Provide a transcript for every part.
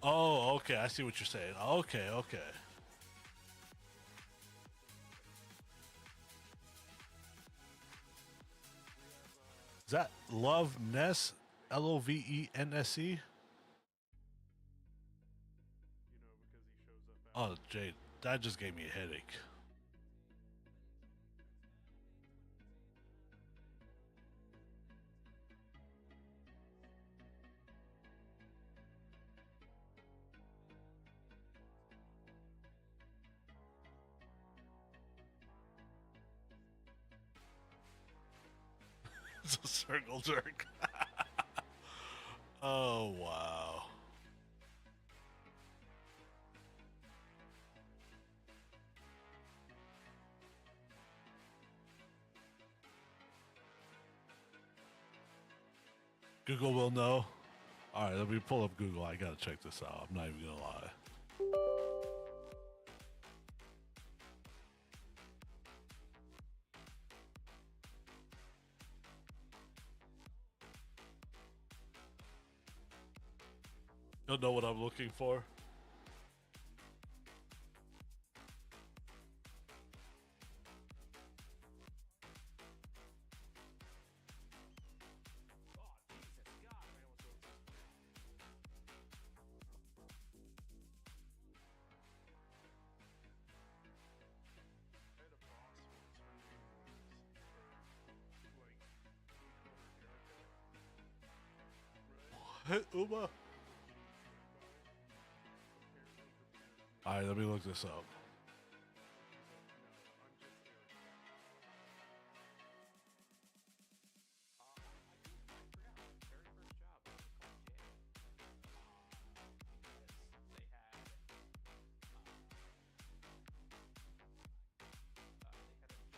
Oh, okay. I see what you're saying. Okay, okay. Is that Love Ness? Lovense? because he shows up Oh, after. Jade, that just gave me a headache. It's a circle jerk. Oh, wow. Google will know. All right, let me pull up Google. I gotta check this out. I'm not even gonna lie. You'll know what I'm looking for. Oh, Jesus God! I almost wrote this. I had a boss once when he was like blue-collar America, right? Uma. Apparently prepared to All make right, let me look this up. he's like, no, I'm just Eric. I forgot. Very first job was called Jay. Because they had a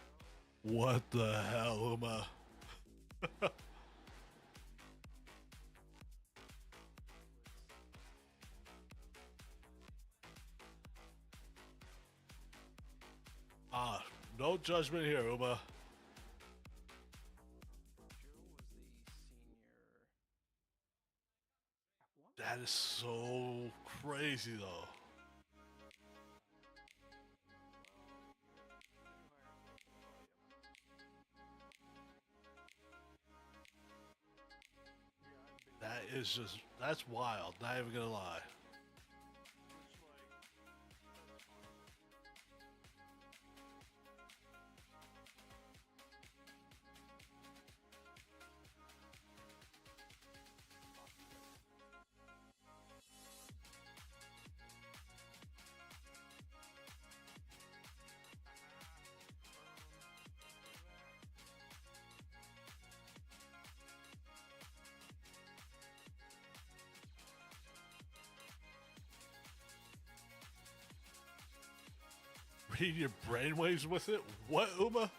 show. What the hell, Uma? It was No judgment here, Uma. Joe was the senior at one That is point. so crazy, though. Well, new hire Yeah, I've been That here. is just, that's wild. Not even gonna lie. Which, like, that's fine. Talk to you later. Haha. Look at that. Read your brainwaves with it? What, Uma?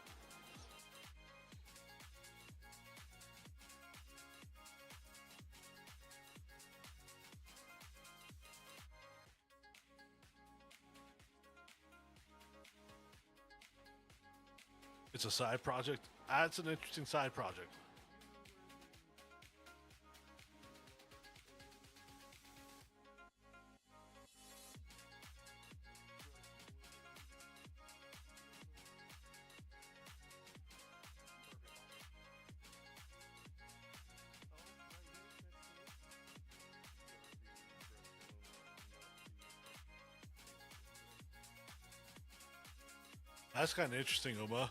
It's a side project. That's an interesting side project. Do you know where the drug dealer lives? Bourbon Ball. Oh, right here. That's it. Where the drug dealer lives. That's kind of interesting, Uma.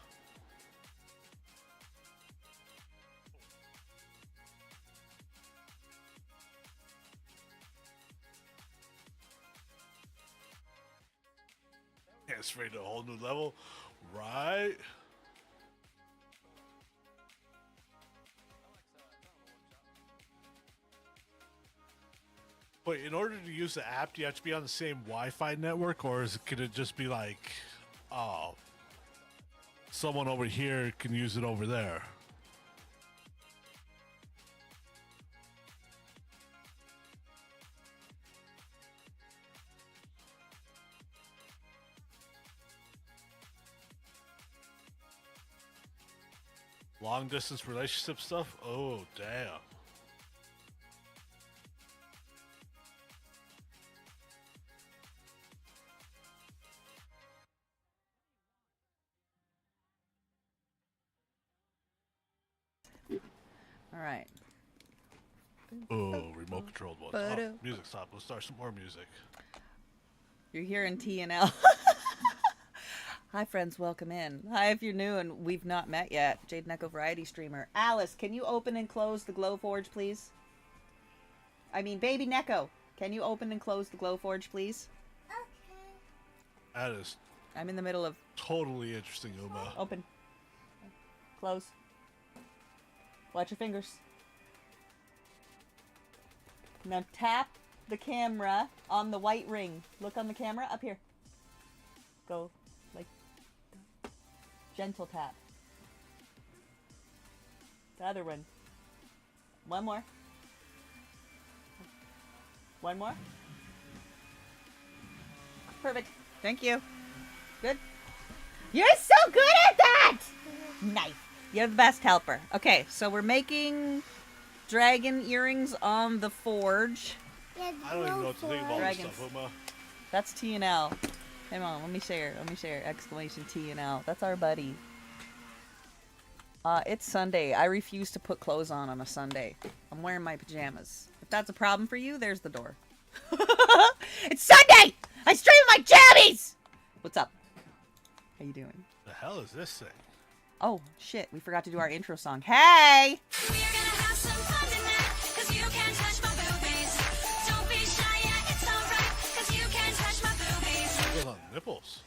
Oh, that was Yeah, a straight to a cool whole new shot. level. Right? Alexa, turn on the workshop. Wait, in order to use the app, do you have to be on the same Wi-Fi network, or could it just be like, oh, Alexa, turn on the workshop. someone over here can use it over there? Long distance relationship stuff? Oh, damn. All right. Oh, remote controlled ones. Oh, music stop. Let's start some more music. You're hearing T&L. Hi, friends. Welcome in. Hi, if you're new and we've not met yet. Jade Neko Variety Streamer. Alice, can you open and close the Glowforge, please? I mean, Baby Neko, can you open and close the Glowforge, please? That is I'm in the middle of... totally interesting, Uma. Open. Close. Watch your fingers. Now tap the camera on the white ring. Look on the camera. Up here. Go. Like... gentle tap. The other one. One more. One more. Perfect. Thank you. Good. You're so good at that! Nice. You're the best helper. Okay, so we're making dragon earrings on the forge. I don't even know what to think of all this stuff, Uma. That's T&L. Come on, let me share. Let me share. Exclamation T&L. That's our buddy. It's Sunday. I refuse to put clothes on a Sunday. I'm wearing my pajamas. If that's a problem for you, there's the door. It's Sunday! I stream my jammies! What's up? How you doing? The hell is this thing? Oh, shit. We forgot to do our intro song. Hey! We're gonna have some fun tonight, 'cause you can't touch my boobies. Don't be shy, yeah, it's alright, 'cause you can't touch my boobies. It goes on nipples.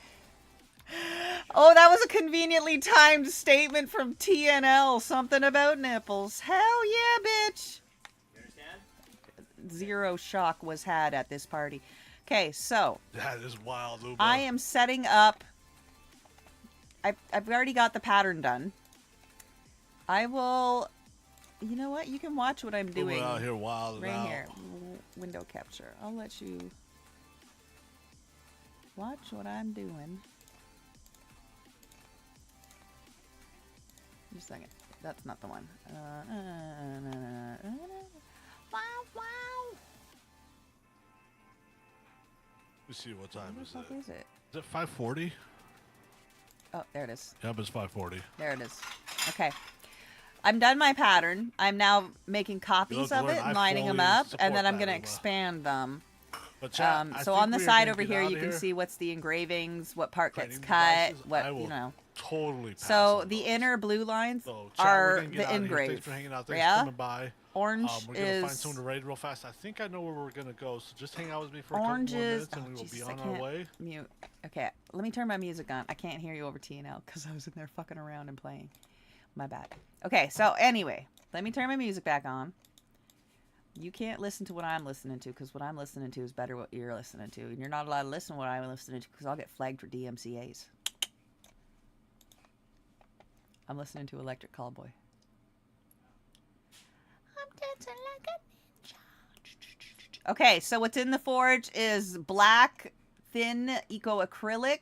Oh, that was a conveniently timed statement from TNL. Something about nipples. Hell yeah, bitch. You understand? Zero shock was had at this party. Okay, so That is wild, Uma. I am setting up. I've already got the pattern done. I will. You know what? You can watch what I'm doing. Uma out here wild Right out. here. Window capture. I'll let you watch what I'm doing. Just a second. That's not the one. Wow, wow. Let's see what time What is the it. fuck is it? Is it 5:40? Oh, there it is. Yep, it's 5:40. There it is. Okay. I'm done my pattern. I'm now making copies of Lord, it, I lining them fully up, support and then I'm that, going to Uma. expand them. But chat, I So think on the we are side gonna over get here, out you of can here. see what's the engravings, what part gets Training cut, devices, what, I will you know. Totally pass So on the those. inner blue lines So, chat, we're are gonna get the out of here. engraved. Thanks for hanging out. Thanks Yeah? for coming by. Orange We're gonna find is someone to raid real fast. I think I know where we're gonna go, so just hang out with me for a couple more orange is. minutes, and Oh, we will Jesus, be I on our can't way. mute. Okay, let me turn my music on. I can't hear you over TNL because I was in there fucking around and playing. My bad. Okay, so anyway, let me turn my music back on. You can't listen to what I'm listening to because what I'm listening to is better what you're listening to, and you're not allowed to listen to what I'm listening to because I'll get flagged for DMCA's. I'm listening to Electric Callboy. I'm dancing like a ninja. Okay, so what's in the forge is black, thin eco acrylic.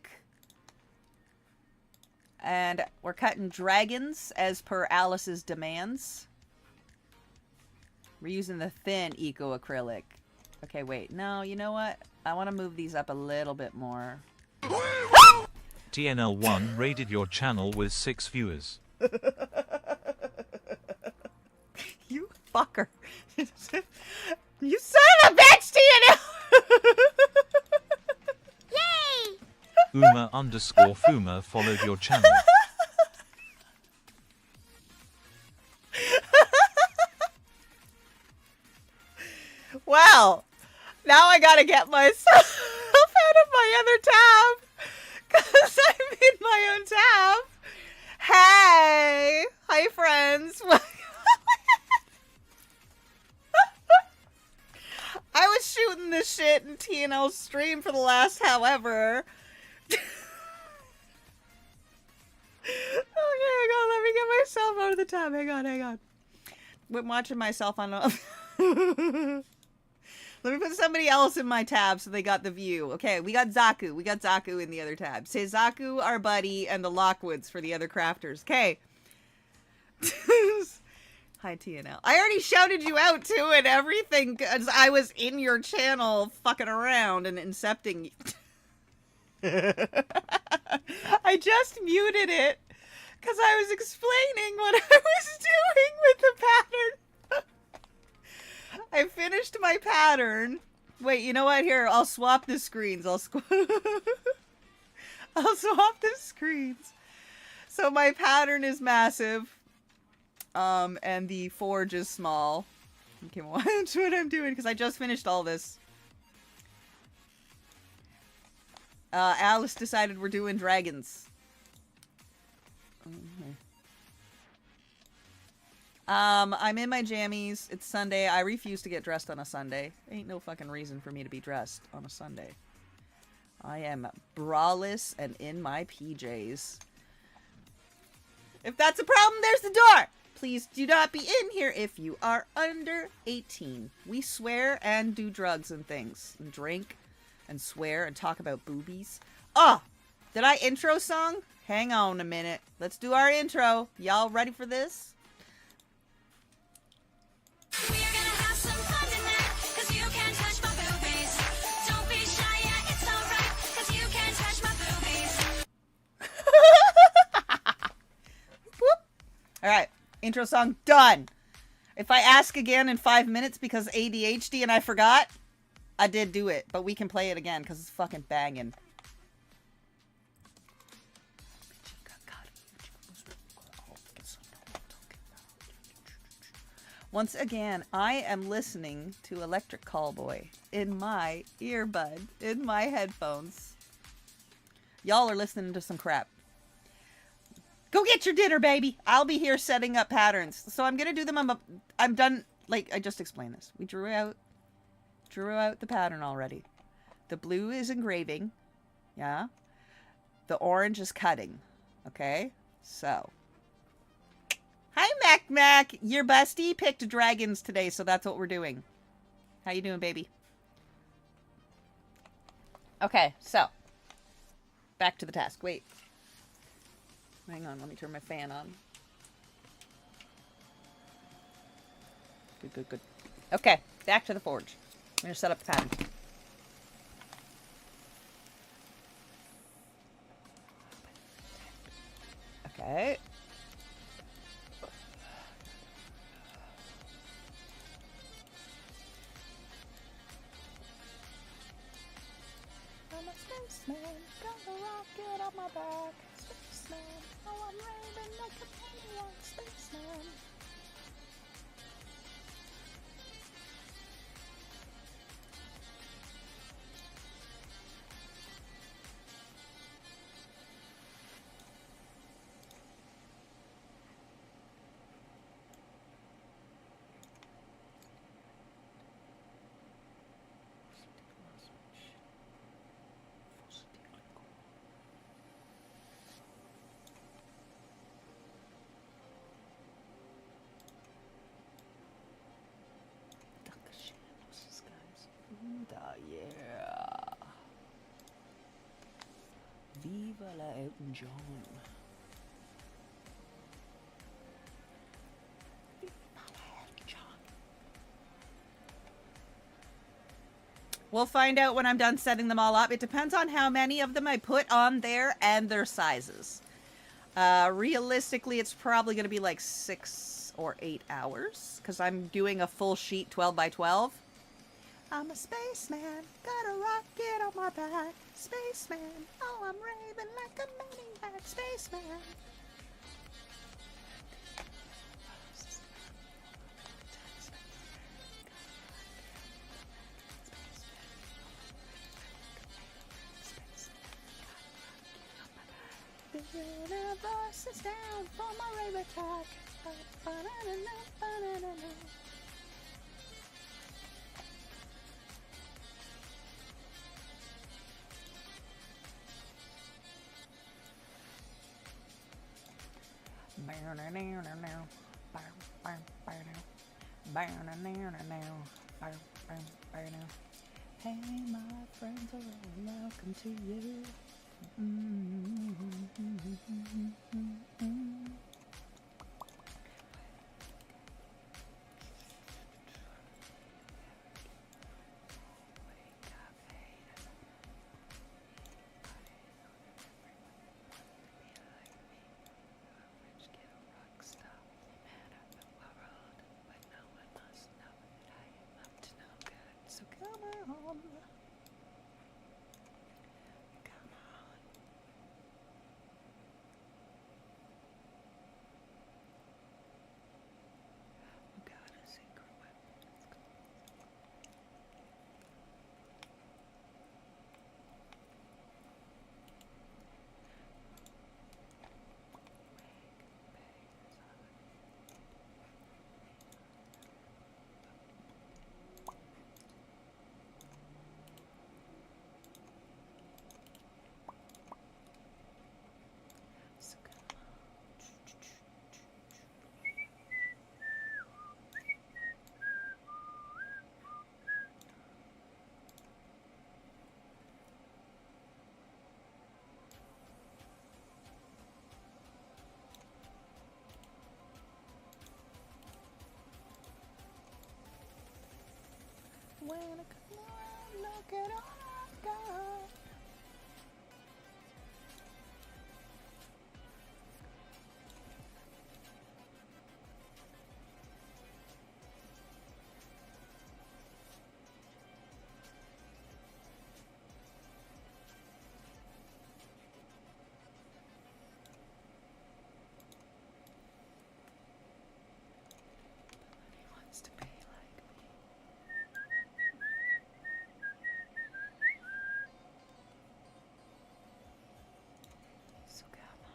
And we're cutting dragons as per Alice's demands. We're using the thin eco acrylic. Okay, wait. No, you know what? I want to move these up a little bit more. TNL1 raided your channel with 6 viewers. You fucker. You son of a bitch, TNL! Yay! Uma_Fuma followed your channel. Well, now I gotta get myself out of my other tab. Because I made my own tab. Hey! Hi, friends. I was shooting this shit in TNL's stream for the last however. Okay, hang on. Let me get myself out of the tab. Hang on. I'm watching myself on a... Let me put somebody else in my tab so they got the view. Okay, we got Zaku. We got Zaku in the other tab. Say Zaku, our buddy, and the Lockwoods for the other crafters. Okay. Hi, TNL. I already shouted you out, too, and everything, because I was in your channel fucking around and incepting you. I just muted it Because I was explaining what I was doing with the pattern. I finished my pattern. Wait, you know what? Here, I'll swap the screens. I'll swap the screens. So my pattern is massive. And the forge is small. Okay, watch what I'm doing because I just finished all this. Alice decided we're doing dragons. I'm in my jammies. It's Sunday. I refuse to get dressed on a Sunday. Ain't no fucking reason for me to be dressed on a Sunday. I am braless and in my PJs. If that's a problem, there's the door! Please do not be in here if you are under 18. We swear and do drugs and things. And drink and swear and talk about boobies. Oh! Did I intro song? Hang on a minute. Let's do our intro. Y'all ready for this? We're gonna have some fun tonight, 'cause you can't touch my boobies. Don't be shy, yeah, it's alright, 'cause you can't touch my boobies. Whoop. Alright. Intro song done. If I ask again in 5 minutes because ADHD and I forgot, I did do it. But we can play it again because it's fucking banging. Once again, I am listening to Electric Callboy in my earbud, in my headphones. Y'all are listening to some crap. Go get your dinner, baby. I'll be here setting up patterns. So I'm going to do them. I'm done. Like, I just explained this. We drew out the pattern already. The blue is engraving. Yeah. The orange is cutting. Okay. So. Hi, Mac. Your bestie picked dragons today, so that's what we're doing. How you doing, baby? Okay, so. Back to the task. Wait. Hang on, let me turn my fan on. Good, good, good. Okay, back to the forge. I'm going to set up the pattern. Okay. I'm a spaceman, got a rocket on my back. Spaceman, oh, I'm raving like a maniac. Spaceman. Yeah. Viva la Elton John. Viva la Elton John. We'll find out when I'm done setting them all up. It depends on how many of them I put on there and their sizes. Realistically, it's probably going to be like 6 or 8 hours because I'm doing a full sheet 12 by 12. I'm a spaceman, got a rocket on my back. Spaceman, oh, I'm raving like a maniac. Spaceman. The universe is down for my rave attack. Hey, my friends are all welcome to you. it all gone. He wants to be like me. So come on.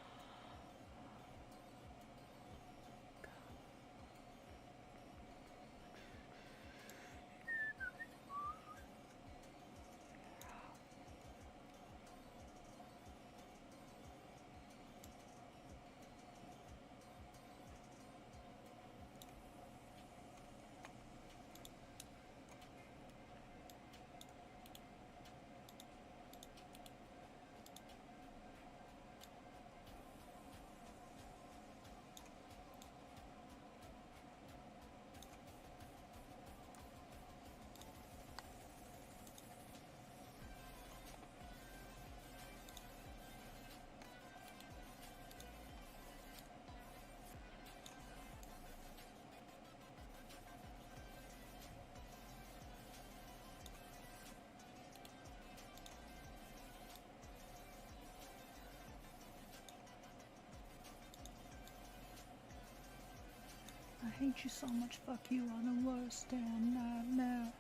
I hate you so much, fuck you, I'm the worst damn nightmare.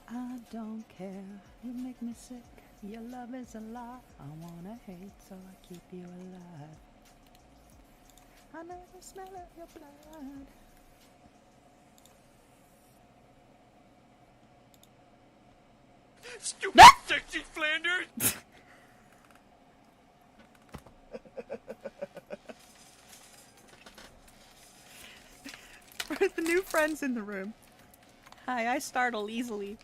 I don't care, you make me sick, your love is a lie. I wanna hate so I keep you alive. I know the smell of your blood. Stupid sexy Flanders! We're the new friends in the room. Hi, I startle easily.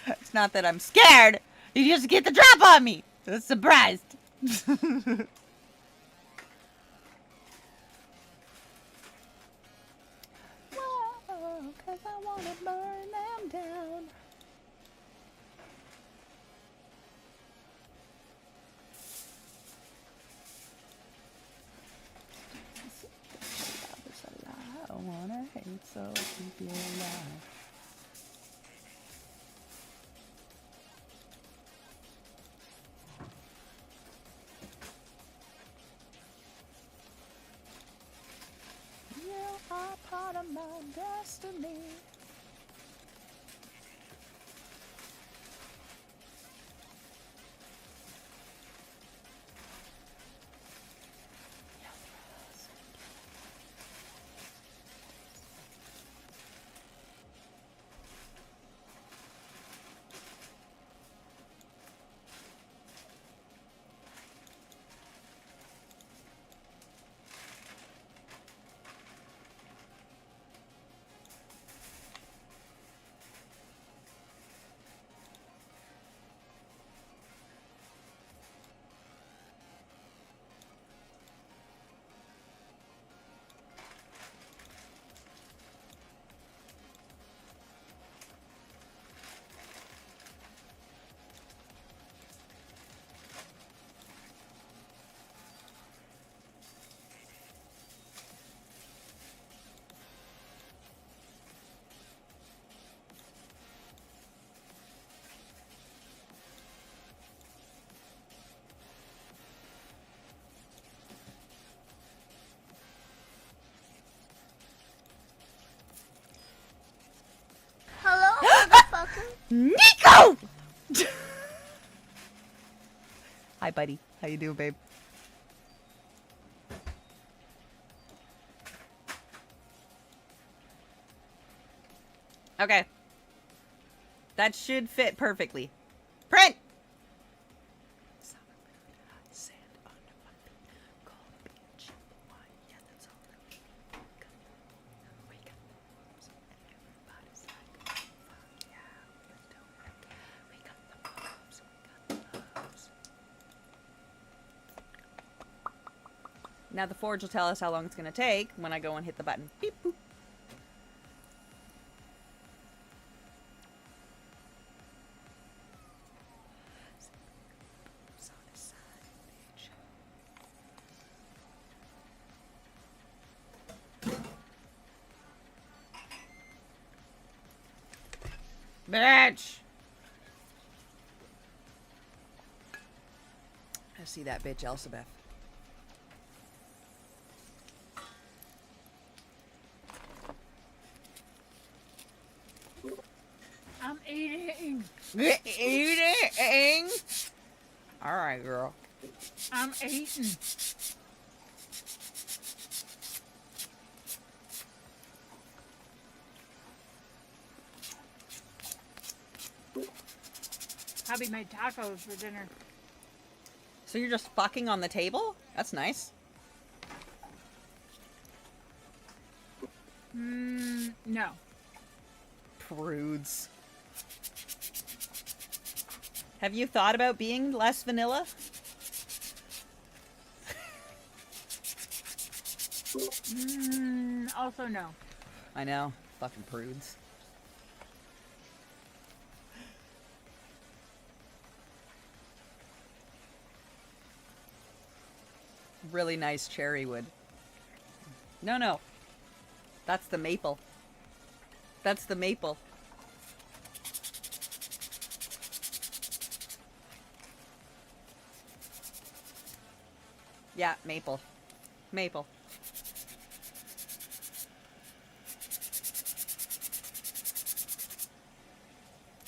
It's not that I'm scared. You just get the drop on me. I'm surprised. Whoa, 'cause I wanna burn them down. Love is a lie. I wanna hate so I keep you alive. You are part of my destiny. Nico! Hi, buddy. How you doing, babe? Okay. That should fit perfectly. Print! Sand under my feet. Cold beach. Wine. Yeah, that's all that we got. We got the moves. Everybody's like, oh, fuck yeah, let's do it. We got the moves. We got the moves. Now the forge will tell us how long it's going to take when I go and hit the button. Beep boop. Bitch! I see that bitch, Elsabeth. I'm eating. Eating! Alright, girl. I'm eating. Hubby made tacos for dinner. So you're just fucking on the table? That's nice. No. Prudes. Have you thought about being less vanilla? Also no. I know. Fucking prudes. Really nice cherry wood. No, no. That's the maple. That's the maple. Yeah, maple. Maple.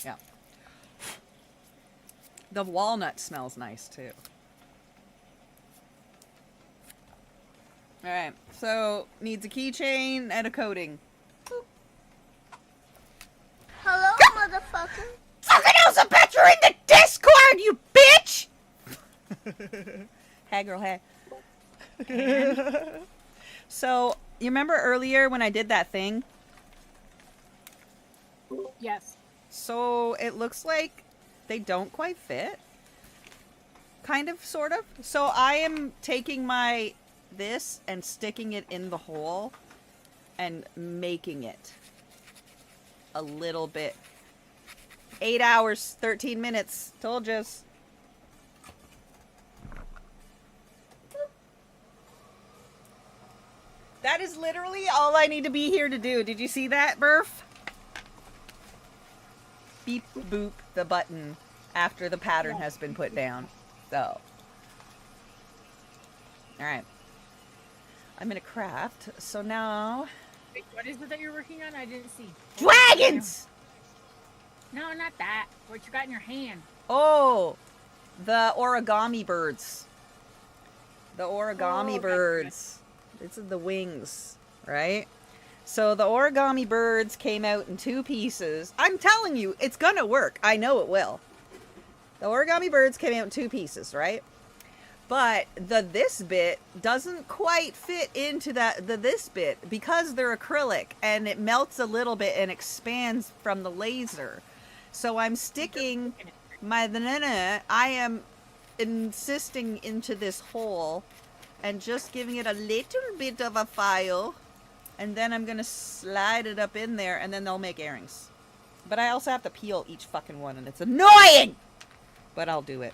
Yeah. The walnut smells nice too. Alright, so needs a keychain and a coating. Boop. Hello, motherfucker. Fucking Elizabeth, you're in the Discord, you bitch! Hey, girl, hey. So, you remember earlier when I did that thing? Yes. So, it looks like they don't quite fit. Kind of, sort of. So, I am taking this and sticking it in the hole and making it a little bit. 8 hours, 13 minutes. Told yous. That is literally all I need to be here to do. Did you see that, Burf? Beep boop the button after the pattern has been put down. So. Alright. I'm gonna craft. So now. Wait, what is it that you're working on? I didn't see. Dragons! No, not that. What you got in your hand? Oh! The origami birds. The origami Oh, that's birds. This is the wings, right? So the origami birds came out in 2 pieces. I'm telling you, it's gonna work. I know it will. The origami birds came out in 2 pieces, right? But this bit doesn't quite fit into this bit because they're acrylic and it melts a little bit and expands from the laser. So I'm sticking my banana. I am insisting into this hole and just giving it a little bit of a file. And then I'm going to slide it up in there and then they'll make earrings. But I also have to peel each fucking one and it's annoying! But I'll do it.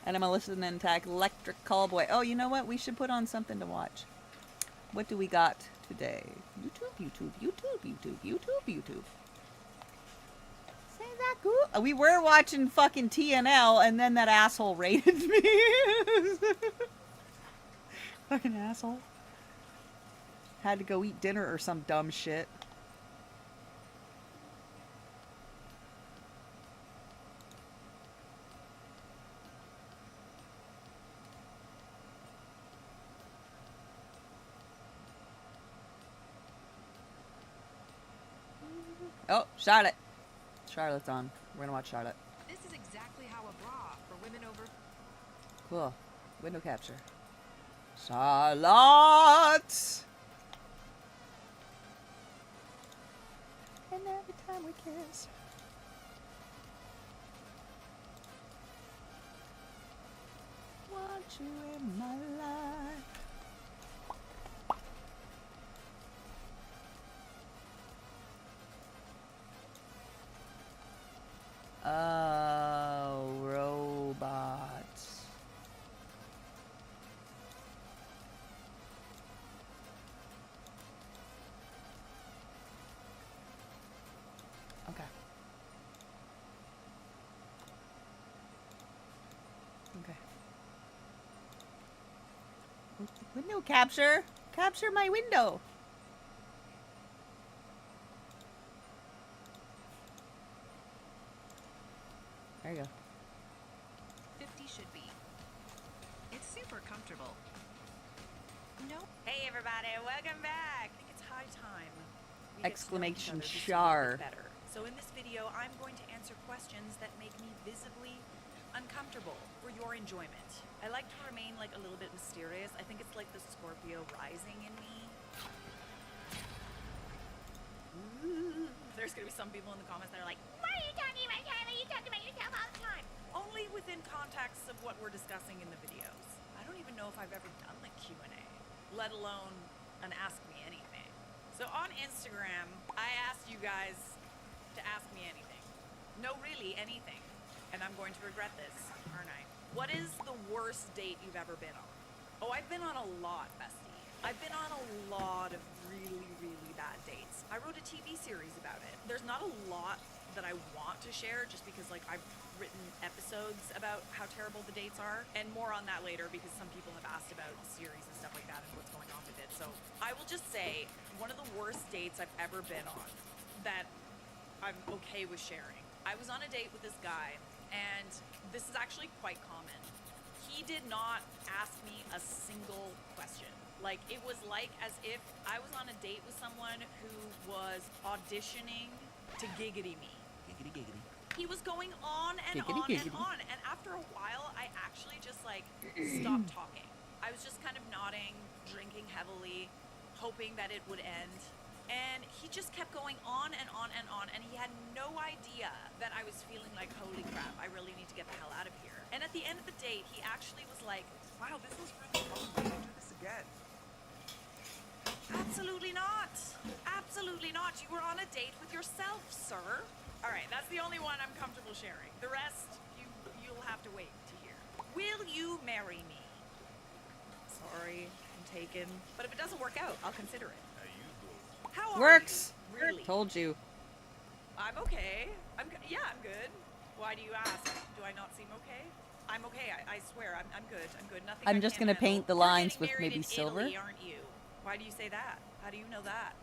And I'm going to listen and tag Electric Callboy. Oh, you know what? We should put on something to watch. What do we got today? YouTube, YouTube, YouTube, YouTube, YouTube, YouTube. Say that cool. We were watching fucking TNL and then that asshole raided me. Fucking asshole. Had to go eat dinner or some dumb shit. Oh, Charlotte. Charlotte's on. We're gonna watch Charlotte. This is exactly how a bra for women over. Cool. Window capture. Charlotte! And every time we kiss. Want you in my life. Oh, robots. Okay. Okay. Window capture. Capture my window. There you go. 50 should be. It's super comfortable. No. Hey everybody, welcome back. I think it's high time. We get to know each Exclamation other just a char. little bit better. So in this video, I'm going to answer questions that make me visibly uncomfortable for your enjoyment. I like to remain like a little bit mysterious. I think it's like the Scorpio rising in me. Ooh. There's gonna be some people in the comments that are like, "Why are you talking about Tyler? You talk about yourself all the time." Only within context of what we're discussing in the videos. I don't even know if I've ever done like Q&A, let alone an Ask Me Anything. So on Instagram, I asked you guys to ask me anything. No, really anything. And I'm going to regret this, aren't I? What is the worst date you've ever been on? Oh, I've been on a lot, bestie. I've been on a lot of really, really bad dates. I wrote a TV series about it. There's not a lot that I want to share just because like I've written episodes about how terrible the dates are, and more on that later because some people have asked about the series and stuff like that and what's going on with it. So I will just say one of the worst dates I've ever been on that I'm okay with sharing. I was on a date with this guy, and this is actually quite common. He did not ask me a single question. Like, it was like as if I was on a date with someone who was auditioning to giggity me. Giggity giggity. He was going on and Giggity, on giggity. and on, and after a while, I actually just like stopped talking. I was just kind of nodding, drinking heavily, hoping that it would end. And he just kept going on and on and on, and he had no idea that I was feeling like, holy crap, I really need to get the hell out of here. And at the end of the date, he actually was like, wow, this was really fun. Why don't you do this again? Absolutely not. Absolutely not. You were on a date with yourself, sir. All right, that's the only one I'm comfortable sharing. The rest, you'll have to wait to hear. Will you marry me? Sorry, I'm taken. But if it doesn't work out, I'll consider it. How are Works. you? Really? Told you. I'm okay. Yeah, I'm good. Why do you ask? Do I not seem okay? I'm okay. I swear. I'm good. I'm good. Nothing. I'm I just can't gonna paint the handle. You're lines getting with married maybe in silver. Italy, aren't you? Why do you say that? How do you know that?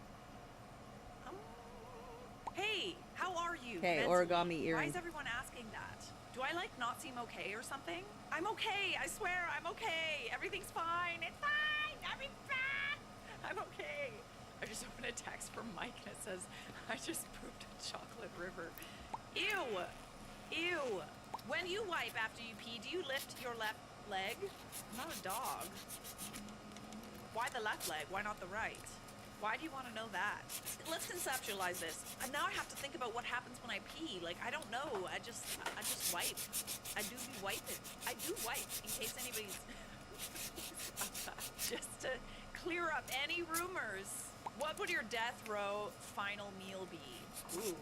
Hey, how are you? Okay, mentally? origami Why earring. is everyone asking that? Do I like not seem okay or something? I'm okay. I swear I'm okay. Everything's fine. It's fine. Everything's fine. I'm okay. I just opened a text from Mike and it says, I just pooped a chocolate river. Ew. Ew. When you wipe after you pee, do you lift your left leg? I'm not a dog. Why the left leg? Why not the right? Why do you want to know that? Let's conceptualize this. And now I have to think about what happens when I pee. Like, I don't know. I just wipe. I do be wiping. I do wipe in case anybody's just to clear up any rumors. What would your death row final meal be? Ooh,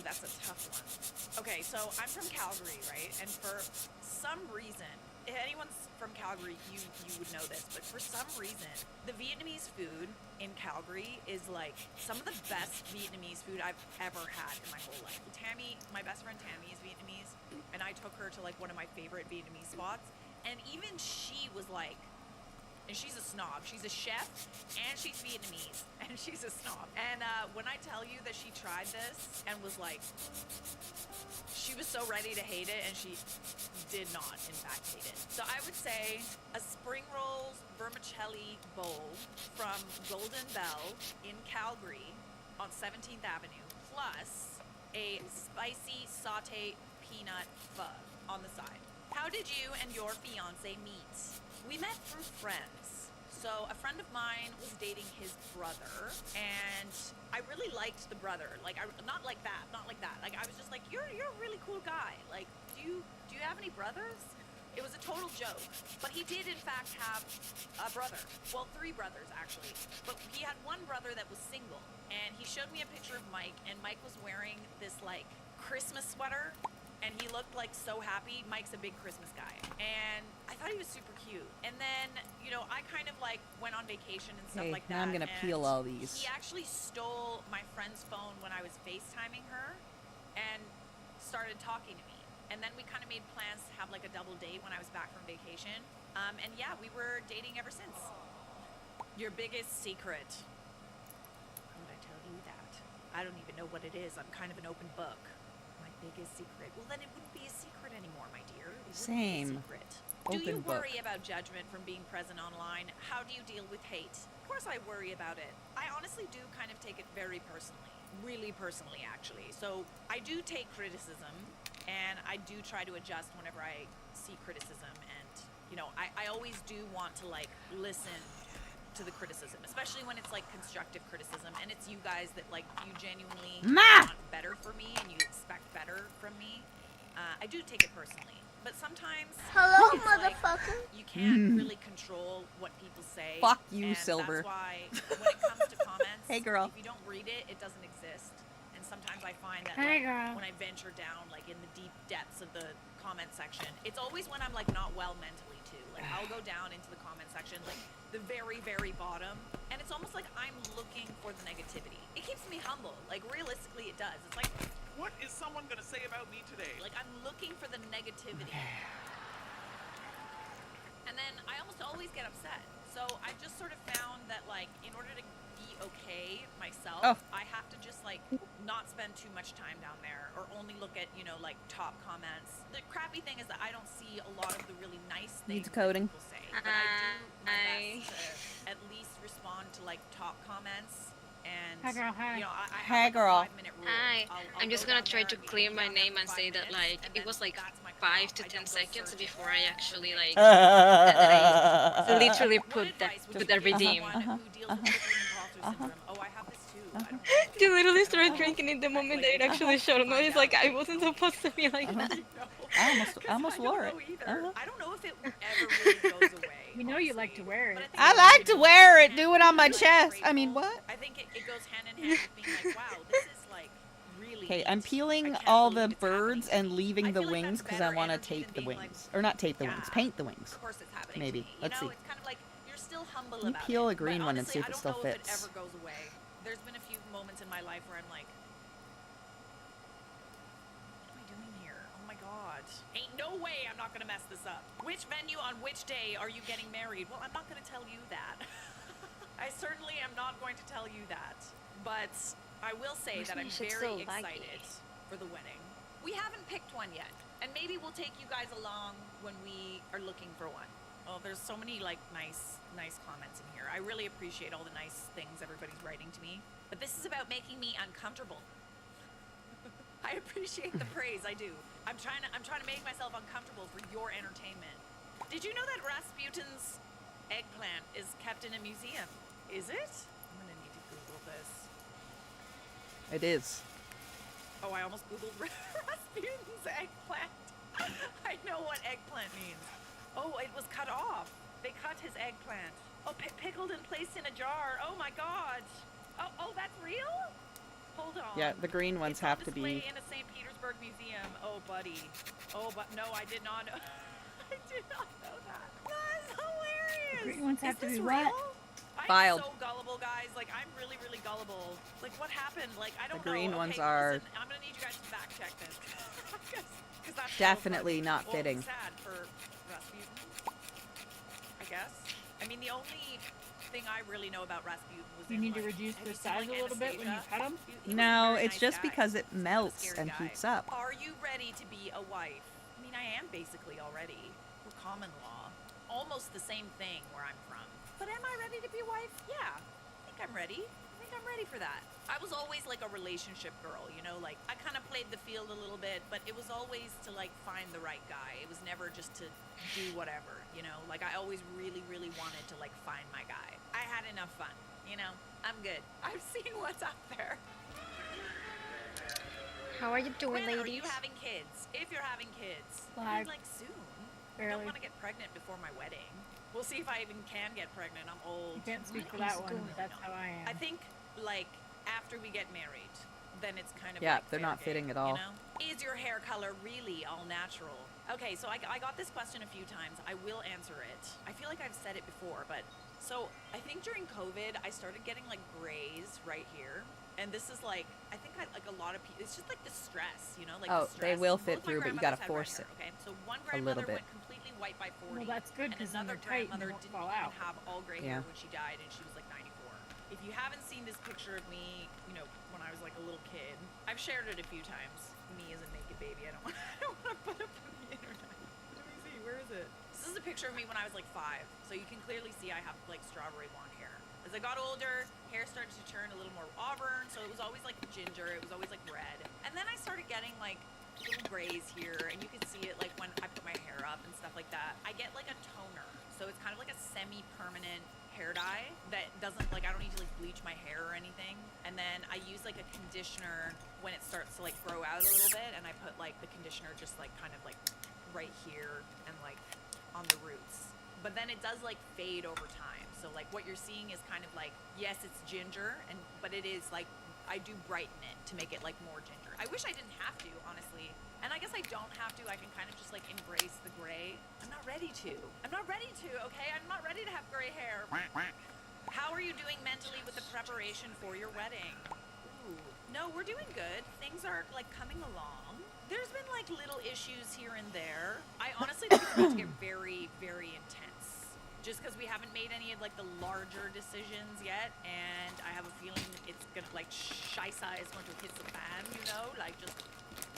that's a tough one. Okay, so I'm from Calgary, right? And for some reason, if anyone's from Calgary, you would know this, but for some reason, the Vietnamese food in Calgary is like some of the best Vietnamese food I've ever had in my whole life. Tammy, my best friend Tammy is Vietnamese, and I took her to like one of my favorite Vietnamese spots, and even she was like, and she's a snob. She's a chef, and she's Vietnamese, and she's a snob. And when I tell you that she tried this and was like, she was so ready to hate it, and she did not, in fact, hate it. So I would say a spring rolls vermicelli bowl from Golden Bell in Calgary on 17th Avenue, plus a spicy sauté peanut pho on the side. How did you and your fiance meet? We met through friends. So a friend of mine was dating his brother, and I really liked the brother. Like, not like that. Like, I was just like, you're a really cool guy. Like, do you have any brothers? It was a total joke, but he did in fact have a brother. Well, 3 brothers actually, but he had one brother that was single, and he showed me a picture of Mike, and Mike was wearing this like Christmas sweater, and he looked like so happy. Mike's a big Christmas guy, and I thought he was super cute. And then, you know, I kind of like went on vacation and stuff Okay, like that. now I'm gonna and peel all these. He actually stole my friend's phone when I was FaceTiming her, and started talking to me. And then we kind of made plans to have like a double date when I was back from vacation. And yeah, we were dating ever since. Your biggest secret. How would I tell you that? I don't even know what it is. I'm kind of an open book. My biggest secret. Well, then it wouldn't be a secret anymore, my dear. It wouldn't Same. Be a secret. Do you Open book. worry about judgment from being present online? How do you deal with hate? Of course I worry about it. I honestly do kind of take it very personally. Really personally, actually. So I do take criticism, and I do try to adjust whenever I see criticism. And, you know, I always do want to, like, listen to the criticism, especially when it's, like, constructive criticism. And it's you guys that, like, you genuinely want better for me and you expect better from me. I do take it personally. But sometimes Hello, it's like, motherfucker. you can't really control what people say. Fuck you, and Silver. That's why when it comes to comments, Hey, girl. if you don't read it, it doesn't exist. And sometimes I find that Hey, like, girl. when I venture down like in the deep depths of the comment section, it's always when I'm like not well mentally too. Like I'll go down into the comment section, like the very, very bottom, and it's almost like I'm looking for the negativity. It keeps me humble. Like realistically, it does. It's like, What is someone gonna say about me today? like I'm looking for the negativity. And then I almost always get upset. So I just sort of found that like in order to be okay myself, I have to just like not spend too much time down there or only look at, you know, like top comments. The crappy thing is that I don't see a lot of the really nice things Needs coding. that people say. But I do my best to at least respond to like top comments. And Hi, girl, hi. you know, I Hey, have like girl. a 5-minute rule. Hi. I'll I'm just go gonna down try there to and clear be my down there name for and 5 say that minutes, like and it then was like that's my 5 cutoff. to I 10 don't go seconds searching before I for actually the like negativity. literally What put advice would put you the give redeem. someone who deals with crippling imposter syndrome? Oh, I have this too. I don't know. You literally started drinking in the moment that it actually showed up. It's like I wasn't supposed to be like that. I almost wore it. I don't know if it ever really goes away. You know you like to wear it. But at the I end of like the to day, wear it. you Do it on my can't be chest. I mean, grateful. what? I think it goes hand in hand with being like, wow, this is like really. Okay, neat. I'm I peeling can't all believe the it's happening birds to and me. leaving I the feel like wings that's because I better want to energy tape than the being wings. like, Or not tape the wings, yeah, paint the wings. Of course, it's happening. Maybe. To me. Let's you know, see. It's kind of like you're still humble Let me about peel it. a green But one and see honestly, if it still I don't know if fits. it ever goes away. There's been a few moments in my life where I'm like, what am I doing here? Oh my god. Ain't no way I'm not gonna mess this up. Which venue on which day are you getting married? Well, I'm not gonna tell you that. I certainly am not going to tell you that. But I will say that I'm very excited for the wedding. We haven't picked one yet. And maybe we'll take you guys along when we are looking for one. Oh, there's so many like nice comments in here. I really appreciate all the nice things everybody's writing to me. But this is about making me uncomfortable. I appreciate the praise, I do. I'm trying to make myself uncomfortable for your entertainment. Did you know that Rasputin's eggplant is kept in a museum? Is it? I'm gonna need to Google this. It is. Oh, I almost Googled Rasputin's eggplant. I know what eggplant means. Oh, it was cut off. They cut his eggplant. Oh, pickled and placed in a jar. Oh my god. Oh, that's real? Hold on. Yeah, the green ones It's on have to display be. in a St. Petersburg museum. Oh, buddy. Oh, but no, I did not know. I did not know that. That's hilarious. Green ones have Is to be this what? real? Filed. I'm so gullible, guys. Like, I'm really, really gullible. Like, what happened? Like, I don't know. green Okay, ones are listen, I'm gonna need you guys to fact check this. 'Cause that's so definitely funny. not Well, fitting. sad for Rasputin, I guess. I mean, the only thing I really know about Rasputin was You in, need to like, reduce have the you seen, size like, a little bit when you Anastasia? cut them. He was a No, very it's nice just guy. because it He was a melts scary and guy. heats up. Are you ready to be a wife? I mean, I am basically already. We're common law. Almost the same thing where I'm from. But am I ready to be a wife? Yeah. I think I'm ready. I think think I'm ready for that. I was always like a relationship girl, you know, like I kind of played the field a little bit, but it was always to like find the right guy. It was never just to do whatever, you know, like I always really, really wanted to like find my guy. I had enough fun, you know, I'm good. I've seen what's out there. How are you doing, When are ladies? you having kids? If you're having kids, Live. like soon. I Barely. don't want to get pregnant before my wedding. We'll see if I even can get pregnant. I'm old. You can't speak for What that is one. going But that's how I am. I think like after we get married, then it's kind of Yeah, like they're fair not fitting game, at all. You know? Is your hair color really all natural? Okay, so I got this question a few times. I will answer it. I feel like I've said it before, but so I think during COVID I started getting like grays right here. And this is like, I think like a lot of people, it's just like the stress, you know? Like Oh, the they stress. will Both fit my through, but you gotta grandmothers had red force hair, Okay, so one a little grandmother bit. went completely white by 40. Well, that's good, and 'cause then another they're tight and they grandmother won't didn't fall even out. have all gray Yeah. hair when she died, and she was like 94. If you haven't seen this picture of me, you know, when I was like a little kid, I've shared it a few times. Me as a naked baby. I don't want to put up on the internet. Let me see. Where is it? This is a picture of me when I was like 5. So you can clearly see I have like strawberry blonde hair. As I got older, hair started to turn a little more auburn, so it was always like ginger, it was always like red. And then I started getting like little grays here, and you can see it like when I put my hair up and stuff like that. I get like a toner, so it's kind of like a semi-permanent hair dye that doesn't like, I don't need to like bleach my hair or anything. And then I use like a conditioner when it starts to like grow out a little bit, and I put like the conditioner just like kind of like right here and like on the roots. But then it does like fade over time. So like what you're seeing is kind of like, yes, it's ginger, but it is like, I do brighten it to make it like more ginger. I wish I didn't have to, honestly. And I guess I don't have to. I can kind of just like embrace the gray. I'm not ready to. I'm not ready to, okay? I'm not ready to have gray hair. How are you doing mentally with the preparation for your wedding? Ooh. No, we're doing good. Things are like coming along. There's been like little issues here and there. I honestly think it's about to get very, very intense. Just because we haven't made any of like the larger decisions yet, and I have a feeling it's gonna like Shisa is going to hit the fan, you know, like just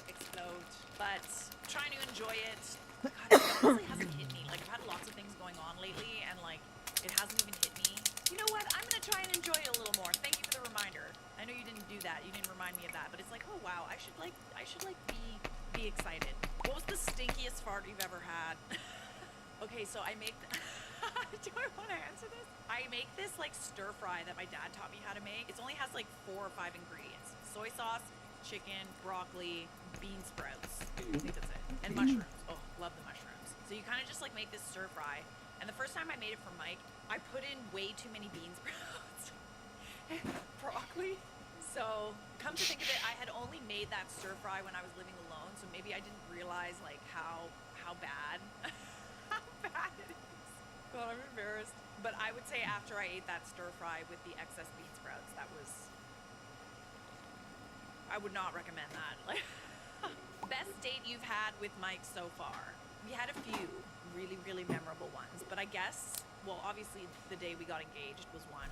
explode. But trying to enjoy it. God, it honestly hasn't hit me. Like I've had lots of things going on lately, and like it hasn't even hit me. You know what? I'm gonna try and enjoy it a little more. Thank you for the reminder. I know you didn't do that. You didn't remind me of that, but it's like, oh wow, I should be excited. What was the stinkiest fart you've ever had? Okay, so I make. Do I want to answer this? I make this like stir fry that my dad taught me how to make. It only has like 4 or 5 ingredients: soy sauce, chicken, broccoli, bean sprouts. I think that's it. And mushrooms. Oh, love the mushrooms. So you kind of just like make this stir fry. And the first time I made it for Mike, I put in way too many bean sprouts and broccoli. So come to think of it, I had only made that stir fry when I was living alone. So maybe I didn't realize like how bad how bad it is. God, I'm embarrassed. But I would say after I ate that stir fry with the excess bean sprouts, that was, I would not recommend that. Like, best date you've had with Mike so far? We had a few really, really memorable ones, but I guess, well, obviously the day we got engaged was one,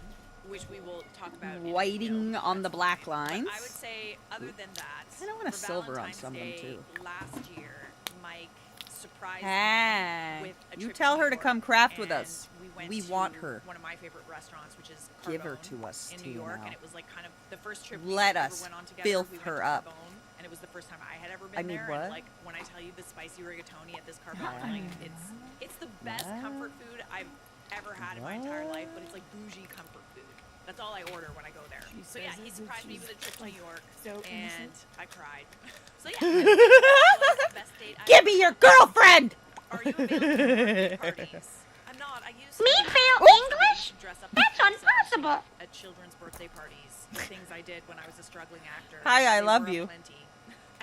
which we will talk about. Waiting on the black lines. But I would say, other than that, I don't want a for silver on Valentine's some of them, Day too. Last year, Mike surprised Hey, me with a you trip tell New her to York, come craft with and us. went We to want her. One of my favorite restaurants, which is Give her Carbone to us in too New York, now. and it was like kind of the first trip Let we us ever went on together. filth We went her to up. Carbone, and it was the first time I had ever been I need there. what? And like when I tell you the spicy rigatoni at this Carbone, like it's the best comfort food I've ever had in my entire life, but it's like bougie comfort food. That's all I order when I go there. So yeah, he surprised me with a trip to New York, and I cried. So yeah, that was the best date I Give me your girlfriend! Are you available for birthday parties? I'm not. I used to. Me I fail used to English? Dress up That's as impossible. At children's birthday parties, the things I did when I was a struggling actor. Hi, I They love were you. aplenty.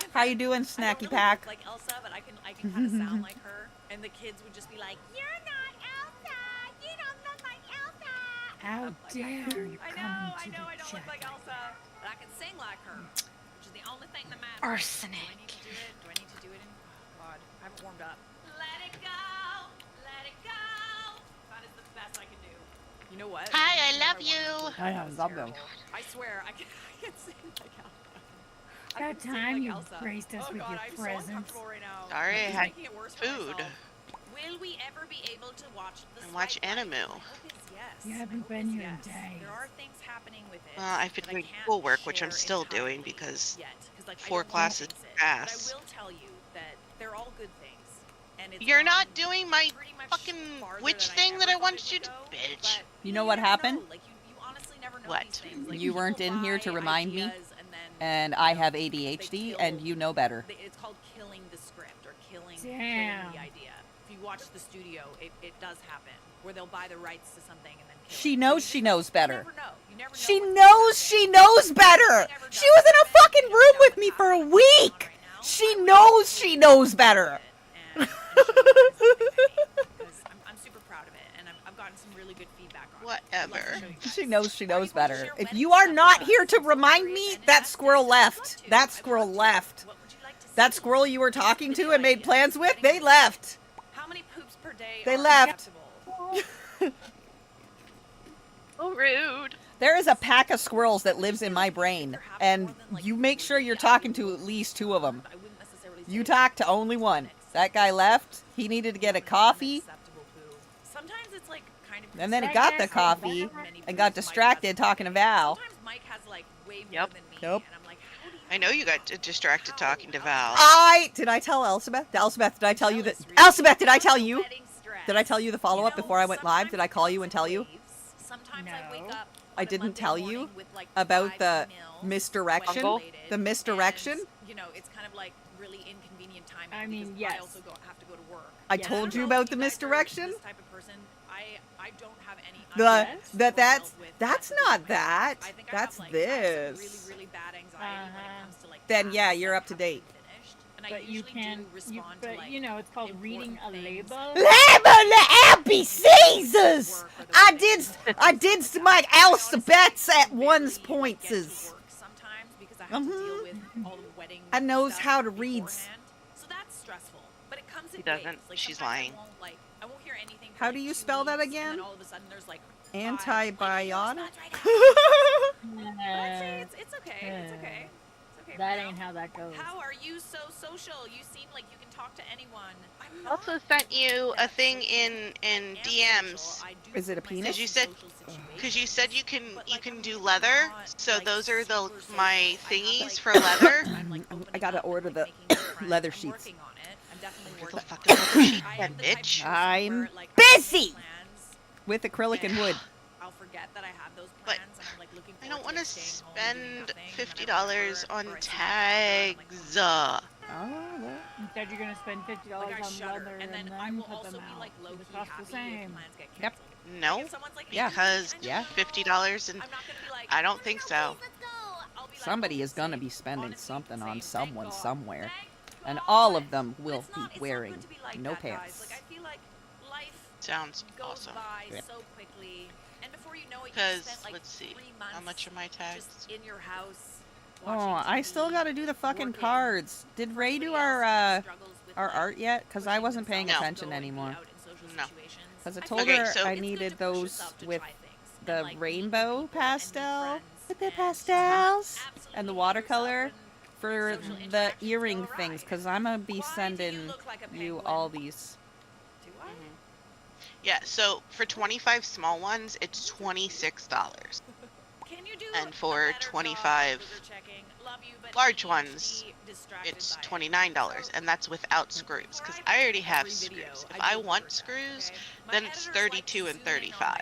And How you doing, I don't Snacky really Pack? look like Elsa, but I can kind of sound like her, and the kids would just be like, "You're not Elsa. You don't look like Elsa." How I'm like, dare you I come know, to I know, the I don't look like chat. Elsa, but I can sing like her, which is the only thing that matters. Arsenic. Do I need to do it? Do I need to do it in? Oh, God, I haven't warmed up. Let it go, let it go. That is the best I can do. You know what? Hi, I love Never wanted to you. do I that. That was love them. terrible. I swear, I can sing like Elsa. I About can sing time like you Elsa. graced us Oh with God, your I'm presence. so uncomfortable right now. Sorry, I It's had making it worse for food. myself. Will we ever be able to watch the And watch Swipe Life? anime. My hope is yes. You haven't been here in yes, days. there are things happening with it. I've been that I doing can't schoolwork, which I'm share still doing entirely because yet, 'cause, like, I 4 don't wanna classes jinx it. pass. But I will tell you that they're all good things. And it's You're not gone doing my pretty much fucking farther witch than thing that I ever thought want it you would to go, bitch. but, You know what never happened? know. Like, you honestly never know What? these things. Like, You weren't people in here to buy remind me, ideas and then, and I have ADHD, and you know better. it's called killing the script or killing Damn. the idea. If you watch the studio, it does happen where they'll buy the rights to something and then kill She it. knows So she you knows just better. never know. You never know She what's gonna knows happen. she knows better. She was in a fucking room with me for a week. She knows she knows better. And show you guys something I made, 'cause I'm super proud of it, and I've gotten some really good feedback on it. I'd love to Whatever. show you guys. She knows she knows Are you going to better. share If wedding you are stuff not with here us? to I'm remind curious me, and that invested. squirrel I'd love left. to. That I'd squirrel love to. left. What would you like to That see? squirrel you were talking to Video and made ideas, plans with, wedding they ideas. left. How many poops per day They are left. acceptable? So rude. There is a pack of squirrels that lives in my brain, and you make sure you're talking to at least 2 of them. I wouldn't necessarily say You it's talk to only one. That guy left. He needed to get a coffee, unacceptable poo. Sometimes it's like kind of and then he Right got there, the so coffee many and poos got Mike distracted has. talking to Val. Sometimes Mike has like way more Yep. than me, Nope. and I'm like, how do you? I know you got distracted talking to Val. Did I tell Elspeth? Elspeth, did I tell you that? Jealous, really. Elspeth, did I tell you? Wedding stress. Did I tell you the follow-up You know, before I went live? Did I call you sometimes and tell you? waves. Sometimes I wake No. up I on a didn't Monday tell morning you with, like, about 5 the emails, misdirection? wedding-related, The misdirection? and, you know, it's kind of like really inconvenient timing. I mean, because yes. I also have to go to work. I Yes. And told don't you know about if the you guys are misdirection? This type of person, I don't have any. The ideas that or that's dealt with that's messages not in my that. life. I think That's I have, like, I have some this. really bad anxiety when it Uh-huh. comes to like. Then, yeah, tasks you're that up to haven't date. been finished. And I But you usually can, do respond to, but like, you know, it's called reading a important things. label. Label the happy Caesars. I did my alphabets at one's points. Sometimes because I have to deal with all the wedding. I knows stuff how to read. beforehand. So that's stressful. But it comes in He doesn't. waves. Like, She's sometimes lying. I won't hear anything. For How like do you 2 spell that weeks, again? And then all of a sudden there's like 5 Antibiotic? It's okay. It's okay. It's okay. That for ain't now. how that goes. How are you so social? You seem like you can talk to anyone. I'm I also not sent you a that thing social. in I am DMs. social. I do Is it a put penis? myself You in said- social situations, Because you said you but, can like, I'm do really leather, not, so like, those are the super social. my I have, thingies like, for leather. I'm, like, I opening gotta up order and, the like, making new friends. leather I'm sheets. working on it. I'm definitely Where the working fuck on is leather sheet, I then, am the type of bitch? person I'm where, like, I make busy. plans, With acrylic and wood. I'll forget that I have those But plans, and I'm like looking I forward don't want like, to staying home and doing spend nothing, and then I $50 remember, on or I see my calendar, and I'm like, tags. Oh, well. You said you're gonna spend $50 like, I on shudder, leather and then and I then will put also them be out. like It low-key costs the happy if same. plans get Yep. canceled. No, Like, if someone's like, Yeah. because Yeah. $50 and I'm not gonna be like, I don't think so. I'll be like, Somebody oh, is gonna same. be spending Honestly, something on same. someone Thank God. somewhere. Thank And God. all of them But will it's be not good wearing to be like no that, guys. pants. Like, I feel like life Sounds goes awesome. by Yeah. so quickly, and before you know it, you Because spent like let's see, 3 months how much are my tags? just in your house. Oh, I still gotta do the fucking cards. Did Ray do our art yet? Because I wasn't paying No. attention anymore. No. Because I told Okay, her so- I needed those with the like, rainbow meet people and pastel, meet the friends pastels, absolutely and the yourself watercolor and for social the interactions earring go awry. things. Because I'm gonna be Why do you sending look like a you penguin? all these. Do I? Yeah, so for 25 small ones, it's $26. Can you do And a for better job 25 of booger checking? Love you, but large ADHD ones, distracted it's by it. $29, So, and that's without screws, because I already have screws. If I want screws, then it's 32 and 35.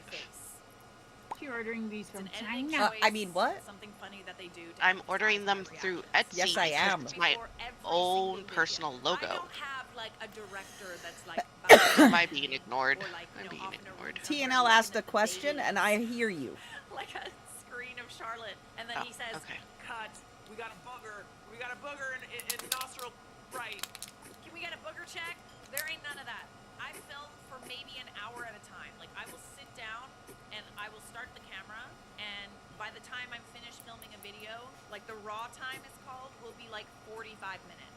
You're ordering these from It's an editing China. choice, I mean, what? something funny that they do to I'm emphasize ordering my them reaction. through Etsy Yes, I because am. it's my Before every own single video. personal I logo. don't have like a director that's like Am I being ignored? or, like, you I'm know, being off in a room ignored. somewhere TNL looking asked a at the question, dailies. and I hear you. like a screen of Charlotte, and then Oh, he says, okay. Cut. We got a booger. We got a booger in nostril right. "Can we get a booger check?" There ain't none of that. I film for maybe an hour at a time. Like, I will sit down and I will start the camera, and by the time I'm finished filming a video, like the raw time is called, will be like 45 minutes.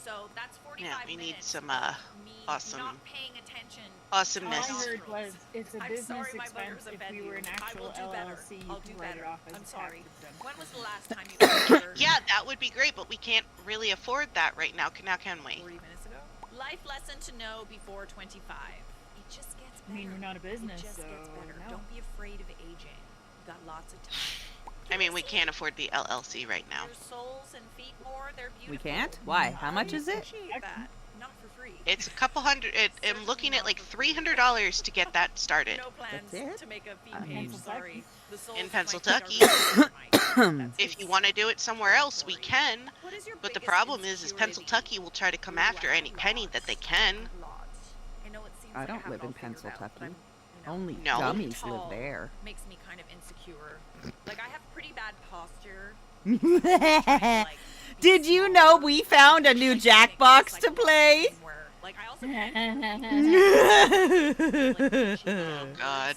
So that's 45 Yeah, we need minutes some, of me awesome- not paying attention. All I Awesomeness. heard was it's a I'm business sorry my expense. boogers If offend we were an you. I will actual do better. LLC, you I'll can do write it better. off as I'm a sorry. tax exempt. When was the last time you ordered? Yeah, that would be great, but we can't really afford that right now, can we? 40 minutes ago. Life lesson to know before 25. If just gets I mean, better. we're not a business, It just so gets better. no. Don't be afraid of aging. You've got lots of time. I mean, we can't afford the LLC right now. Your soles and feet more, they're beautiful. We can't? Why? How much is I it? appreciate that. Not for free. It's a couple hundred. I'm looking at like $300 to get that started. No plans That's it? to make a fee I page, mean- sorry. The soles In of my feet are Pennsylvaki. really If you want to do it somewhere else, we can. What is your But the biggest problem is insecurity? Pennsylvaki will try to come after any penny that they can. I know it seems I like don't have live it all in figured out, but Pennsylvaki. I'm, Only No. dummies live tall there. Makes me kind of insecure. Like I have pretty bad posture. Did you know we found a new Jackbox to play? Like I also Oh God.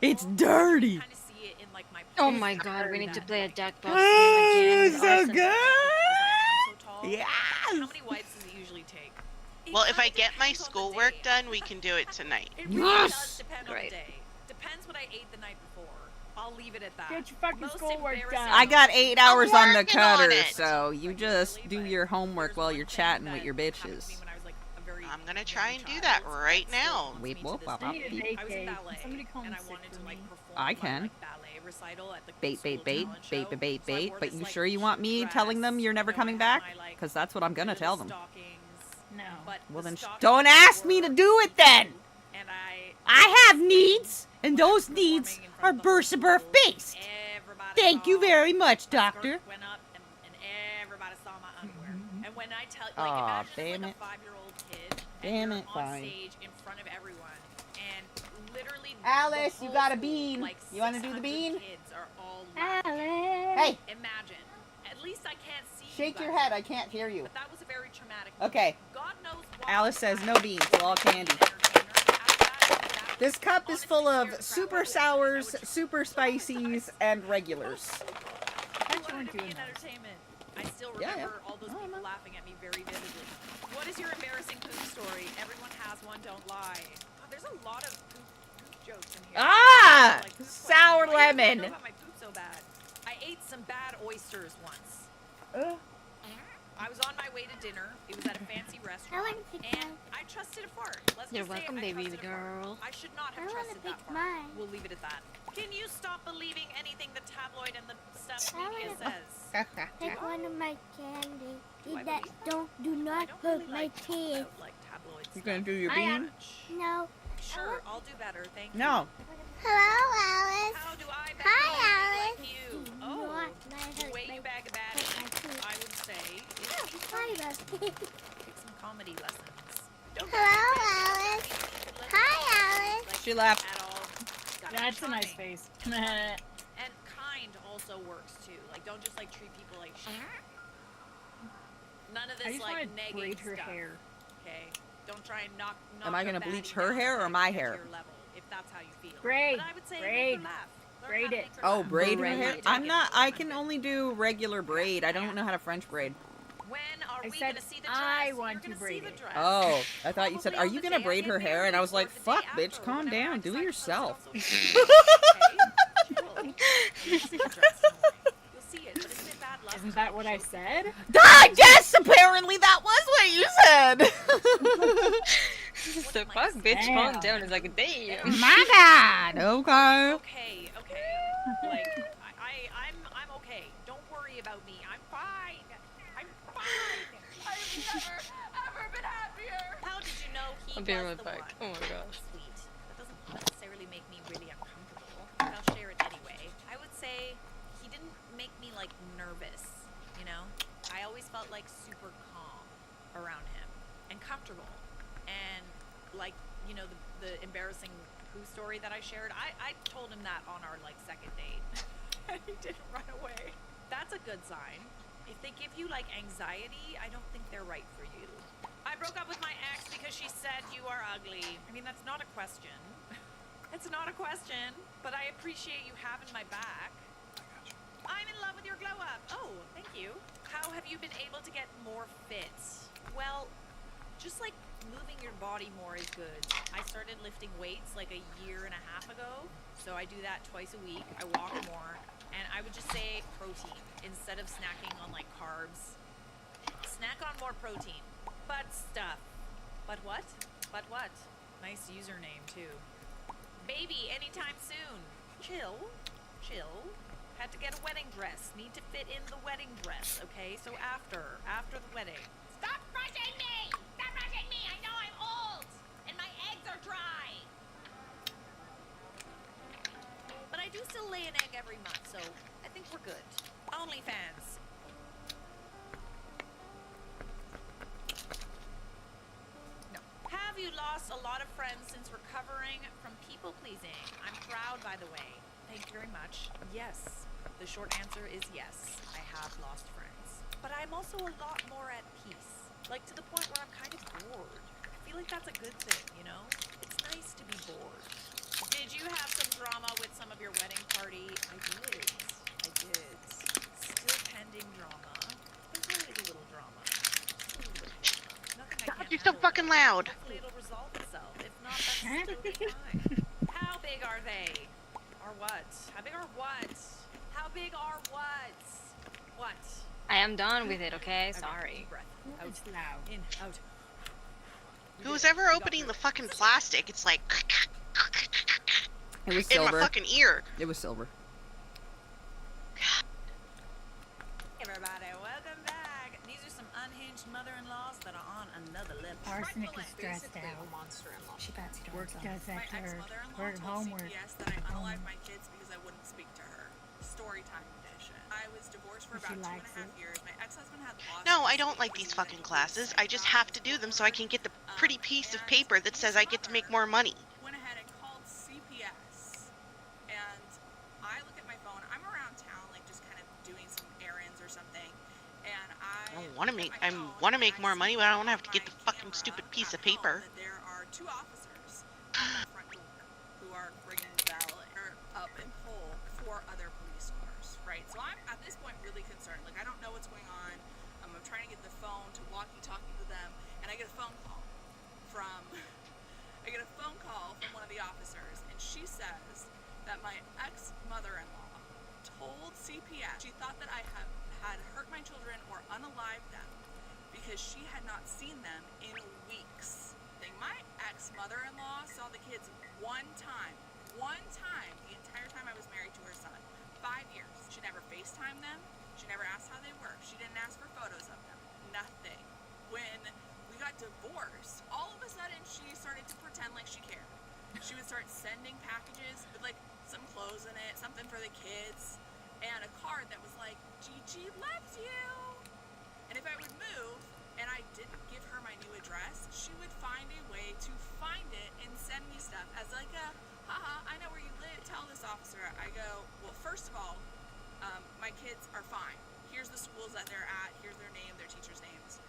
It's dirty. kind of see it in like my Oh my god, we need to play a Jackbox game Oh, again. so Awesome. good. so tall. Yes. How many wipes does it usually take? Well, if I get my schoolwork done, we can do it tonight. It really Yes. does depend on the Great. day. Depends what I ate the night before. I'll leave it at that. Get your fucking Most schoolwork embarrassing- done. I got 8 hours on the working on cutter, it. so you just do But your homework there's while one you're thing chatting that with your happened to me bitches. when I was, like, a very I'm gonna young try and do child that that right still now. haunts Weep, me to whoop, this wop, day. wop, I need a beep. I was in vacay. ballet, Somebody call and him I sick wanted for to like me. perform I my, can. like, ballet recital at the Bait, school bait, bait, talent bait, show. bait, So I bait, wore but this, you like, sure you want me dress, telling them you're you never know, coming I had back? my, like, Because that's what I'm gonna little tell them. stockings, No. but Well the then, stockings don't ask me to were do it then! blue, and I have needs, and when I was those needs performing in are front of the whole Bursa-Burf school, based. everybody Thank you saw very much, my skirt doctor. went up and everybody saw my underwear. And when I tell, like, Aw, imagine damn like it. a 5-year-old kid Damn and it, you're on fine. stage in front of everyone, and literally Alice, the you whole got a school, bean. Like You wanna do the 600 bean? Kids are all laughing. Hey, Imagine. At least I can't see. shake you your guys. head. I can't hear you. But that was a very traumatic. moment. Okay. God knows why. Alice says no beans, so all candy. This cup is full of super sours, super spicies, and regulars. I wanted to be in entertainment. I still Yeah, remember yeah. all those Oh, people no. laughing at me very vividly. What is your embarrassing poop story? Everyone has one, don't lie. Oh, there's a lot of poop jokes in here. Ah! Like, poop Sour questions. Why do you lemon. know about my poop so bad? I ate some bad oysters once. I was on my way to dinner. It was at a fancy restaurant, and I trusted a fart. Let's You're just say welcome, I baby trusted a fart. girl. I should not have trusted that fart. We'll leave it at that. Can you stop believing anything the tabloid and the stuff media says? Take one of my candy. Do I That believe do I not don't hurt really my like teeth. about, like, tabloid You gonna stuff do your I bean? am. No. Sure, I'll do better. Thank you. No. Hello, Alice. How do I bag Hi, like Alice. you? Do Oh, not let the her way you bag a bag, hurt my teeth. I would say, is Hi, Alice. take some comedy lessons. Don't Hello, Alice. Hi, Alice. like, She laughed. at all. Gotta be That's a nice charming. face. And kind also works too. Like, don't just like treat people like shit. None of I this just like want to negative braid her stuff. hair. Okay, don't try and knock. Am I a gonna baddie bleach her down hair or and my get to hair? your level, if that's how you feel. Braid. But I would say Braid. make her laugh. Learn Braid how to it. make her Oh, laugh. braid her Braid hair? it. I'm not, I can only do regular braid. I don't know how to French braid. When are I we said gonna see the dress? I You're want to gonna see braid the it. dress. Oh, I thought you said, Probably are on you the gonna day I braid get her hair? And I was married like, or the fuck, day bitch, after, calm whenever I down. Do decide it to post it on yourself. social media. Okay? Chill. You'll see the dress, don't worry. You'll see it, but isn't it bad luck? Isn't that what I said? Yes, apparently that was what you said. The fuck, bitch, calm down. It's like, damn. My bad. Okay. Okay, okay. Like, I'm okay. Don't worry about me. I'm fine. I'm fine. I've never, ever been happier. How did you know he I'll be was right the back. one? Oh my gosh. Sweet. That doesn't necessarily make me really uncomfortable, but I'll share it anyway. I would say he didn't make me, like, nervous, you know? I always felt, like, super calm around him and comfortable. And, like, you know, the embarrassing poo story that I shared, I told him that on our, like, second date. And he didn't run away. That's a good sign. If they give you, like, anxiety, I don't think they're right for you. I broke up with my ex because she said you are ugly. I mean, that's not a question. It's not a question, but I appreciate you having my back. I'm in love with your glow up. Oh, thank you. How have you been able to get more fit? Well, just like moving your body more is good. I started lifting weights like a year and a half ago. So I do that twice a week. I walk more. And I would just say protein instead of snacking on like carbs. Snack on more protein. But stuff. But what? But what? Nice username, too. Baby, anytime soon. Chill. Chill. Had to get a wedding dress. Need to fit in the wedding dress, okay? So after the wedding. Stop rushing me! Stop rushing me! I know I'm old! And my eggs are dry! But I do still lay an egg every month, so I think we're good. OnlyFans. No. Have you lost a lot of friends since recovering from people pleasing? I'm proud, by the way. Thank you very much. Yes. The short answer is yes. I have lost friends. But I'm also a lot more at peace. Like to the point where I'm kind of bored. I feel like that's a good thing, you know? It's nice to be bored. Did you have some drama with some of your wedding party? I did. Still pending drama. There's always a little drama. Nothing I God, can't you're so handle. fucking loud. Hopefully it'll resolve itself. If not, that's totally fine. How big are they? Or what? How big are what? How big are what? What? I am done with it, okay? Sorry. Deep breath. Out. It's loud. In. Out. Who's ever opening the fucking plastic? It's like It was in my silver. fucking ear. It was silver. Everybody, welcome back. These are some unhinged mother-in-laws that are on another level. Arsenic is stressed out. She fancies work does that to her. Work homework. Yes, that I unalived my kids because I wouldn't speak to her. Story time edition. I was divorced for about 2.5 years. My ex-husband had lost. No, I don't like these fucking classes. I just have to do them so I can get the pretty piece of paper that says I get to make more money. Went ahead and called CPS, and I look at my phone. I'm around town, like just kind of doing some errands or something, and I want to make more money, but I don't have to get the fucking stupid piece of paper. There are 2 officers at the front door who are ringing the bell or up and pull 4 other police cars, right? So I'm at this point really concerned. Like I don't know what's going on. I'm trying to get the phone to walkie-talkie to them, and I get a phone call from one of the officers, and she says that my ex-mother-in-law told CPS she thought that I had hurt my children or unalived them because she had not seen them in weeks. My ex-mother-in-law saw the kids one time the entire time I was married to her son. 5 years. She never FaceTimed them. She never asked how they were. She didn't ask for photos of them. Nothing. When we got divorced, all of a sudden she started to pretend like she cared. She would start sending packages with like some clothes in it, something for the kids, and a card that was like, Gigi loves you. And if I would move and I didn't give her my new address, she would find a way to find it and send me stuff as like a, haha, I know where you live. Tell this officer. I go, well, first of all, my kids are fine. Here's the schools that they're at. Here's their name, their teachers' names.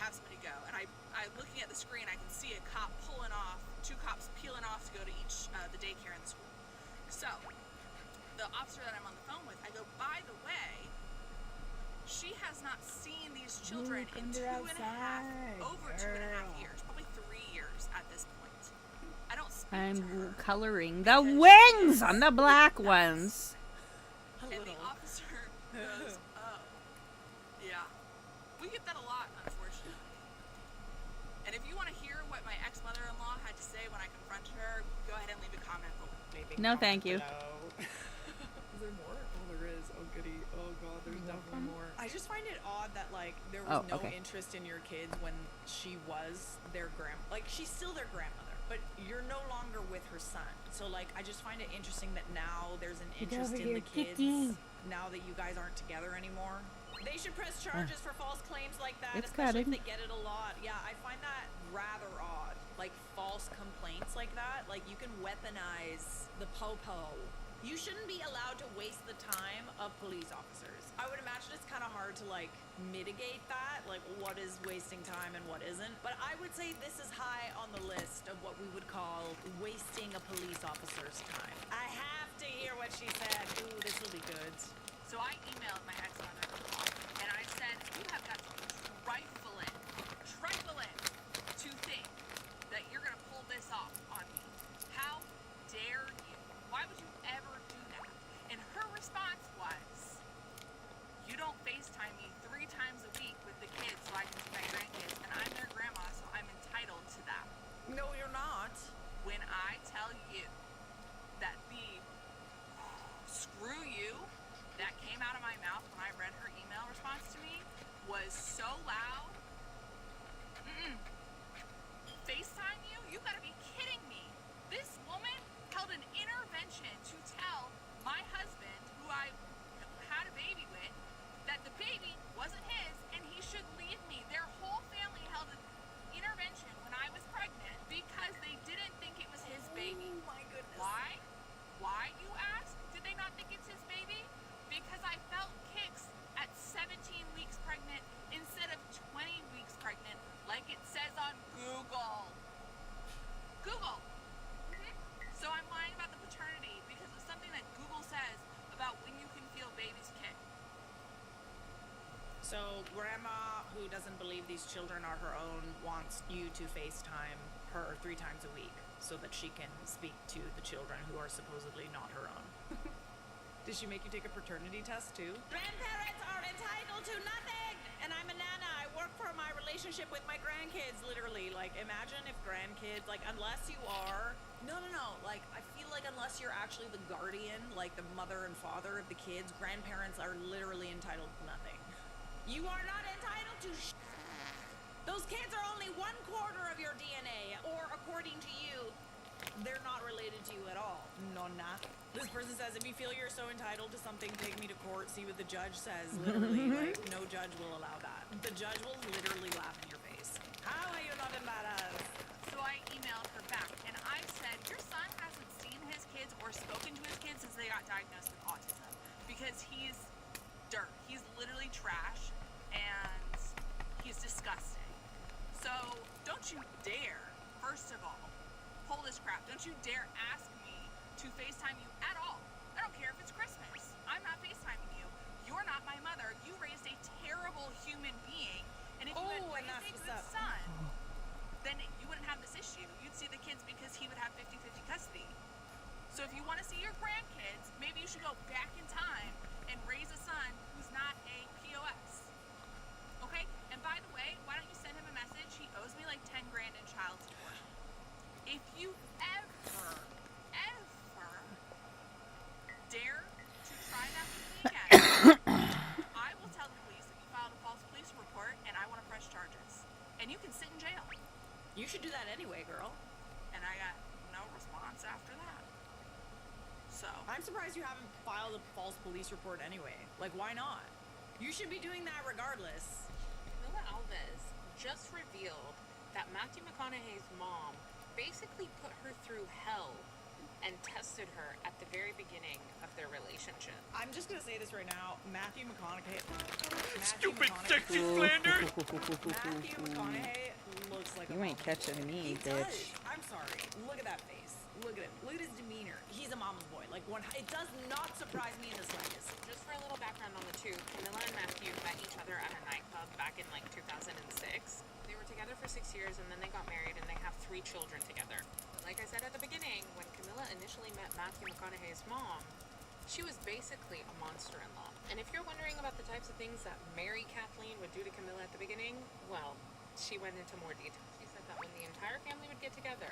Have somebody go. And I looking at the screen, I can see a cop pulling off, 2 cops peeling off to go to each, the daycare in the school. So, the officer that I'm on the phone with, I go, by the way, she has not seen these children in 2.5, over 2.5 years, probably 3 years at this point. I don't speak to her. I'm coloring the wings on the black ones. And the officer goes, oh, yeah. We get that a lot, unfortunately. And if you want to hear what my ex-mother-in-law had to say when I confronted her, go ahead and leave a comment below. No, thank you. Is there more? Oh, there is. Oh, goody. Oh, God, there's definitely more. I just find it odd that, like, there was no interest in your kids when she was their like, she's still their grandmother, but you're no longer with her son. So, like, I just find it interesting that now there's an interest in the kids, now that you guys aren't together anymore. They should press charges for false claims like that, especially if they get it a lot. Yeah, I find that rather odd. Like, false complaints like that, like, you can weaponize the po-po. You shouldn't be allowed to waste the time of police officers. I would imagine it's kind of hard to, like, mitigate that, like, what is wasting time and what isn't. But I would say this is high on the list of what we would call wasting a police officer's time. I have to hear what she said. Ooh, this will be good. So I emailed my ex-mother-in-law, and I said, you have got to trifling to think that you're going to pull this off on me. How dare you? Why would you ever do that? And her response was, you don't FaceTime me 3 times a week with the kids so I can see my grandkids, and I'm their grandma, so I'm entitled to that. No, you're not. tell you that the screw you that came out of my mouth when I read her email response to me was so loud. FaceTime you? You gotta be kidding me. This woman held an intervention to tell my husband, who I had a baby with, that the baby wasn't his and he should leave me. Their whole family held an intervention when I was pregnant because they didn't think it was his baby. Oh my goodness. Why? Why, you ask? Did they not think it's his baby? Because I felt kicks at 17 weeks pregnant instead of 20 weeks pregnant, like it says on Google. Google. So I'm lying about the paternity because of something that Google says about when you can feel babies kick. So grandma, who doesn't believe these children are her own, wants you to FaceTime her 3 times a week so that she can speak to the children who are supposedly not her own. Did she make you take a paternity test too? Grandparents are entitled to nothing! And I'm a nana. I work for my relationship with my grandkids, literally. Like, imagine if grandkids, like, unless you are... No. Like, I feel like unless you're actually the guardian, like the mother and father of the kids, grandparents are literally entitled to nothing. You are not entitled to Those kids are only 1/4 of your DNA, or according to you, they're not related to you at all. Nonna. This person says, if you feel you're so entitled to something, take me to court, see what the judge says. Literally, like, no judge will allow that. The judge will literally laugh in your face. How are you not embarrassed? So I emailed her back, and I said, your son hasn't seen his kids or spoken to his kids since they got diagnosed with autism. Because he's dirt. He's literally trash, and he's disgusting. So don't you dare, first of all, pull this crap. Don't you dare ask me to FaceTime you at all. I don't care if it's Christmas. I'm not FaceTiming you. You're not my mother. You raised a terrible human being, and if you had raised a good son, then you wouldn't have this issue. You'd see the kids because he would have 50-50 custody. So if you want to see your grandkids, maybe you should go back in time and raise a son who's not a POS. Okay? And by the way, why don't you send him a message? He owes me like 10 grand in child support. If you ever dare to try that with me again, I will tell the police that you filed a false police report and I want to press charges. And you can sit in jail. You should do that anyway, girl. And I got no response after that. So I'm surprised you haven't filed a false police report anyway. Like, why not? You should be doing that regardless. Camilla Alves just revealed that Matthew McConaughey's mom basically put her through hell and tested her at the very beginning of their relationship. I'm just gonna say this right now. Matthew McConaughey. Stupid sexy Flanders! Matthew McConaughey looks like You ain't catching me, bitch. I'm sorry. Look at that face. Look at him. Look at his demeanor. He's a mama's boy. Like, it does not surprise me in the slightest. Just for a little background on the two, Camilla and Matthew met each other at a nightclub back in like 2006. They were together for 6 years and then they got married and they have 3 children together. But like I said at the beginning, when Camilla initially met Matthew McConaughey's mom, she was basically a monster-in-law. And if you're wondering about the types of things that Mary Kathleen would do to Camilla at the beginning, well, she went into more detail. She said that when the entire family would get together,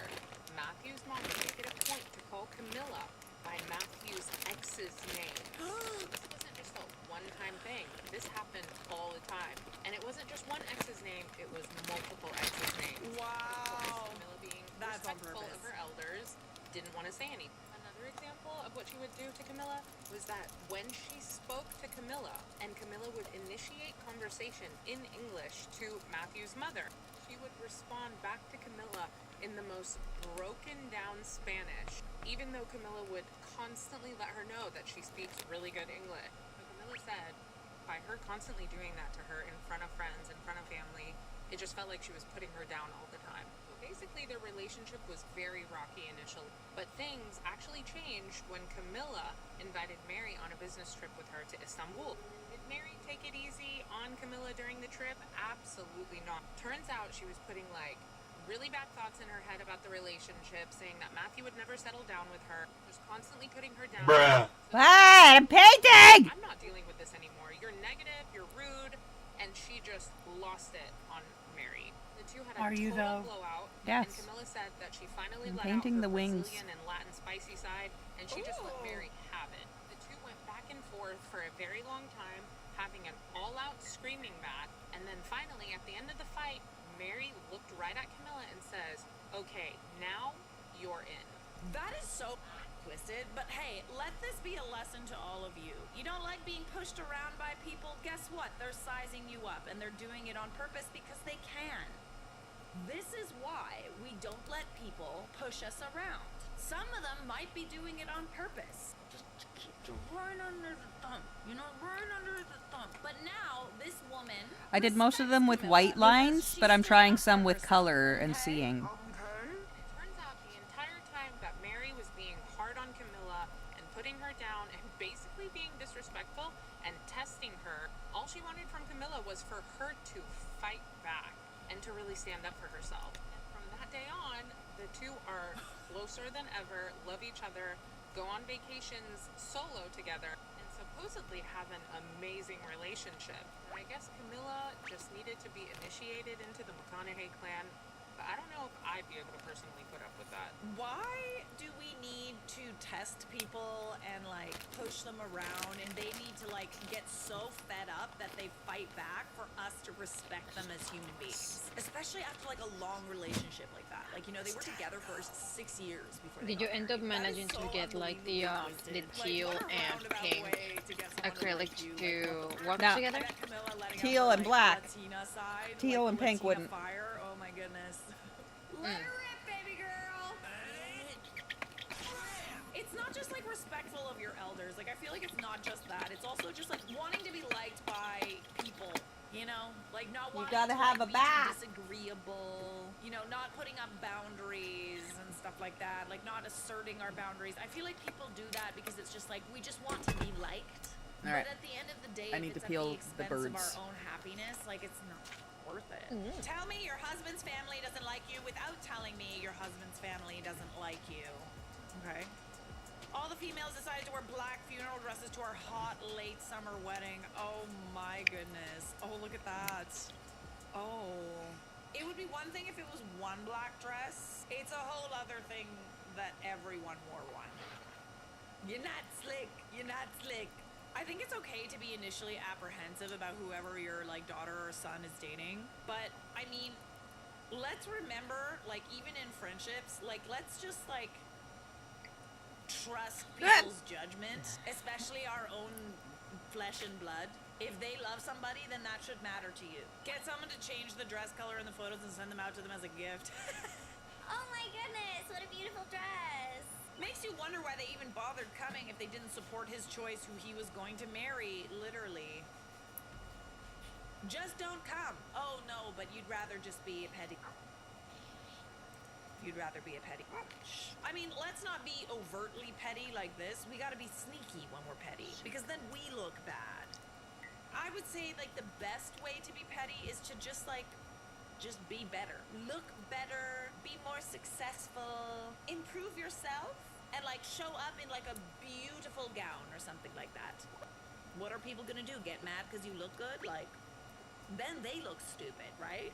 Matthew's mom would make it a point to call Camilla by Matthew's ex's name. This wasn't just a one-time thing. This happened all the time. And it wasn't just one ex's name, it was multiple ex's names. Wow. Camilla being That's on respectful of purpose. her elders, didn't want to say anything. Another example of what she would do to Camilla was that when she spoke to Camilla, and Camilla would initiate conversation in English to Matthew's mother, she would respond back to Camilla in the most broken down Spanish, even though Camilla would constantly let her know that she speaks really good English. But Camilla said, by her constantly doing that to her in front of friends, in front of family, it just felt like she was putting her down all the time. Basically, their relationship was very rocky initially, but things actually changed when Camilla invited Mary on a business trip with her to Istanbul. Did Mary take it easy on Camilla during the trip? Absolutely not. Turns out she was putting like really bad thoughts in her head about the relationship, saying that Matthew would never settle down with her, just constantly putting her down. Bruh. What? I'm painting! I'm not dealing with this anymore. You're negative, you're rude, and she just lost it on Mary. The two had a Are you, total though? blowout. Yes. And Camilla said that she finally I'm let painting out the her wings. Brazilian and Latin spicy side, and she just let Mary have it. The two went back and forth for a very long time, having an all-out screaming match, and then finally, at the end of the fight, Mary looked right at Camilla and says, "Okay, now you're in." That is so twisted, but hey, let this be a lesson to all of you. You don't like being pushed around by people? Guess what? They're sizing you up, and they're doing it on purpose because they can. This is why we don't let people push us around. Some of them might be doing it on purpose. Just to keep you right under the thumb. You know, right under the thumb. But now, this woman... I did most of them with white lines, but I'm trying some with color and seeing. It turns out the entire time that Mary was being hard on Camilla and putting her down and basically being disrespectful and testing her, all she wanted from Camilla was for her to fight back and to really stand up for herself. And from that day on, the two are closer than ever, love each other, go on vacations solo together, and supposedly have an amazing relationship. And I guess Camilla just needed to be initiated into the McConaughey clan, but I don't know if I'd be able to personally put up with that. Why do we need to test people and like push them around, and they need to like get so fed up that they fight back for us to respect them as human beings? Especially after like a long relationship like that. Like, you know, they were together for 6 years before they Did you got end up married. That is managing to so get like the unbelievably twisted. teal Like, what a and roundabout pink way to get someone acrylic like you, to like, work No. together? I bet Camilla letting out Teal her, and like, black. Latina side, Teal like, and the pink Latina wouldn't. Fire. Oh my goodness. Let her rip, baby girl. It's not just like respectful of your elders. Like, I feel like it's not just that. It's also just like wanting to be liked by people. You know, like not You wanting gotta to have like, a be back. disagreeable. You know, not putting up boundaries and stuff like that. Like not asserting our boundaries. I feel like people do that because it's just like we just want to be liked. All right. But at the end of the day, I if need to it's peel at the the expense of birds. our own happiness, like it's not worth it. Tell me your husband's family doesn't like you without telling me your husband's family doesn't like you. Okay. All the females decided to wear black funeral dresses to our hot late summer wedding. Oh my goodness. Oh, look at that. Oh. It would be one thing if it was one black dress. It's a whole other thing that everyone wore one. You're not slick. You're not slick. I think it's okay to be initially apprehensive about whoever your like daughter or son is dating. But I mean, let's remember, like even in friendships, like let's just like trust people's judgment, especially our own flesh and blood. If they love somebody, then that should matter to you. Get someone to change the dress color in the photos and send them out to them as a gift. Oh my goodness, what a beautiful dress. Makes you wonder why they even bothered coming if they didn't support his choice who he was going to marry, literally. Just don't come. Oh no, but you'd rather just be a petty. You'd rather be a petty. I mean, let's not be overtly petty like this. We gotta be sneaky when we're petty, because then we look bad. I would say, like, the best way to be petty is to just be better. Look better, be more successful, improve yourself, and, like, show up in, like, a beautiful gown or something like that. What are people gonna do? Get mad because you look good? Like, then they look stupid, right?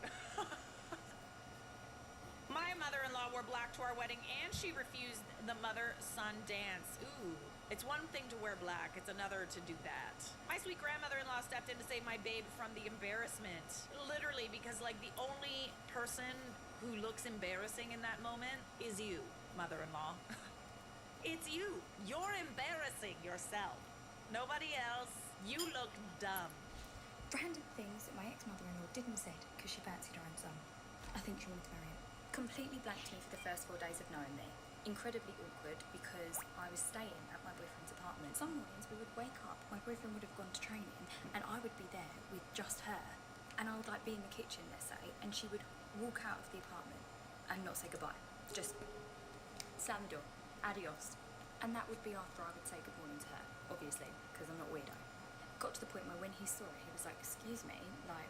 My mother-in-law wore black to our wedding, and she refused the mother-son dance. Ooh. It's one thing to wear black, it's another to do that. My sweet grandmother-in-law stepped in to save my babe from the embarrassment. Literally, because, like, the only person who looks embarrassing in that moment is you, mother-in-law. It's you. You're embarrassing yourself. Nobody else. You look dumb. Random things that my ex-mother-in-law didn't say because she fancied her own son. I think she wanted to marry him. Completely blanked me for the first 4 days of knowing me. Incredibly awkward because I was staying at my boyfriend's apartment. Some mornings we would wake up, my boyfriend would have gone to training, and I would be there with just her. And I would like be in the kitchen, let's say, and she would walk out of the apartment and not say goodbye. Just slam the door, adios. And that would be after I would say good morning to her, obviously, because I'm not a weirdo. Got to the point where when he saw it, he was like, excuse me, like,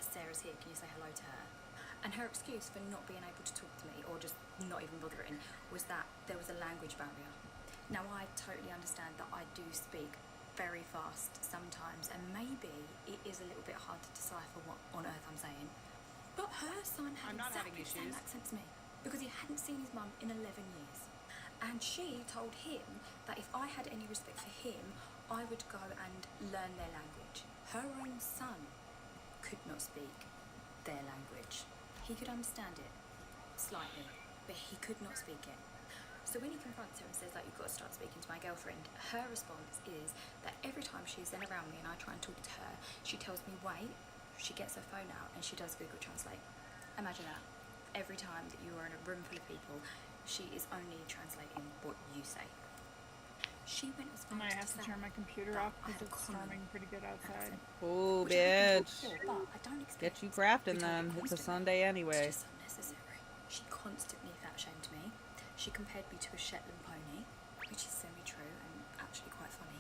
Sarah's here, can you say hello to her? And her excuse for not being able to talk to me, or just not even bothering, was that there was a language barrier. Now, I totally understand that I do speak very fast sometimes, and maybe it is a little bit hard to decipher what on earth I'm saying. But her son had I'm not having exactly the same issues. accent as me because he hadn't seen his mum in 11 years. And she told him that if I had any respect for him, I would go and learn their language. Her own son could not speak their language. He could understand it slightly, but he could not speak it. So when he confronts her and says, like, you've got to start speaking to my girlfriend, her response is that every time she's then around me and I try and talk to her, she tells me, wait, she gets her phone out and she does Google Translate. Imagine that. Every time that you are in a room full of people, she is only translating what you say. She went as far I might as have to to say turn my computer that off I because had a it's common storming pretty good outside. Oh, which I bitch. can talk, but I don't expect Get you crafting then. It's a Sunday anyway. It's just unnecessary. She constantly fat shamed me. She compared me to a Shetland pony, which is semi-true and actually quite funny.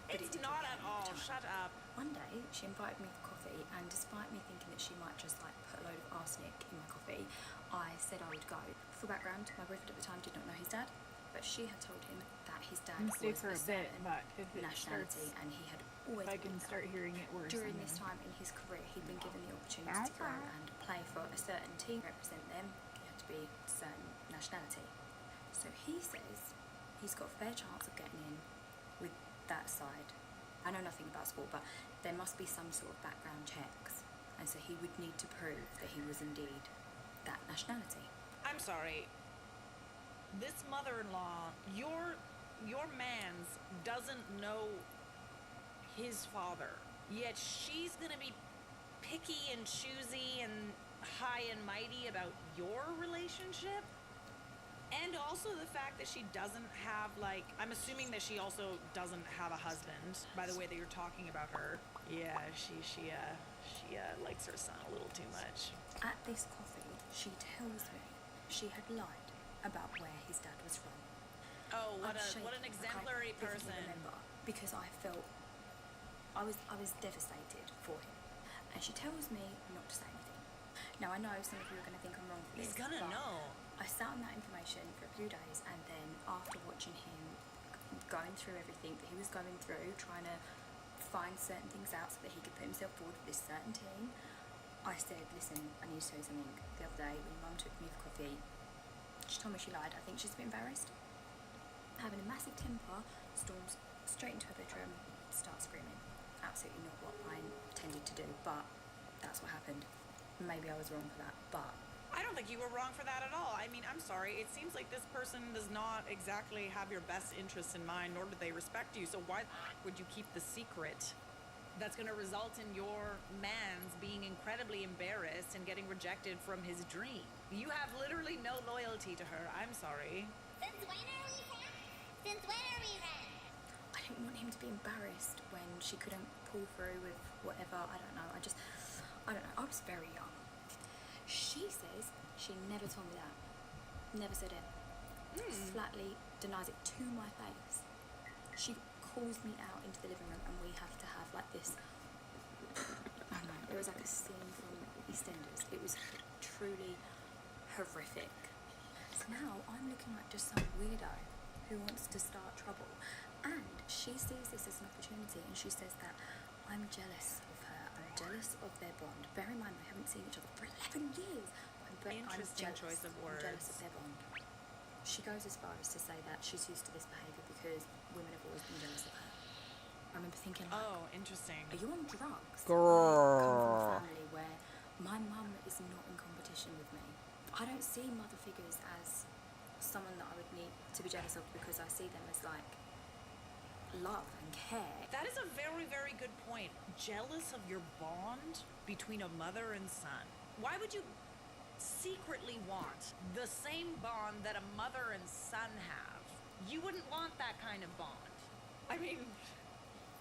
But It's it didn't not really at help me all. at the time. Shut up. One day, she invited me for coffee, and despite me thinking that she might just like put a load of arsenic in my coffee, I said I would go. For background, my boyfriend at the time did not know his dad, but she had told him that his dad I'm was stay for a a bit, certain but if it nationality, starts, and he had always if I can believed that. start hearing it worse. During I'm this gonna- time in his career, he'd been given the opportunity to go and play for a certain team, represent them. He had to be a certain nationality. So he says he's got a fair chance of getting in with that side. I know nothing about sport, but there must be some sort of background checks, and so he would need to prove that he was indeed that nationality. I'm sorry. This mother-in-law, your man's doesn't know his father, yet she's gonna be picky and choosy and high and mighty about your relationship? And also the fact that she doesn't have, like, I'm assuming that she also doesn't have a husband, by the way that you're talking about her. Yeah, she likes her son a little too much. At this coffee, she tells me she had lied about where his dad was from. Oh, what I'm an shaking. exemplary I can't vividly person. remember because I felt I was devastated for him, and she tells me not to say anything. Now I know some of you are going to think I'm wrong for this. He's gonna but know. I sat on that information for a few days, and then after watching him going through everything that he was going through, trying to find certain things out so that he could put himself forward for this certain team, I said, listen, I need to tell you something. The other day when Mum took me for coffee, she told me she lied. I think she's a bit embarrassed. Having a massive temper, storms straight into her bedroom, starts screaming. Absolutely not what I intended to do, but that's what happened. Maybe I was wrong for that, but I don't think you were wrong for that at all. I mean, I'm sorry. It seems like this person does not exactly have your best interests in mind, nor do they respect you. So why would you keep the secret that's going to result in your man's being incredibly embarrassed and getting rejected from his dream? You have literally no loyalty to her. I'm sorry. Since when are we friends? Since when are we friends? I didn't want him to be embarrassed when she couldn't pull through with whatever. I don't know. I don't know. I was very young. She says she never told me that. Never said it. Flatly denies it to my face. She calls me out into the living room and we have to have like this. I don't know. It was like a scene from EastEnders. It was truly horrific. So now I'm looking like just some weirdo who wants to start trouble. And she sees this as an opportunity and she says that I'm jealous of her. I'm jealous of their bond. Bear in mind they haven't seen each other for 11 years. Interesting I'm jealous. choice of I'm jealous of words. their bond. She goes as far as to say that she's used to this behaviour because women have always been jealous of her. I remember thinking, like, Oh, interesting. are you on drugs? Girl. I come from a family where my mum is not in competition with me. I don't see mother figures as someone that I would need to be jealous of because I see them as like love and care. That is a very, very good point. Jealous of your bond between a mother and son. Why would you secretly want the same bond that a mother and son have? You wouldn't want that kind of bond. I mean,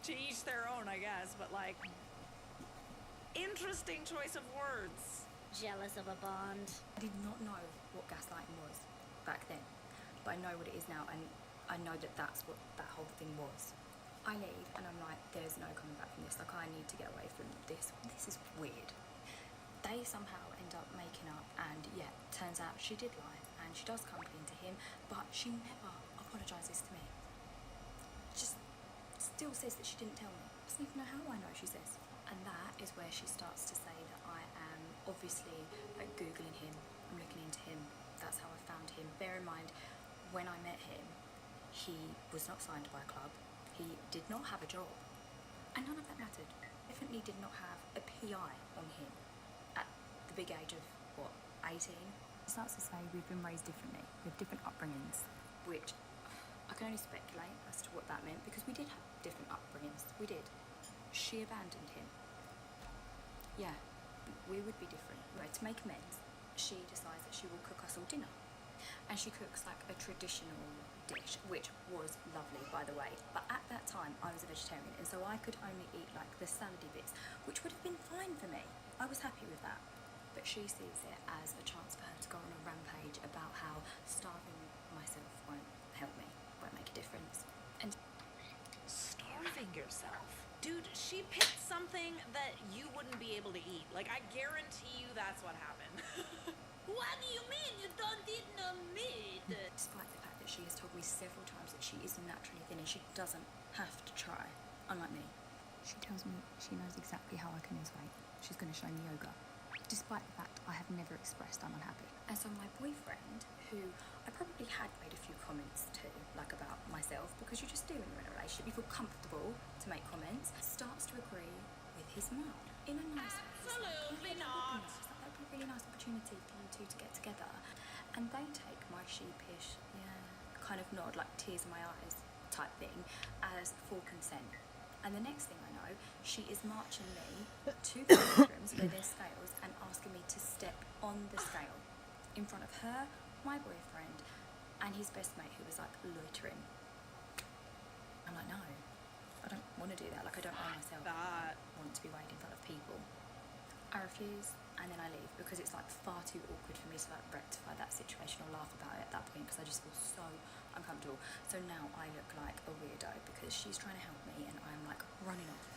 to each their own, I guess, but like, interesting choice of words. Jealous of a bond. I did not know what gaslighting was back then, but I know what it is now, and I know that that's what that whole thing was. I leave and I'm like, there's no coming back from this. Like, I need to get away from this. This is weird. They somehow end up making up, and yeah, turns out she did lie, and she does come clean to him, but she never apologises to me. Just still says that she didn't tell me. Doesn't even know how I know she says. And that is where she starts to say that I am obviously, like Googling him, I'm looking into him, that's how I found him. Bear in mind, when I met him, he was not signed by a club, he did not have a job, and none of that mattered. Definitely did not have a PI on him at the big age of, what, 18? It starts to say we've been raised differently, we have different upbringings, which I can only speculate as to what that meant, because we did have different upbringings, we did. She abandoned him. Yeah, we would be different. Right, to make amends, she decides that she will cook us all dinner. And she cooks like a traditional dish, which was lovely, by the way. But at that time, I was a vegetarian, and so I could only eat like the salady bits, which would have been fine for me. I was happy with that. But she sees it as a chance for her to go on a rampage about how starving myself won't help me, won't make a difference. And Starving yourself. Dude, she picked something that you wouldn't be able to eat. Like, I guarantee you that's what happened. What do you mean you don't eat no meat? despite the fact that she has told me several times that she is naturally thin and she doesn't have to try, unlike me. She tells me she knows exactly how I can lose weight. She's going to show me yoga. Despite the fact I have never expressed I'm unhappy. And so my boyfriend, who I probably had made a few comments to, like about myself, because you just do when you're in a relationship, you feel comfortable to make comments, starts to agree with his mum in a nice way. Absolutely not. That'd be a really nice opportunity for you two to get together. And they take my sheepish, kind of nod, like tears in my eyes type thing, as full consent. And the next thing I know, she is marching me to the bedrooms where there's scales and asking me to step on the scale in front of her, my boyfriend, and his best mate who was like loitering. I'm like, no, I don't want to do that. Like, I don't know myself. I don't want to be weighed in front of people. I refuse, and then I leave because it's like far too awkward for me to like rectify that situation or laugh about it at that point, because I just feel so uncomfortable. So now I look like a weirdo because she's trying to help me and I'm like running off.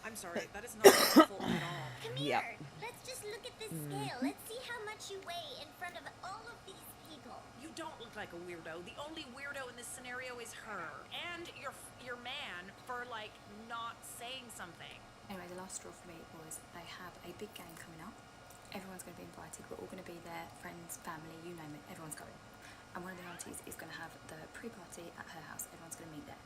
I'm sorry, that is not helpful at all. Come here. Let's just look at this scale. Let's see how much you weigh in front of all of these people. You don't look like a weirdo. The only weirdo in this scenario is her and your man for like not saying something. Anyway, the last straw for me was they have a big game coming up. Everyone's going to be invited. We're all going to be there, friends, family, you name it. Everyone's going. And one of the aunties is going to have the pre-party at her house. Everyone's going to meet there.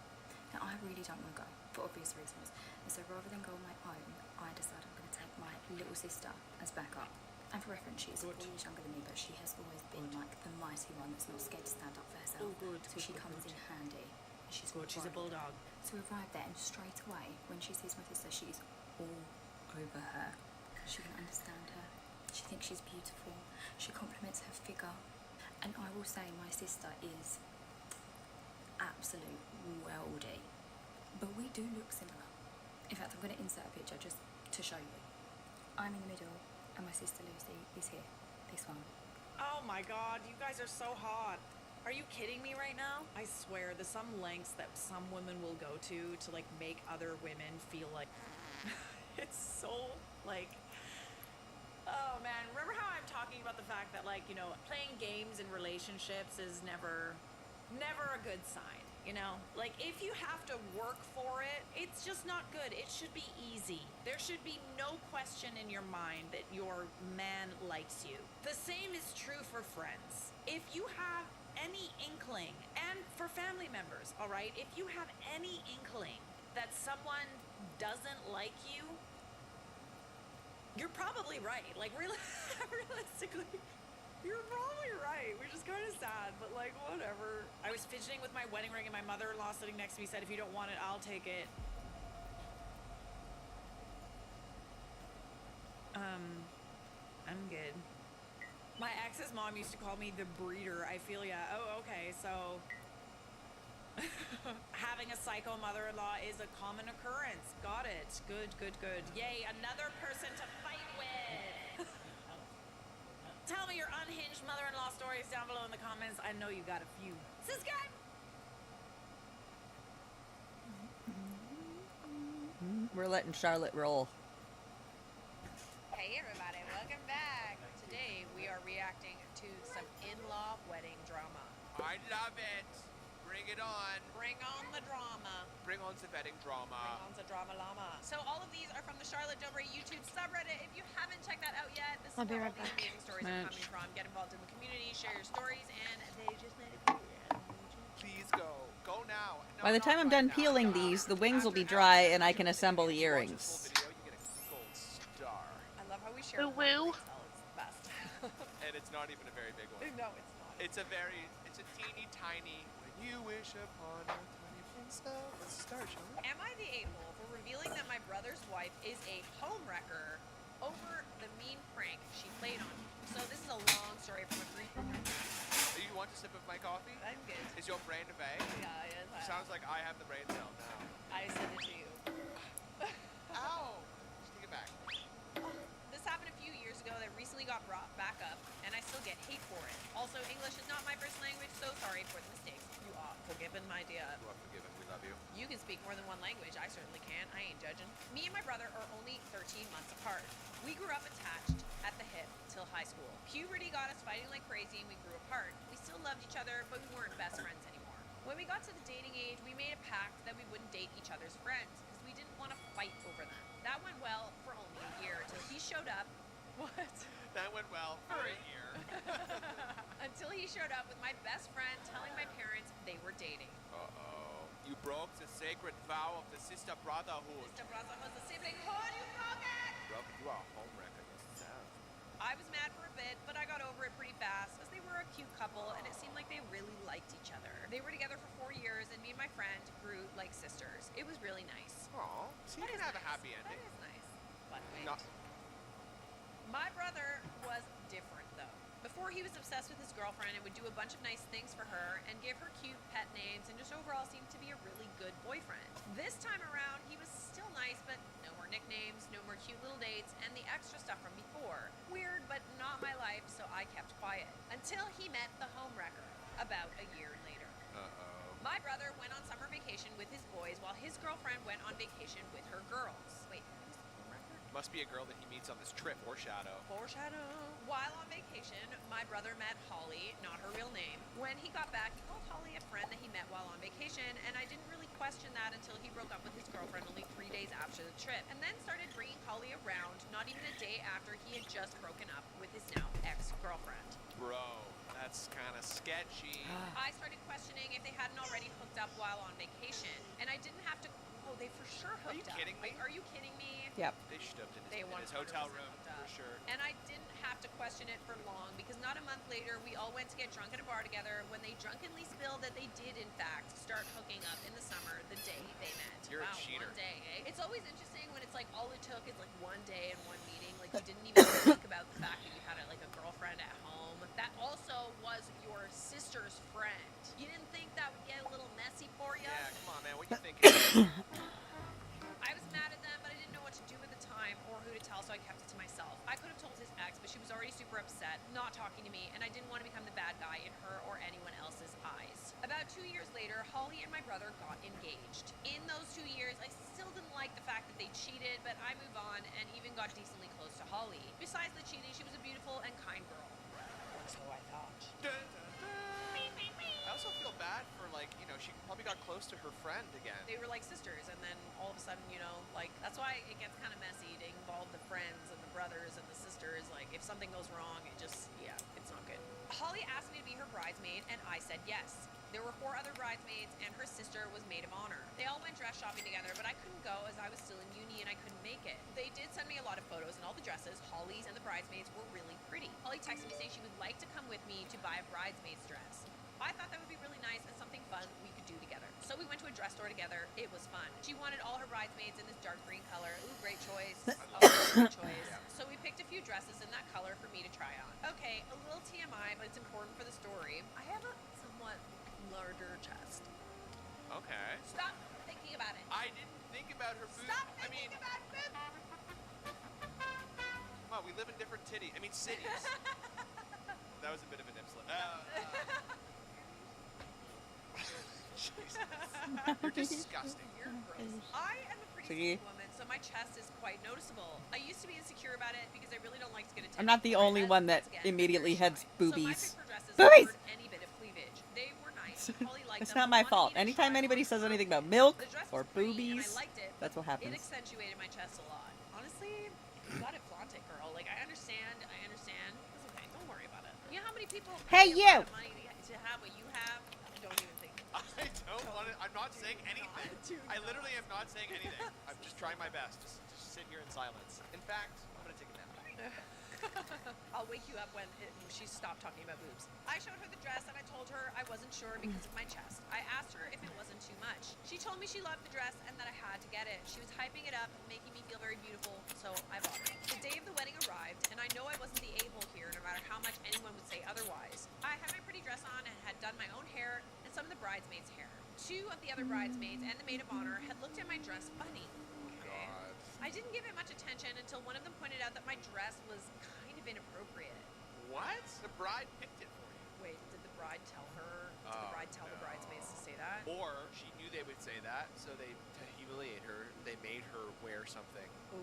Now, I really don't want to go for obvious reasons. And so rather than go on my own, I decided I'm going to take my little sister as backup. And for reference, she's 4 years younger than me, but she has always been like the mighty one that's not scared to stand up for herself. So she comes in handy. She's good. She's a bulldog. So we arrive there, and straight away, when she sees my sister, she's all over her. She can understand her. She thinks she's beautiful. She compliments her figure. And I will say my sister is absolute worldy. But we do look similar. In fact, I'm going to insert a picture just to show you. I'm in the middle, and my sister Lucy is here. This one. Oh my god, you guys are so hot. Are you kidding me right now? I swear, there's some lengths that some women will go to like make other women feel like it's so like, oh man, remember how I'm talking about the fact that like, you know, playing games in relationships is never a good sign, you know? Like, if you have to work for it, it's just not good. It should be easy. There should be no question in your mind that your man likes you. The same is true for friends. If you have any inkling, and for family members, all right? If you have any inkling that someone doesn't like you, you're probably right. Like, realistically, you're probably right, which is kind of sad, but like, whatever. I was fidgeting with my wedding ring, and my mother-in-law sitting next to me said, if you don't want it, I'll take it. I'm good. My ex's mom used to call me the breeder. I feel ya. Oh, okay, so having a psycho mother-in-law is a common occurrence. Got it. Good, good, good. Yay, another person to fight with. Tell me your unhinged mother-in-law stories down below in the comments. I know you got a few. Subscribe! We're letting Charlotte roll. Hey everybody, welcome back. Today we are reacting to some in-law wedding drama. I love it. Bring it on. Bring on the drama. Bring on the vetting drama. Bring on the drama llama. So all of these are from the Charlotte Dobre YouTube subreddit. If you haven't checked that out yet, this I'll is be where right all these back. amazing stories are coming from. Get involved in the community, share your stories, and they just made it. Please go. Go now. No, By the not time I'm right done now. peeling these, the wings will be dry and I can assemble the earrings. Video, you get a gold star. I love how we share one Woo. brain cell. It's the best. And it's not even a very big one. No, it's not. It's a teeny tiny. When you wish upon a tiny princess. Let's start, shall we? Am I the a-hole for revealing that my brother's wife is a home wrecker over the mean prank she played on me? So this is a long story from a brief. Do you want a sip of my coffee? I'm good. Is your brain away? Yeah, yes, I Sounds like I have the brain cell now. I sent it to you. Ow! Just take it back. This happened a few years ago that recently got brought back up, and I still get hate for it. Also, English is not my first language, so sorry for the mistakes. You are forgiven, my dear. You are forgiven. We love you. You can speak more than one language. I certainly can. I ain't judging. Me and my brother are only 13 months apart. We grew up attached at the hip till high school. Puberty got us fighting like crazy and we grew apart. We still loved each other, but we weren't best friends anymore. When we got to the dating age, we made a pact that we wouldn't date each other's friends because we didn't want to fight over them. That went well for only a year until he showed up. What? That went well for a year. Until he showed up with my best friend telling my parents they were dating. Uh-oh. You broke the sacred vow of the sister brotherhood. Sister brotherhood, the siblinghood, you broke it! Broke, you are a homewrecker yourself. I was mad for a bit, but I got over it pretty fast as they were a cute couple and it seemed like they really liked each other. They were together for 4 years and me and my friend grew like sisters. It was really nice. Aw, so you can have a happy ending. That is nice. But wait. No. My brother was different though. Before he was obsessed with his girlfriend and would do a bunch of nice things for her and give her cute pet names and just overall seemed to be a really good boyfriend. This time around, he was still nice, but no more nicknames, no more cute little dates, and the extra stuff from before. Weird, but not my life, so I kept quiet. Until he met the homewrecker about a year later. Uh-oh. My brother went on summer vacation with his boys while his girlfriend went on vacation with her girls. Wait, who's the homewrecker? Must be a girl that he meets on this trip. Foreshadow. Foreshadow. While on vacation, my brother met Holly, not her real name. When he got back, he called Holly a friend that he met while on vacation, and I didn't really question that until he broke up with his girlfriend only 3 days after the trip, and then started bringing Holly around not even a day after he had just broken up with his now ex-girlfriend. Bro, that's kind of sketchy. I started questioning if they hadn't already hooked up while on vacation, and I didn't have to. Oh, they for sure hooked up. Are you kidding me? Are you kidding me? Yep. They stuffed in They his hotel 100% room, hooked up. for sure. And I didn't have to question it for long because not a month later, we all went to get drunk at a bar together when they drunkenly spilled that they did, in fact, start hooking up in the summer the day they met. You're a wow, cheater. One day, eh? It's always interesting when it's like all it took is like one day and one meeting. Like you didn't even think about the fact that you had a girlfriend at home. That also was your sister's friend. You didn't think that would get a little messy for you? Yeah, come on, man. What you thinking? I was mad at them, but I didn't know what to do at the time or who to tell, so I kept it to myself. I could have told his ex, but she was already super upset, not talking to me, and I didn't want to become the bad guy in her or anyone else's eyes. About 2 years later, Holly and my brother got engaged. In those 2 years, I still didn't like the fact that they cheated, but I moved on and even got decently close to Holly. Besides the cheating, she was a beautiful and kind girl. Or so I thought. Dun, dun, dun. I also feel bad for, she probably got close to her friend again. They were like sisters, and then all of a sudden, that's why it gets kind of messy to involve the friends and the brothers and the sisters. Like, if something goes wrong, it's not good. Holly asked me to be her bridesmaid, and I said yes. There were 4 other bridesmaids, and her sister was maid of honor. They all went dress shopping together, but I couldn't go as I was still in uni and I couldn't make it. They did send me a lot of photos, and all the dresses, Holly's and the bridesmaids, were really pretty. Holly texted me saying she would like to come with me to buy a bridesmaid's dress. I thought that would be really nice and something fun we could do together. So we went to a dress store together. It was fun. She wanted all her bridesmaids in this dark green color. Ooh, great choice. Great choice. So we picked a few dresses in that color for me to try on. Okay, a little TMI, but it's important for the story. I have a somewhat larger chest. Okay. Stop thinking about it. I didn't think about her boob. Stop thinking about it. Come on, we live in different cities. That was a bit of a nip slip. Jesus. You're disgusting. You're gross. I am a pretty skinny woman, so my chest is quite noticeable. I used to be insecure about it because I really don't like to get attention. I'm not the only one that immediately heads boobies. So my pick for dresses covered any bit of cleavage. They were nice. Holly liked It's not my fault. Anytime anybody says anything about milk or boobies, that's what It happens. accentuated my chest a lot. Honestly, you gotta flaunt it, girl. Like, I understand. It's okay. Don't worry about it. You know how many people Hey, pay a you! lot of money to have what you have? Don't even think. I don't want to. I'm not saying anything. I literally am not saying anything. I'm just trying my best. Just sit here in silence. In fact, I'm gonna take a nap. I'll wake you up when she stopped talking about boobs. I showed her the dress and I told her I wasn't sure because of my chest. I asked her if it wasn't too much. She told me she loved the dress and that I had to get it. She was hyping it up, making me feel very beautiful, so I bought it. The day of the wedding arrived, and I know I wasn't the a-hole here, no matter how much anyone would say otherwise. I had my pretty dress on and had done my own hair and some of the bridesmaids' hair. Two of the other bridesmaids and the maid of honor had looked at my dress funny. Okay. I didn't give it much attention until one of them pointed out that my dress was kind of inappropriate. What? The bride picked it for you. Wait, did the bride tell her? Did the bride tell the bridesmaids to say that? Or she knew they would say that, so they, to humiliate her, they made her wear something. Ooh,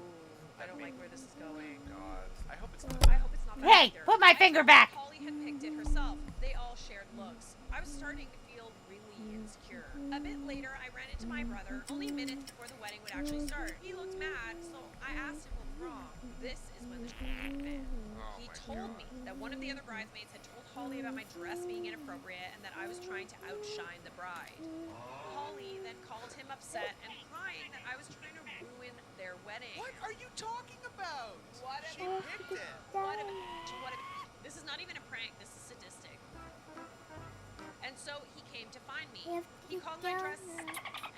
I don't like where this is going. God, I hope it's not. I hope it's not that Hey, either. put my finger back! Holly had picked it herself. They all shared looks. I was starting to feel really insecure. A bit later, I ran into my brother, only minutes before the wedding would actually start. He looked mad, so I asked him what was wrong. This is when the shit happened. He told me that one of the other bridesmaids had told Holly about my dress being inappropriate and that I was trying to outshine the bride. Holly then called him upset and crying that I was trying to ruin their wedding. What are you talking about? What She picked it. What a bitch. What a bitch. This is not even a prank. This is sadistic. And so he came to find me. He called my dress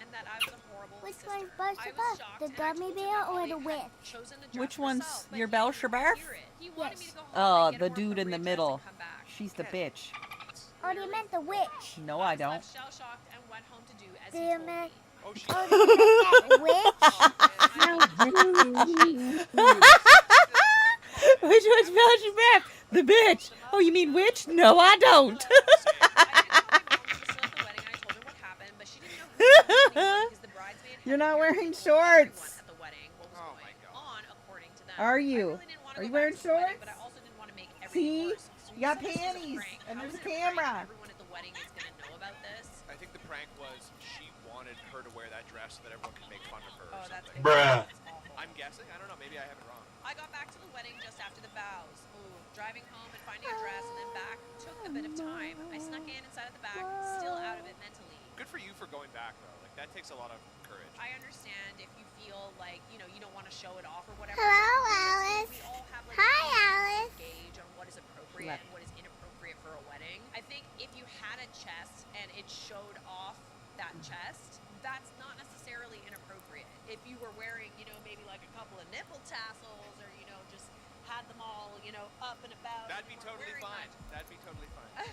and that I was a horrible sister. Which one's I Belshazzar? was shocked The and I gummy told him bear that or Holly the had witch? chosen the dress Which one's herself, but your he didn't Belshazzar? hear it. He wanted me to go home Oh, and get the a more dude in the appropriate dress middle. and come back. She's the bitch. Oh, you meant the witch. No, I don't. left shell-shocked and went home to do as Do he you told meant? me. Oh, she. Oh, you meant that witch? Which one's Belshazzar? The bitch. Oh, you mean witch? No, I don't. You're not wearing shorts. Are you? Are you wearing shorts? See? You got panties. And there's a camera. I think the prank was she wanted her to wear that dress so that everyone could make fun of her. Or that's something. Bruh. I'm guessing. I don't know. Maybe I have it wrong. I got back to the wedding just after the vows. Ooh, driving home and finding a dress and then back took a bit of time. I snuck in and sat at the back, still out of it mentally. Good for you for going back though. Like that takes a lot of courage. I understand if you feel like, you know, you don't want to show it off or whatever. Hello, Honestly, Alice. We all have like Hi, a Alice. gauge on what is appropriate and what is inappropriate for a wedding. I think if you had a chest and it showed off that chest, that's not necessarily inappropriate. If you were wearing, you know, maybe like a couple of nipple tassels or, you know, just had them all, you know, up and about. That'd be totally fine. That'd be totally fine.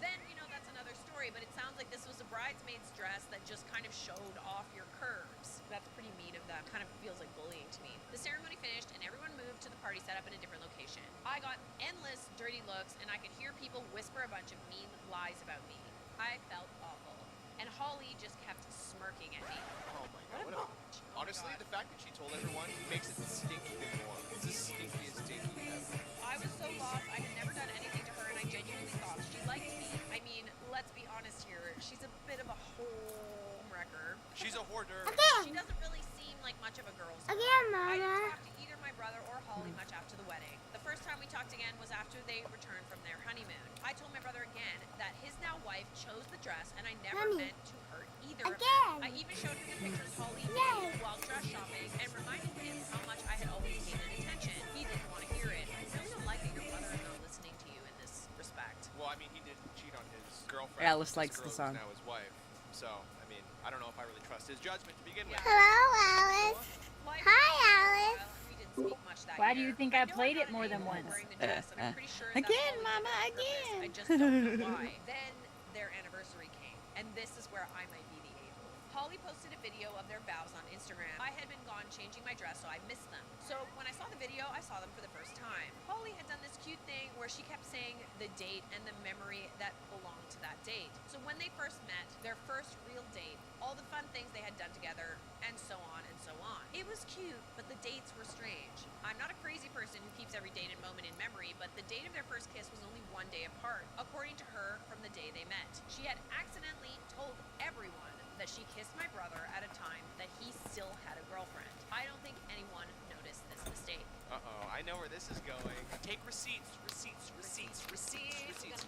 Then, you know, that's another story, but it sounds like this was a bridesmaid's dress that just kind of showed off your curves. That's pretty mean of them. Kind of feels like bullying to me. The ceremony finished and everyone moved to the party set up in a different location. I got endless dirty looks and I could hear people whisper a bunch of mean lies about me. I felt awful. And Holly just kept smirking at me. Oh my god. Honestly, the fact that she told everyone makes it stink even more. It's the stinkiest stinky ever. I was so lost. I had never done anything to her and I genuinely thought she liked me. I mean, let's be honest here. She's a bit of a home wrecker. She's a hoarder. She doesn't really seem like much of a girl's girl. Again, I didn't Mama. talk to either my brother or Holly much after the wedding. The first time we talked again was after they returned from their honeymoon. I told my brother again that his now wife chose the dress and I never Honey. meant to hurt either of Again. them. I even showed him the pictures Holly Yay. made while dress shopping and reminded him how much I had always needed attention. He didn't want to hear it. I really don't like that your brother is not listening to you in this respect. Well, I mean, he did cheat on his girlfriend. Alice His likes the girl song. who's now his wife. So, I mean, I don't know if I really trust his judgment to begin with. Hello, Alice. Life Hi, was Alice. we didn't speak much that Why do year. you think I played it more than once? Wearing the dress, and I'm pretty sure that's Again, Holly Mama, did it on purpose. again. I just don't know why. Then their anniversary came, and this is where I might be the a-hole. Holly posted a video of their vows on Instagram. I had been gone changing my dress, so I missed them. So when I saw the video, I saw them for the first time. Holly had done this cute thing where she kept saying the date and the memory that belonged to that date. So when they first met, their first real date, all the fun things they had done together, and so on and so on. It was cute, but the dates were strange. I'm not a crazy person who keeps every date and moment in memory, but the date of their first kiss was only one day apart, according to her, from the day they met. She She had accidentally told everyone that she kissed my brother at a time that he still had a girlfriend. I don't think anyone noticed this mistake. Uh-oh, I know where this is going. Take receipts. We're gonna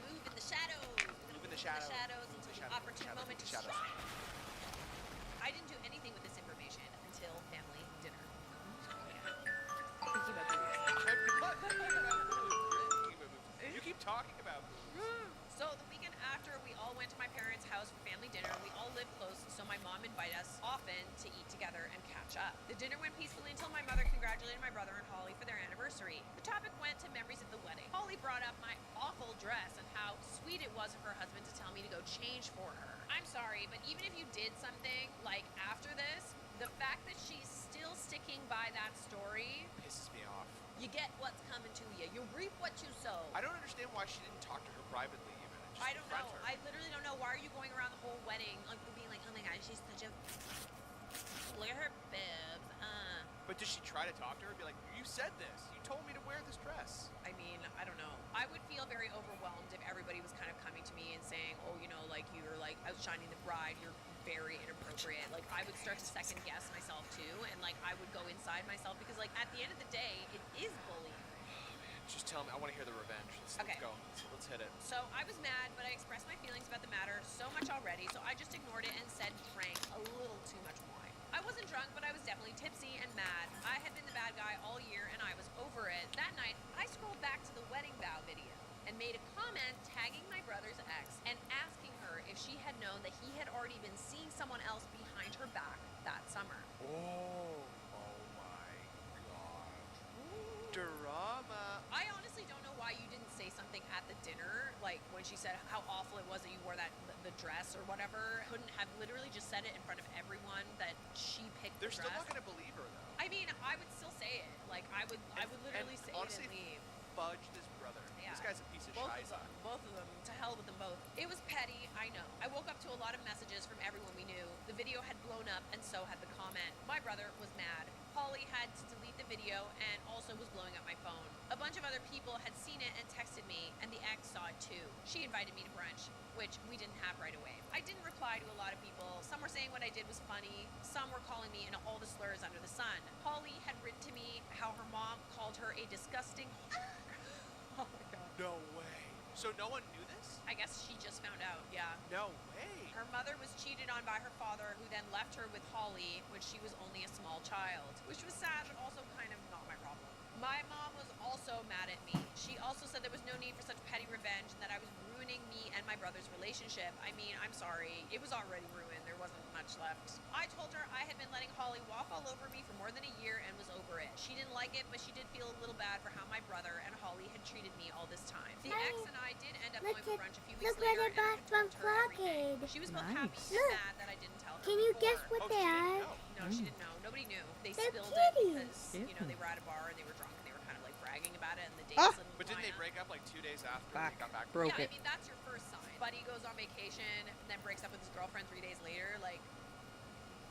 move in the shadows. Move in the shadows. Until the opportune moment to strike. I didn't do anything with this information until family dinner. Thinking about You keep talking about So the weekend after, we all went to my parents' house for family dinner. We all lived close, so my mom invited us often to eat together and catch up. The dinner went peacefully until my mother congratulated my brother and Holly for their anniversary. The topic went to memories of the wedding. Holly brought up my awful dress and how sweet it was of her husband to tell me to go change for her. I'm sorry, but even if you did something like after this, the fact that she's still sticking by that story pisses me off. You get what's coming to you. You reap what you sow. I don't understand why she didn't talk to her privately even. Just I don't know. confront her. I literally don't know. Why are you going around the whole wedding like being like, oh my god, she's such a look at her bibs. But does she try to talk to her and be like, you said this. You told me to wear this dress. I mean, I don't know. I would feel very overwhelmed if everybody was kind of coming to me and saying, oh, you know, like you're like outshining the bride. You're very inappropriate. Like I would start to second guess myself too, and like I would go inside myself because like at the end of the day, it is bullying. Just tell me. I want to hear the revenge. Let's go. Let's hit it. So I was mad, but I expressed my feelings about the matter so much already, so I just ignored it and said drank a little too much wine. I wasn't drunk, but I was definitely tipsy and mad. I had been the bad guy all year, and I was over it. That night, I scrolled back to the wedding vow video and made a comment tagging my brother's ex and asking her if she had known that he had already been seeing someone else behind her back that summer. Oh my god. Drama. I honestly don't know why you didn't say something at the dinner, like when she said how awful it was that you wore that the dress or whatever. Couldn't have literally just said it in front of everyone that she picked They're the still dress. not gonna believe her though. I mean, I would still say it. Like I would literally say honestly, it and leave. Fudge this brother. Yeah. This guy's a piece of Both shiza. of them. To hell with them both. It was petty, I know. I woke up to a lot of messages from everyone we knew. The video had blown up, and so had the comment. My brother was mad. Holly had to delete the video and also was blowing up my phone. A bunch of other people had seen it and texted me, and the ex saw it too. She invited me to brunch, which we didn't have right away. I didn't reply to a lot of people. Some were saying what I did was funny. Some were calling me in all the slurs under the sun. Holly had written to me how her mom called her a disgusting oh my god. No way. So no one knew this? I guess she just found out, yeah. No way. Her mother was cheated on by her father, who then left her with Holly when she was only a small child, which was sad, but also kind of not my problem. My mom was also mad at me. She also said there was no need for such petty revenge and that I was ruining me and my brother's relationship. I mean, I'm sorry. It was already ruined. There wasn't much left. I told her I had been letting Holly walk all over me for more than a year and was over it. She didn't like it, but she did feel a little bad for how my brother and Holly had treated me all this time. The ex and I did end up going for brunch a few weeks later, and I told her everything. She was both happy and mad that I didn't tell her. Can you guess before. what they are? No, she didn't know. Nobody knew. They They're spilled kitties. it because, you know, they were at a bar and they were drunk and they were kind of like bragging about it and the dates and But didn't they break up like 2 days after Fuck. they got back? Broke yeah, it. I mean, that's your first sign. Buddy goes on vacation and then breaks up with his girlfriend 3 days later. Like,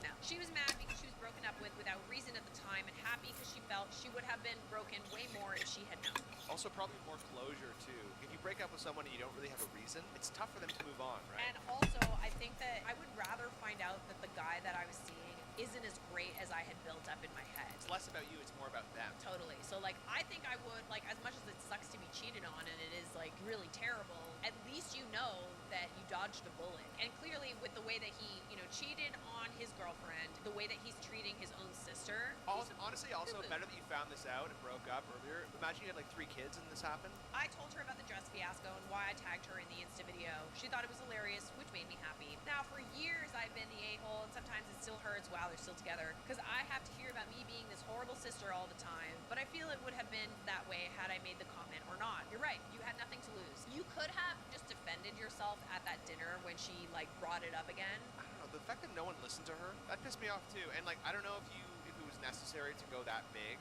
no. She was mad because she was broken up with without reason at the time and happy because she felt she would have been broken way more if she had known. Also, probably more closure too. If you break up with someone and you don't really have a reason, it's tough for them to move on, right? And also, I think that I would rather find out that the guy that I was seeing isn't as great as I had built up in my head. It's less about you, it's more about them. Totally. So, like, I think I would, like, as much as it sucks to be cheated on and it is, like, really terrible, at least you know that you dodged a bullet. And clearly, with the way that he, you know, cheated on his girlfriend, the way that he's treating his own sister. Honestly, also, better that you found this out and broke up earlier. Imagine you had like 3 kids and this happened. I told her about the dress fiasco and why I tagged her in the Insta video. She thought it was hilarious, which made me happy. Now, for years, I've been the a-hole, and sometimes it still hurts while they're still together, because I have to hear about me being this horrible sister all the time, but I feel it would have been that way had I made the comment or not. You're right, you had nothing to lose. You could have just defended yourself at that dinner when she, like, brought it up again. I don't know, the fact that no one listened to her, that pissed me off too. And like, I don't know if it was necessary to go that big.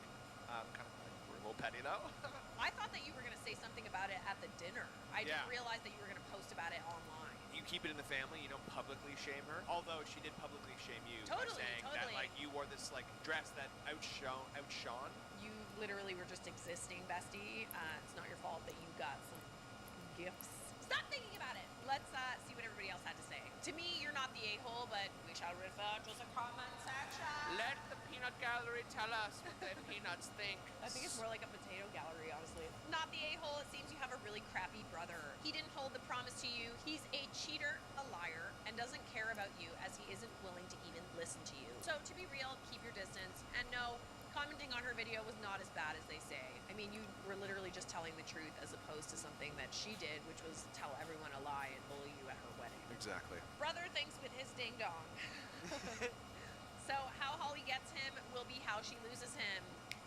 Kind of like, we're a little petty though. I thought that you were going to say something about it at the dinner. I didn't realize that you were going to post about it online. You keep it in the family, you don't publicly shame her. Although she did publicly shame you by saying that like you wore this like dress that outshone. You literally were just existing, bestie. It's not your fault that you got some gifts. Stop thinking about it. Let's see what everybody else the a-hole, but we shall refer to the comment section. Let the peanut gallery tell us what their peanuts think. I think it's more like a potato gallery, honestly. Not the a-hole. It seems you have a really crappy brother. He didn't hold the promise to you. He's a cheater, a liar, and doesn't care about you as he isn't willing to even listen to you. So to be real, keep your distance. And no, commenting on her video was not as bad as they say. I mean, you were literally just telling the truth as opposed to something that she did, which was tell everyone a lie and bully you at her wedding. Exactly. Brother thinks with his ding dong. So how Holly gets him will be how she loses him.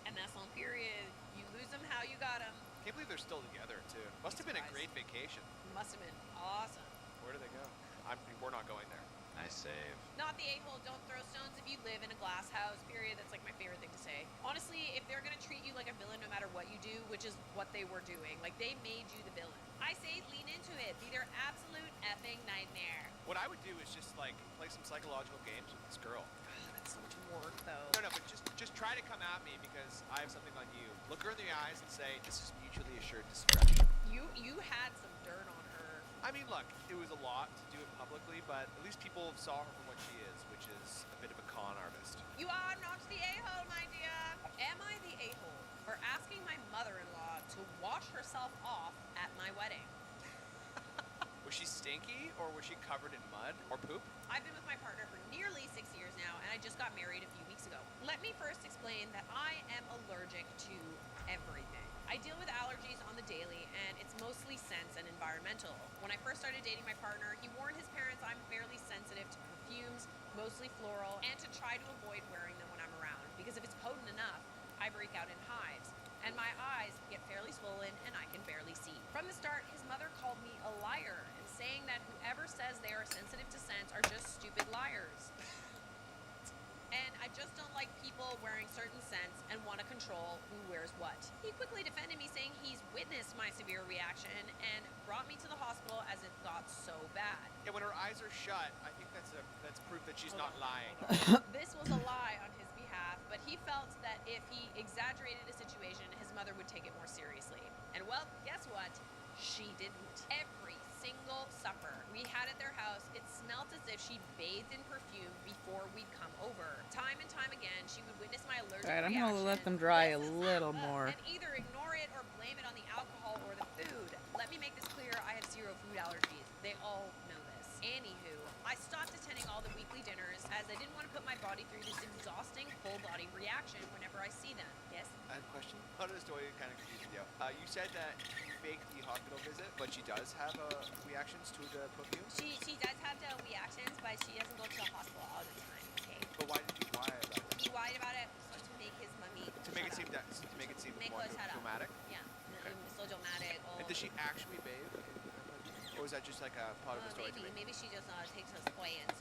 And that's on period. You lose him how you got him. Can't believe they're still together, too. Must have been a great vacation. Must have been awesome. Where do they go? We're not going there. Nice save. Not the a-hole, don't throw stones if you live in a glass house, period. That's like my favorite thing to say. Honestly, if they're gonna treat you like a villain no matter what you do, which is what they were doing, like they made you the villain, I say lean into it. Be their absolute effing nightmare. What I would do is just like play some psychological games with this girl. That's so much work though. No, but just try to come at me because I have something on you. Look her in the eyes and say, this is mutually assured discretion. You had some dirt on her. I mean, look, it was a lot to do it publicly, but at least people saw her for what she is, which is a bit of a con artist. You are not the a-hole, my dear. Am I the a-hole for asking my mother-in-law to wash herself off at my wedding? Was she stinky, or was she covered in mud or poop? I've been with my partner for nearly 6 years now, and I just got married a few weeks ago. Let me first explain that I am allergic to everything. I deal with allergies on the daily, and it's mostly scents and environmental. When I first started dating my partner, he warned his parents I'm fairly sensitive to perfumes, mostly floral, and to try to avoid wearing them when I'm around, because if it's potent enough, I break out in hives, and my eyes get fairly swollen, and I can barely see. From the start, his mother called me a liar, and saying that whoever says they are sensitive to scents are just stupid liars. And I just don't like people wearing certain scents and want to control who wears what. He quickly defended me, saying he's witnessed my severe reaction and brought me to the hospital as it got so bad. Yeah, when her eyes are shut, I think that's proof that she's not lying. This was a lie on his behalf, but he felt that if he exaggerated a situation, his mother would take it more seriously. And well, guess what? She didn't. Every single supper we had at their house, it smelled as if she bathed in perfume before we'd come over. Time and time again, she would witness my allergic Alright, I'm reaction. gonna let them dry a little more. And either ignore it or blame it on the alcohol or the food. Let me make this clear, I have zero food allergies. They all know this. Anywho, I stopped attending all the weekly dinners as I didn't want to put my body through this exhausting full body reaction whenever I see them. Yes? I have a question. Part of the story kind of confused me. You said that you faked the hospital visit, but she does have reactions to the perfume? She does have the reactions, but she doesn't go to the hospital all the time, okay? But why did he lie about it? He lied about it to make his mummy To make it seem Make more her shut up. dramatic? Yeah. Okay. So dramatic. And does she actually bathe? Or is that just like a part of the story? Maybe she just takes her spoyans.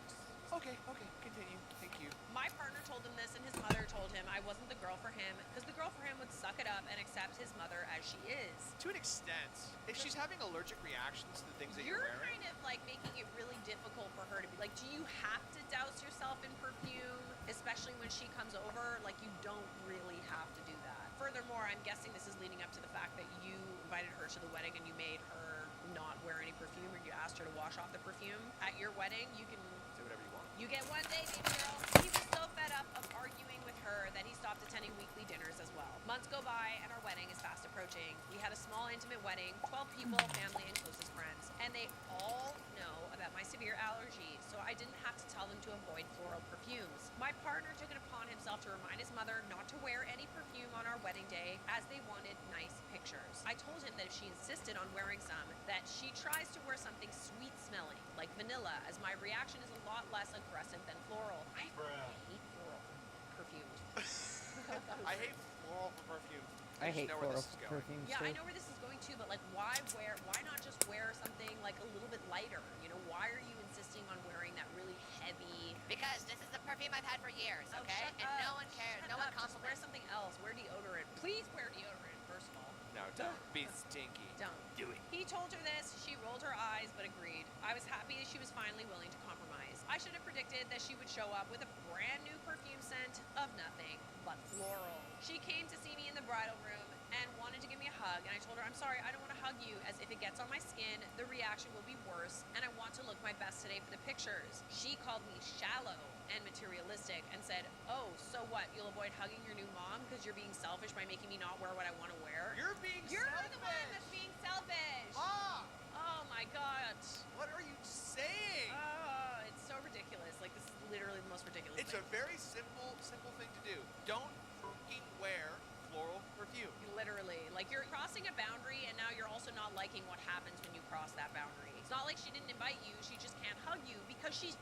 Okay, continue. Thank you. My partner told him this, and his mother told him I wasn't the girl for him, because the girl for him would suck it up and accept his mother as she is. To an extent. If she's having allergic reactions to the things that you're You're wearing. kind of like making it really difficult for her to be like, do you have to douse yourself in perfume, especially when she comes over? Like, you don't really have to do that. Furthermore, I'm guessing this is leading up to the fact that you invited her to the wedding and you made her not wear any perfume, or you asked her to wash off the perfume. At your wedding, you can say whatever you want. You get one day, baby girl. He was so fed up of arguing with her that he stopped attending weekly dinners as well. Months go by and our wedding is fast approaching. We had a small intimate wedding, 12 people, family and closest friends. And they all know about my severe allergy, so I didn't have to tell them to avoid floral perfumes. My partner took it upon himself to remind his mother not to wear any perfume on our wedding day, as they wanted nice pictures. I told him that if she insisted on wearing some, that she tries to wear something sweet smelling, like vanilla, as my reaction is a lot less aggressive than floral. I hate floral perfumes. I hate floral for perfume. I hate know where floral this is going. perfumes Yeah, too. I know where this is going too, but like, why not just wear something like a little bit lighter? You know, why are you insisting on wearing that really heavy? Because this is the perfume I've had for years, Oh, okay? shut And up. no one cares. Shut No one up. Just wear compliments. something else. Wear deodorant. Please wear deodorant, first of all. No, don't be stinky. Don't. Do it. He told her this, she rolled her eyes but agreed. I was happy that she was finally willing to compromise. I should have predicted that she would show up with a brand new perfume scent of nothing but floral. She came to see me in the bridal room and wanted to give me a hug, and I told her, I'm sorry, I don't want to hug you, as if it gets on my skin, the reaction will be worse, and I want to look my best today for the picture. pictures. She called me shallow and materialistic and said, oh, so what? You'll avoid hugging your new mom because you're being selfish by making me not wear what I want to wear? You're being You're selfish. the one that's being selfish. Ah! Oh my god. What are you saying? It's so ridiculous. Like, this is literally the most ridiculous It's thing. a very simple thing to do. Don't fucking wear floral perfume. Literally. Like, you're crossing a boundary, and now you're also not liking what happens when you cross that boundary. It's not like she didn't invite you, she just can't hug you because she's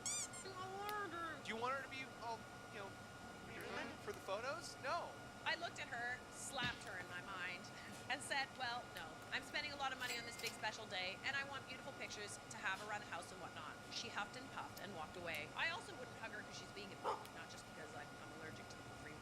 allergic. Do you want her to be all, you know, for the photos? No. I looked at her, slapped her in my mind, and said, well, no. I'm spending a lot of money on this big special day, and I want beautiful pictures to have around the house and whatnot. She huffed and puffed and walked away. I also wouldn't hug her because she's vegan, not just because I'm allergic to the free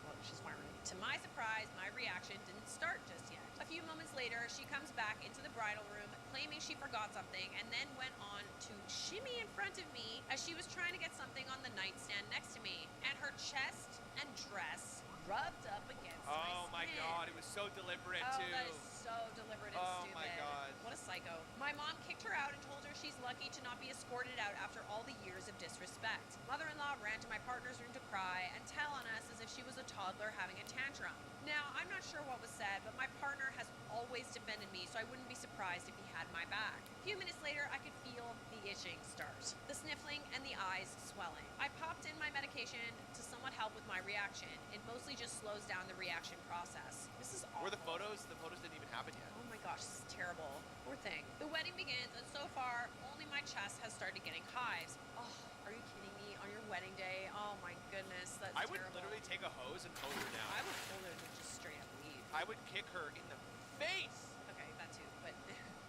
what she's wearing. To my surprise, my reaction didn't start just yet. A few moments later, she comes back into the bridal room, claiming she forgot something, and then went on to shimmy in front of me as she was trying to get something on the nightstand next to me, and her chest and dress rubbed up against my my skin. god, it was so deliberate Oh, too. that is so deliberate and Oh stupid. my god. What a psycho. My mom kicked her out and told her she's lucky to not be escorted out after all the years of disrespect. Mother-in-law ran to my partner's room to cry and tell on us as if she was a toddler having a tantrum. Now, I'm not sure what was said, but my partner has always defended me, so I wouldn't be surprised if he had my back. A few minutes later, I could feel the itching start, the sniffling, and the eyes swelling. I popped in my medication to somewhat help with my reaction. It mostly just slows down the reaction process. This is awful. Were the photos didn't even happen yet. Oh my gosh, this is terrible. Poor thing. The wedding begins, and so far, only my chest has started getting hives. Oh, are you kidding me? On your wedding day? Oh my goodness, that's I would terrible. literally take a hose and hose her down. I would pull her to just straight up leave. I would kick her in the face. Okay, that too, but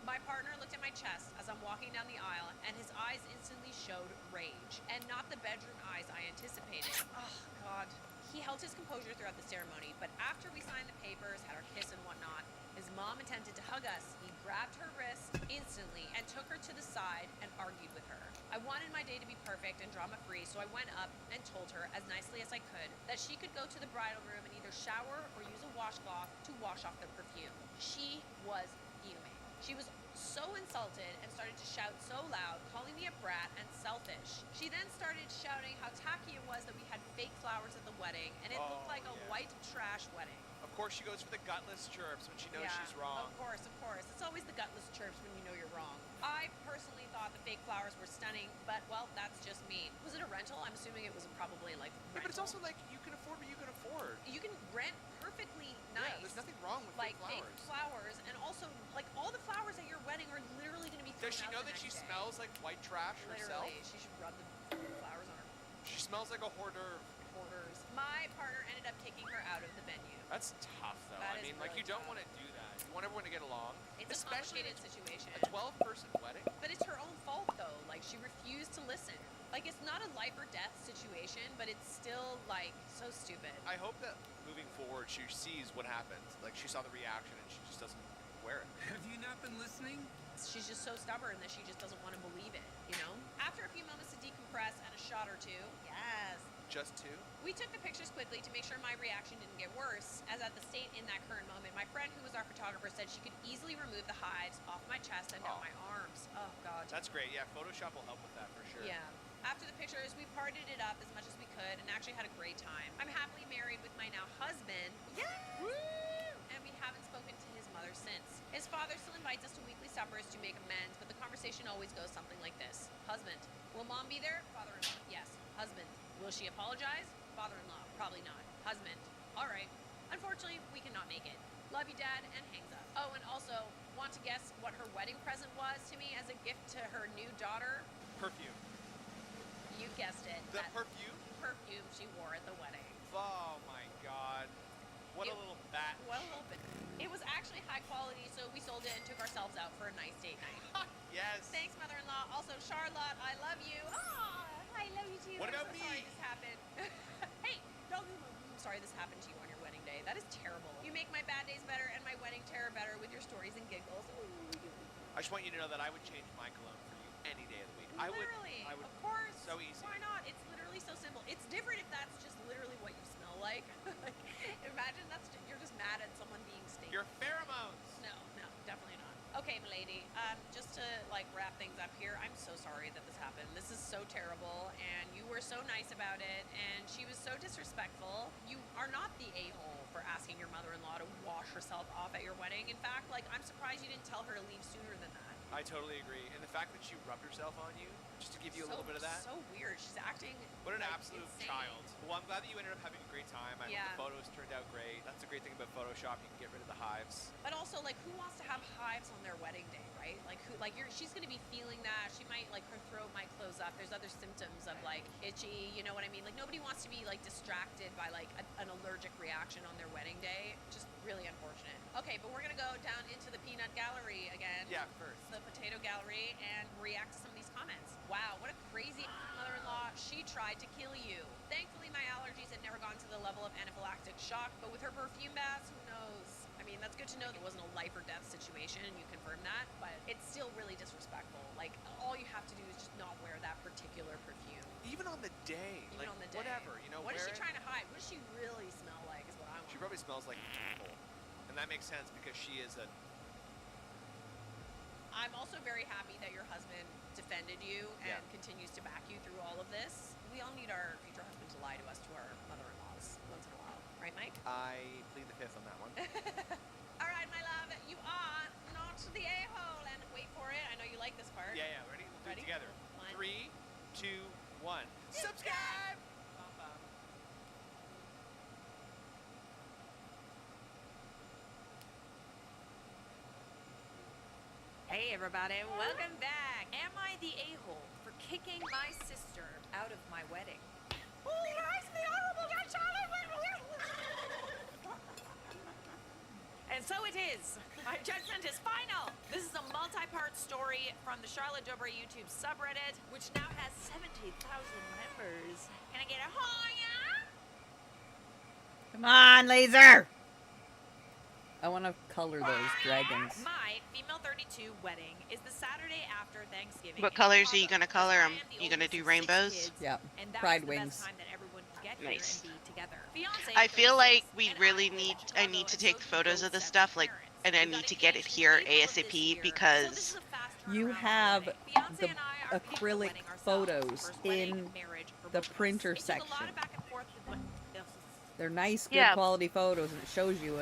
my partner looked at my chest as I'm walking down the aisle, and his eyes instantly showed rage, and not the bedroom eyes I anticipated. Oh, God. He held his composure throughout the ceremony, but after we signed the papers, had our kiss and whatnot, his mom attempted to hug us. He grabbed her wrist instantly and took her to the side and argued with her. I wanted my day to be perfect and drama-free, so I went up and told her, as nicely as I could, that she could go to the bridal room and either shower or use a washcloth to wash off the perfume. She was fuming. She was so insulted and started to shout so loud, calling me a brat and selfish. She then started shouting how tacky it was that we had fake flowers at the wedding, and it looked like a white trash wedding. Of course, she goes for the gutless chirps when she knows she's wrong. Of course, of course. It's always the gutless chirps when you know you're wrong. I personally thought the fake flowers were stunning, but, well, that's just me. Was it a rental? I'm assuming it was probably, like, rental. Yeah, but it's also like, you can afford what you can afford. You can rent perfectly nice. Yeah, there's nothing wrong with like fake fake flowers. flowers, and also, like, all the flowers at your wedding are literally going to be thrown Does she out know the that she next day. smells like white trash herself? Literally, she should rub the flowers on her She smells like a hors d'oeuvre. borders. My partner ended up kicking her out of the venue. That's tough, though. That I is mean, like, really you don't tough. want to do that. You want everyone to get along. It's especially a complicated situation. a 12-person wedding. But it's her own fault, though. Like, she refused to listen. Like, it's not a life or death situation, but it's still, like, so stupid. I hope that moving forward, she sees what happened. Like, she saw the reaction and she just doesn't wear it. Have you not been listening? She's just so stubborn that she just doesn't want to believe it, you know? After a few moments to decompress and a shot or two, yes, Just two? we took the pictures quickly to make sure my reaction didn't get worse, as at the state in that current moment, my friend who was our photographer said she could easily remove the hives off my chest and down my arms. Oh, God. That's great. Yeah, Photoshop will help with that for sure. Yeah. After the pictures, we partied it up as much as we could and actually had a great time. I'm happily married with my now husband. Yes! Woo! And we haven't spoken to his mother since. His father still invites us to weekly suppers to make amends, but the conversation always goes something like this. Husband, will mom be there? Father-in-law, yes. Husband, will she apologize? Father-in-law, probably not. Husband, all right. Unfortunately, we cannot make it. Love you, Dad, and hangs up. Oh, and also, want to guess what her wedding present was to me as a gift to her new daughter? Perfume. You guessed it. The that perfume? Perfume she wore at the wedding. Oh my god. What a little bat. What a little bit. It was actually high quality, so we sold it and took ourselves out for a nice date night. Yes. Thanks, mother-in-law. Also, Charlotte, I love you. Oh, I love you too. What I'm about so me? Sorry this happened. Hey, don't. I'm sorry this happened to you on your wedding day. That is terrible. You make my bad days better and my wedding terror better with your stories and giggles. I just want you to know that I would change my cologne for you any day of the week. Literally, I would. of course. So easy. Why not? It's literally so simple. It's different if that's just literally what you smell like. Like, imagine you're just mad at someone being stinky. Your pheromones. No, definitely not. Okay, milady. Just to like wrap things up here, I'm so sorry that this happened. This is so terrible, and you were so nice about it, and she was so disrespectful. You are not the a-hole for asking your mother-in-law to wash herself off at your wedding. In fact, like, I'm surprised you didn't tell her to leave sooner than that. I totally agree. And the fact that she rubbed herself on you, just to give you a little bit of that. So weird. She's acting. What an like, absolute insane. child. Well, I'm glad that you ended up having a great time. I Yeah. hope the photos turned out great. That's a great thing about Photoshop. You can get rid of the hives. But also, like, who wants to have hives on their wedding day, right? Like, who? Like, she's gonna be feeling that. She might, like, her throat might close up. There's other symptoms of like itchy. You know what I mean? Like, nobody wants to be like distracted by like an allergic reaction on their wedding day. Just really unfortunate. Okay, but we're gonna go down into the peanut gallery again. Yeah, first. The potato gallery and react to some of these comments. Wow, what a crazy mother-in-law. She tried to kill you. Thankfully, my allergies had never gone to the level of anaphylactic shock, but with her perfume baths, who knows? I mean, that's good to know that it wasn't a life or death situation, and you confirmed that, but it's still really disrespectful. Like, all you have to do is just not wear that particular perfume. Even on the day. Even like, on the day. Whatever, you know. What is wear she it. trying to hide? What does she really smell like is what I want. She probably smells like apple. And that makes sense because she is a... I'm also very happy that your husband defended you and continues to back you through all of this. We all need our future husband to lie to us, to our mother-in-laws, once in a while. Right, Mike? I plead the fifth on that one. All right, my love. You are not the a-hole. And wait for it. I know you like this part. Yeah, ready? We'll do it together. One. 3, 2, 1. Subscribe! Bum, bum. Hey everybody, welcome back. Am I the a-hole for kicking my sister out of my wedding? And so it is. My judgment is final. This is a multi-part story from the Charlotte Dobre YouTube subreddit, which now has 70,000 members. Can I get a hoya? Come on, laser! I want to color those dragons. My female 32 wedding is the Saturday after Thanksgiving. What colors are you gonna color them? You gonna do rainbows? Yep. And that Pride was the best wings. time that everyone could get here Nice. and be together. Fiancé, I feel 36, like we and really I need. live I in need to Chicago, take and so photos do of this both stuff, sets of like, parents. and I We need got to get it engaged here in April of this ASAP year. So this because is a fast You turnaround on have the wedding. Fiancé the and I are picking the acrylic wedding ourselves. photos First wedding, in marriage for the both of us. printer It took a lot section. of back and forth with They're nice, good Yeah. quality photos, and it shows you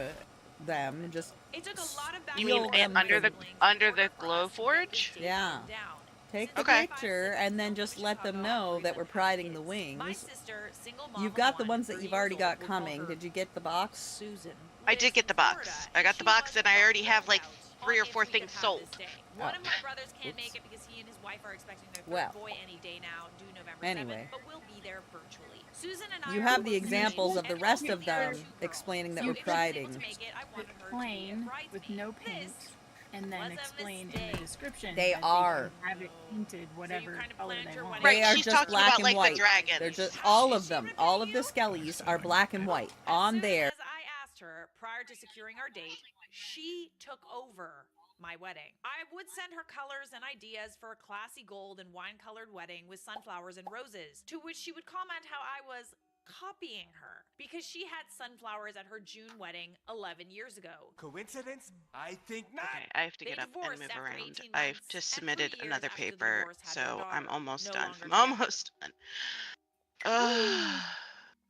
them. Just It took a lot of back you and mean forth them under the siblings under in the order for glow us to get forge? this date Yeah. down. take the Okay. picture and then just let them know that we're priding the wings. My sister, single mom You've of got the one, ones that 30 you've already years old, got we'll call coming. her Did you get the box? Susan. I did lives get the in box. Florida, I got the she box was and I already have like out 3 or on 4 if we things could have sold. this day. One Oh. of my brothers can't Oops. make it because he and his wife are expecting their third Well. boy any day now, due November Anyway. 7th, but we'll be there virtually. Susan and I You are have the close examples of friends, the and rest only of there are them 2 girls. explaining that So we're if she was able priding. to make it, I wanted her to be a Plain with bridesmaid. no paint, This and then was a explain in the mistake. description They that are. can have it painted whatever kind of color planned they your want. wedding. They are she's just talking black about, and like, the white. dragons. They're just all of them. All of the skellies are black and white on there. As I asked her prior to securing our date, she took over my wedding. I would send her colors and ideas for a classy gold and wine-colored wedding with sunflowers and roses, to which she would comment how I was copying her because she had sunflowers at her June wedding 11 years ago. Coincidence? I think not. Okay, I have to They get up and divorced move after around. 18 I've months, just and 3 submitted years another after the paper, divorce had their so I'm daughter, almost no done. longer I'm together. almost done. Ugh.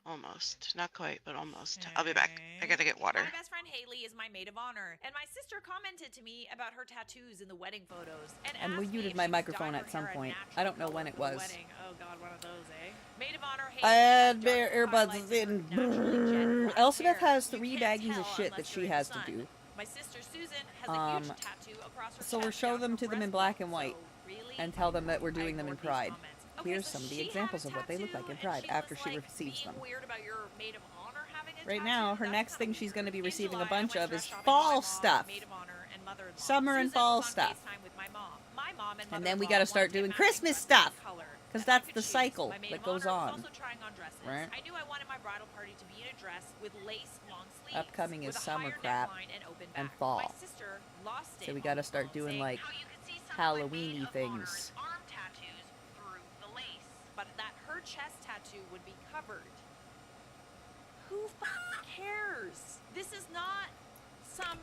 Almost. Not quite, but almost. I'll be back. I gotta get water. My best friend Haley is my maid of honor, and my sister commented to me about her tattoos in the wedding photos, and And we asked me muted if my she would microphone dye at her some hair a point. natural I don't know color when it for the was. wedding. Oh God, one of those, eh? Maid of honor Haley And has darker earbuds highlights is in her in. naturally jet black Elspeth hair. has You 3 can't baggies of tell shit that unless she you're in the has to sun. do. My sister Susan has a huge tattoo across her So we'll chest show down them her to them in breastbone. black and white So really, and tell them that we're I doing them in ignored these pride. comments. Okay, Here's so some of the she had a examples of what they look like in tattoo, pride and after was, she like, receives being them. weird about your maid of honor having a Right now, her tattoo? next That's thing kinda she's going to be weird. receiving In a July, bunch I went of is dress shopping with my fall mom, stuff. maid of honor, and mother-in-law. Summer and Susan fall was on stuff. FaceTime with my mom. My mom And then we mother-in-law got to start wanted doing matching Christmas dresses stuff. of color Because that I that's could the choose. cycle My maid that of goes honor was on. also trying on dresses. Right? I knew I wanted my bridal party to be in a dress with lace long sleeves. Upcoming is with a summer higher crap neckline and open and back. fall. My sister lost it So we on got to the start phone, doing saying like how you could see some of my maid Halloween-y of honor's things. arm tattoos through the lace, but that her chest tattoo would be covered. Who cares? This is not some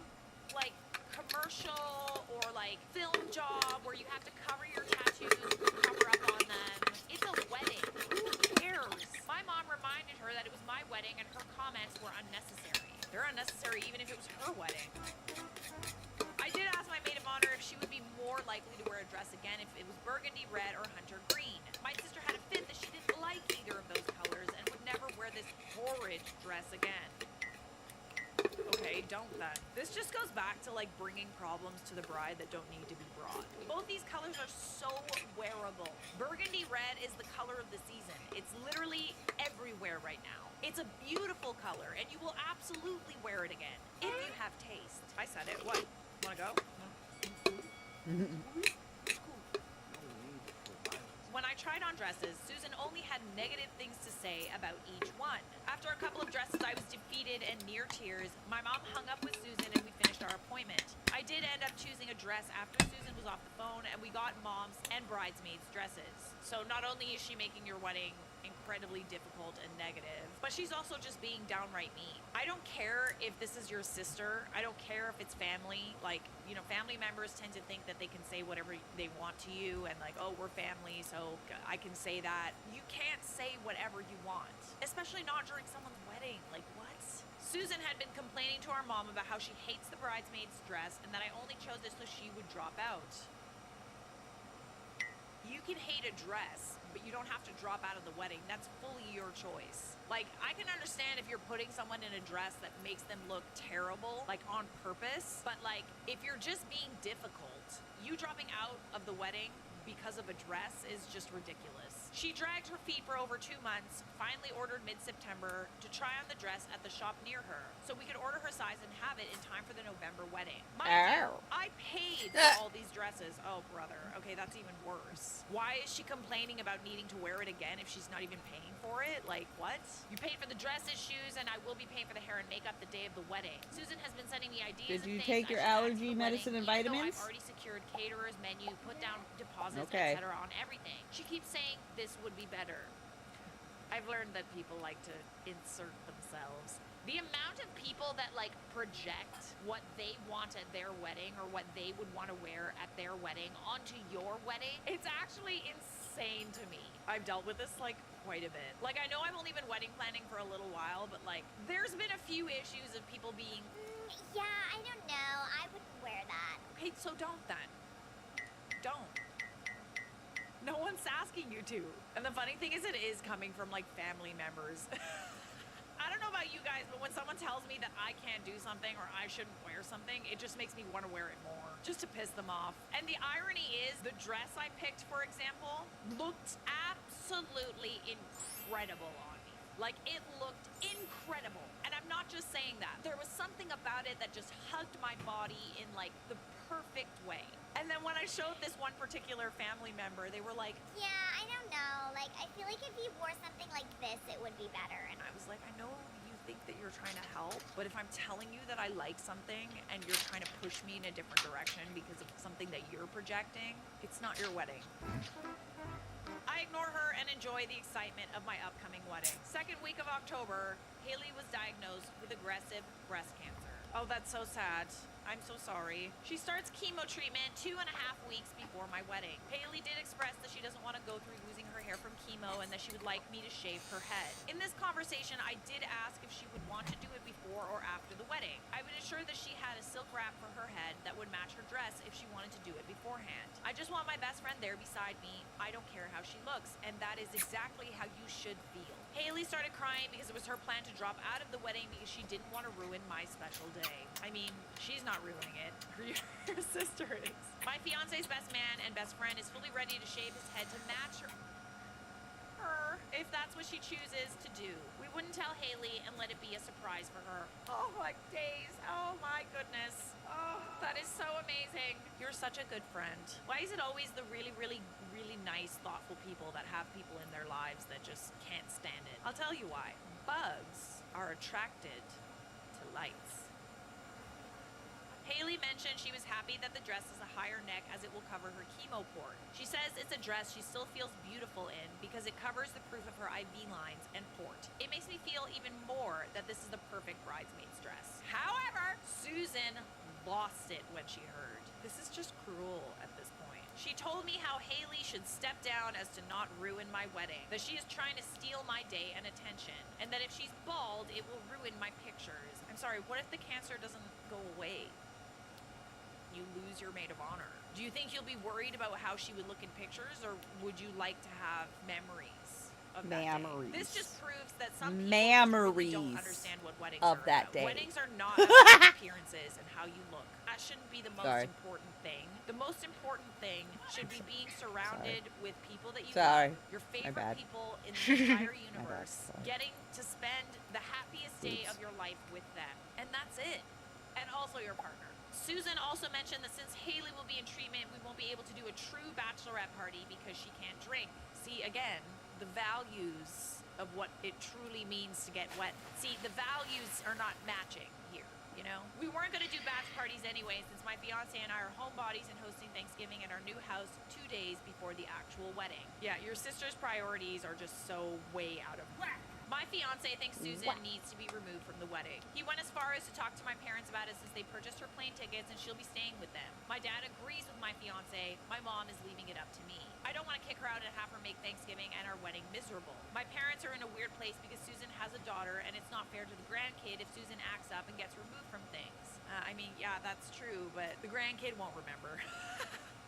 like commercial or like film job where you have to cover your tattoos, cover up on them. It's a wedding. Who cares? My mom reminded her that it was my wedding and her comments were unnecessary. They're unnecessary even if it was her wedding. I did ask my maid of honor if she would be more likely to wear a dress again if it was burgundy red or hunter green. My sister had a fit that she didn't like either of those colors and would never wear this horrid dress again. Okay, don't then. This just goes back to like bringing problems to the bride that don't need to be brought. Both these colors are so wearable. Burgundy red is the color of the season. It's literally everywhere right now. It's a beautiful color and you will absolutely wear it again if you have taste. I said it. What? Wanna go? When I tried on dresses, Susan only had negative things to say about each one. After a couple of dresses, I was defeated and near tears. My mom hung up with Susan and we finished our appointment. I did end up choosing a dress after Susan was off the phone and we got mom's and bridesmaids dresses. So not only is she making your wedding incredibly difficult and negative, but she's also just being downright mean. I don't care if this is your sister. I don't care if it's family. Like, you know, family members tend to think that they can say whatever they want to you and like, oh, we're family, so I can say that. You can't say whatever you want, especially not during someone's wedding. Like, what? Susan had been complaining to our mom about how she hates the bridesmaid's dress and that I only chose it so she would drop out. You can hate a dress, but you don't have to drop out of the wedding. That's fully your choice. Like, I can understand if you're putting someone in a dress that makes them look terrible, like on purpose, but like, if you're just being difficult, you dropping out of the wedding because of a dress is just ridiculous. She dragged her feet for over 2 months, finally ordered mid-September to try on the dress at the shop near her so we could order her size and have it in time for the November wedding. Mind you, I paid for all these dresses. Oh, brother. Okay, that's even worse. Why is she complaining about needing to wear it again if she's not even paying for it? Like, what? You paid for the dresses, shoes, and I will be paying for the hair and makeup the day of the wedding. Susan has been sending me ideas. Did you take your allergy medicine and vitamins? I've already secured caterers, menu, put down deposits, Okay. etc. on everything. She keeps saying this would be better. I've learned that people like to insert themselves. The amount of people that like project what they want at their wedding or what they would want to wear at their wedding onto your wedding, it's actually insane to me. I've dealt with this like quite a bit. Like, I know I've only been wedding planning for a little while, but like there's been a few issues of people being Yeah, I don't know. I wouldn't wear that. okay, so don't then. Don't. No one's asking you to. And the funny thing is, it is coming from like family members. I don't know about you guys, but when someone tells me that I can't do something or I shouldn't wear something, it just makes me want to wear it more, just to piss them off. And the irony is, the dress I picked, for example, looked absolutely incredible on me. Like, it looked incredible. And I'm not just saying that. There was something about it that just hugged my body in like the perfect way. And then when I showed this one particular family member, they were like, Yeah, I don't know. Like, I feel like if you wore something like this, it would be better. And I was like, I know you think that you're trying to help, but if I'm telling you that I like something and you're trying to push me in a different direction because of something that you're projecting, it's not your wedding. I ignore her and enjoy the excitement of my upcoming wedding. Second week of October, Haley was diagnosed with aggressive breast cancer. Oh, that's so sad. I'm so sorry. She starts chemo treatment 2.5 weeks before my wedding. Haley did express that she doesn't want to go through losing her hair from chemo and that she would like me to shave her head. In this conversation, I did ask if she would want to do it before or after the wedding. I would assure that she had a silk wrap for her head that would match her dress if she wanted to do it beforehand. I just want my best friend there beside me. I don't care how she looks, and that is exactly how you should feel. Haley started crying because it was her plan to drop out of the wedding because she didn't want to ruin my special day. I mean, she's not ruining it. Your sister is. My fiance's best man and best friend is fully ready to shave his head to match her if that's what she chooses to do. We wouldn't tell Haley and let it be a surprise for her. Oh my days. Oh my goodness. Oh, that is so amazing. You're such a good friend. Why is it always the really, really, really nice, thoughtful people that have people in their lives that just can't stand it? I'll tell you why. Bugs are attracted to lights. Haley mentioned she was happy that the dress is a higher neck as it will cover her chemo port. She says it's a dress she still feels beautiful in because it covers the proof of her IV lines and port. It makes me feel even more that this is the perfect bridesmaid's dress. However, Susan lost it when she heard. This is just cruel at this point. She told me how Haley should step down as to not ruin my wedding, that she is trying to steal my day and attention, and that if she's bald, it will ruin my pictures. I'm sorry, what if the cancer doesn't go away? You lose your maid of honor. Do you think you'll be worried about how she would look in pictures, or would you like to have memories of that Memories. day? This just proves that some people really don't understand what weddings of are that about. day. Weddings are not about appearances and how you look. That shouldn't be the most important thing. The most important thing should be being surrounded with people that you love, your favorite people in the entire universe, getting to spend the happiest day of your life with them. And that's it. And also your partner. Susan also mentioned that since Haley will be in treatment, we won't be able to do a true bachelorette party because she can't drink. See, again, the values of what it truly means to get wet. See, the values are not matching here, you know? We weren't going to do batch parties anyway, since my fiance and I are homebodies and hosting Thanksgiving at our new house 2 days before the actual wedding. Yeah, your sister's priorities are just so way out of whack. My fiance thinks Susan needs to be removed from the wedding. He went as far as to talk to my parents about it since they purchased her plane tickets and she'll be staying with them. My dad agrees with my fiance. My mom is leaving it up to me. I don't want to kick her out and have her make Thanksgiving and our wedding miserable. My parents are in a weird place because Susan has a daughter and it's not fair to the grandkid if Susan acts up and gets removed from things. I mean, yeah, that's true, but the grandkid won't remember.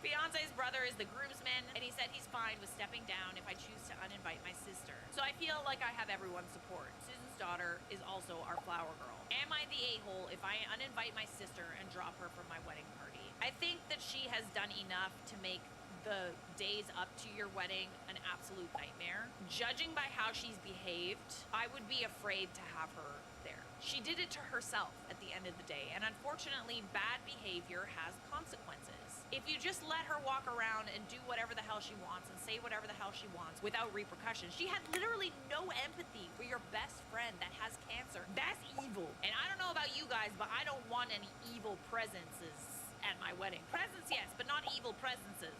Fiance's brother is the groomsman, and he said he's fine with stepping down if I choose to uninvite my sister. So I feel like I have everyone's support. Susan's daughter is also our flower girl. Am I the a-hole if I uninvite my sister and drop her from my wedding party? I think that she has done enough to make the days up to your wedding an absolute nightmare. Judging by how she's behaved, I would be afraid to have her there. She did it to herself at the end of the day, and unfortunately, bad behavior has consequences. If you just let her walk around and do whatever the hell she wants and say whatever the hell she wants without repercussions, she had literally no empathy for your best friend that has cancer. That's evil. And I don't know about you guys, but I don't want any evil presences at my wedding. Presents, yes, but not evil presences.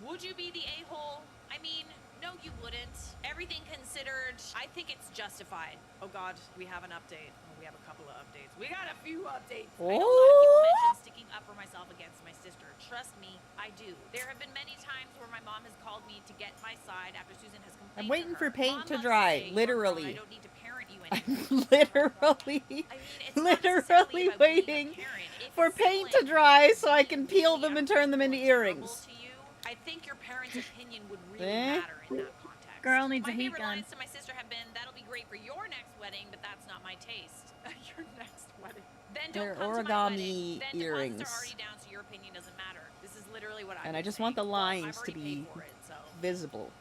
Would you be the a-hole? I mean, no, you wouldn't. Everything considered, I think it's justified. Oh God, we have an update. Oh, we have a couple of updates. We got a few updates. I know a lot of people mentioned sticking up for myself against my sister. Trust me, I do. There have been many times where my mom has called me to get my side after Susan has complained. I'm waiting to her. for paint Mom to loves dry. say, Literally. I don't need to parent you I'm anymore. literally, I mean, it's not necessarily about being a waiting parent. If for a paint to sibling dry so I can peel really them and turn them into terrible earrings. to you, I think your parents' opinion would really Eh? matter in that context. Girl needs My a heat favorite gun. lines to my sister have been, "That'll be great for your next wedding, but that's not my taste." Your next wedding. Then don't They're come to my origami wedding. Then earrings. deposits are already down, so your opinion doesn't matter. This is literally what I. And I just want the lines to be for it, so. visible.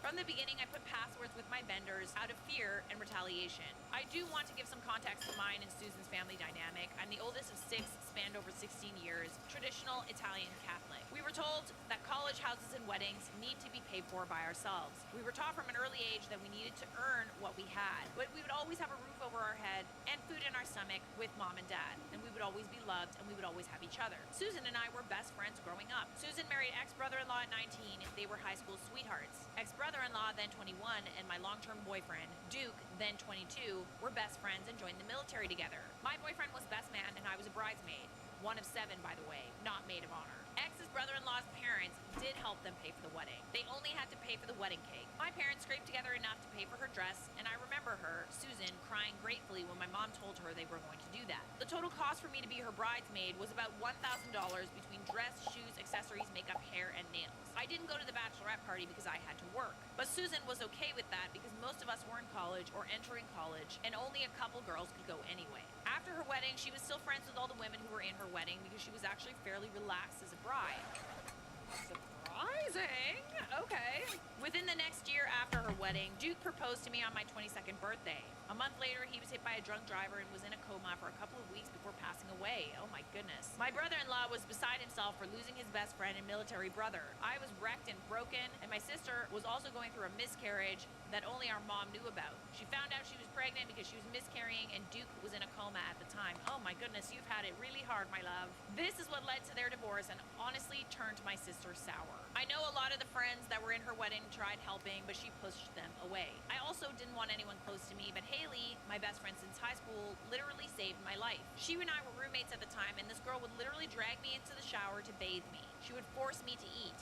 From the beginning, I put passwords with my vendors out of fear and retaliation. I do want to give some context to mine and Susan's family dynamic. I'm the oldest of 6, spanned over 16 years, traditional Italian Catholic. We were told that college houses and weddings need to be paid for by ourselves. We were taught from an early age that we needed to earn what we had, but we would always have a roof over our head and food in our stomach with mom and dad, and we would always be loved and we would always have each other. Susan and I were best friends growing up. Susan married ex-brother-in-law at 19. They were high school sweethearts. Ex-brother-in-law, then 21, and my long-term boyfriend, Duke, then 22, were best friends and joined the military together. My boyfriend was best man and I was a bridesmaid. 1 of 7, by the way, not maid of honor. Ex's brother-in-law's parents did help them pay for the wedding. They only had to pay for the wedding cake. My parents scraped together enough to pay for her dress, and I remember her, Susan, crying gratefully when my mom told her they were going to do that. The total cost for me to be her bridesmaid was about $1,000 between dress, shoes, accessories, makeup, hair, and nails. I didn't go to the bachelorette party because I had to work, but Susan was okay with that because most of us were in college or entering college, and only a couple girls could go anyway. After her wedding, she was still friends with all the women who were in her wedding because she was actually fairly relaxed as a bride. Surprising! Okay. Within the next year after her wedding, Duke proposed to me on my 22nd birthday. A month later, he was hit by a drunk driver and was in a coma for a couple of weeks before passing away. Oh my goodness. My brother-in-law was beside himself for losing his best friend and military brother. I was wrecked and broken, and my sister was also going through a miscarriage that only our mom knew about. She found out she was pregnant because she was miscarrying, and Duke was in a coma at the time. Oh my goodness, you've had it really hard, my love. This is what led to their divorce and honestly turned my sister sour. I know a lot of the friends that were in her wedding tried helping, but she pushed them away. I also didn't want anyone close to me, but Haley, my best friend since high school, literally saved my life. She and I were roommates at the time, and this girl would literally drag me into the shower to bathe me. She would force me to eat.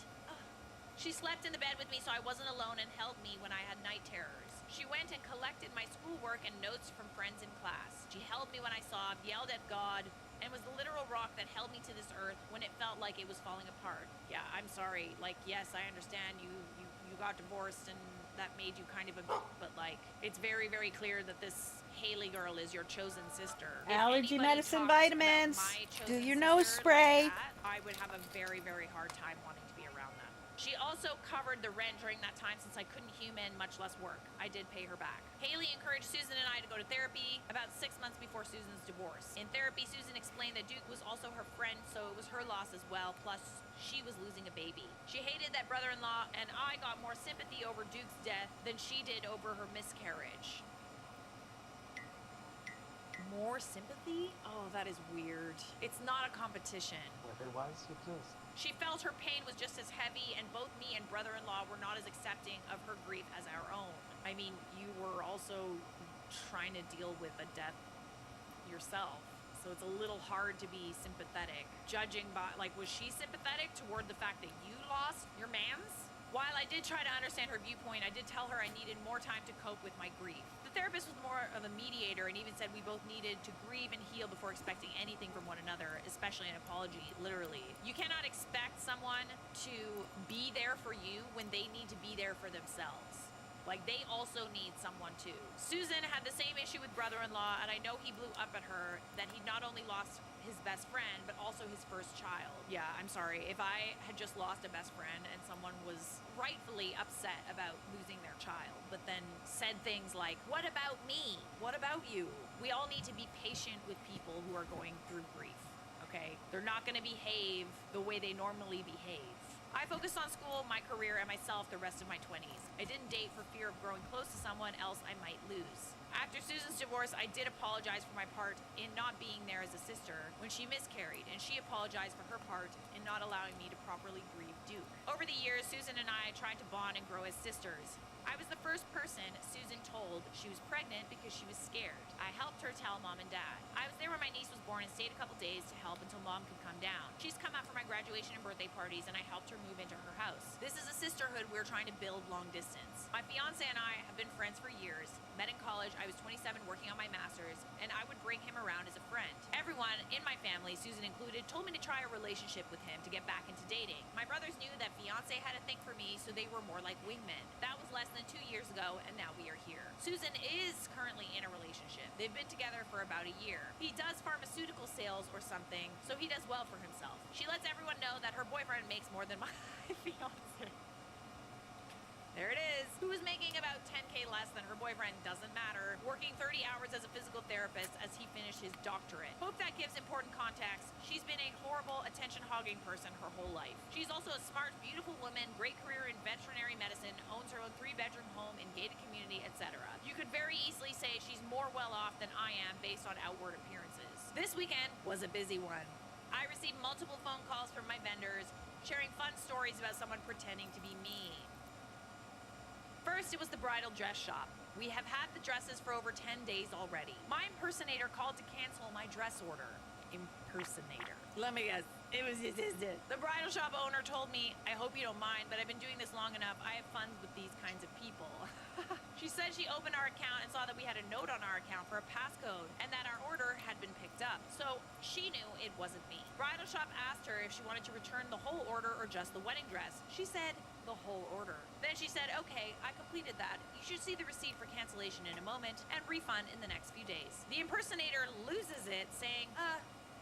She slept in the bed with me so I wasn't alone and held me when I had night terrors. She went and collected my schoolwork and notes from friends in class. She held me when I sobbed, yelled at God, and was the literal rock that held me to this earth when it felt like it was falling apart. Yeah, I'm sorry. Like, yes, I understand you got divorced and that made you kind of a but like, it's very, very clear that this Haley girl is your chosen sister. If Allergy anybody medicine, talks vitamins. about my Do chosen your nose sister spray. like that, I would have a very, very hard time wanting to be around them. She also covered the rent during that time since I couldn't human, much less work. I did pay her back. Haley encouraged Susan and I to go to therapy about 6 months before Susan's divorce. In therapy, Susan explained that Duke was also her friend, so it was her loss as well, plus she was losing a baby. She hated that brother-in-law, and I got more sympathy over Duke's death than she did over her miscarriage. More sympathy? Oh, that is weird. It's not a competition. Otherwise, you just. She felt her pain was just as heavy, and both me and brother-in-law were not as accepting of her grief as our own. I mean, you were also trying to deal with a death yourself, so it's a little hard to be sympathetic. Judging by, like, was she sympathetic toward the fact that you lost your mans? While I did try to understand her viewpoint, I did tell her I needed more time to cope with my grief. The therapist was more of a mediator and even said we both needed to grieve and heal before expecting anything from one another, especially an apology, literally. You cannot expect someone to be there for you when they need to be there for themselves. Like, they also need someone too. Susan had the same issue with brother-in-law, and I know he blew up at her that he not only lost his best friend, but also his first child. Yeah, I'm sorry. If I had just lost a best friend and someone was rightfully upset about losing their child, but then said things like, what about me? What about you? We all need to be patient with people who are going through grief, okay? They're not gonna behave the way they normally behave. I focused on school, my career, and myself the rest of my 20s. I didn't date for fear of growing close to someone else I might lose. After Susan's divorce, I did apologize for my part in not being there as a sister when she miscarried, and she apologized for her part in not allowing me to properly grieve Duke. Over the years, Susan and I tried to bond and grow as sisters. I was the first person Susan told she was pregnant because she was scared. I helped her tell mom and dad. I was there when my niece was born and stayed a couple days to help until mom could come down. She's come out for my graduation and birthday parties, and I helped her move into her house. This is a sisterhood we're trying to build long distance. My fiance and I have been friends for years. Met in college, I was 27 working on my master's, and I would bring him around as a friend. Everyone in my family, Susan included, told me to try a relationship with him to get back into dating. My brothers knew that fiance had a thing for me, so they were more like wingmen. That was less than 2 years ago, and now we are here. Susan is currently in a relationship. They've been together for about a year. He does pharmaceutical sales or something, so he does well for himself. She lets everyone know that her boyfriend makes more than my fiance. There it is. Who is making about 10K less than her boyfriend doesn't matter. Working 30 hours as a physical therapist as he finished his doctorate. Hope that gives important context. She's been a horrible attention-hogging person her whole life. She's also a smart, beautiful woman, great career in veterinary medicine, owns her own 3-bedroom home in gated community, etc. You could very easily say she's more well off than I am based on outward appearances. This weekend was a busy one. I received multiple phone calls from my vendors, sharing fun stories about someone pretending to be me. First, it was the bridal dress shop. We have had the dresses for over 10 days already. My impersonator called to cancel my dress order. Impersonator. Let me guess. It was his. The bridal shop owner told me, I hope you don't mind, but I've been doing this long enough. I have funds with these kinds of people. She said she opened our account and saw that we had a note on our account for a passcode and that our order had been picked up. So she knew it wasn't me. Bridal shop asked her if she wanted to return the whole order or just the wedding dress. She said the whole order. Then she said, okay, I completed that. You should see the receipt for cancellation in a moment and refund in the next few days. The impersonator loses it, saying,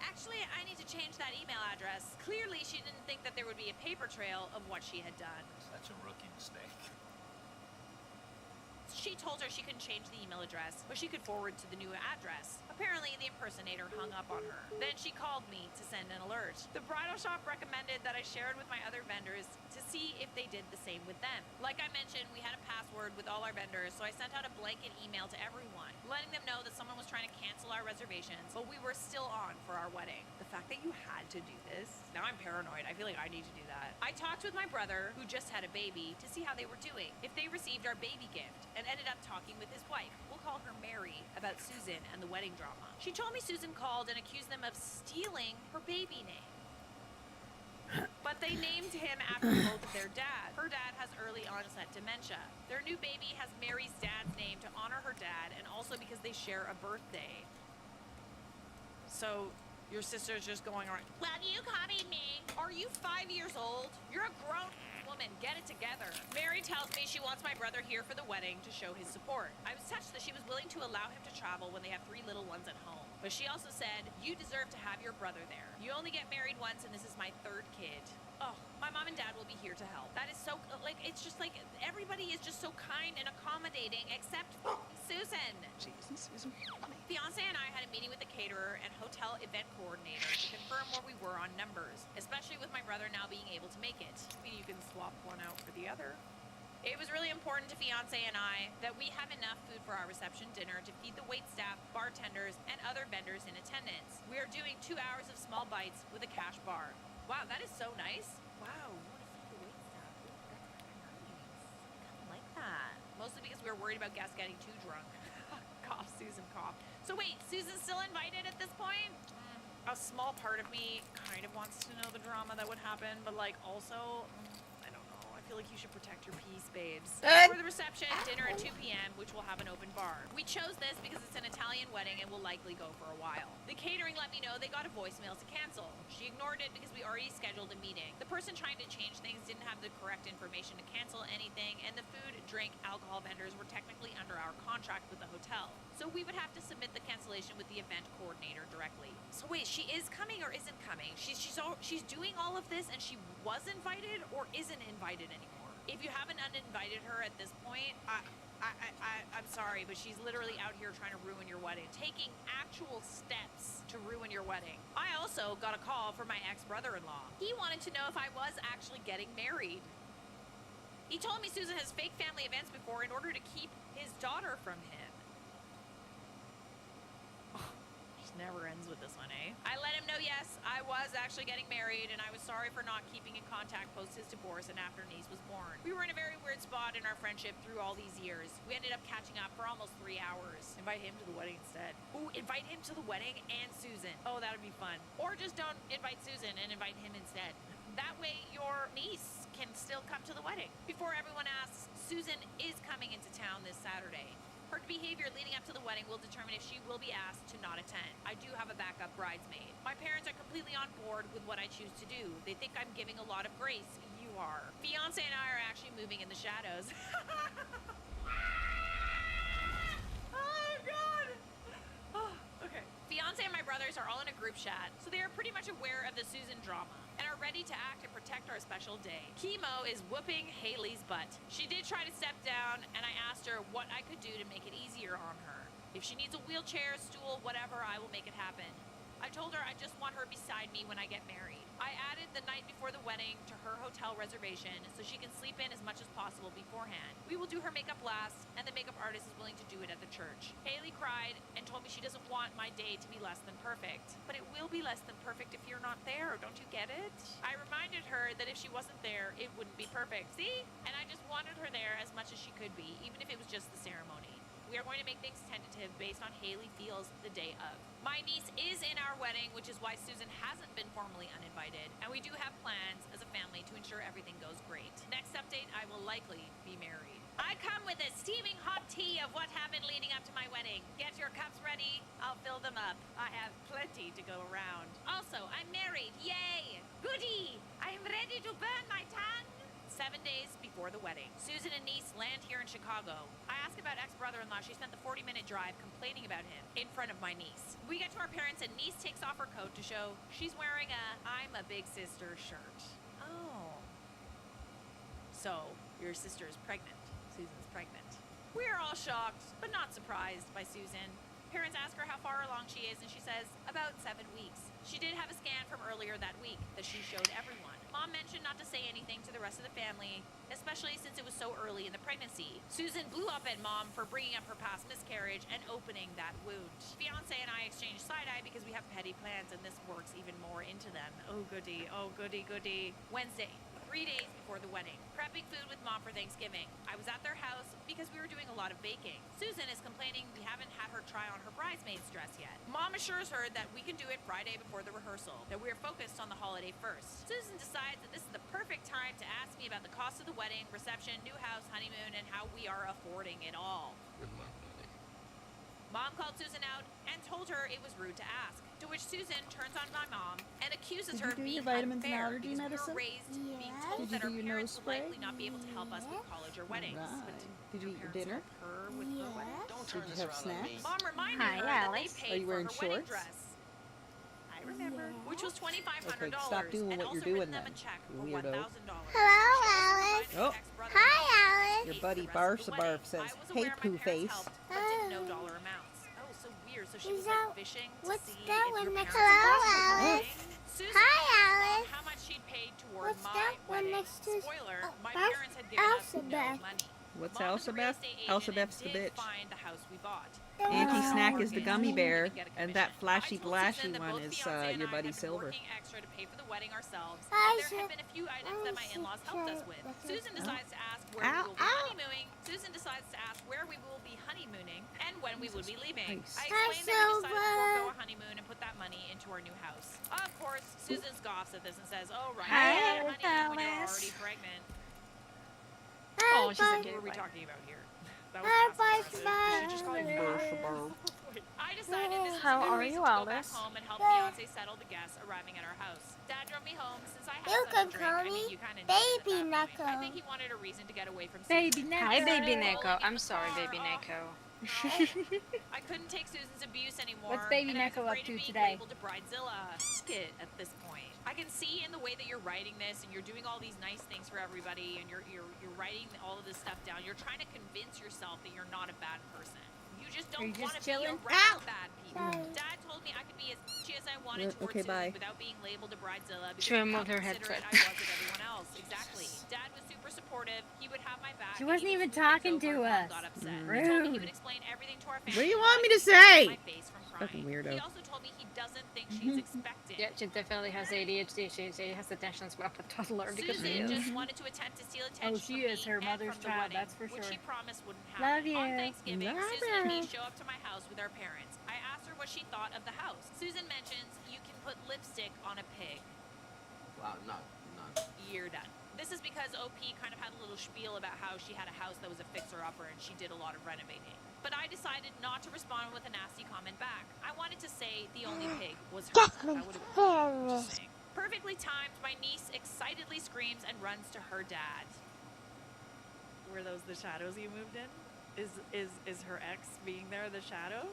actually, I need to change that email address. Clearly, she didn't think that there would be a paper trail of what she had done. Such a rookie mistake. She told her she couldn't change the email address, but she could forward to the new address. Apparently, the impersonator hung up on her. Then she called me to send an alert. The bridal shop recommended that I share it with my other vendors to see if they did the same with them. Like I mentioned, we had a password with all our vendors, so I sent out a blanket email to everyone, letting them know that someone was trying to cancel our reservations, but we were still on for our wedding. The fact that you had to do this, now I'm paranoid. I feel like I need to do that. I talked with my brother, who just had a baby, to see how they were doing, if they received our baby gift, and ended up talking with his wife, we'll call her Mary, about Susan and the wedding drama. She told me Susan called and accused them of stealing her baby name. But they named him after both of their dads. Her dad has early onset dementia. Their new baby has Mary's dad's name to honor her dad, and also because they share a birthday. So, your sister's just going around, well, you copied me. Are you 5 years old? You're a grown woman. Get it together. Mary tells me she wants my brother here for the wedding to show his support. I was touched that she was willing to allow him to travel when they have 3 little ones at home. But she also said, you deserve to have your brother there. You only get married once, and this is my 3rd kid. Oh, my mom and dad will be here to help. That is so, like, it's just like, everybody is just so kind and accommodating, except Susan. Jesus, Susan. Fiance and I had a meeting with the caterer and hotel event coordinator to confirm where we were on numbers, especially with my brother now being able to make it. I mean, you can swap one out for the other. It was really important to Fiance and I that we have enough food for our reception dinner to feed the waitstaff, bartenders, and other vendors in attendance. We are doing 2 hours of small bites with a cash bar. Wow, that is so nice. Wow, we want to feed the waitstaff. Ooh, that's kind of nice. I kind of like that. Mostly because we were worried about guests getting too drunk. Cough, Susan, cough. So wait, Susan's still invited at this point? A small part of me kind of wants to know the drama that would happen, but like also, I don't know. I feel like you should protect your peace, babes. For the reception, dinner at 2 p.m., which will have an open bar. We chose this because it's an Italian wedding and will likely go for a while. The catering let me know they got a voicemail to cancel. She ignored it because we already scheduled a meeting. The person trying to change things didn't have the correct information to cancel anything, and the food, drink, alcohol vendors were technically under our contract with the hotel. So we would have to submit the cancellation with the event coordinator directly. So wait, she is coming or isn't coming? She's doing all of this and she was invited or isn't invited anymore? If you haven't uninvited her at this point, I'm sorry, but she's literally out here trying to ruin your wedding, taking actual steps to ruin your wedding. I also got a call from my ex-brother-in-law. He wanted to know if I was actually getting married. He told me Susan has faked family events before in order to keep his daughter from him. Never ends with this one, eh? I let him know, yes, I was actually getting married, and I was sorry for not keeping in contact post his divorce and after Niece was born. We were in a very weird spot in our friendship through all these years. We ended up catching up for almost 3 hours. Invite him to the wedding instead. Ooh, invite him to the wedding and Susan. Oh, that would be fun. Or just don't invite Susan and invite him instead. That way your niece can still come to the wedding. Before everyone asks, Susan is coming into town this Saturday. Her behavior leading up to the wedding will determine if she will be asked to not attend. I do have a backup bridesmaid. My parents are completely on board with what I choose to do. They think I'm giving a lot of grace. You are. Fiance and I are actually moving in the shadows. Oh, God. Oh, okay. Fiance and my brothers are all in a group chat, so they are pretty much aware of the Susan drama and are ready to act and protect our special day. Chemo is whooping Haley's butt. She did try to step down, and I asked her what I could do to make it easier on her. If she needs a wheelchair, stool, whatever, I will make it happen. I told her I just want her beside me when I get married. I added the night before the wedding to her hotel reservation so she can sleep in as much as possible beforehand. We will do her makeup last, and the makeup artist is willing to do it at the church. Haley cried and told me she doesn't want my day to be less than perfect. But it will be less than perfect if you're not there, don't you get it? I reminded her that if she wasn't there, it wouldn't be perfect. See? And I just wanted her there as much as she could be, even if it was just the ceremony. We are going to make things tentative based on Haley feels the day of. My niece is in our wedding, which is why Susan hasn't been formally uninvited, and we do have plans as a family to ensure everything goes great. Next update, I will likely be married. I come with a steaming hot tea of what happened leading up to my wedding. Get your cups ready. I'll fill them up. I have plenty to go around. Also, I'm married. Yay! Goody! I am ready to burn my tongue. 7 days before the wedding. Susan and Niece land here in Chicago. I ask about ex-brother-in-law. She spent the 40-minute drive complaining about him in front of my niece. We get to our parents and Niece takes off her coat to show she's wearing a I'm a big sister shirt. Oh. So, your sister is pregnant. Susan's pregnant. We're all shocked, but not surprised by Susan. Parents ask her how far along she is, and she says, about 7 weeks. She did have a scan from earlier that week that she showed everyone. Mom mentioned not to say anything to the rest of the family, especially since it was so early in the pregnancy. Susan blew up at Mom for bringing up her past miscarriage and opening that wound. Fiance and I exchanged side-eye because we have petty plans, and this works even more into them. Oh, goody. Oh, goody, goody. Wednesday. 3 days before the wedding, prepping food with Mom for Thanksgiving. I was at their house because we were doing a lot of baking. Susan is complaining we haven't had her try on her bridesmaid's dress yet. Mom assures her that we can do it Friday before the rehearsal, that we are focused on the holiday first. Susan decides that this is the perfect time to ask me about the cost of the wedding, reception, new house, honeymoon, and how we are affording it all. Mom called Susan out and told her it was rude to ask, to which Susan turns on my mom and accuses her of being vitamins and unfair allergy because medicine? we were raised being told that our parents would likely not be able to help us with college or weddings. But Did you eat your dinner? her with her wedding? Did you have snacks? Mom reminded Hi, her that they Alice. paid Are you for wearing her wedding shorts? dress. I remember, which was $2,500. Okay, stop doing and what you're also doing written them then, a check you for weirdo. $1,000. Hello, Alice. Oh, Hi, Alice. your buddy Barf says, "Hey, Pooh Face." But didn't know dollar amounts. Oh, so weird. So she was like fishing to What's see that if one your next parents to would Alice? Susan Hi, asked Mom Alice. how much she'd paid toward What's my that one wedding. next to? Spoiler, my that's parents had given us no Alphabet. money. What's Mom is a real Alsabeth? estate agent and Alsabeth's the did bitch. find the house we bought. Auntie Snack is the Mortgage. gummy bear, Didn't get a and that commission. flashy I told blashy Susan that one both is fiance and your I buddy had been Silver. working extra to pay for the wedding ourselves, Hi, and there had been a few items that my in-laws helped us with. Susan decides to ask where we will be honeymooning. Susan decides to ask where we will be honeymooning and when we will be leaving. Christ. I explained that we decided to forego our honeymoon and put that money into our new house. Of course, Susan scoffs at this and says, "Oh, right, Hi, you have a honeymoon when you're Alice. already pregnant." Oh, she's a What gay were we boy. talking about here? That Hi, passive aggressive. Did she just call you I decided this was How a good are reason you, to go back Alice? home and help fiance settle the guests arriving at our house. Dad drove me home since I had You such can a drink. call I mean, me you kinda Baby needed it at that point. I Knuckle. think he wanted a reason to get away from Baby Susan. Knuckle. Hi, baby Rolling Neko. in I'm the sorry, car. baby Neko. I couldn't take Susan's abuse anymore. What's Baby and I was Neko up afraid of to being today? labeled a bridezilla. Skit at this point. I can see in the way that you're writing this and you're doing all these nice things for everybody and you're writing all of this stuff down. You're trying to convince yourself that you're not a bad person. You just don't you just want to be chilling? around bad people. Dad told me I could be as bitchy as I wanted towards okay, Susan bye. without being labeled a bridezilla because She of how removed her considerate headset. I was of everyone else. Exactly. Dad was super supportive. He would have my back. She and wasn't he would even smooth things talking over to if Mom us. got upset. He told me Rude. he would explain everything to our family. What do you want me to but I say? my face from crying. Fucking weirdo. He also told me he doesn't think she's expecting. Yeah, she definitely has ADHD. She has attention span of a toddler because Susan she is. just wanted to attempt to steal attention she from is me her and mother's from the child, wedding, that's for which sure. she promised wouldn't Love happen. On you. Thanksgiving, Love Susan and me you. show up to my house with our parents. I asked her what she thought of the house. Susan mentions you can put lipstick on a pig. Wow, no. You're done. This is because OP kind of had a little spiel about how she had a house that was a fixer-upper and she did a lot of renovating. But I decided not to respond with a nasty comment back. I wanted to say the only pig was her. That would have been interesting. Perfectly timed, my niece excitedly screams and runs to her dad. Were those the shadows you moved in? Is her ex being there the shadow?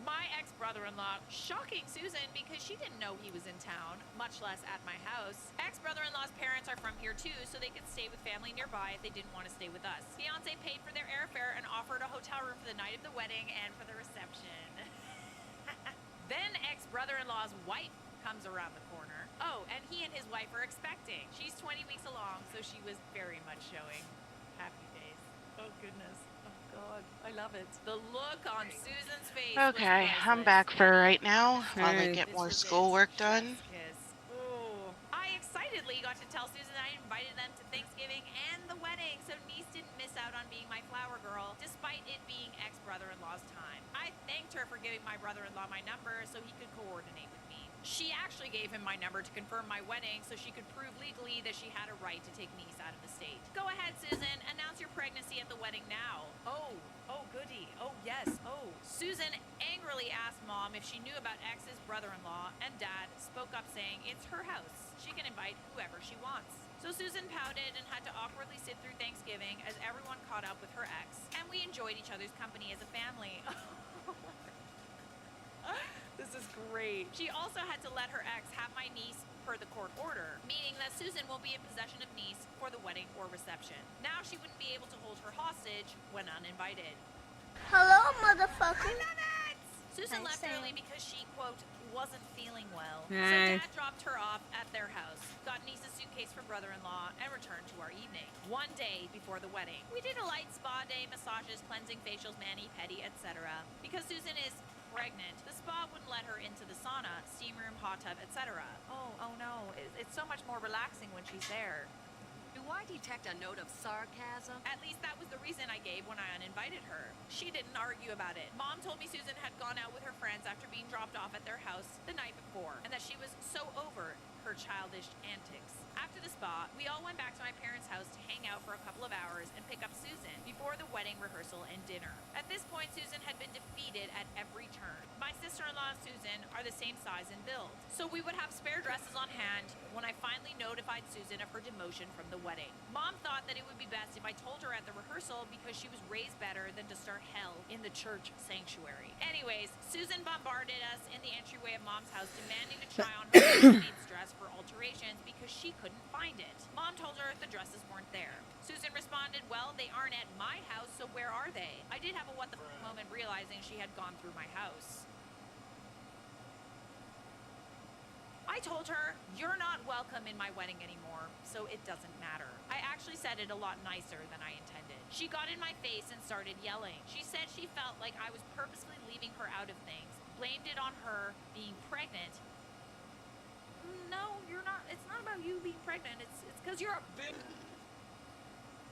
My ex-brother-in-law shocking Susan because she didn't know he was in town, much less at my house. Ex-brother-in-law's parents are from here too, so they could stay with family nearby if they didn't want to stay with us. Fiance paid for their airfare and offered a hotel room for the night of the wedding and for the reception. Then ex-brother-in-law's wife comes around the corner. Oh, and he and his wife are expecting. She's 20 weeks along, so she was very much showing happy days. Oh, goodness. Oh, God. I love it. The look on Susan's face was Okay, I'm priceless. back for right now while I Alright. get This more was it. schoolwork done. Chef's kiss. Ooh. I excitedly got to tell Susan I invited them to Thanksgiving and the wedding, so niece didn't miss out on being my flower girl, despite it being ex-brother-in-law's time. I thanked her for giving my brother-in-law my number so he could coordinate with me. She actually gave him my number to confirm my wedding so she could prove legally that she had a right to take niece out of the state. Go ahead, Susan. Announce your pregnancy at the wedding now. Oh, goody. Oh, yes. Oh. Susan angrily asked Mom if she knew about ex's brother-in-law, and Dad spoke up saying it's her house. She can invite whoever she wants. So Susan pouted and had to awkwardly sit through Thanksgiving as everyone caught up with her ex, and we enjoyed each other's company as a family. The This is great. She also had to let her ex have my niece per the court order, meaning that Susan will be in possession of niece for the wedding or reception. Now she wouldn't be able to hold her hostage when uninvited. Hello, motherfucker. Susan Hi, left Sam. early because she, quote, wasn't feeling well. Hi. So Dad dropped her off at their house, got niece's suitcase for brother-in-law, and returned to our evening. One day before the wedding. We did a light spa day, massages, cleansing, facials, mani-pedi, etc. Because Susan is pregnant, the spa wouldn't let her into the sauna, steam room, hot tub, etc. Oh no, it's so much more relaxing when she's there. Do I detect a note of sarcasm? At least that was the reason I gave when I uninvited her. She didn't argue about it. Mom told me Susan had gone out with her friends after being dropped off at their house the night before, and that she was so over her childish antics. After the spa, we all went back to my parents' house to hang out for a couple of hours and pick up Susan before the wedding rehearsal and dinner. At this point, Susan had been defeated at every turn. My sister-in-law and Susan are the same size and build, so we would have spare dresses on hand when I finally notified Susan of her demotion from the wedding. Mom thought that it would be best if I told her at the rehearsal because she was raised better than to start hell in the church sanctuary. Anyways, Susan bombarded us in the entryway of Mom's house, demanding to try on her bridesmaid's dress for alterations because she couldn't find it. Mom told her the dresses weren't there. Susan responded, well, they aren't at my house, so where are they? I did have a what the f moment realizing she had gone through my house. I told her, you're not welcome in my wedding anymore, so it doesn't matter. I actually said it a lot nicer than I intended. She got in my face and started yelling. She said she felt like I was purposely leaving her out of things, blamed it on her being pregnant. No, you're not. It's not about you being pregnant. It's because you're a bitch.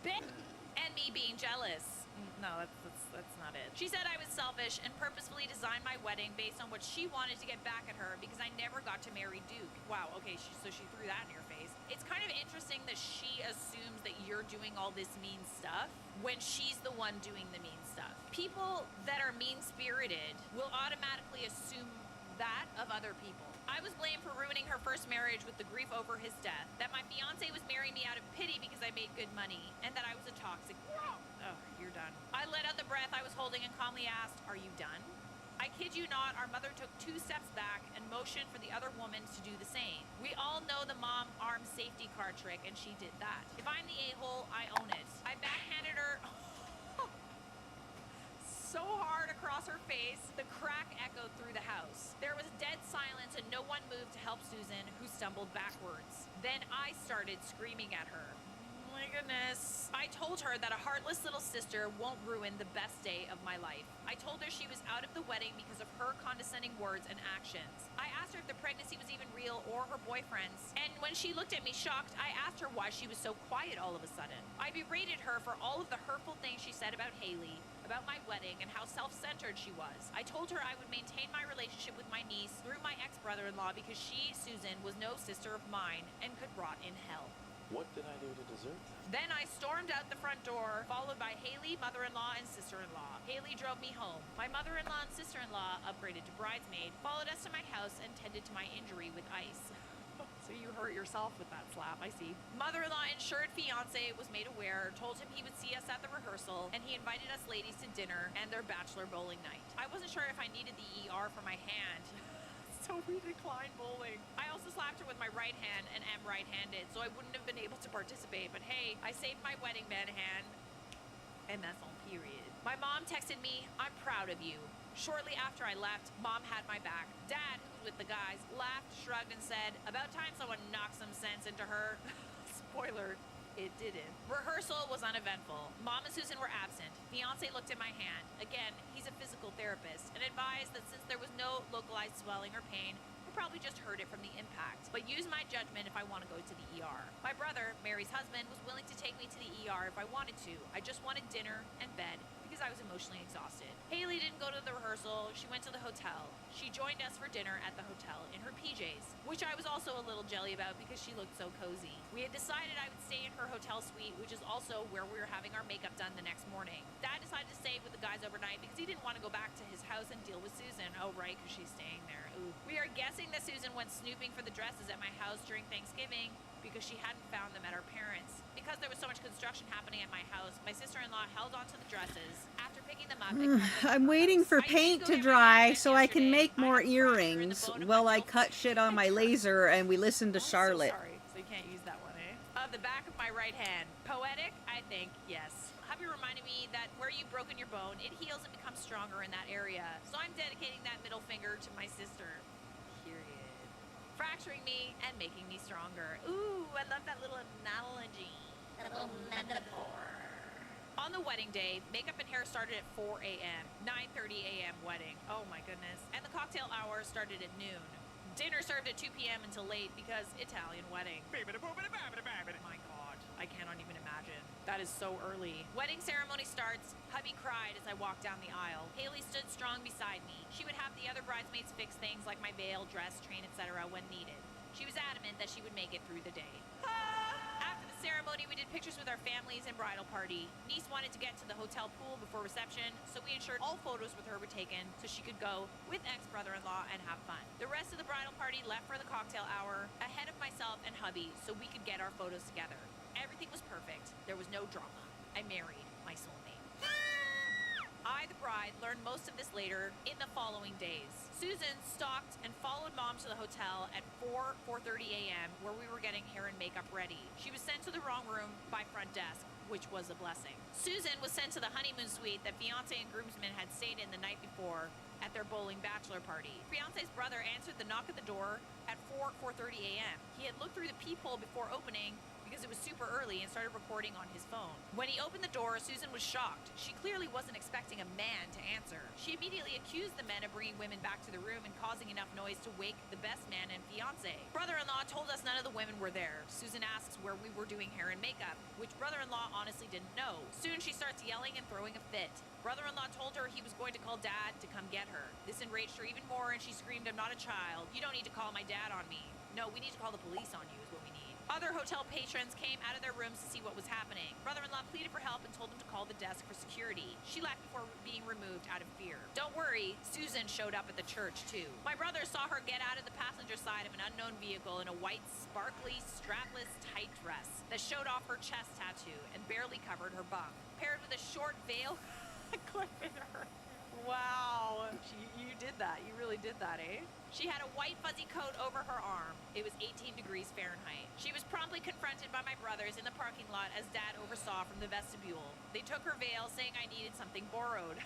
And me being jealous. No, that's not it. She said I was selfish and purposefully designed my wedding based on what she wanted to get back at her because I never got to marry Duke. Wow, okay, so she threw that in your face. It's kind of interesting that she assumes that you're doing all this mean stuff when she's the one doing the mean stuff. People that are mean-spirited will automatically assume that of other people. I was blamed for ruining her first marriage with the grief over his death, that my fiance was marrying me out of pity because I made good money, and that I was a toxic. Oh, you're done. I let out the breath I was holding and calmly asked, are you done? I kid you not, our mother took 2 steps back and motioned for the other woman to do the same. We all know the mom arm safety car trick, and she did that. If I'm the a-hole, I own it. I backhanded her so hard across her face, the crack echoed through the house. There was dead silence and no one moved to help Susan, who stumbled backwards. Then I started screaming at her. Oh my goodness. I told her that a heartless little sister won't ruin the best day of my life. I told her she was out of the wedding because of her condescending words and actions. I asked her if the pregnancy was even real or her boyfriend's, and when she looked at me shocked, I asked her why she was so quiet all of a sudden. I berated her for all of the hurtful things she said about Haley, about my wedding, and how self-centered she was. I told her I would maintain my relationship with my niece through my ex-brother-in-law because she, Susan, was no sister of mine and could rot in hell. What did I do to deserve that? Then I stormed out the front door, followed by Haley, mother-in-law, and sister-in-law. Haley drove me home. My mother-in-law and sister-in-law, upgraded to bridesmaid, followed us to my house and tended to my injury with ice. So you hurt yourself with that slap, I see. Mother-in-law insured fiance was made aware, told him he would see us at the rehearsal, and he invited us ladies to dinner and their bachelor bowling night. I wasn't sure if I needed the ER for my hand, so we declined bowling. I also slapped her with my right hand and am right-handed, so I wouldn't have been able to participate, but hey, I saved my wedding band hand, and that's on period. My mom texted me, I'm proud of you. Shortly after I left, Mom had my back. Dad, who was with the guys, laughed, shrugged, and said, about time someone knocked some sense into her. Spoiler, it didn't. Rehearsal was uneventful. Mom and Susan were absent. Fiance looked at my hand. Again, he's a physical therapist and advised that since there was no localized swelling or pain, we'll probably just heard it from the impact, but use my judgment if I want to go to the ER. My brother, Mary's husband, was willing to take me to the ER if I wanted to. I just wanted dinner and bed because I was emotionally exhausted. Haley didn't go to the rehearsal. She went to the hotel. She joined us for dinner at the hotel in her PJs, which I was also a little jelly about because she looked so cozy. We had decided I would stay in her hotel suite, which is also where we were having our makeup done the next morning. Dad decided to stay with the guys overnight because he didn't want to go back to his house and deal with Susan. Oh, right, because she's staying there. Ooh. We are guessing that Susan went snooping for the dresses at my house during Thanksgiving because she hadn't found them at our parents'. Because there was so much construction happening at my house, my sister-in-law held onto the dresses. After picking them up, and cut them I'm waiting for paint to dry so I can make more earrings while I cut shit on my laser and we listen to Charlotte. So sorry. So you can't use that one, eh? Of the back of my right hand. Poetic? I think, yes. Hubby reminded me that where you've broken your bone, it heals and becomes stronger in that area. So I'm dedicating that middle finger to my sister. Period. Fracturing me and making me stronger. Ooh, I love that little analogy. That little metaphor. On the wedding day, makeup and hair started at 4 a.m. 9:30 a.m. wedding. Oh my goodness. And the cocktail hour started at noon. Dinner served at 2 p.m. until late because Italian wedding. My God, I cannot even imagine. That is so early. Wedding ceremony starts. Hubby cried as I walked down the aisle. Haley stood strong beside me. She would have the other bridesmaids fix things like my veil, dress, train, etc. when needed. She was adamant that she would make it through the day. After the ceremony, we did pictures with our families and bridal party. Niece wanted to get to the hotel pool before reception, so we ensured all photos with her were taken so she could go with ex-brother-in-law and have fun. The rest of the bridal party left for the cocktail hour ahead of myself and hubby so we could get our photos together. Everything was perfect. There was no drama. I married my soulmate. I, the bride, learned most of this later in the following days. Susan stalked and followed Mom to the hotel at 4:30 a.m. where we were getting hair and makeup ready. She was sent to the wrong room by front desk, which was a blessing. Susan was sent to the honeymoon suite that fiancé and groomsmen had stayed in the night before at their bowling bachelor party. Fiancé's brother answered the knock at the door at 4:30 a.m. He had looked through the peephole before opening because it was super early and started recording on his phone. When he opened the door, Susan was shocked. She clearly wasn't expecting a man to answer. She immediately accused the men of bringing women back to the room and causing enough noise to wake the best man and fiancé. Brother-in-law told us none of the women were there. Susan asks where we were doing hair and makeup, which brother-in-law honestly didn't know. Soon she starts yelling and throwing a fit. Brother-in-law told her he was going to call Dad to come get her. This enraged her even more and she screamed, "I'm not a child. You don't need to call my dad on me. No, we need to call the police on you is what we need." Other hotel patrons came out of their rooms to see what was happening. Brother-in-law pleaded for help and told him to call the desk for security. She left before being removed out of fear. Don't worry, Susan showed up at the church too. My brother saw her get out of the passenger side of an unknown vehicle in a white, sparkly, strapless, tight dress that showed off her chest tattoo and barely covered her bum, paired with a short veil clip in her. Wow. You did that. You really did that, eh? She had a white fuzzy coat over her arm. It was 18 degrees Fahrenheit. She was promptly confronted by my brothers in the parking lot as Dad oversaw from the vestibule. They took her veil, saying I needed something borrowed.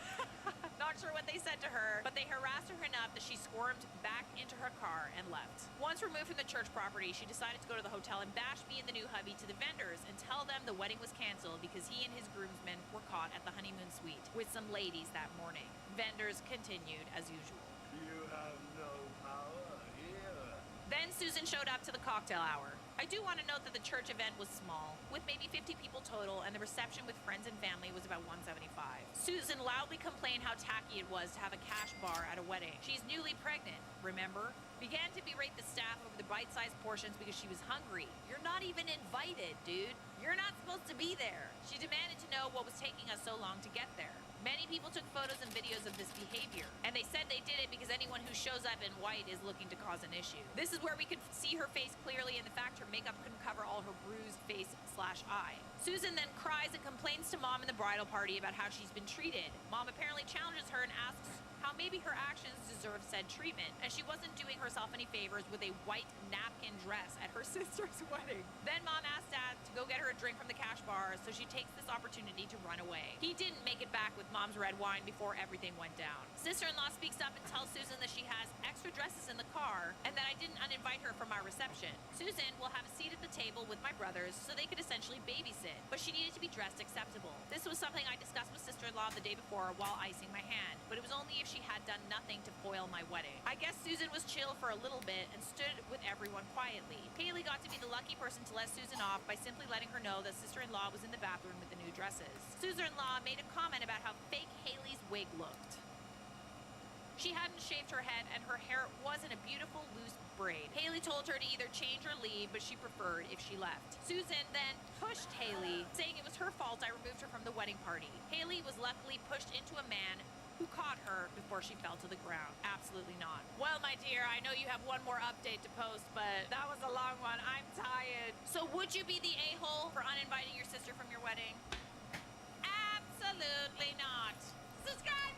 Not sure what they said to her, but they harassed her enough that she squirmed back into her car and left. Once removed from the church property, she decided to go to the hotel and bash me and the new hubby to the vendors and tell them the wedding was canceled because he and his groomsmen were caught at the honeymoon suite with some ladies that morning. Vendors continued as usual. You have no power here. Then Susan showed up to the cocktail hour. I do want to note that the church event was small, with maybe 50 people total, and the reception with friends and family was about 175. Susan loudly complained how tacky it was to have a cash bar at a wedding. She's newly pregnant, remember? Began to berate the staff over the bite-sized portions because she was hungry. You're not even invited, dude. You're not supposed to be there. She demanded to know what was taking us so long to get there. Many people took photos and videos of this behavior, and they said they did it because anyone who shows up in white is looking to cause an issue. This is where we could see her face clearly and the fact her makeup couldn't cover all her bruised face/eye. Susan then cries and complains to Mom in the bridal party about how she's been treated. Mom apparently challenges her and asks how maybe her actions deserve said treatment, and she wasn't doing herself any favors with a white napkin dress at her sister's wedding. Then Mom asked Dad to go get her a drink from the cash bar, so she takes this opportunity to run away. He didn't make it back with Mom's red wine before everything went down. Sister-in-law speaks up and tells Susan that she has extra dresses in the car and that I didn't uninvite her from our reception. Susan will have a seat at the table with my brothers so they could essentially babysit, but she needed to be dressed acceptable. This was something I discussed with sister-in-law the day before while icing my hand, but it was only if she had done nothing to foil my wedding. I guess Susan was chill for a little bit and stood with everyone quietly. Haley got to be the lucky person to let Susan off by simply letting her know that sister-in-law was in the bathroom with the new dresses. Sister-in-law made a comment about how fake Haley's wig looked. She hadn't shaved her head and her hair was in a beautiful loose braid. Haley told her to either change or leave, but she preferred if she left. Susan then pushed Haley, saying it was her fault I removed her from the wedding party. Haley was luckily pushed into a man who caught her before she fell to the ground. Absolutely not. Well, my dear, I know you have one more update to post, but that was a long one. I'm tired. So would you be the a-hole for uninviting your sister from your wedding? Absolutely not. Subscribe!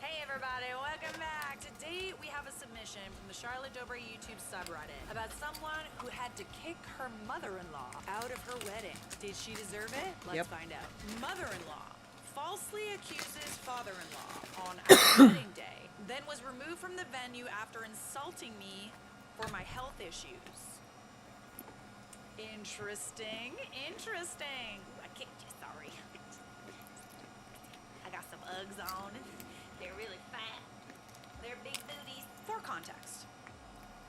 Hey everybody, welcome back. Today we have a submission from the Charlotte Dobre YouTube subreddit about someone who had to kick her mother-in-law out of her wedding. Did she deserve it? Let's find out. Mother-in-law falsely accuses father-in-law on our wedding day, then was removed from the venue after insulting me for my health issues. Interesting. I can't, sorry. I got some Uggs on. They're really fat. They're big booties. For context.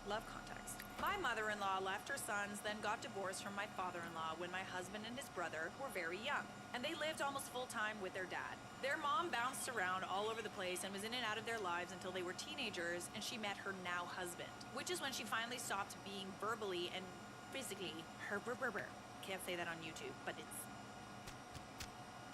Love context. My mother-in-law left her sons, then got divorced from my father-in-law when my husband and his brother were very young. And they lived almost full-time with their dad. Their mom bounced around all over the place and was in and out of their lives until they were teenagers and she met her now husband. Which is when she finally stopped being verbally and physically her Can't say that on YouTube, but it's...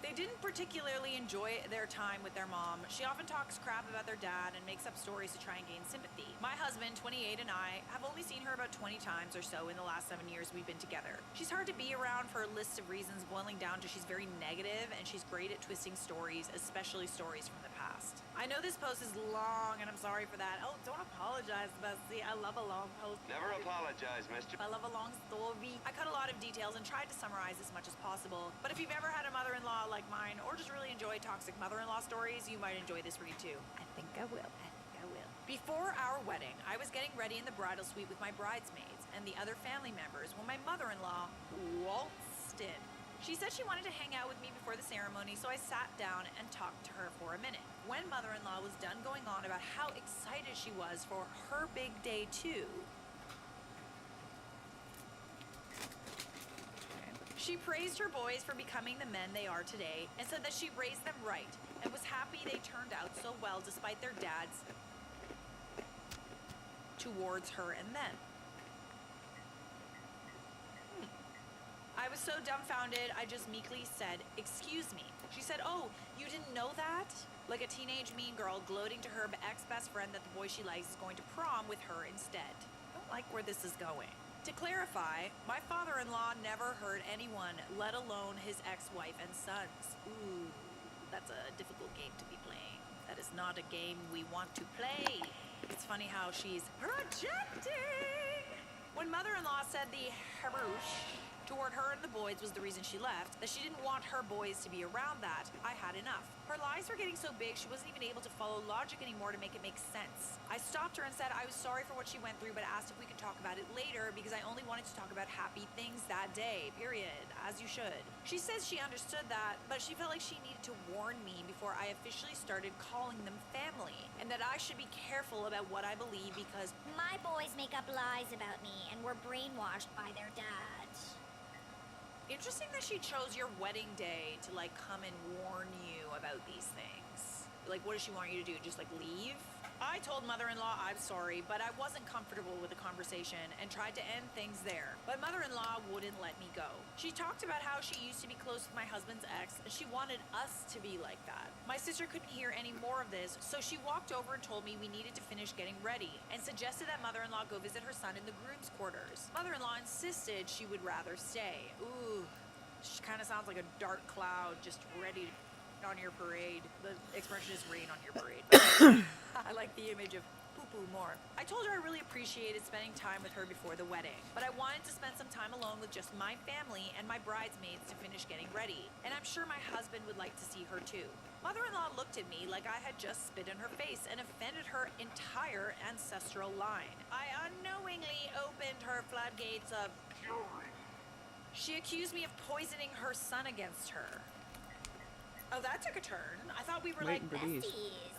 They didn't particularly enjoy their time with their mom. She often talks crap about their dad and makes up stories to try and gain sympathy. My husband, 28, and I have only seen her about 20 times or so in the last 7 years we've been together. She's hard to be around for a list of reasons boiling down to she's very negative and she's great at twisting stories, especially stories from the past. I know this post is long and I'm sorry for that. Oh, don't apologize, Bessie. I love a long post. Never apologize, mister. I love a long story. I cut a lot of details and tried to summarize as much as possible. But if you've ever had a mother-in-law like mine, or just really enjoy toxic mother-in-law stories, you might enjoy this read too. I think I will. Before our wedding, I was getting ready in the bridal suite with my bridesmaids and the other family members when my mother-in-law waltzed in. She said she wanted to hang out with me before the ceremony, so I sat down and talked to her for a minute. When mother-in-law was done going on about how excited she was for her big day too, she praised her boys for becoming the men they are today and said that she raised them right and was happy they turned out so well despite their dads towards her and them. I was so dumbfounded, I just meekly said, "Excuse me." She said, "Oh, you didn't know that?" Like a teenage mean girl gloating to her ex-best friend that the boy she likes is going to prom with her instead. I don't like where this is going. To clarify, my father-in-law never hurt anyone, let alone his ex-wife and sons. Ooh, that's a difficult game to be playing. That is not a game we want to play. It's funny how she's projecting. When mother-in-law said the harouche toward her and the boys was the reason she left, that she didn't want her boys to be around that, I had enough. Her lies were getting so big she wasn't even able to follow logic anymore to make it make sense. I stopped her and said I was sorry for what she went through, but asked if we could talk about it later because I only wanted to talk about happy things that day, period, as you should. She says she understood that, but she felt like she needed to warn me before I officially started calling them family, and that I should be careful about what I believe because my boys make up lies about me and were brainwashed by their dad. Interesting that she chose your wedding day to like come and warn you about these things. Like, what does she want you to do? Just like leave? I told mother-in-law I'm sorry, but I wasn't comfortable with the conversation and tried to end things there. But mother-in-law wouldn't let me go. She talked about how she used to be close with my husband's ex and she wanted us to be like that. My sister couldn't hear any more of this, so she walked over and told me we needed to finish getting ready and suggested that mother-in-law go visit her son in the groom's quarters. Mother-in-law insisted she would rather stay. Ooh, she kind of sounds like a dark cloud just ready to on your parade. The expression is rain on your parade. I like the image of poo-poo more. I told her I really appreciated spending time with her before the wedding, but I wanted to spend some time alone with just my family and my bridesmaids to finish getting ready, and I'm sure my husband would like to see her too. Mother-in-law looked at me like I had just spit in her face and offended her entire ancestral line. I unknowingly opened her floodgates of fury. She accused me of poisoning her son against her. Oh, that took a turn. I thought we were like besties.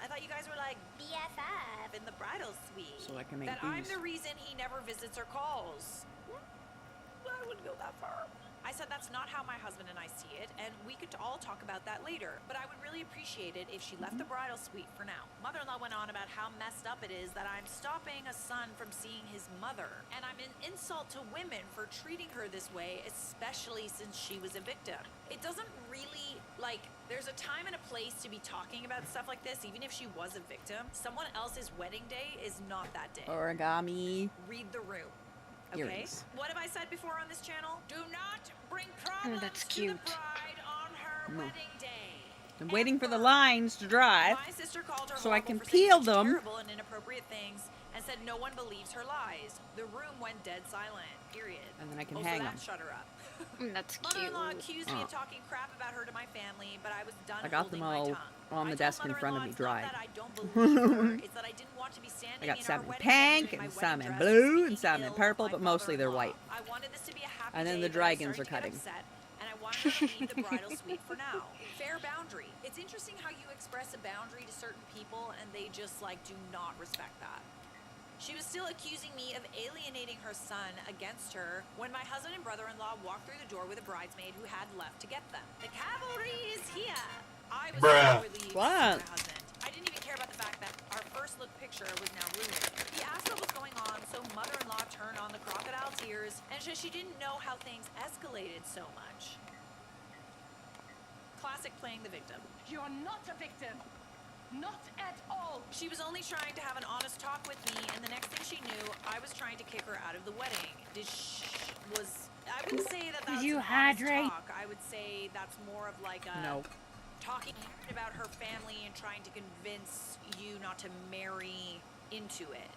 I thought you guys were like BFF in the bridal suite. So I can make that these. I'm the reason he never visits or calls. I wouldn't go that far. I I said that's not how my husband and I see it, and we could all talk about that later. But I would really appreciate it if she left the bridal suite for now. Mother-in-law went on about how messed up it is that I'm stopping a son from seeing his mother, and I'm an insult to women for treating her this way, especially since she was a victim. It doesn't really, like, there's a time and a place to be talking about stuff like this, even if she was a victim. Someone else's wedding day is not that day. Origami. Read the room. Okay? Earrings. What have I said before on this channel? Do not bring problems that's to cute. the bride on her No. wedding day. I'm waiting for the lines to dry My sister called her so I horrible can for saying peel such them. terrible and inappropriate things, and said no one believes her lies. The room went dead silent. Period. And then I can Oh, hang so them. that shut her up. That's cute. Mother-in-law accused me Oh. of talking crap about her to my family, but I was done I got them holding my all tongue. on the I told desk in front of me, mother-in-law it's dried. not that I don't believe her, it's that I didn't want to be standing I got in some our in wedding day pink wearing and my some wedding in dress blue and speaking some in ill purple, of but my mostly they're white. I wanted this to be a happy And then day, the but dry I gins started are to get cutting. upset, and I wanted her to leave the bridal suite for now. Fair boundary. It's interesting how you express a boundary to certain people and they just like do not respect that. She was still accusing me of alienating her son against her when my husband and brother-in-law walked through the door with a bridesmaid who had left to get them. The cavalry is here. I was so relieved to see my husband. I didn't even care about the fact that our first look picture was now ruined. He asked what was going on, so mother-in-law turned on the crocodile tears and said she didn't know how things escalated so much. Classic playing the victim. You're not a victim. Not at all. She was only trying to have an honest talk with me, and the next thing she knew, I was trying to kick her out of the wedding. I wouldn't say that that's you an honest hydrate? talk. I would say that's more of like a No. talking about her family and trying to convince you not to marry into it.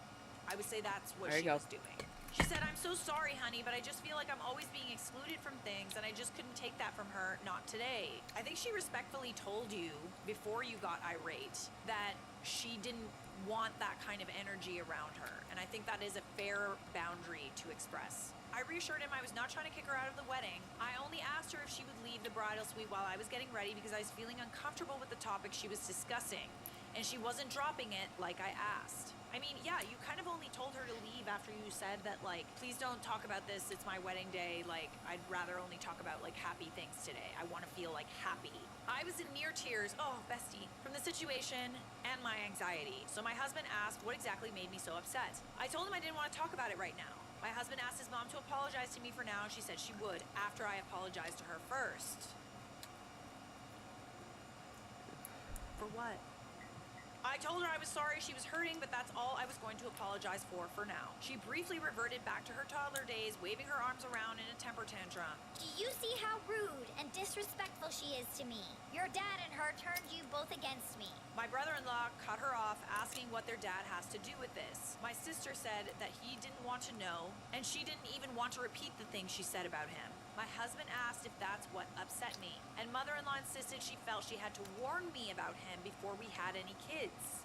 I would say that's what There she you go. was doing. She said, I'm so sorry, honey, but I just feel like I'm always being excluded from things, and I just couldn't take that from her, not today. I think she respectfully told you, before you got irate, that she didn't want that kind of energy around her, and I think that is a fair boundary to express. I reassured him I was not trying to kick her out of the wedding. I only asked her if she would leave the bridal suite while I was getting ready because I was feeling uncomfortable with the topic she was discussing, and she wasn't dropping it like I asked. I mean, yeah, you kind of only told her to leave after you said that, like, please don't talk about this, it's my wedding day, like, I'd rather only talk about, like, happy things today. I want to feel, like, happy. I was in near tears, oh, bestie, from the situation and my anxiety. So my husband asked what exactly made me so upset. I told him I didn't want to talk about it right now. My husband asked his mom to apologize to me for now, and she said she would after I apologized to her first. For what? I told her I was sorry she was hurting, but that's all I was going to apologize for now. She briefly reverted back to her toddler days, waving her arms around in a temper tantrum. Do you see how rude and disrespectful she is to me? Your dad and her turned you both against me. My brother-in-law cut her off, asking what their dad has to do with this. My sister said that he didn't want to know, and she didn't even want to repeat the things she said about him. My husband asked if that's what upset me, and mother-in-law insisted she felt she had to warn me about him before we had any kids.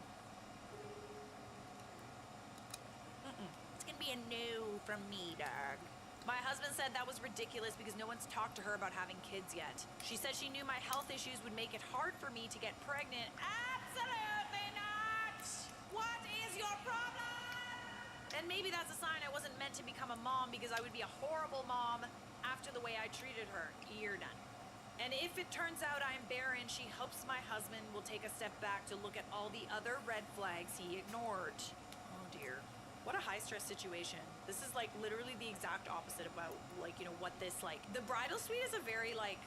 It's gonna be a no from me, dog. My husband said that was ridiculous because no one's talked to her about having kids yet. She said she knew my health issues would make it hard for me to get pregnant. Absolutely not! What is your problem? And maybe that's a sign I wasn't meant to become a mom because I would be a horrible mom after the way I treated her. You're done. And if it turns out I'm barren, she hopes my husband will take a step back to look at all the other red flags he ignored. Oh dear. What a high-stress situation. This is like literally the exact opposite about like, you know, what this like. The bridal suite is a very like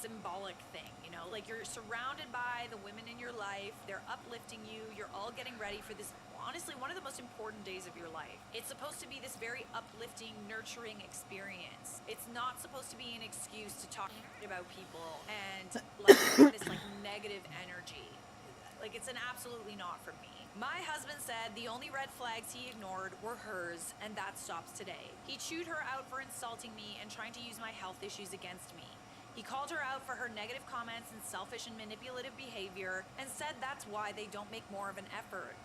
symbolic thing, you know? Like you're surrounded by the women in your life. They're uplifting you. You're all getting ready for this, honestly, one of the most important days of your life. It's supposed to be this very uplifting, nurturing experience. It's not supposed to be an excuse to talk about people and like this like negative energy. Like it's an absolutely not for me. My husband said the only red flags he ignored were hers, and that stops today. He chewed her out for insulting me and trying to use my health issues against me. He called her out for her negative comments and selfish and manipulative behavior and said that's why they don't make more of an effort.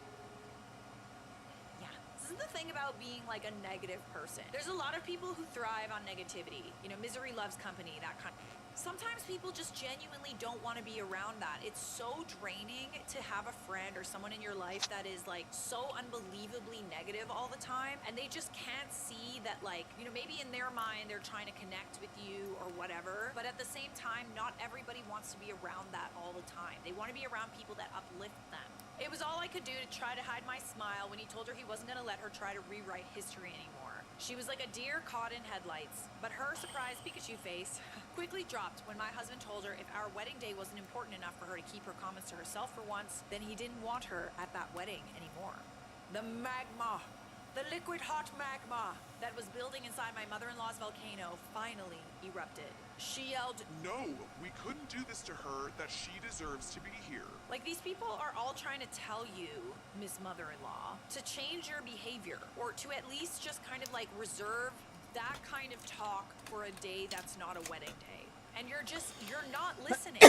This is the thing about being like a negative person. There's a lot of people who thrive on negativity. You know, misery loves company, that kind of. Sometimes people just genuinely don't want to be around that. It's so draining to have a friend or someone in your life that is like so unbelievably negative all the time, and they just can't see that, like, you know, maybe in their mind they're trying to connect with you or whatever, but at the same time, not everybody wants to be around that all the time. They want to be around people that uplift them. It was all I could do to try to hide my smile when he told her he wasn't going to let her try to rewrite history anymore. She was like a deer caught in headlights, but her surprised Pikachu face quickly dropped when my husband told her if our wedding day wasn't important enough for her to keep her comments to herself for once, then he didn't want her at that wedding anymore. The magma, the liquid hot magma that was building inside my mother-in-law's volcano finally erupted. She yelled, No, we couldn't do this to her, that she deserves to be here. like, these people are all trying to tell you, Miss Mother-in-Law, to change your behavior, or to at least just kind of like reserve that kind of talk for a day that's not a wedding day. And you're not listening.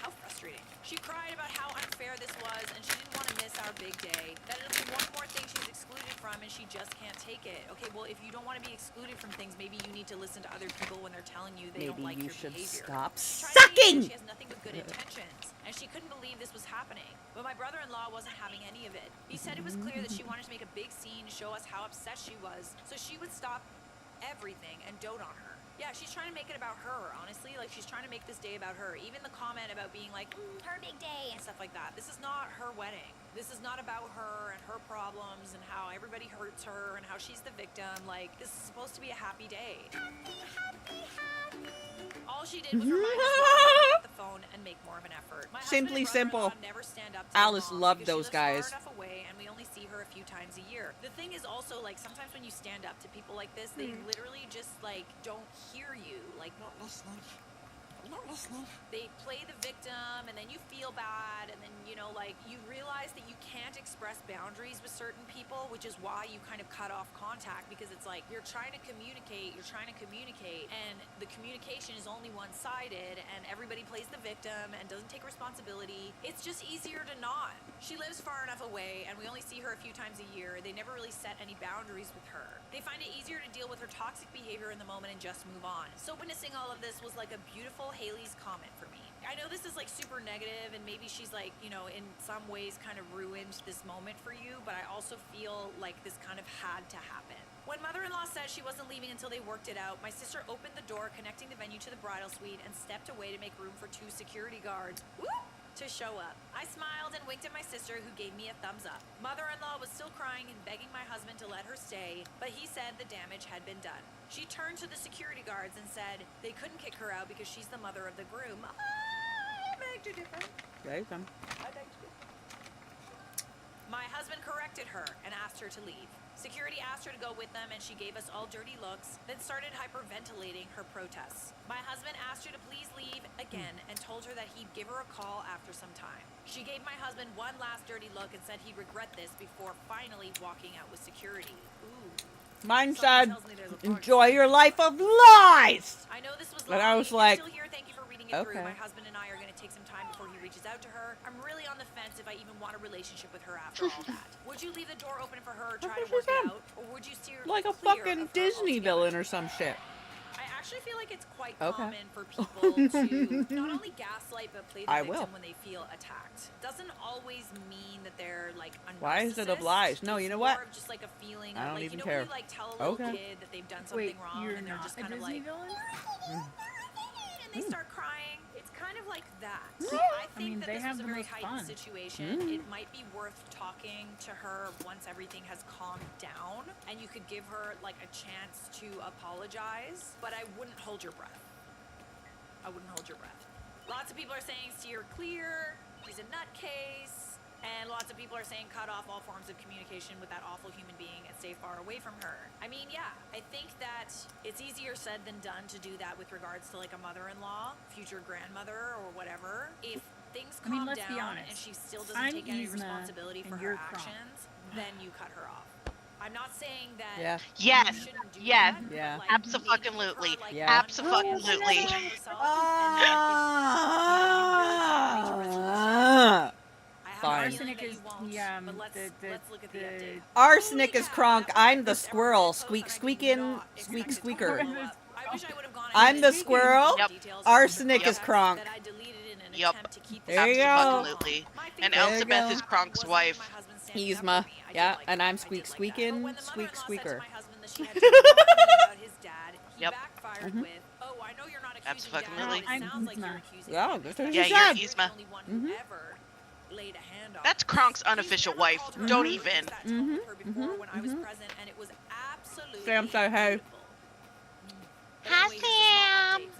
How frustrating. She cried about how unfair this was, and she didn't want to miss our big day. That it'll be one more thing she's excluded from, and she just can't take it. Okay, well, if you don't want to be excluded from things, maybe you need to listen to other people when they're telling you they don't like Maybe you your should behavior. stop She tried to say sucking! She has nothing but good intentions, and she couldn't believe this was happening. But my brother-in-law wasn't having any of it. He said it was clear that she wanted to make a big scene, show us how upset she was, so she would stop everything and dote on her. Yeah, she's trying to make it about her, honestly. Like, she's trying to make this day about her. Even the comment about being like, her big day and stuff like that. This is not her wedding. This is not about her and her problems and how everybody hurts her and how she's the victim. Like, this is supposed to be a happy day. All she did was remind us to pick up the phone and make more of an effort. My Simply husband and simple. brother-in-law never stand up to Alice their mom loved because those she lives guys. far enough away, and we only see her a few times a year. The thing is also, like, sometimes when you stand up to people like this, they literally just like don't hear you. Like, not listening. Not listening. They play the victim, and then you feel bad, and then, you know, like, you realize that you can't express boundaries with certain people, which is why you kind of cut off contact, because it's like you're trying to communicate, and the communication is only one-sided, and everybody plays the victim and doesn't take responsibility. It's just easier to not. She lives far enough away, and we only see her a few times a year. They never really set any boundaries with her. They find it easier to deal with her toxic behavior in the moment and just move on. So witnessing all of this was like a beautiful Haley's comment for me. I know this is like super negative, and maybe she's like, you know, in some ways kind of ruined this moment for you, but I also feel like this kind of had to happen. When mother-in-law said she wasn't leaving until they worked it out, my sister opened the door connecting the venue to the bridal suite and stepped away to make room for 2 security guards. Woo! To show up. I smiled and winked at my sister, who gave me a thumbs up. Mother-in-law was still crying and begging my husband to let her stay, but he said the damage had been done. She turned to the security guards and said they couldn't kick her out because she's the mother of the groom. I beg to differ. Okay, come. I beg to differ. My husband corrected her and asked her to leave. Security asked her to go with them, and she gave us all dirty looks, then started hyperventilating her protests. My husband asked her to please leave again and told her that he'd give her a call after some time. She gave my husband one last dirty look and said he'd regret this before finally walking out with security. Ooh. Mine Someone said, tells me there's a part enjoy your life of lies! I know this was And I long. was If you're like, still here, thank you for reading it through. okay. My husband and I are going to take some time before he reaches out to her. I'm really on the fence if I even want a relationship with her after all that. Would you leave the door open for her, try to work it out, or would you steer Like a clear fucking of her Disney altogether? villain or some shit. I actually feel like it's quite Okay. common for people to not only gaslight but play the I victim will. when they feel attacked. Doesn't always mean that they're like a Why is it of narcissist. lies? No, It's you know more what? of just like a feeling I of don't like, even you know care. when you like tell a little Okay. kid that they've done something wrong and they're just kind of like and they start crying. It's kind of like that. I think that they this have was a the very most heightened fun. situation. It might be worth talking to her once everything has calmed down, and you could give her like a chance to apologize, but I wouldn't hold your breath. I wouldn't hold your breath. Lots of people are saying steer clear, she's a nutcase, and lots of people are saying cut off all forms of communication with that awful human being and stay far away from her. I mean, yeah, I think that it's easier said than done to do that with regards to like a mother-in-law, future grandmother, or whatever. If things I mean, calm let's be down honest. and she still doesn't I'm take any Yzma responsibility for and her you're Kronk. actions, then you cut her off. I'm not saying that Yeah. Yes. you shouldn't do Yes. that, but, Yeah. like, Abso-fucking-lutely. like, Yeah. Abso-fucking-lutely. Fine. Arsenic is let's look at the update. Arsenic is Kronk. I'm the squirrel. Squeak, squeakin', squeak, squeaker. I wish I would have gone I'm ahead the and squirrel. Yep. Arsenic is Kronk. that I deleted in an Yep. attempt to keep the There you go. Absolutely. And There you Elizabeth go. is Kronk's wife. He's my and I'm Squeak Squeakin', Squeak Squeaker. Yep. Mhm. Oh, I know you're not accusing Absolutely. Dad. It sounds like you're accusing Yeah, him. that's what Yeah, she you're said. Yzma. Mhm. Laid a hand on That's Kronk's unofficial wife. Don't even. Mhm. when I was present, and it was absolutely Sam say hey. Hi, Sam.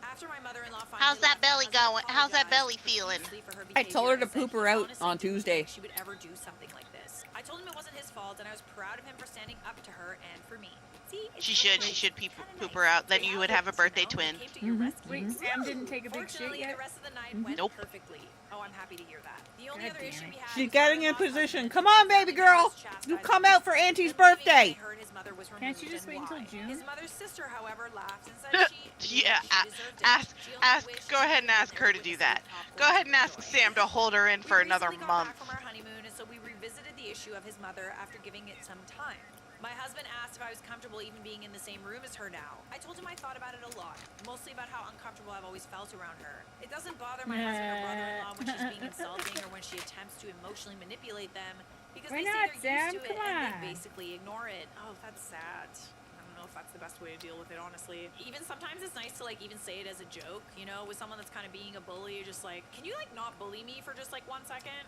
After my mother-in-law finally How's that left, my belly husband going? How's that belly apologized feeling? profusely for her I told her behavior to and said poop he her out honestly on didn't Tuesday. think she would ever do something like this. I told him it wasn't his fault, and I was proud of him for standing up to her and for me. See, it's She kinda should nice. poop her out. Then you would have a birthday twin. Came to your rescue. Wait, Sam didn't take a big shit Fortunately, yet? the rest of the night went Nope. perfectly. Oh, I'm happy to hear that. The only God other damn issue it. we had She's was getting in mother-in-law's position. husband. Come on, baby girl. You come out for Auntie's birthday. Her and his mother was Can't you removed, just and wait until why? June? His mother's sister, however, laughed and said she Yeah, go ahead and ask her to do that. Go ahead and ask Sam to hold her in for another month. from our honeymoon, and so we revisited the issue of his mother after giving it some time. My husband asked if I was comfortable even being in the same room as her now. I told him I thought about it a lot, mostly about how uncomfortable I've always felt around her. It doesn't bother my husband or brother-in-law when she's being insulting or when she attempts to emotionally manipulate them, because Why they not, say they're used Sam? to it Come and on. they basically ignore it. Oh, that's sad. I don't know if that's the best way to deal with it, honestly. Even sometimes it's nice to like even say it as a joke, you know, with someone that's kind of being a bully. You're just like, can you like not bully me for just like 1 second?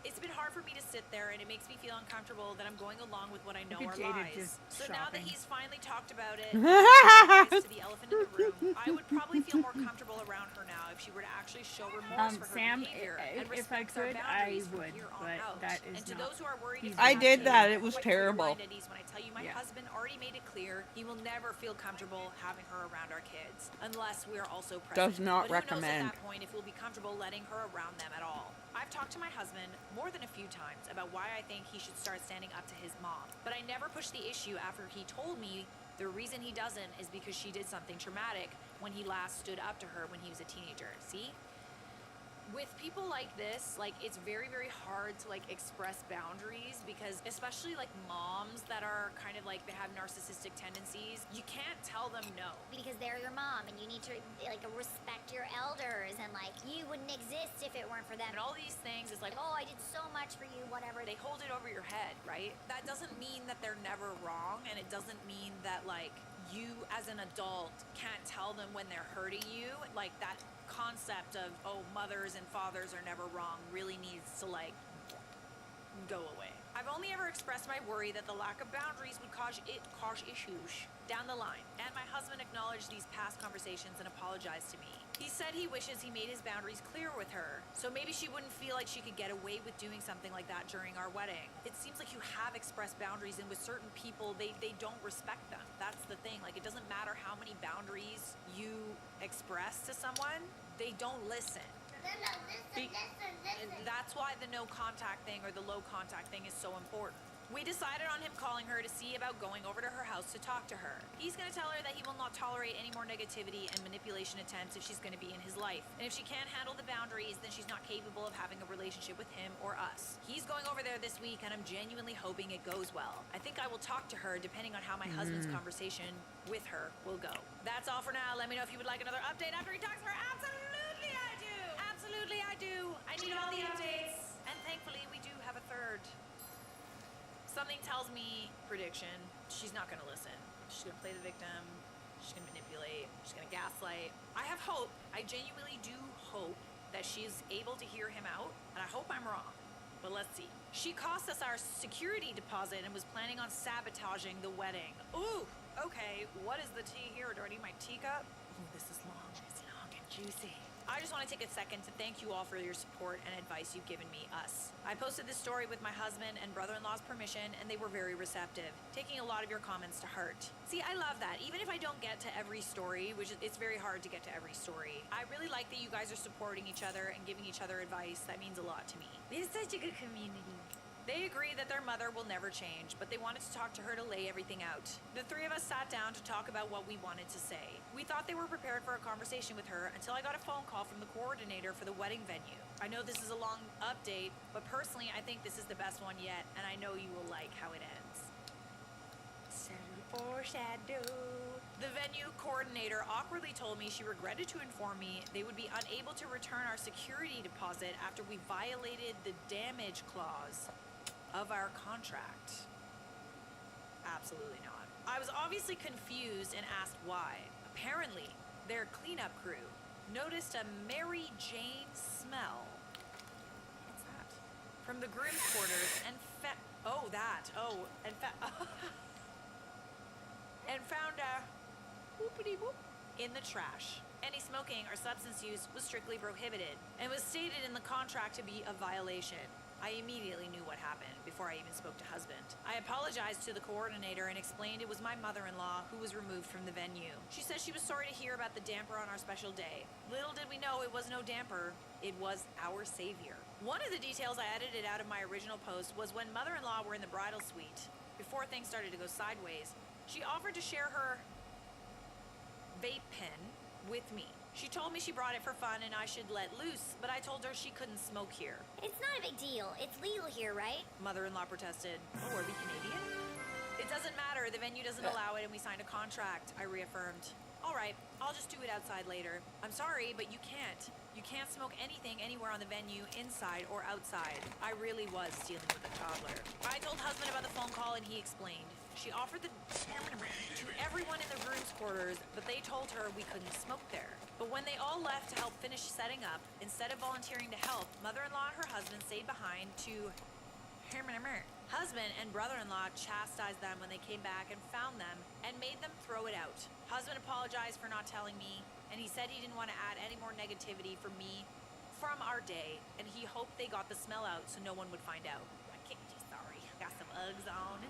It's been hard for me to sit there, and it makes me feel uncomfortable that I'm going along with what I know are Jada lies. just So now that shopping. he's finally talked about it, to the elephant in the room, I would probably feel more comfortable around her now if she were to actually show remorse for her Sam, behavior and if I respect our could, I boundaries from would, here on but out. that is And to not. those who are worried, he's I not did doing that. It was quite terrible. mind at ease when I tell you my Yeah. husband already made it clear he will never feel comfortable having her around our kids unless we are also present. Does not But who knows recommend. at that point if we'll be comfortable letting her around them at all. I've talked to my husband more than a few times about why I think he should start standing up to his mom, but I never pushed the issue after he told me the reason he doesn't is because she did something traumatic when he last stood up to her when he was a teenager. See? With people like this, like, it's very, very hard to like express boundaries because especially like moms that are kind of like they have narcissistic tendencies, you can't tell them no. Because they're your mom and you need to like respect your elders and like you wouldn't exist if it weren't for them. And all these things is like, Oh, I did so much for you, whatever. they hold it over your head, right? That doesn't mean that they're never wrong, and it doesn't mean that like you as an adult can't tell them when they're hurting you. Like that concept of, oh, mothers and fathers are never wrong really needs to like go away. I've only ever expressed my worry that the lack of boundaries would cause issues down the line, and my husband acknowledged these past conversations and apologized to me. He said he wishes he made his boundaries clear with her, so maybe she wouldn't feel like she could get away with doing something like that during our wedding. It seems like you have expressed boundaries, and with certain people, they don't respect them. That's the thing. Like, it doesn't matter how many boundaries you express to someone, they don't listen. That's why the no contact thing or the low contact thing is so important. We decided on him calling her to see about going over to her house to talk to her. He's going to tell her that he will not tolerate any more negativity and manipulation attempts if she's going to be in his life. And if she can't handle the boundaries, then she's not capable of having a relationship with him or us. He's going over there this week, and I'm genuinely hoping it goes well. I think I will talk to her depending on how my husband's conversation with her will go. That's all for now. Let me know if you would like another update after he talks to her. Absolutely I do! Absolutely I do! I need all the updates. And thankfully we do have a third. Something tells me, prediction, she's not gonna listen. She's gonna play the victim, she's gonna manipulate, she's gonna gaslight. I have hope, I genuinely do hope that she's able to hear him out, and I hope I'm wrong, but let's see. She cost us our security deposit and was planning on sabotaging the wedding. Ooh, okay, what is the tea here? Do I need my teacup? Ooh, this is long, it's long and juicy. I just want to take a second to thank you all for your support and advice you've given me, us. I posted this story with my husband and brother-in-law's permission, and they were very receptive, taking a lot of your comments to heart. See, I love that. Even if I don't get to every story, which it's very hard to get to every story, I really like that you guys are supporting each other and giving each other advice. That means a lot to me. It's such a good community. They agree that their mother will never change, but they wanted to talk to her to lay everything out. The three of us sat down to talk about what we wanted to say. We thought they were prepared for a conversation with her until I got a phone call from the coordinator for the wedding venue. I know this is a long update, but personally I think this is the best one yet, and I know you will like how it ends. Salute. Foreshadow. The venue coordinator awkwardly told me she regretted to inform me they would be unable to return our security deposit after we violated the damage clause of our contract. Absolutely not. I was obviously confused and asked why. Apparently, their cleanup crew noticed a Mary Jane smell. What's that? From the groom's quarters and and found a whoopity whoop in the trash. Any smoking or substance use was strictly prohibited and was stated in the contract to be a violation. I immediately knew what happened before I even spoke to husband. I apologized to the coordinator and explained it was my mother-in-law who was removed from the venue. She said she was sorry to hear about the damper on our special day. Little did we know it was no damper, it was our savior. One of the details I edited out of my original post was when mother-in-law were in the bridal suite. Before things started to go sideways, she offered to share her vape pen with me. She told me she brought it for fun and I should let loose, but I told her she couldn't smoke here. It's not a big deal. It's legal here, right? Mother-in-law protested. Oh, are we Canadian? It doesn't matter. The venue doesn't allow it and we signed a contract, I reaffirmed. All right, I'll just do it outside later. I'm sorry, but you can't. You can't smoke anything anywhere on the venue, inside or outside. I really was dealing with a toddler. I told husband about the phone call and he explained. She offered the to everyone in the groom's quarters, but they told her we couldn't smoke there. But when they all left to help finish setting up, instead of volunteering to help, mother-in-law and her husband stayed behind to husband and brother-in-law chastised them when they came back and found them and made them throw it out. Husband apologized for not telling me, and he said he didn't want to add any more negativity for me from our day, and he hoped they got the smell out so no one would find out. I can't be sorry. Got some Uggs on.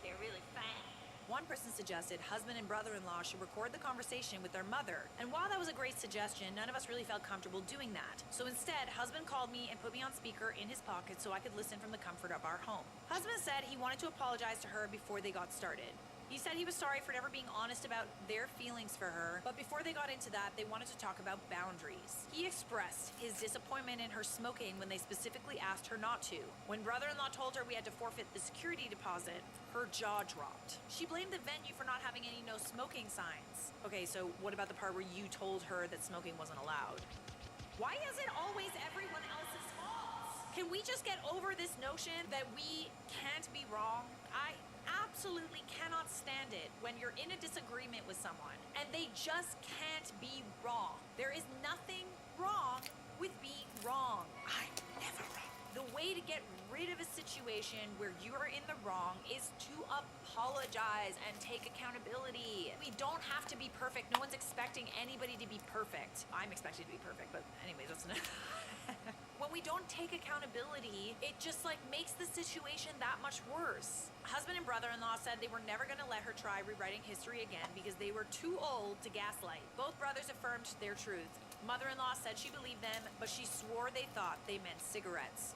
They're really fat. One person suggested husband and brother-in-law should record the conversation with their mother. And while that was a great suggestion, none of us really felt comfortable doing that. So instead, husband called me and put me on speaker in his pocket so I could listen from the comfort of our home. Husband said he wanted to apologize to her before they got started. He said he was sorry for never being honest about their feelings for her, but before they got into that, they wanted to talk about boundaries. He expressed his disappointment in her smoking when they specifically asked her not to. When brother-in-law told her we had to forfeit the security deposit, her jaw dropped. She blamed the venue for not having any no smoking signs. Okay, so what about the part where you told her that smoking wasn't allowed? Why is it always everyone else's fault? Can we just get over this notion that we can't be wrong? I absolutely cannot stand it when you're in a disagreement with someone and they just can't be wrong. There is nothing wrong with being wrong. I'm never wrong. The way to get rid of a situation where you are in the wrong is to apologize and take accountability. We don't have to be perfect. No one's expecting anybody to be perfect. I'm expected to be perfect, but anyways, that's not... When we don't take accountability, it just like makes the situation that much worse. Husband and brother-in-law said they were never going to let her try rewriting history again because they were too old to gaslight. Both brothers affirmed their truth. Mother-in-law said she believed them, but she swore they thought they meant cigarettes.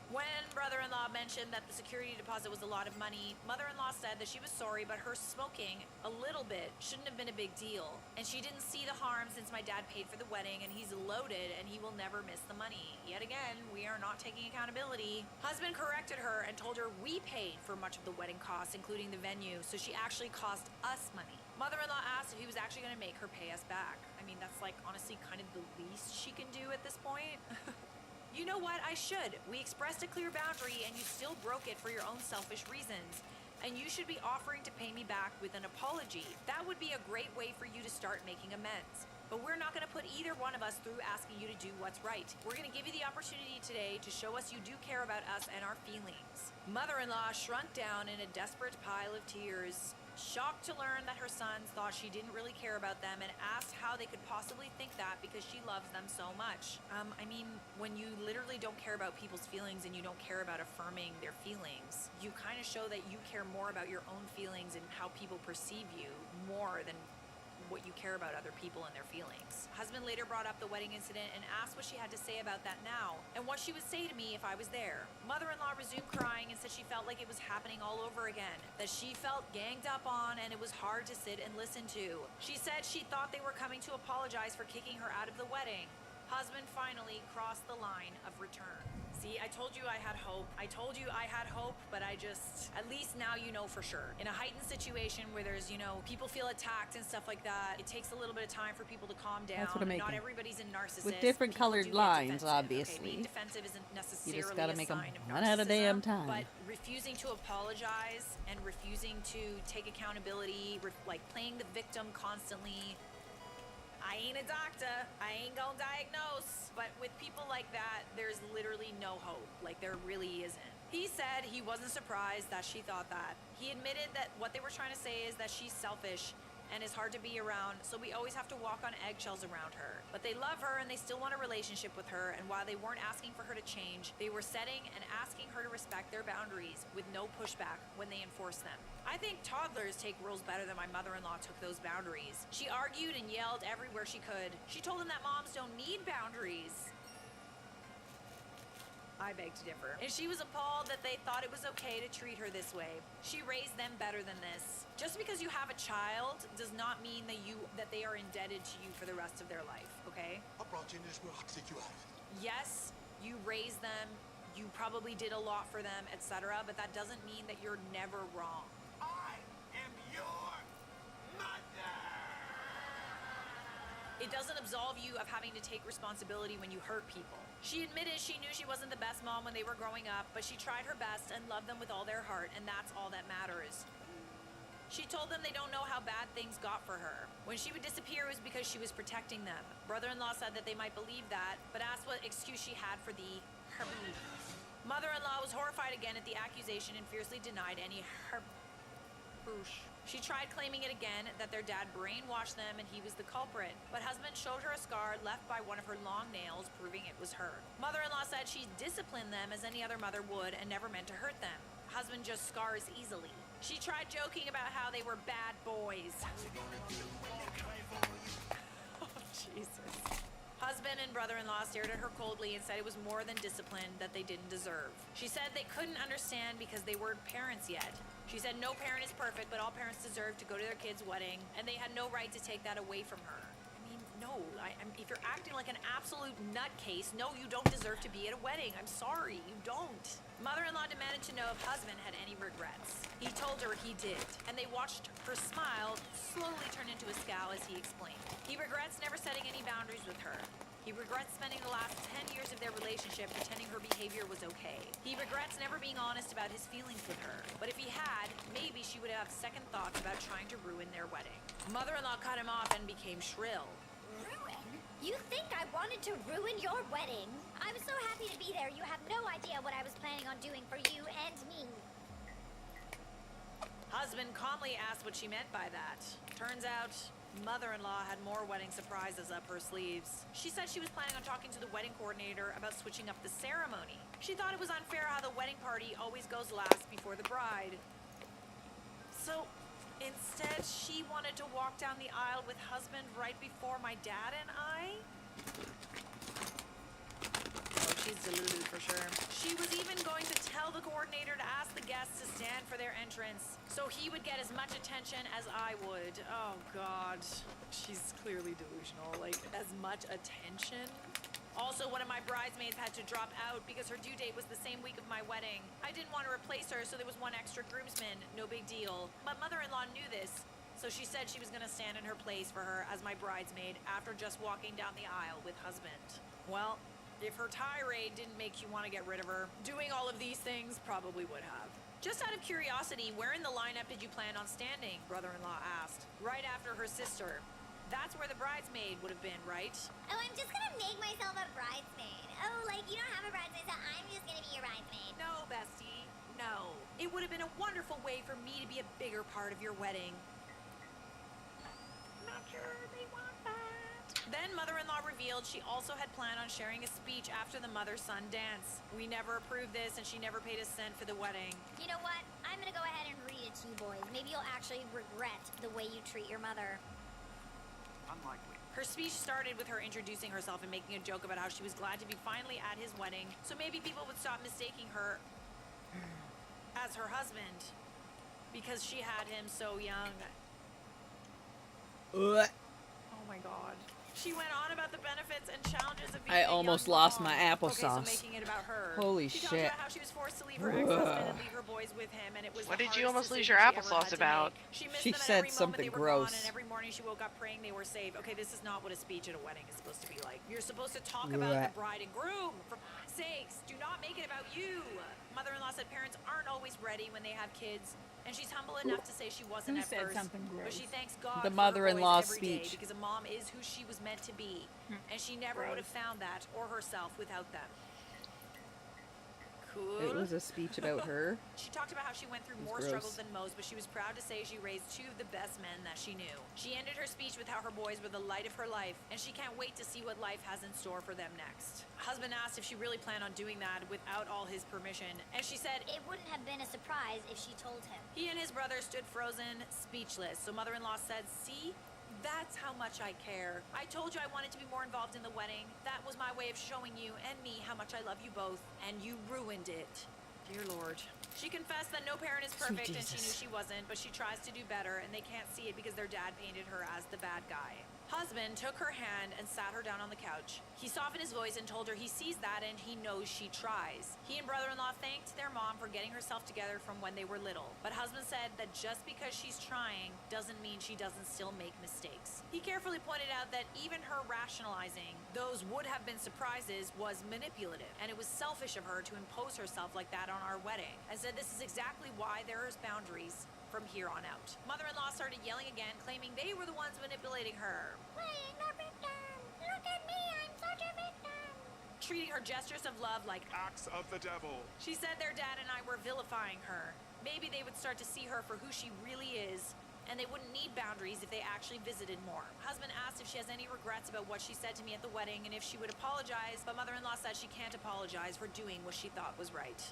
When brother-in-law mentioned that the security deposit was a lot of money, mother-in-law said that she was sorry, but her smoking a little bit shouldn't have been a big deal. And she didn't see the harm since my dad paid for the wedding and he's loaded and he will never miss the money. Yet again, we are not taking accountability. Husband corrected her and told her we paid for much of the wedding costs, including the venue, so she actually cost us money. Mother-in-law asked if he was actually going to make her pay us back. I mean, that's like honestly kind of the least she can do at this point. You know what? I should. We expressed a clear boundary and you still broke it for your own selfish reasons. And you should be offering to pay me back with an apology. That would be a great way for you to start making amends. But we're not going to put either one of us through asking you to do what's right. We're going to give you the opportunity today to show us you do care about us and our feelings. Mother-in-law shrunk down in a desperate pile of tears, shocked to learn that her sons thought she didn't really care about them and asked how they could possibly think that because she loves them so much. I mean, when you literally don't care about people's feelings and you don't care about affirming their feelings, you kind of show that you care more about your own feelings and how people perceive you more than what you care about other people and their feelings. Husband later brought up the wedding incident and asked what she had to say about that now and what she would say to me if I was there. Mother-in-law resumed crying and said she felt like it was happening all over again, that she felt ganged up on and it was hard to sit and listen to. She said she thought they were coming to apologize for kicking her out of the wedding. Husband finally crossed the line of return. See, See, I told you I had hope. I told you I had hope, but I just, at least now you know for sure. In a heightened situation where there's, you know, people feel attacked and stuff like that, it takes a little bit of time for people to calm down. That's what I'm Not making. everybody's a narcissist. With different People colored do get lines, defensive, obviously. Okay? Being defensive isn't necessarily gotta a make 'em sign of one at a damn narcissism, time. But refusing to apologize and refusing to take accountability, like playing the victim constantly. I ain't a doctor, I ain't gonna diagnose, but with people like that, there's literally no hope. Like, there really isn't. He said he wasn't surprised that she thought that. He admitted that what they were trying to say is that she's selfish and is hard to be around, so we always have to walk on eggshells around her. But they love her and they still want a relationship with her, and while they weren't asking for her to change, they were setting and asking her to respect their boundaries with no pushback when they enforce them. I think toddlers take rules better than my mother-in-law took those boundaries. She argued and yelled everywhere she could. She told them that moms don't need boundaries. I beg to differ. And she was appalled that they thought it was okay to treat her this way. She raised them better than this. Just because you have a child does not mean that they are indebted to you for the rest of their life, okay? Yes, you raised them, you probably did a lot for them, etc., but that doesn't mean that you're never wrong. I am your mother! It doesn't absolve you of having to take responsibility when you hurt people. She admitted she knew she wasn't the best mom when they were growing up, but she tried her best and loved them with all their heart, and that's all that matters. She told them they don't know how bad things got for her. When she would disappear, it was because she was protecting them. Brother-in-law said that they might believe that, but asked what excuse she had for the herb. Mother-in-law was horrified again at the accusation and fiercely denied any herb. She tried claiming it again, that their dad brainwashed them and he was the culprit. But husband showed her a scar left by one of her long nails, proving it was her. Mother-in-law said she disciplined them as any other mother would and never meant to hurt them. Husband just scars easily. She tried joking about how they were bad boys. Oh, Jesus. Husband and brother-in-law stared at her coldly and said it was more than discipline that they didn't deserve. She said they couldn't understand because they weren't parents yet. She said no parent is perfect, but all parents deserve to go to their kid's wedding, and they had no right to take that away from her. I mean, no. If you're acting like an absolute nutcase, no, you don't deserve to be at a wedding. I'm sorry, you don't. Mother-in-law demanded to know if husband had any regrets. He told her he did, and they watched her smile slowly turn into a scowl as he explained. He regrets never setting any boundaries with her. He regrets spending the last 10 years of their relationship pretending her behavior was okay. He regrets never being honest about his feelings with her. But if he had, maybe she would have second thoughts about trying to ruin their wedding. Mother-in-law cut him off and became shrill. Ruin? You think I wanted to ruin your wedding? I was so happy to be there. You have no idea what I was planning on doing for you and me. Husband calmly asked what she meant by that. Turns out, mother-in-law had more wedding surprises up her sleeves. She said she was planning on talking to the wedding coordinator about switching up the ceremony. She thought it was unfair how the wedding party always goes last before the bride. So, instead, she wanted to walk down the aisle with husband right before my dad and I? Oh, she's deluded for sure. She was even going to tell the coordinator to ask the guests to stand for their entrance so he would get as much attention as I would. Oh, God. She's clearly delusional. Like, as much attention? Also, one of my bridesmaids had to drop out because her due date was the same week of my wedding. I didn't want to replace her, so there was one extra groomsman. No big deal. But mother-in-law knew this, so she said she was going to stand in her place for her as my bridesmaid after just walking down the aisle with husband. Well, if her tirade didn't make you want to get rid of her, doing all of these things probably would have. Just out of curiosity, where in the lineup did you plan on standing? Brother-in-law asked. Right after her sister. That's where the bridesmaid would have been, right? Oh, I'm just gonna make myself a bridesmaid. Oh, like, you don't have a bridesmaid, so I'm just gonna be your bridesmaid. No, bestie. No. It would have been a wonderful way for me to be a bigger part of your wedding. Not sure they want that. Then mother-in-law revealed she also had planned on sharing a speech after the mother-son dance. We never approved this, and she never paid a cent for the wedding. You know what? I'm gonna go ahead and read it to you boys. Maybe you'll actually regret the way you treat your mother. Unlikely. Her speech started with her introducing herself and making a joke about how she was glad to be finally at his wedding, so maybe people would stop mistaking her as her husband because she had him so young. Oh my God. She went on about the benefits and challenges of being I a almost young lost mom. my Okay, applesauce. so making it about her. Holy she talked shit. about how she was forced to leave her ex-husband and leave her boys with him, and it was What the did you almost hardest lose decision your she ever applesauce had to about? make. She missed She them at said every moment something they were gone, gross. and every morning she woke up praying they were saved. Okay, this is not what a speech at a wedding is supposed to be like. You're supposed to talk about the bride and groom. For sakes, do not make it about you. Mother-in-law said parents aren't always ready when they have kids. And she's humble enough to say she wasn't Who at said first, something but gross? she thanks God The for mother-in-law her boys every day speech. because a mom is who she was meant to be, and she never would have found that or herself without them. Cool. It was a speech about her. She talked about how she went through more gross. struggles than most, but she was proud to say she raised two of the best men that she knew. She ended her speech with how her boys were the light of her life, and she can't wait to see what life has in store for them next. Husband asked if she really planned on doing that without all his permission, and she said It wouldn't have been a surprise if she told him. he and his brother stood frozen, speechless. So mother-in-law said, "See? That's how much I care. I told you I wanted to be more involved in the wedding. That was my way of showing you and me how much I love you both, and you ruined it." Dear Lord. She confessed that no parent is Sweet perfect, and she knew Jesus. she wasn't, but she tries to do better, and they can't see it because their dad painted her as the bad guy. Husband took her hand and sat her down on the couch. He softened his voice and told her he sees that and he knows she tries. He and brother-in-law thanked their mom for getting herself together from when they were little. But husband said that just because she's trying doesn't mean she doesn't still make mistakes. He carefully pointed out that even her rationalizing those would have been surprises was manipulative, and it was selfish of her to impose herself like that on our wedding, and said this is exactly why there is boundaries from here on out. Mother-in-law started yelling again, claiming they were the ones manipulating her. Playing the victim. Look at me, I'm such a victim. Treating her gestures of love like Acts of the devil. she said their dad and I were vilifying her. Maybe they would start to see her for who she really is, and they wouldn't need boundaries if they actually visited more. Husband asked if she has any regrets about what she said to me at the wedding and if she would apologize, but mother-in-law said she can't apologize for doing what she thought was right.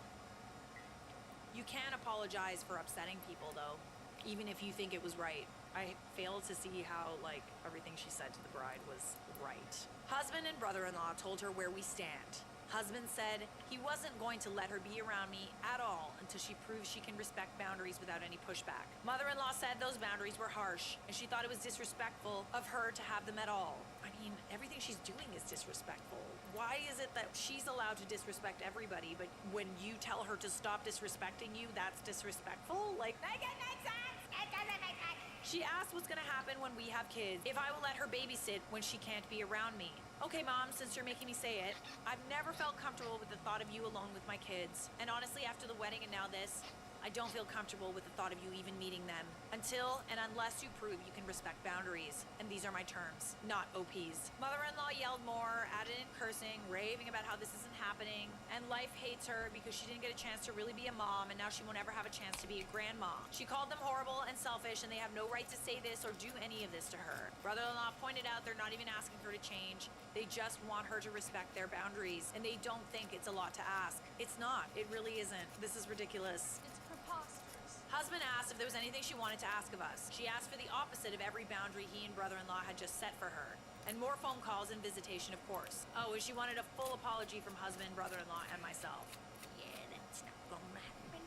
You can apologize for upsetting people, though, even if you think it was right. I failed to see how, like, everything she said to the bride was right. Husband and brother-in-law told her where we stand. Husband said he wasn't going to let her be around me at all until she proves she can respect boundaries without any pushback. Mother-in-law said those boundaries were harsh, and she thought it was disrespectful of her to have them at all. I mean, everything she's doing is disrespectful. Why is it that she's allowed to disrespect everybody, but when you tell her to stop disrespecting you, that's disrespectful? Like, make it make sense! It doesn't make sense! She asked what's gonna happen when we have kids, if I will let her babysit when she can't be around me. Okay, Mom, since you're making me say it, I've never felt comfortable with the thought of you alone with my kids. And honestly, after the wedding and now this, I don't feel comfortable with the thought of you even meeting them. Until and unless you prove you can respect boundaries. And these are my terms, not OPs. Mother-in-law yelled more, added in cursing, raving about how this isn't happening. And life hates her because she didn't get a chance to really be a mom, and now she won't ever have a chance to be a grandma. She called them horrible and selfish, and they have no right to say this or do any of this to her. Brother-in-law pointed out they're not even asking her to change. They just want her to respect their boundaries, and they don't think it's a lot to ask. It's not. It really isn't. This is ridiculous. It's preposterous. Husband asked if there was anything she wanted to ask of us. She asked for the opposite of every boundary he and brother-in-law had just set for her. And more phone calls and visitation, of course. Oh, and she wanted a full apology from husband, brother-in-law, and myself. Yeah, that's not gonna happen.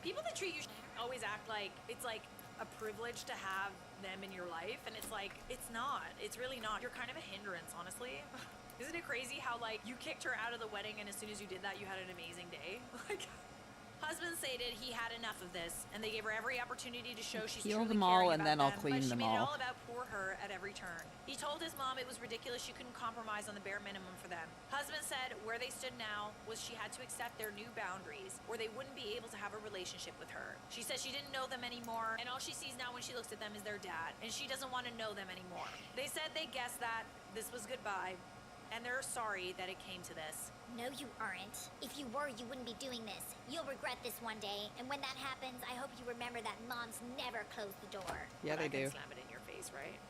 People that treat you always act like it's like a privilege to have them in your life, and it's like, it's not. It's really not. You're kind of a hindrance, honestly. Isn't it crazy how, like, you kicked her out of the wedding, and as soon as you did that, you had an amazing day? Like, husband stated he had enough of this, and they gave her every opportunity to show she's Peel truly them all, caring and then about I'll them, clean but them she made it all. all about poor her at every turn. He told his mom it was ridiculous she couldn't compromise on the bare minimum for them. Husband said where they stood now was she had to accept their new boundaries, or they wouldn't be able to have a relationship with her. She said she didn't know them anymore, and all she sees now when she looks at them is their dad, and she doesn't want to know them anymore. They said they guessed that this was goodbye, and they're sorry that it came to this. No, you aren't. If you were, you wouldn't be doing this. You'll regret this one day, and when that happens, I hope you remember that moms never close the door. Yeah, But they I do. can slam it in your face, right?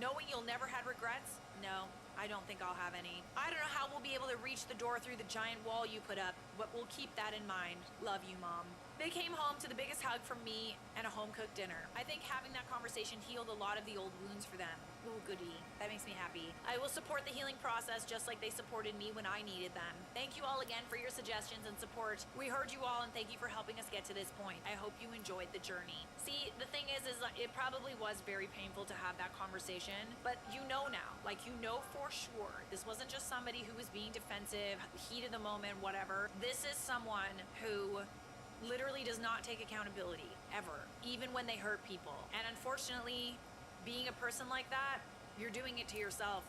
Knowing you'll never had regrets? No, I don't think I'll have any. I don't know how we'll be able to reach the door through the giant wall you put up, but we'll keep that in mind. Love you, Mom. They came home to the biggest hug from me and a home-cooked dinner. I think having that conversation healed a lot of the old wounds for them. Oh, goody. That makes me happy. I will support the healing process just like they supported me when I needed them. Thank you all again for your suggestions and support. We heard you all and thank you for helping us get to this point. I hope you enjoyed the journey. See, the thing is it probably was very painful to have that conversation, but you know now, like you know for sure, this wasn't just somebody who was being defensive, heat of the moment, whatever. This is someone who literally does not take accountability, ever, even when they hurt people. And unfortunately, being a person like that, you're doing it to yourself.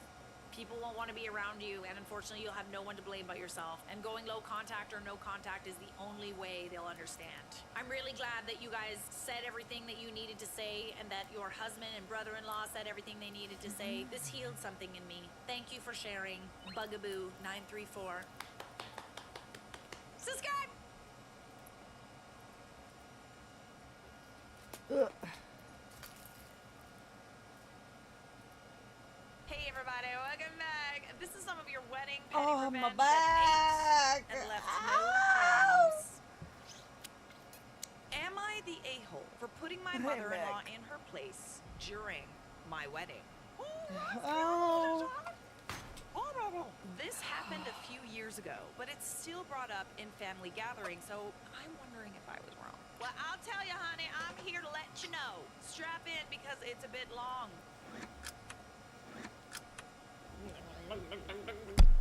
People won't want to be around you, and unfortunately, you'll have no one to blame but yourself. And going low contact or no contact is the only way they'll understand. I'm really glad that you guys said everything that you needed to say, and that your husband and brother-in-law said everything they needed to say. This healed something in me. Thank you for sharing. Bugaboo934. Subscribe! Hey everybody, welcome back. This is some of your wedding petty revenge my back. that ate and left no crumbs. Am I the a-hole for putting my mother-in-law in her place during my wedding? Oh. This happened a few years ago, but it's still brought up in family gatherings, so I'm wondering if I was wrong. Well, I'll tell you, honey, I'm here to let you know. Strap in because it's a bit long.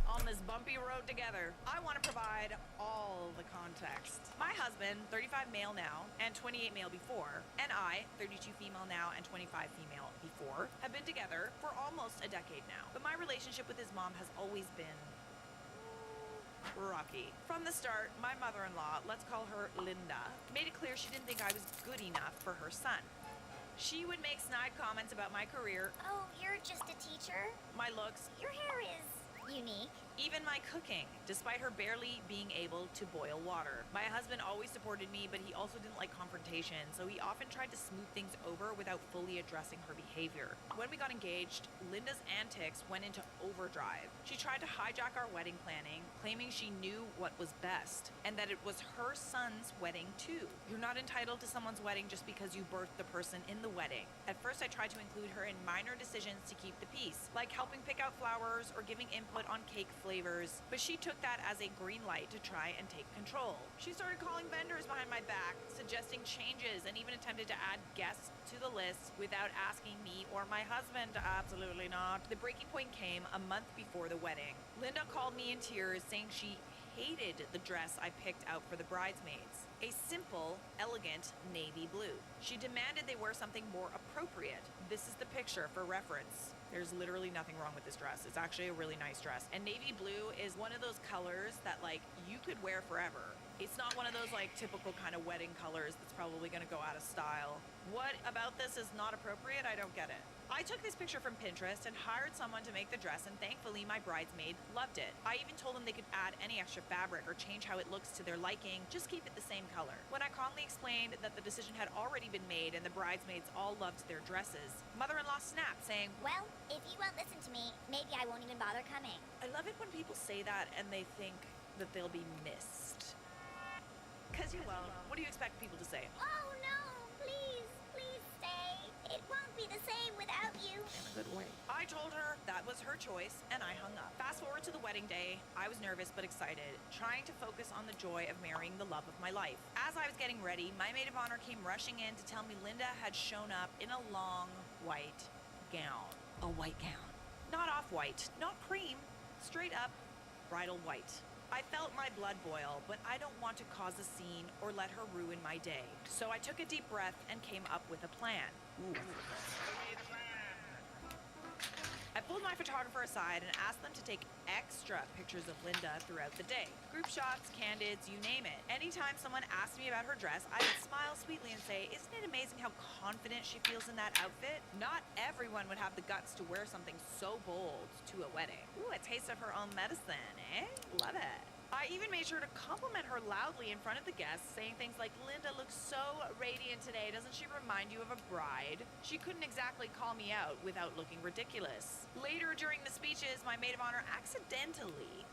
On this bumpy road together, I want to provide all the context. My husband, 35 male now and 28 male before, and I, 32 female now and 25 female before, have been together for almost a decade now. But my relationship with his mom has always been rocky. From the start, my mother-in-law, let's call her Linda, made it clear she didn't think I was good enough for her son. She would make snide comments about my career. Oh, you're just a teacher? My looks. Your hair is unique. Even my cooking, despite her barely being able to boil water. My husband always supported me, but he also didn't like confrontation, so he often tried to smooth things over without fully addressing her behavior. When we got engaged, Linda's antics went into overdrive. She tried to hijack our wedding planning, claiming she knew what was best, and that it was her son's wedding too. You're not entitled to someone's wedding just because you birthed the person in the wedding. At first, I tried to include her in minor decisions to keep the peace, like helping pick out flowers or giving input on cake flavors, but she took that as a green light to try and take control. She started calling vendors behind my back, suggesting changes, and even attempted to add guests to the list without asking me or my husband. Absolutely not. The breaking point came a month before the wedding. Linda called me in tears, saying she hated the dress I picked out for the bridesmaids. A simple, elegant navy blue. She demanded they wear something more appropriate. This is the picture for reference. There's literally nothing wrong with this dress. It's actually a really nice dress. And navy blue is one of those colors that like you could wear forever. It's not one of those like typical kind of wedding colors that's probably gonna go out of style. What about this is not appropriate? I don't get it. I took this picture from Pinterest and hired someone to make the dress, and thankfully my bridesmaid loved it. I even told them they could add any extra fabric or change how it looks to their liking, just keep it the same color. When I calmly explained that the decision had already been made and the bridesmaids all loved their dresses, mother-in-law snapped, saying, Well, if you won't listen to me, maybe I won't even bother coming. I love it when people say that and they think that they'll be missed. Cause you won't. What do you expect people to say? Oh no, please, please stay. It won't be the same without you. In a good way. I told her that was her choice, and I hung up. Fast forward to the wedding day. I was nervous but excited, trying to focus on the joy of marrying the love of my life. As I was getting ready, my maid of honor came rushing in to tell me Linda had shown up in a long white gown. A white gown. Not off-white, not cream, straight up bridal white. I felt my blood boil, but I don't want to cause a scene or let her ruin my day. So I took a deep breath and came up with a plan. I pulled my photographer aside and asked them to take extra pictures of Linda throughout the day. Group shots, candids, you name it. Anytime someone asked me about her dress, I would smile sweetly and say, isn't it amazing how confident she feels in that outfit? Not everyone would have the guts to wear something so bold to a wedding. Ooh, a taste of her own medicine, eh? Love it. I even made sure to compliment her loudly in front of the guests, saying things like, Linda looks so radiant today, doesn't she remind you of a bride? She couldn't exactly call me out without looking ridiculous. Later during the speeches, my maid of honor accidentally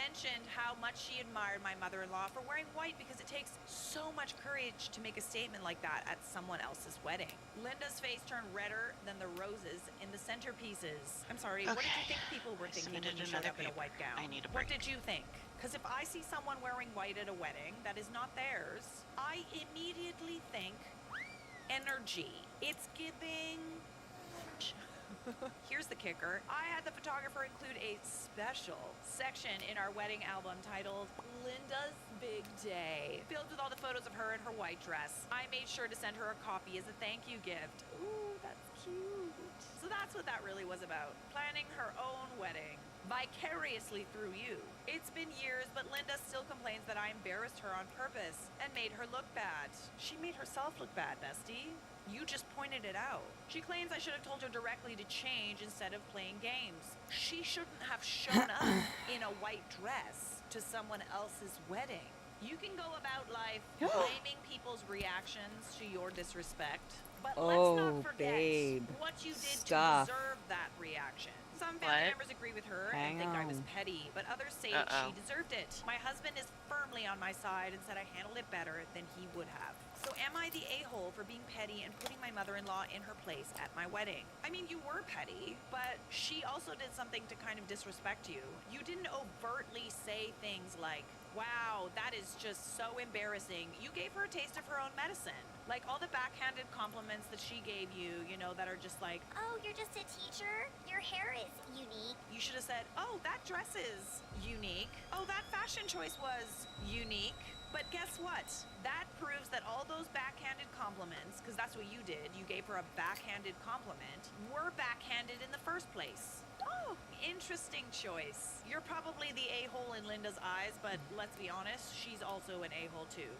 mentioned how much she admired my mother-in-law for wearing white because it takes so much courage to make a statement like that at someone else's wedding. Linda's face turned redder than the roses in the centerpieces. I'm sorry, what did you think people were thinking when you showed up in a white gown? I need a What break. did you think? Because if I see someone wearing white at a wedding that is not theirs, I immediately think energy. It's giving... Here's the kicker. I had the photographer include a special section in our wedding album titled Linda's Big Day, filled with all the photos of her in her white dress. I made sure to send her a copy as a thank you gift. Ooh, that's cute. So that's what that really was about. Planning her own wedding. Vicariously through you. It's been years, but Linda still complains that I embarrassed her on purpose and made her look bad. She made herself look bad, bestie. You just pointed it out. She claims I should have told her directly to change instead of playing games. She shouldn't have shown up in a white dress to someone else's wedding. You can go about life blaming people's reactions to your disrespect, but let's not forget what you did to deserve that reaction. Some family members agree with her and think I was petty, but others say she deserved it. My husband is firmly on my side and said I handled it better than he would have. So am I the a-hole for being petty and putting my mother-in-law in her place at my wedding? I mean, you were petty, but she also did something to kind of disrespect you. You didn't overtly say things like, wow, that is just so embarrassing. You gave her a taste of her own medicine. Like all the backhanded compliments that she gave you, you know, that are just like, oh, you're just a teacher? Your hair is unique. You should have said, oh, that dress is unique. Oh, that fashion choice was unique. But guess what? That proves that all those backhanded compliments, because that's what you did, you gave her a backhanded compliment, were backhanded in the first place. Oh, interesting choice. You're probably the a-hole in Linda's eyes, but let's be honest, she's also an a-hole too.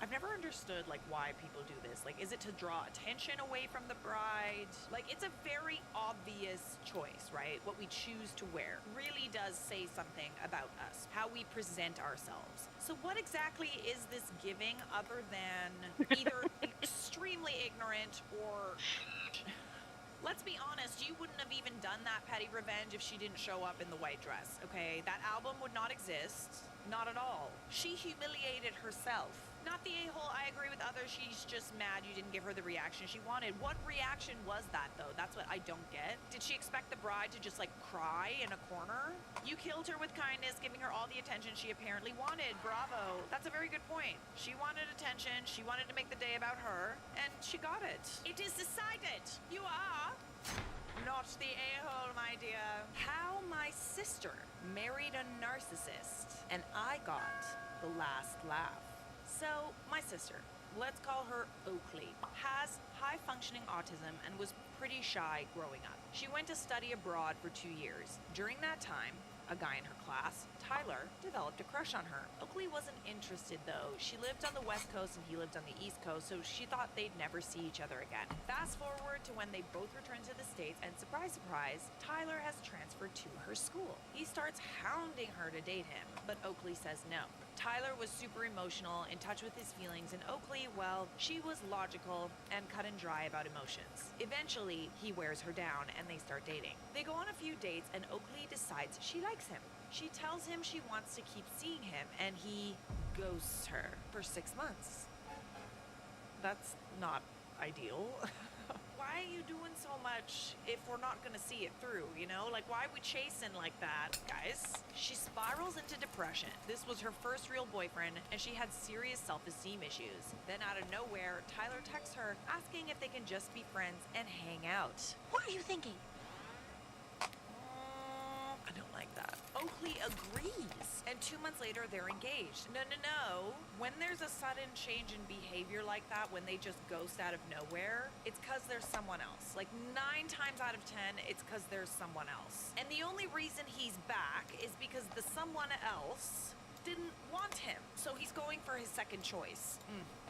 I've never understood like why people do this. Like, is it to draw attention away from the bride? Like, it's a very obvious choice, right? What we choose to wear really does say something about us, how we present ourselves. So what exactly is this giving other than either extremely ignorant or... Let's be honest, you wouldn't have even done that petty revenge if she didn't show up in the white dress, okay? That album would not exist. Not at all. She humiliated herself. Not the a-hole, I agree with others, she's just mad you didn't give her the reaction she wanted. What reaction was that, though? That's what I don't get. Did she expect the bride to just, like, cry in a corner? You killed her with kindness, giving her all the attention she apparently wanted. Bravo. That's a very good point. She wanted attention, she wanted to make the day about her, and she got it. It is decided. You are not the a-hole, my dear. How my sister married a narcissist, and I got the last laugh. So, my sister, let's call her Oakley, has high-functioning autism and was pretty shy growing up. She went to study abroad for 2 years. During that time, a guy in her class, Tyler, developed a crush on her. Oakley wasn't interested, though. She lived on the West Coast and he lived on the East Coast, so she thought they'd never see each other again. Fast forward to when they both returned to the States, and surprise, surprise, Tyler has transferred to her school. He starts hounding her to date him, but Oakley says no. Tyler was super emotional, in touch with his feelings, and Oakley, well, she was logical and cut and dry about emotions. Eventually, he wears her down and they start dating. They go on a few dates and Oakley decides she likes him. She tells him she wants to keep seeing him and he ghosts her for 6 months. That's not ideal. Why are you doing so much if we're not gonna see it through, you know? Like, why are we chasing like that, guys? She spirals into depression. This was her first real boyfriend, and she had serious self-esteem issues. Then out of nowhere, Tyler texts her, asking if they can just be friends and hang out. What are you thinking? I don't like that. Oakley agrees, and 2 months later, they're engaged. No. When there's a sudden change in behavior like that, when they just ghost out of nowhere, it's because there's someone else. Like 9 times out of 10, it's because there's someone else. And the only reason he's back is because the someone else didn't want him. So he's going for his second choice.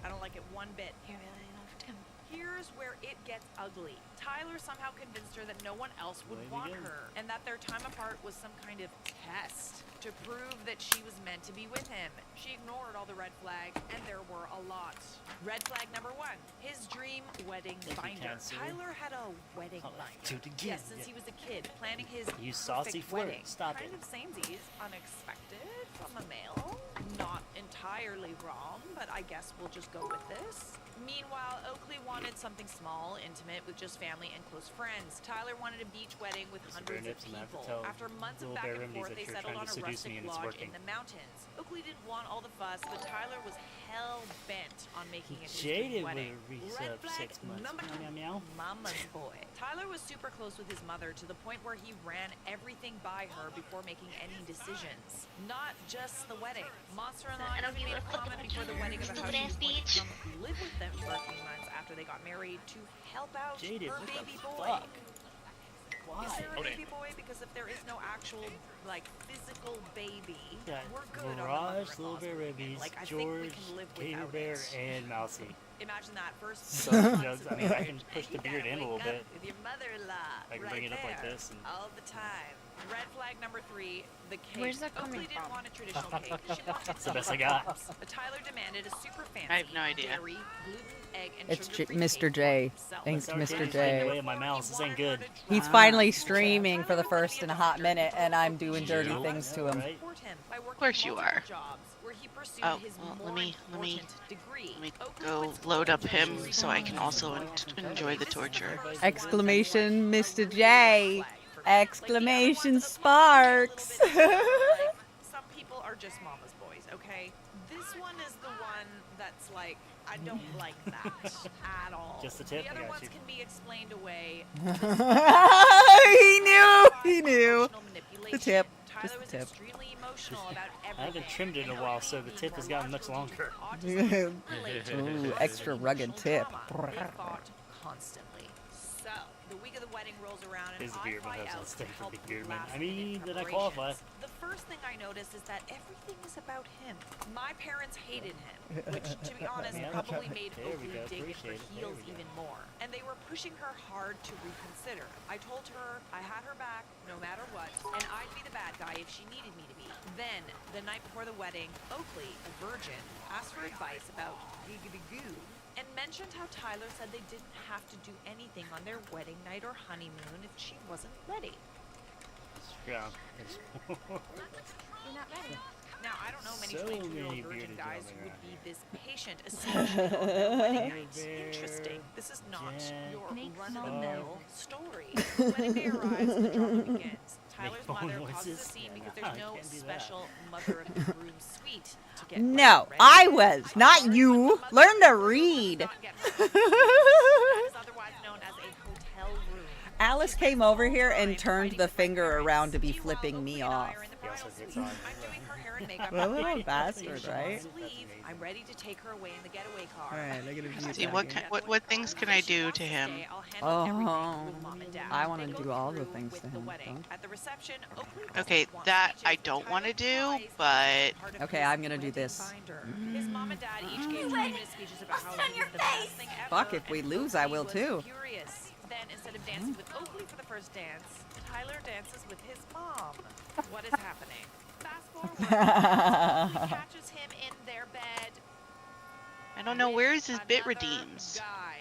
I don't like it one bit. He really loved him. Here's where it gets ugly. Tyler somehow convinced her that no one else would want her, and that their time apart was some kind of test to prove that she was meant to be with him. She ignored all the red flags, and there were a lot. Red flag number 1, his dream wedding binder. Tyler had a wedding binder. Yes, since he was a kid, planning his You saucy perfect flirt. wedding. Stop kind it. of samesies, unexpected from a male. Not entirely wrong, but I guess we'll just go with this. Meanwhile, Oakley wanted something small, intimate, with just family and close friends. Tyler wanted a beach wedding with hundreds of people. After months of back and forth, they settled on a rustic lodge in the mountains. Oakley didn't want all the fuss, but Tyler was hell-bent on making it his Jaded dream wedding. would have Red reached flag 6 months. number Meow, meow, meow. Mama's boy. Tyler was super close with his mother to the point where he ran everything by her before making any decisions. Not just the wedding. Monster-in-law even made a comment before the wedding about how she was going to come live with them for a few months after they got married to help out Jaded, her what baby the boy. fuck? Why? Is there a baby boy? Because if there is no actual, like, physical baby, Got we're good Mirage, on the Little Bear Ribbies, Like, I think we George, can live Kater without Bear, it. and Mousy. Imagine that first So, few you know, months of I mean, I marriage, can push and the you beard gotta in a little wake up bit. with your mother-in-law I can right bring it up like there, this and- all the time. Red flag number 3, the cake. Where's that coming Oakley didn't from? want a traditional cake. She wanted It's the best I got. But Tyler demanded a super fancy I have no idea. dairy, gluten, egg, and It's sugar-free Mr. cake J. for himself. Thanks, Sorry, Mr. Katie's getting J. away in my mouse. This ain't good. He's finally streaming for the first in a hot minute, and I'm doing dirty Yeah, things to him. right? Of course you are. Oh, well, let me go load up him so I can also enjoy the torture. Exclamation, Mr. J. Exclamation Sparks. Some people are just mama's boys, okay? This one is the one that's like, I don't like that at all. Just the tip, The I other got ones you. can be explained away. He knew. The tip. Just the tip. Extremely emotional about I haven't trimmed it in a while, so the tip has gotten much longer. Ooh, extra rugged tip. They fought constantly. So, the week of the wedding rolls around and His I beard fly has out a to stink for help big with beard man. I last-minute mean, did I qualify? preparations. The first thing I noticed is that everything is about him. My parents hated him, which, to be honest, probably made There we Oakley go, dig her appreciate it, there heels we go. even more. And they were pushing her hard to reconsider. I told her I had her back no matter what, and I'd be the bad guy if she needed me to be. Then, the night before the wedding, Oakley, a virgin, asked for advice about giggity-goo, and mentioned how Tyler said they didn't have to do anything on their wedding night or honeymoon if she wasn't ready. Yeah. You're not ready. Now, I don't know many So 22-year-old many virgin bearded guys gentlemen who would around be here. this patient, especially on their wedding nights. Interesting. This is not your run-of-the-mill story. The wedding day arrives and the drama begins. Tyler's bone mother causes a noises? scene because Yeah, there's no can't do that. special mother of the groom suite to get No, ready. I was, not you. Learn to read. That is otherwise known as a hotel room. Alice came over here and turned the finger around to be flipping me off. He also hits on. What a little bastard, right? I'm ready to take her away in the getaway car. Alright, negative view. See, what things can I do to him? Oh, I want to do all the things to him. At the reception, Okay, that I don't want to do, but Okay, I'm gonna do this. his mom and dad each gave 20-minute speeches about how it was the best thing ever. Fuck, if we lose, I will too. Furious. Then, instead of dancing with Oakley for the first dance, Tyler dances with his mom. What is happening? Fast forward. Oakley catches him in their bed. I don't know, where is his bit redeems? Guy.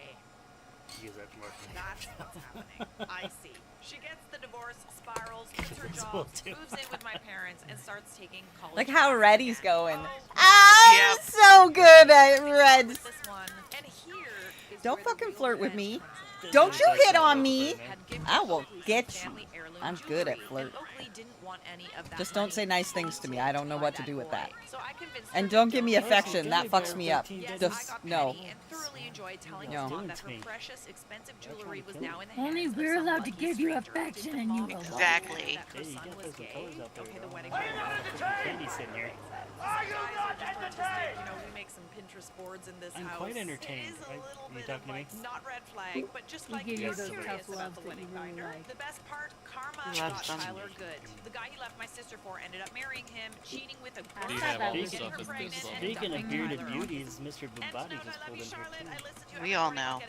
Use that to mark me. That's what's happening. I see. She gets the divorce, spirals, quits her That's job, what too. moves in with my parents, and starts taking college. Look how classes Reddy's again. going. Oh, I'm so good at Reds. this one. And here is Don't where the fucking real flirt with revenge me. comes in. Don't you hit on me. Had given I will Oakley some get you. family heirloom I'm good at jewelry, flirt. and Oakley didn't want any of that Just don't money say nice things to me. I don't know what to do with that. So I convinced her And to don't give me donate affection. That fucks me up. Yes, Just I got no. petty and thoroughly enjoyed telling No. his mom that her precious, expensive jewelry was now in the Only hands of we're some allowed to lucky give you stranger. affection Did the and you mom will. Exactly. that her Hey, you son got was those gay? colors out there. Okay, the wedding Candy sitting here. you know, we make some Pinterest boards in this I'm house. quite entertained. It is a little Are you bit talking of to me? like not red flag, but just He like gave you you're those serious tough about loves the that wedding you really binder. like. The best part, Karma He loves got them. Tyler good. The guy he left my sister for ended up marrying him, cheating with a Do you girl, have all getting this her stuff in pregnant, this and Speaking of dumping bearded Tyler. beauties, Mr. Bumbati just pulled in here too. We all know.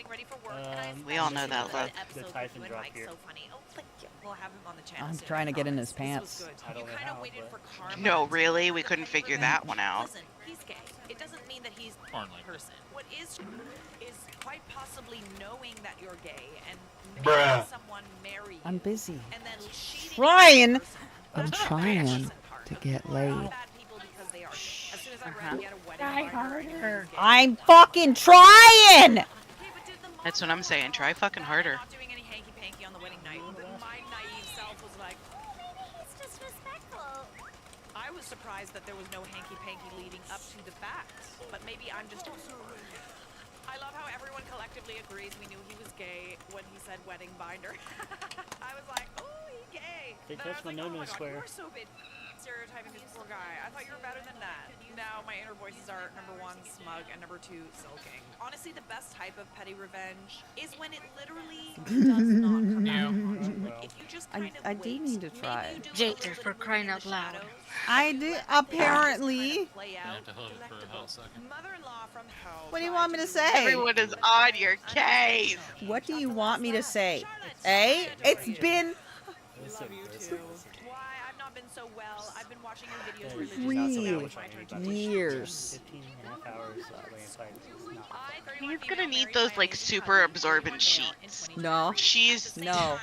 We all know that look. The Typhon drop here. So funny. Oh, thank you. We'll have him on the channel I'm soon, trying I to get in promise. his pants. This was good. I don't You know kind of how, waited but- for Karma. No, really? We couldn't figure that one out. Listen, he's gay. It doesn't mean that he's Apparently. a person. What is quite possibly knowing that you're gay and Bruh. making someone marry you. I'm busy. And then cheating Trying. I'm trying to get laid. As soon as I read he had a wedding binder and he was gay. I'm fucking trying. That's what I'm saying. Try fucking harder. Not doing any hanky-panky on the wedding night. My naive self was like, oh, maybe he's disrespectful. I was surprised that there was no hanky-panky leading up to the fact, but maybe I'm just... I love how everyone collectively agrees we knew he was gay when he said wedding binder. I was like, oh, he's gay. They Then I touched was my like, oh no-no God, square. you are so big stereotyping this poor guy. I thought you were better than that. Now my inner voices are number 1, smug, and number 2, sulking. Honestly, the best type of petty revenge is when it literally does not come out. If you just kind of I do need to try it. Jater, for crying out loud. I do, apparently. Mother-in-law from hell. What do you want me to say? Everyone is on your case. What do you want me to say? Eh? It's been Love you too. Why? I've not been so well. I've been watching your videos religiously. Now it's my turn to years. 15 and a half hours laying aside. He's gonna need those like super absorbent sheets. No. She's No.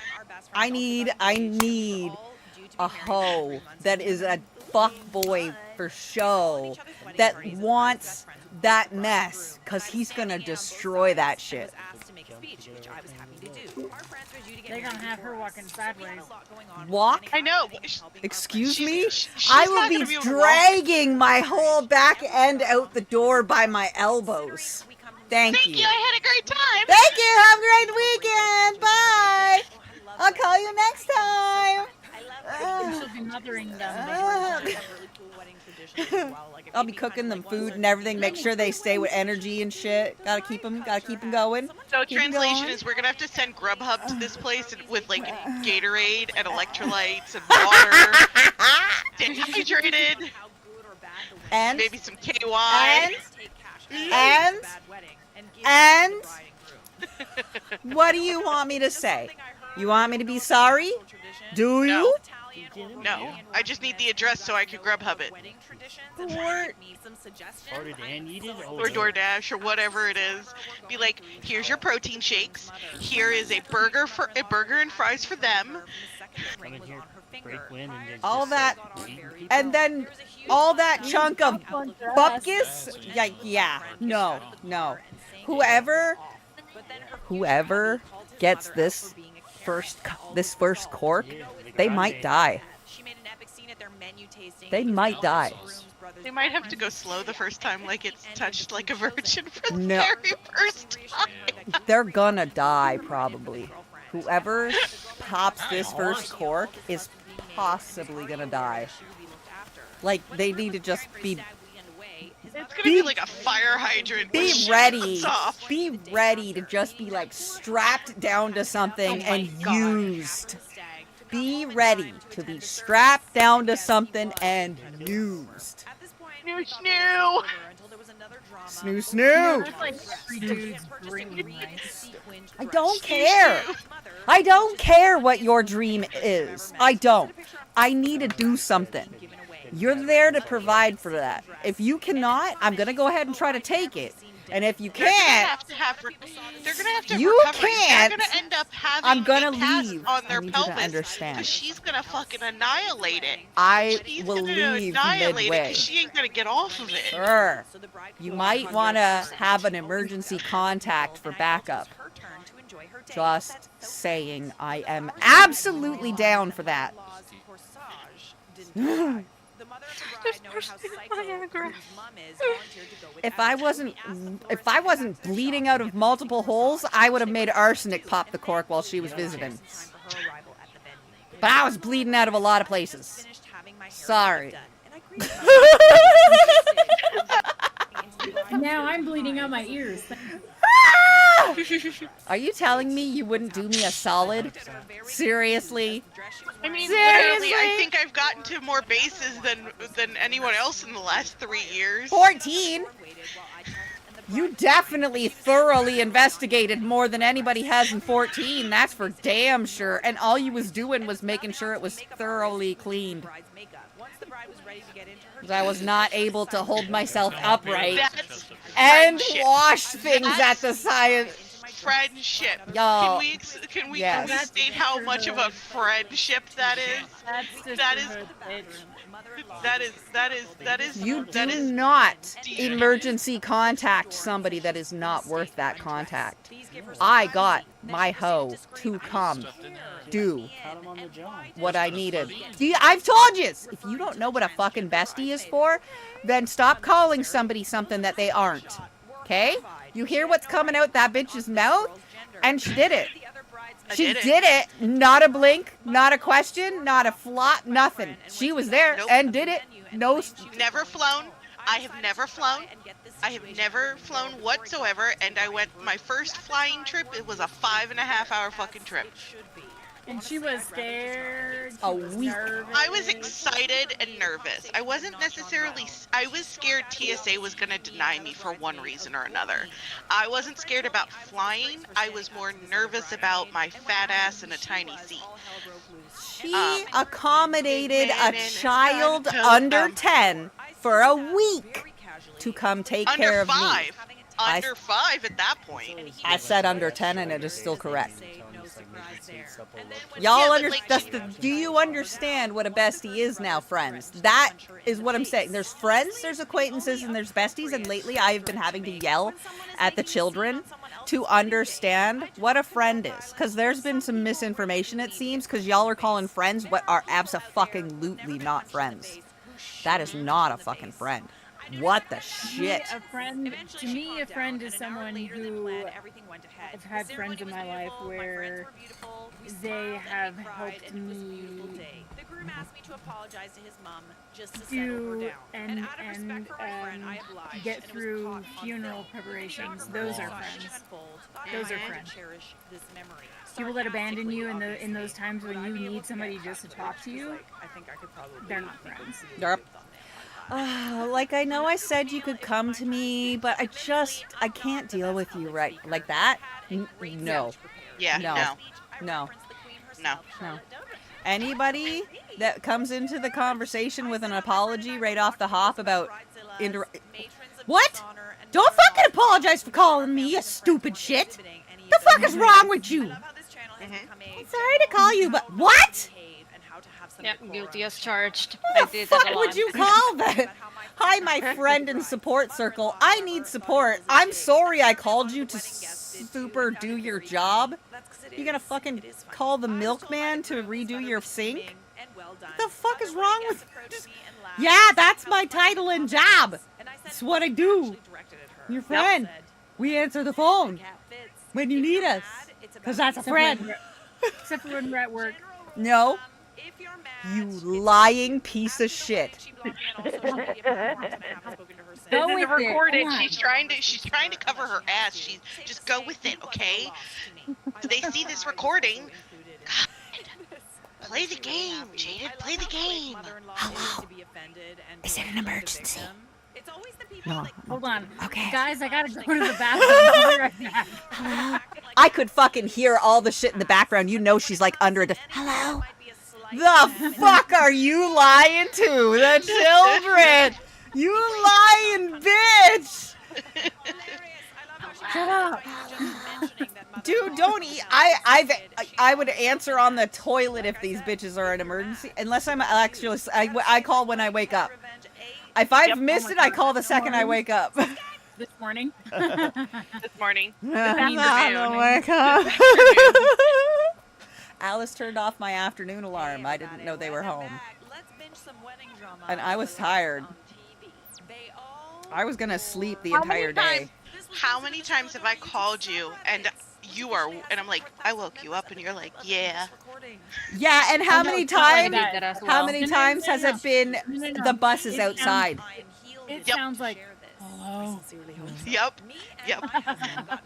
I need a hoe that is a fuck boy for show that wants that mess, cause he's gonna destroy that shit. They're gonna have her walking sideways. Walk? I know. Excuse me? she's I not will gonna be be able to walk. dragging my whole back end out the door by my elbows. Thank you. I had a great time. Thank you. Have a great weekend. Bye. I'll call you next time. She'll be mothering them. I'll be cooking them food and everything. Make sure they stay with energy and shit. Gotta keep them going. So Keep 'em translation going. is we're gonna have to send Grubhub to this place with like Gatorade and electrolytes and water, dehydrated, and maybe some KY. And what do you want me to say? You want me to be sorry? Do you? No, I just need the address so I can Grubhub it. Farted and yeeted? Oh, Or DoorDash or whatever it is. Be like, here's your protein shakes. Here is a burger and fries for them. Come in here, break wind, and then All just that, start eating people. and then all that chunk of bupkis? Yeah, no. Whoever gets this first cork, they might die. They might die. They might have to go slow the first time, like it's touched like a virgin for the No. very first time. They're gonna die probably. Whoever pops this first cork is possibly gonna die. Like, they need to just be It's gonna be like a fire hydrant. when Be shit ready. goes off. Be ready to just be like strapped down to something and used. Be ready to be strapped down to something and used. Snoo. Snoo. That's like every dude's dream, right? I don't care. I don't care what your dream is. I don't. I need to do something. You're there to provide for that. If you cannot, I'm going to go ahead and try to take it. And if you They're gonna can't, have to have you recovery. can't. They're gonna end up having I'm gonna a cast leave. on their I need you to pelvis understand. because she's gonna fucking annihilate it. I She's will gonna leave annihilate it midway. because she ain't gonna get off of it. Sure. You might want to have an emergency contact for backup. Just saying, I am absolutely down for that. If I wasn't bleeding out of multiple holes, I would have made Arsenic pop the cork while she was visiting. But I was bleeding out of a lot of places. Sorry. Now out my ears. Are you telling me you wouldn't do me a solid? Seriously? I mean, Seriously? literally, I think I've gotten to more bases than anyone else in the last 3 years. 14? You definitely thoroughly investigated more than anybody has in 14, that's for damn sure. And all you was doing was making sure it was thoroughly cleaned. Because I was not able to hold myself upright and wash things at the science. Friendship. Y'all. Can we Yes. state how much of a friendship that is? That is. You do not emergency contact somebody that is not worth that contact. I got my hoe to come do what I needed. I've told you, if you don't know what a fucking bestie is for, then stop calling somebody something that they aren't. Okay? You hear what's coming out that bitch's mouth? And she did it. She did it. Not a blink, not a question, not a flop, nothing. She was there and did it. No. Never flown. I have never flown. I have never flown whatsoever, and I went my first flying trip. It was a 5.5-hour fucking trip. And she was scared. A week. I was excited and nervous. I wasn't necessarily. I was scared TSA was going to deny me for one reason or another. I wasn't scared about flying. I was more nervous about my fat ass in a tiny seat. She accommodated a child under 10 for a week to come take care of me. Under 5 at that point. I said under 10 and it is still correct. Y'all do you understand what a bestie is now, friends? That is what I'm saying. There's friends, there's acquaintances, and there's besties, and lately I have been having to yell at the children to understand what a friend is. Because there's been some misinformation, it seems, because y'all are calling friends what are abso-fucking-lutely not friends. That is not a fucking friend. What the shit? A friend, to me, a friend is someone who I've had friends in my life where they have helped me do and get through funeral preparations. Those are friends. Those are friends. People that abandon you in those times when you need somebody just to talk to you, they're not friends. Yep. Like, I know I said you could come to me, but I can't deal with you right like that. No. Yeah, No. Anybody that comes into the conversation with an apology right off the hop about what? Don't fucking apologize for calling me a stupid shit. The fuck is wrong with you? I'm sorry to call you, but what? Yep, guilty as charged. What the fuck would you call that? Hi, my friend in support circle. I need support. I'm sorry I called you to super do your job. You gonna fucking call the milkman to redo your sink? What the fuck is wrong with you? Yeah, that's my title and job. That's what I do. Your friend. We answer the phone when you need us. Because that's a friend. Except for when we're at work. No. You lying piece of shit. This is recorded. She's trying to cover her ass. Just go with it, okay? Do they see this recording? God. Play the game, Jaded. Play the game. Hello. Is it an emergency? No. Hold on. Okay. Guys, I gotta go to the bathroom right now. Hello? I could fucking hear all the shit in the background. You know she's like under a... Hello? The fuck are you lying to? The children! You lying bitch! Shut up. Dude, don't eat. I would answer on the toilet if these bitches are an emergency. Unless I'm actually... I call when I wake up. If I've missed it, I call the second I wake up. This morning? This morning. I'm not gonna wake up. Alice turned off my afternoon alarm. I didn't know they were home. And I was tired. I was gonna sleep the entire day. How many times have I called you and I'm like, I woke you up and you're like, yeah. Yeah, and how many times? How many times has it been the bus is outside? It sounds like Hello. Yep. Yep.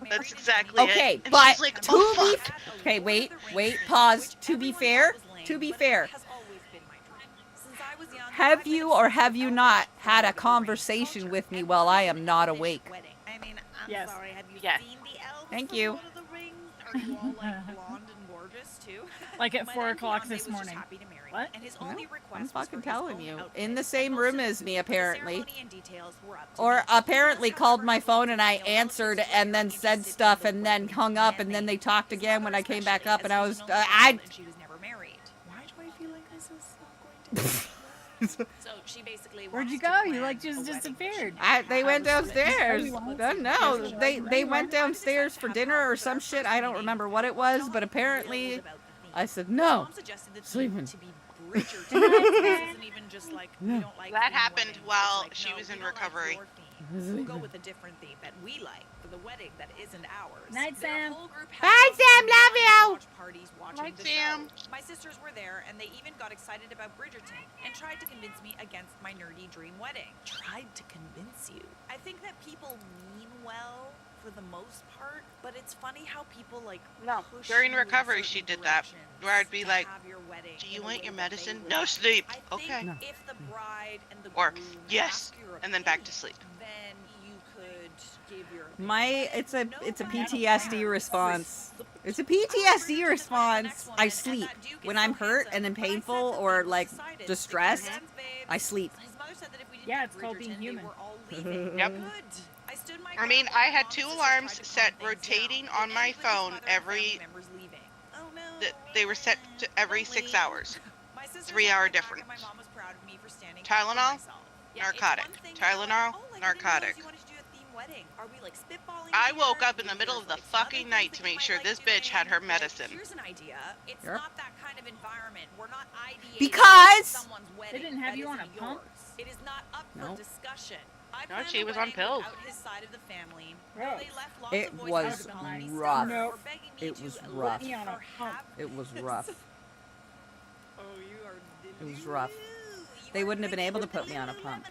That's exactly it. Okay, And but she's like, to oh, be fuck. okay, wait, pause. To be fair, have you or have you not had a conversation with me while I am not awake? I mean, I'm Yes. sorry. Have you Yes. seen the elves Thank from you. Lord of the Rings? Are you all like blonde and gorgeous too? Like at My 4 then o'clock fiancé this was just morning. happy to marry me, What? and his No, only request I'm was fucking for his telling own you. outfit. In the And same most room of the as me, suits, the apparently. ceremony and details were up to Or me. apparently called my phone and I answered and then said stuff and then hung up and then they talked again when I came back up and I was And she was never married. Why do I feel like this is not going to So she basically Where'd you wants go? to You like plan just a wedding, but disappeared. They went downstairs. Everyone. No, they went downstairs for dinner or some shit. I don't remember what it was, but apparently I said no. Mom suggested the theme Sleeping. to be Bridgerton. This isn't even just like we No. don't like That theme happened weddings. while It's like, she no, was we in don't like recovery. your theme. We'll go with a different theme that we like for the wedding that isn't ours. Night, Their Sam. whole group had Bye, Sam. Love you. watch parties watching Night, the Sam. show. My sisters were there, and they even got excited about Bridgerton and tried to convince me against my nerdy dream wedding. Tried to convince you. I think that people mean well for the most part, but it's funny how people like push During you in recovery, certain she did that. directions Where I'd be to like, have your wedding do in you a want way your that they medicine? would No like. sleep. I think Okay. No. if the bride and the Or, groom yes. ask your And then back to opinion, sleep. then you could give your opinion. It's a PTSD response. It's a PTSD response. I sleep when I'm hurt and in painful or like distressed. I sleep. His mother said that if we didn't Yeah, have it's called being Bridgerton, they human. were all leaving. Yep. Good. I stood my I mean, ground I while had Mom 2 and sister alarms tried to set calm things rotating down. on It my ended with his phone mother and family every. members leaving. Oh no. They were set to every Don't 6 leave. hours. My sisters 3 had hour my back, difference. and my mom was proud of me for standing up for Tylenol, myself. Yeah, it's narcotic. one thing to be like, Tylenol, oh, like, narcotic. I didn't realize you wanted to do a theme wedding. Are we like spitballing I here? woke up in the Maybe middle there's, of the like, some other fucking things night that to you make might sure like this bitch had her doing. medicine. Here's an idea. It's Yep. not that kind of environment. We're not ideating Because someone's wedding. They didn't have that you on a isn't pump? yours. It is not up for Nope. discussion. I No, planned she the was on wedding pills. without his side of the family. Gross. They left lots It of voice was messages calling me rough. stubborn or begging me It to was let rough. her have It was rough. Oh, you are It was rough. They wouldn't have been able to put me on a pump.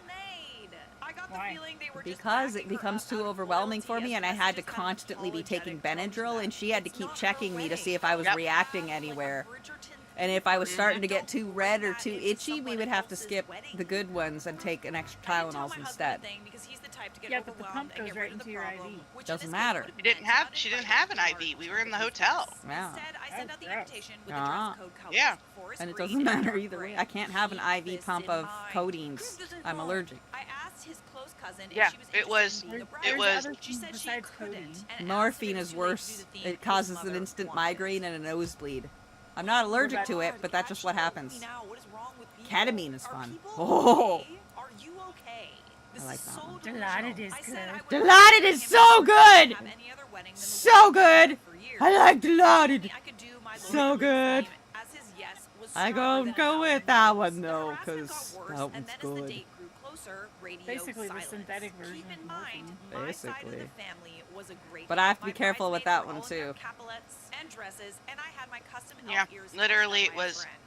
I got the Why? feeling they were just Because backing it her becomes up too out of overwhelming for loyalty me as and I had to messages kind of constantly be taking apologetic tones Benadryl that and she had to it's keep not checking her me to wedding. see if I was Yep. reacting Have, like, a anywhere. Bridgerton And if I was theme. starting to get Don't too bring red or that too into itchy, we someone would have to else's skip wedding. the good ones and take an extra I didn't tell Tylenols my husband instead. a thing because he's the type to get Yeah, but the overwhelmed pump and goes get right rid of into the your problem, IV. which in Doesn't this matter. case would She didn't have. meant She didn't uninvited have an large IV. We were in the chunk of hotel. business. Wow. Instead, I sent out the gross. invitation with the Ah. dress code colors. Yeah. Forest And it green doesn't and matter dark either way. gray. I can't have an Keep IV this pump in of mind. codeines. I'm allergic. I asked his close cousin Yeah, if she was it was- interested in being the bride. it was- other She things said she besides couldn't. codeine. and Morphine asked is if it was too late to worse. do the theme It his causes an mother instant wanted. migraine and a nosebleed. I'm not allergic to it, but that's just what happens. Now, what is wrong with people? Ketamine is Are fun. people Oh, okay? Are you okay? This I like is that so one. Delighted delusional. is I said good. I would Delighted rather is him so than good! have any other wedding than the So wedding good! for years. I like Delighted. I could do my So Lord of the good. Rings theme, as his yes was I stronger go than go with 1,000 that no's. one The though, harassment because got worse, that and one's then as the good. date grew closer, radio Basically, the silence. synthetic version Keep in of mind, morphine. my side of Basically. the family was a great. But I have to My be careful with bridesmaids that were one all in their too. caplets and dresses, and I had my custom Yeah, elf ears literally touched it by a was friend.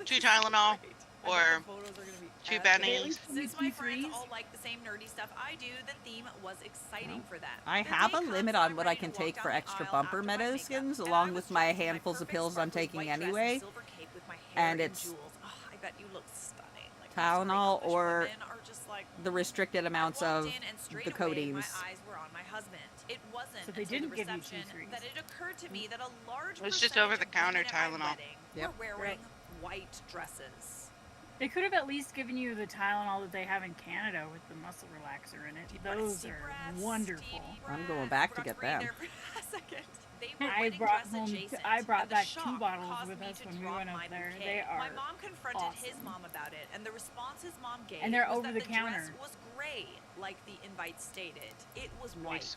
2 Tylenol I bet or the photos are gonna be 2 epic. bennies. Since my friends all like the same nerdy stuff I do, the theme was exciting for them. I The have day a comes limit when on I'm what I ready can to walk take down for the extra aisle bumper after my makeup, medicines, and I along was with my dressed in handfuls of perfect pills I'm sparkly taking white dress and anyway. silver cape with my hair And and it's jewels. Oh, I bet you look stunning. Like, these Tylenol accomplished or women are just like, the restricted amounts I of walked in and straight the away, codeines. my eyes were on my husband. It wasn't So they until didn't the give you reception T3s. that it occurred to me that a large It was just percentage over-the-counter of women at my Tylenol. wedding Yep. were wearing white dresses. They could have at least given you the Tylenol that they have in Canada with the muscle relaxer in it. Those are wonderful. I'm going back to get them. They were I wedding brought dress home. adjacent, I brought and the back shock 2 bottles caused with me us to when we drop went up my there. bouquet. They are My mom confronted his awesome. mom about it, and the response his mom gave And they're was over that the the counter. dress was gray, like the invite stated. It was white.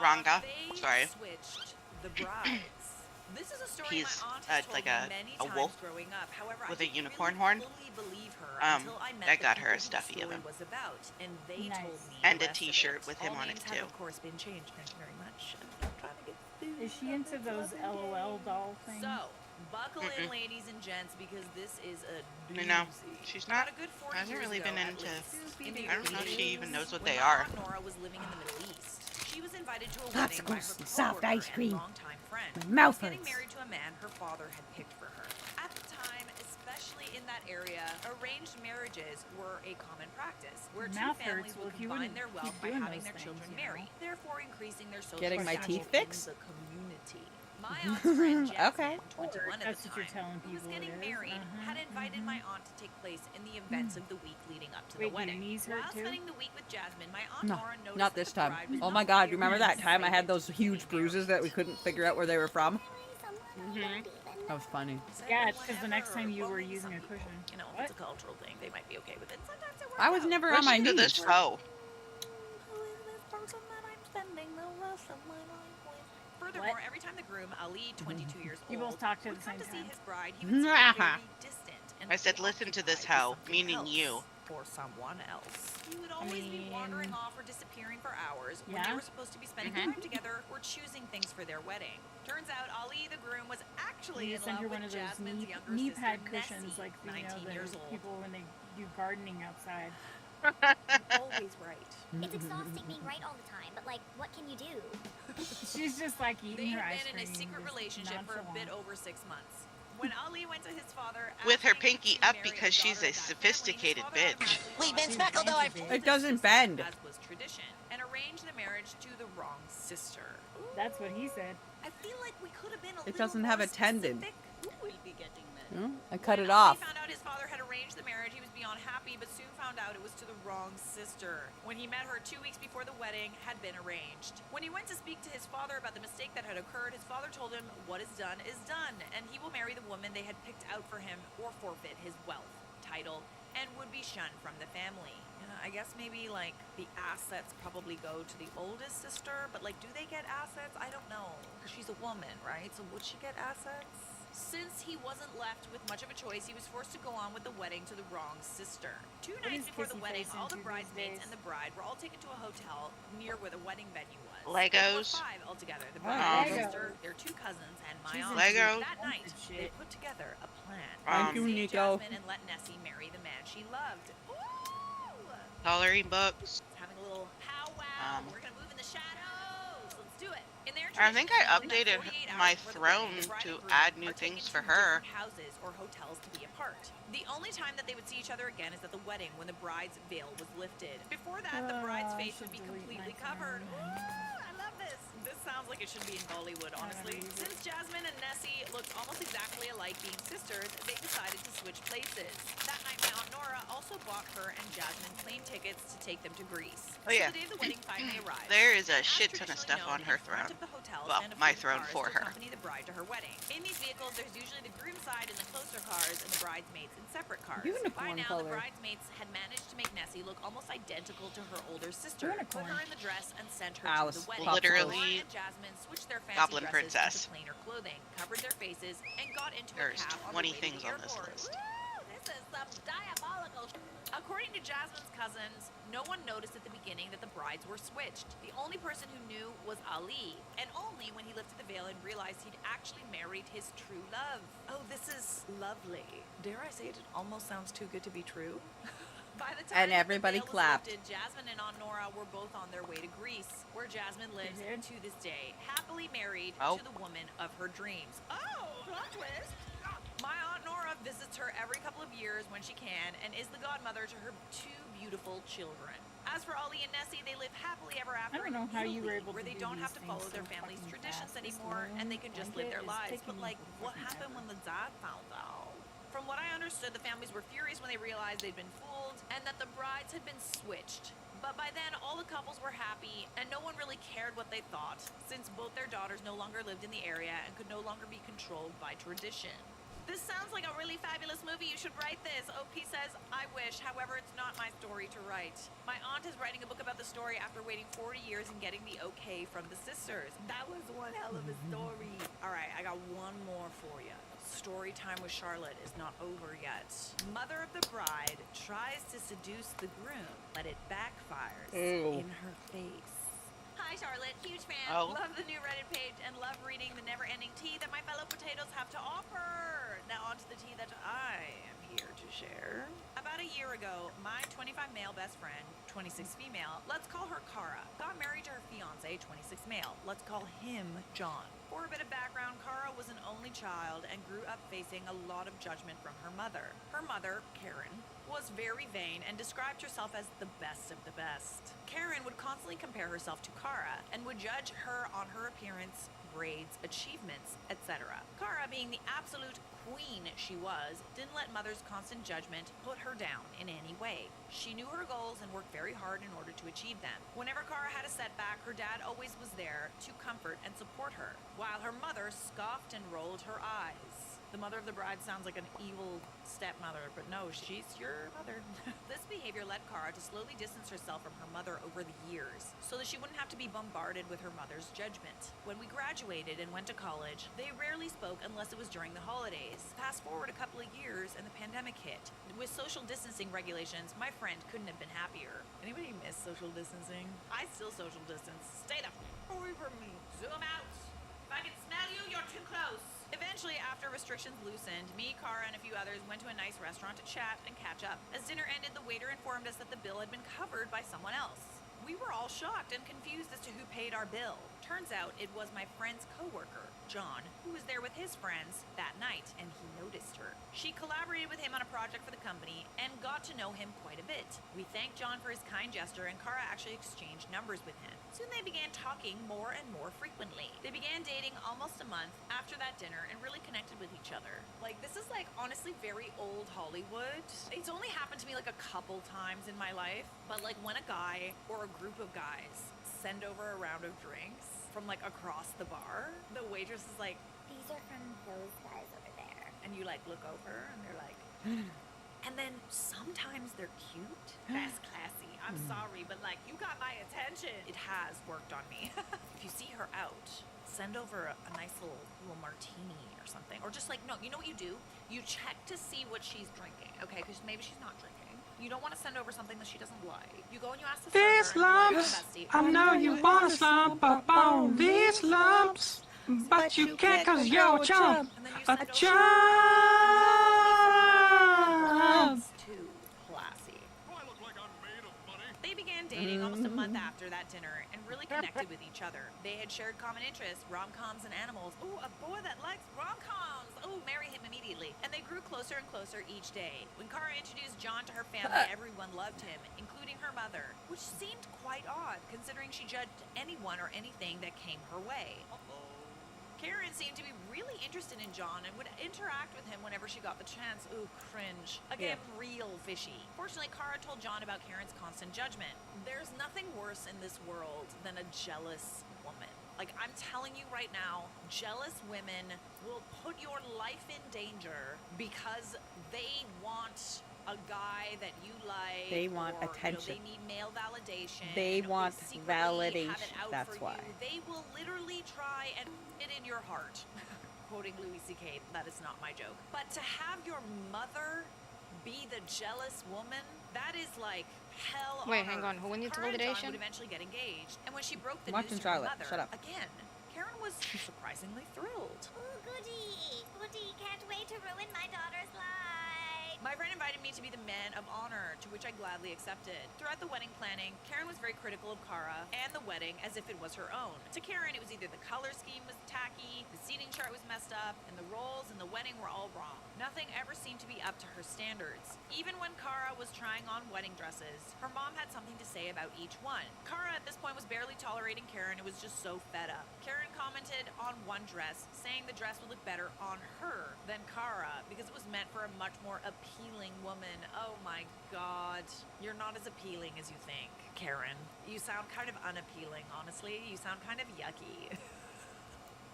Ranga. They Sorry. switched the brides. This is a story he's my aunt has told like me a many wolf times growing up. However, with I a didn't unicorn really horn. fully believe her until I met I the got her a people who the stuffy of story him. was about, and they told me And the a rest of T-shirt it. with him All on it names too. have, of course, been changed. Thank you very much. I'm trying to get through. Is she into those LOL doll things? So, buckle in, ladies and gents, because this is a doozy. No, she's not. About a good 40 Hasn't years really ago, been at into. least, in the I don't know if she 80s, even knows what when they my are. Aunt Nora was living in the Middle East. She was invited to a wedding by her Popsicles and soft coworker ice and cream. longtime friend. My mouth She was getting hurts. married to a man her father had picked for her. At the time, especially in that area, arranged marriages were a common practice, where two Mouth families hurts. Well, would if you combine wouldn't their wealth keep by doing having those their things, children you know? marry, therefore increasing their social Getting my status teeth fixed? in the community. My aunt's friend Jasmine, Okay. 21 at That's the what you're telling time, who was people it getting is. married, had invited my aunt to take place in the events of the week leading up to the Wait, do your wedding. knees hurt While too? spending the week with Jasmine, my aunt No, Nora noticed not that this the time. bride was Oh not my god, very remember that time I had excited those to huge be bruises that we couldn't figure out where they were from? Mm-hmm. That was funny. Yeah, it's because the next time you were using a cushion. You know, if it's a cultural thing, they might be okay with it. Sometimes it works I was out. never on my Listen to knees. this hoe. Who is this person that I'm spending the rest of my life with? Furthermore, every time the groom, Ali, 22 years old, You both talk to would the come same to see time. his bride, he would seem very distant and I said, listen to this preoccupied with hoe, something meaning else you. or someone else. He would always be wandering off or disappearing for hours when they Yeah? were supposed to be spending time together or choosing things for their wedding. Turns out Ali, the groom, was actually You in send love her one with of those Jasmine's younger knee sister, pad Nessie, cushions, like you know 19 years the old. people when they do gardening outside. Always right. It's exhausting being right all the time, but like, what can you do? She's just like eating They her had ice been in cream. a secret just relationship for a bit nonchalant. over 6 months. When Ali went to his father, With her asking pinky to up marry because the she's daughter a of that sophisticated family, his bitch. father We've been She's speckled though. fancy, It doesn't bend. as was tradition, and arranged the marriage to the wrong sister. That's what he said. I feel like we could have been a It little doesn't more have a tendon. specific. Who will be getting married? I cut When it off. Ali found out his father had arranged the marriage, he was beyond happy, but soon found out it was to the wrong sister. When he met her 2 weeks before the wedding had been arranged. When he went to speak to his father about the mistake that had occurred, his father told him, what is done, and he will marry the woman they had picked out for him or forfeit his wealth, title, and would be shunned from the family. I guess maybe, like, the assets probably go to the oldest sister, but, like, do they get assets? I don't know. She's a woman, right? So would she get assets? Since he wasn't left with much of a choice, he was forced to go on with the wedding to the wrong sister. 2 What nights is before the kissy wedding, face all the into these bridesmaids days? and the bride were all taken to a hotel near where the wedding venue was. Legos. There were 5 altogether. The Oh, bride, her Legos. sister, their 2 cousins, and my She's aunt. into Legos. That night, stupid they shit. put together a plan. Thank you, Save Nico. Jasmine and let Nessie marry the man she loved. Ooh! Coloring books. Having a little powwow. We're gonna move in the shadows. Let's do it. In their I think I tradition, updated 48 my hours before the throne wedding, the bride to and groom add new are things taken for to her. different houses or hotels to be apart. The only time that they would see each other again is at the wedding when the bride's veil was lifted. Before that, the bride's I face would should be delete completely my covered. phone. Ooh, I love this. This sounds like it should be in Bollywood, honestly. Since Jasmine and Nessie looked almost exactly alike being sisters, they decided to switch places. That night, my aunt Nora also bought her and Jasmine plane tickets to take them to Greece. Oh yeah. So the day of the wedding finally arrived. There is a As shit ton of traditionally stuff known, on her in front throne. of the hotel Well, stand a my fleet of throne cars for to her. accompany the bride to her wedding. In these vehicles, there's usually the groom side in the closer cars and the bridesmaids in separate cars. By Unicorn now, color. the bridesmaids had managed to make Nessie look almost identical to her older sister. Put her in the dress and sent her Alice, to the wedding. literally Nora and Jasmine switched their fancy Goblin dresses Princess. into plainer clothing, covered their faces, and got into There's a cab on 20 the way to things the on this airport. list. Woo! This is some diabolical. According to Jasmine's cousins, no one noticed at the beginning that the brides were switched. The only person who knew was Ali, and only when he lifted the veil and realized he'd actually married his true love. Oh, this is lovely. Dare I say it almost sounds too good to be true? By the time And everybody the veil was clapped. lifted, Jasmine and Aunt Nora were both on their way to Greece, where Jasmine lives to this day, happily married to the woman of her dreams. Oh, plot twist! My Aunt Nora visits her every couple of years when she can and is the godmother to her 2 beautiful children. As for Ali and Nessie, they live happily ever after I don't know in how you were Italy, able where to they do don't have these to follow things their so family's fucking traditions fast. This anymore and they can just live their blanket is lives. But taking like, what fucking happened when the dad found out? From what I understood, the families were furious when they realized they'd been fooled and that the brides had been switched. But by then, all the couples were happy, and no one really cared what they thought, since both their daughters no longer lived in the area and could no longer be controlled by tradition. This sounds like a really fabulous movie. You should write this. OP says, I wish. However, it's not my story to write. My aunt is writing a book about the story after waiting 40 years and getting the okay from the sisters. That was one hell of a story. All right, I got one more for you. Story time with Charlotte is not over yet. Mother of the bride tries to seduce the groom, but it backfires in her face. Hi, Charlotte. Huge fan. Oh. Love the new Reddit page and love reading the never-ending tea that my fellow potatoes have to offer. Now on to the tea that I am here to share. About a year ago, my 25 male best friend, 26 female, let's call her Kara, got married to her fiance, 26 male. Let's call him John. For a bit of background, Kara was an only child and grew up facing a lot of judgment from her mother. Her mother, Karen, was very vain and described herself as the best of the best. Karen would constantly compare herself to Kara and would judge her on her appearance, grades, achievements, etc. Kara, being the absolute queen she was, didn't let mother's constant judgment put her down in any way. She knew her goals and worked very hard in order to achieve them. Whenever Kara had a setback, her dad always was there to comfort and support her, while her mother scoffed and rolled her eyes. The mother of the bride sounds like an evil stepmother, but no, she's your mother. This behavior led Kara to slowly distance herself from her mother over the years, so that she wouldn't have to be bombarded with her mother's judgment. When we graduated and went to college, they rarely spoke unless it was during the holidays. Fast forward a couple of years and the pandemic hit. With social distancing regulations, my friend couldn't have been happier. Anybody miss social distancing? I still social distance. Stay the away from me. Zoom out. If I can smell you, you're too close. Eventually, after restrictions loosened, me, Kara, and a few others went to a nice restaurant to chat and catch up. As dinner ended, the waiter informed us that the bill had been covered by someone else. We were all shocked and confused as to who paid our bill. Turns out it was my friend's coworker, John, who was there with his friends that night, and he noticed her. She collaborated with him on a project for the company and got to know him quite a bit. We thanked John for his kind gesture, and Kara actually exchanged numbers with him. Soon they began talking more and more frequently. They began dating almost a month after that dinner and really connected with each other. Like, this is like honestly very old Hollywood. It's only happened to me like a couple times in my life, but like when a guy or a group of guys send over a round of drinks from like across the bar, the waitress is like, these are from those guys over there. and you like look over and they're like, and then sometimes they're cute. That's classy. I'm sorry, but like you got my attention. It has worked on me. If you see her out, send over a nice little martini or something, or just like, no, you know what you do? You check to see what she's drinking, okay? Because maybe she's not drinking. You don't want to send over something that she doesn't like. You go and you ask the These server, and you're like, lumps, "Bestie, I know you want to slump up on these lumps, but you can't cause you're a chump, a chump." Too classy. They began dating almost a month after that dinner and really connected with each other. They had shared common interests, rom-coms and animals. Ooh, a boy that likes rom-coms. Ooh, marry him immediately. And they grew closer and closer each day. When Kara introduced John to her family, everyone loved him, including her mother, which seemed quite odd considering she judged anyone or anything that came her way. Karen seemed to be really interested in John and would interact with him whenever she got the chance. Ooh, cringe. Again, real fishy. Fortunately, Kara told John about Karen's constant judgment. There's nothing worse in this world than a jealous woman. Like, I'm telling you right now, jealous women will put your life in danger because they want a guy that you like. They want or, attention. You know, they need male validation. They want secretly validation. have it out That's for why. you. They will literally try and put it in your heart. Quoting Louis C.K., that is not my joke. But to have your mother be the jealous woman, that is like hell Wait, on hang earth. on. Who needs Kara and John validation? would eventually get engaged. And when she broke the Watching news to her Charlotte. mother, Shut up. again, Karen was surprisingly thrilled. Ooh, goody. Goody, can't wait to ruin my daughter's life. My friend invited me to be the man of honor, to which I gladly accepted. Throughout the wedding planning, Karen was very critical of Kara and the wedding as if it was her own. To Karen, it was either the color scheme was tacky, the seating chart was messed up, and the roles in the wedding were all wrong. Nothing ever seemed to be up to her standards. Even when Kara was trying on wedding dresses, her mom had something to say about each one. Kara at this point was barely tolerating Karen and was just so fed up. Karen commented on one dress, saying the dress would look better on her than Kara because it was meant for a much more appealing woman. Oh my god. You're not as appealing as you think, Karen. You sound kind of unappealing, honestly. You sound kind of yucky.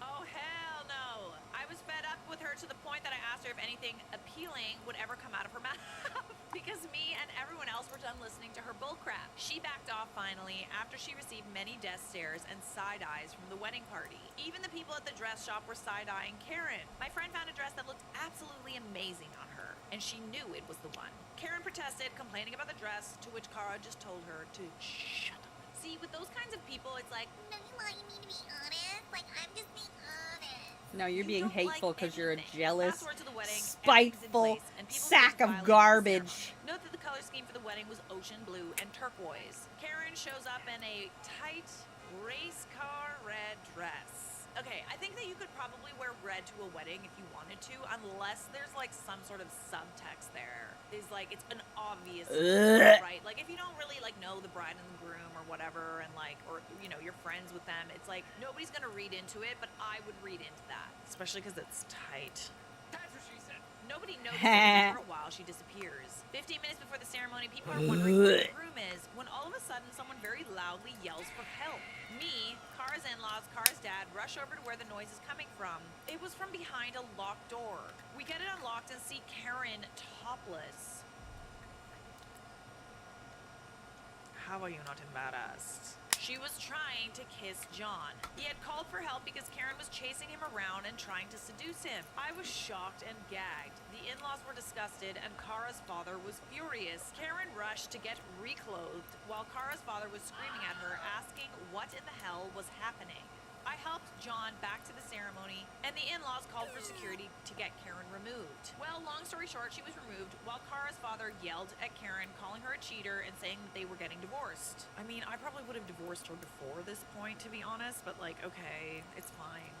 Oh, hell no. I was fed up with her to the point that I asked her her if anything appealing would ever come out of her mouth because me and everyone else were done listening to her bullcrap. She backed off finally after she received many death stares and side eyes from the wedding party. Even the people at the dress shop were side-eyeing Karen. My friend found a dress that looked absolutely amazing on her, and she knew it was the one. Karen protested, complaining about the dress, to which Kara just told her to shut up. See, with those kinds of people, it's like, no, you want me to be honest? Like, I'm just being honest. No, you're being hateful because you're a jealous, Fast forward to the wedding, spiteful sack of garbage. Note that the color scheme for the wedding was ocean blue and turquoise. Karen shows up in a tight race car red dress. Okay, I think that you could probably wear red to a wedding if you wanted to, unless there's like some sort of subtext there. Is like, it's an obvious, right? Like if you don't really like know the bride and the groom or whatever, and like, or you know, you're friends with them, it's like nobody's gonna read into it, but I would read into that, especially because it's tight. That's what she said. Nobody notices her for a while. She disappears. 15 minutes before the ceremony, people are wondering where the groom is, when all of a sudden someone very loudly yells for help. Me, Kara's in-laws, Kara's dad, rush over to where the noise is coming from. It was from behind a locked door. We get it unlocked and see Karen topless. How are you not embarrassed? She was trying to kiss John. He had called for help because Karen was chasing him around and trying to seduce him. I was shocked and gagged. The in-laws were disgusted and Kara's father was furious. Karen rushed to get reclothed while Kara's father was screaming at her, asking what in the hell was happening. I helped John back to the ceremony, and the in-laws called for security to get Karen removed. Well, long story short, she was removed while Kara's father yelled at Karen, calling her a cheater and saying that they were getting divorced. I mean, I probably would have divorced her before this point, to be honest, but like, okay, it's fine.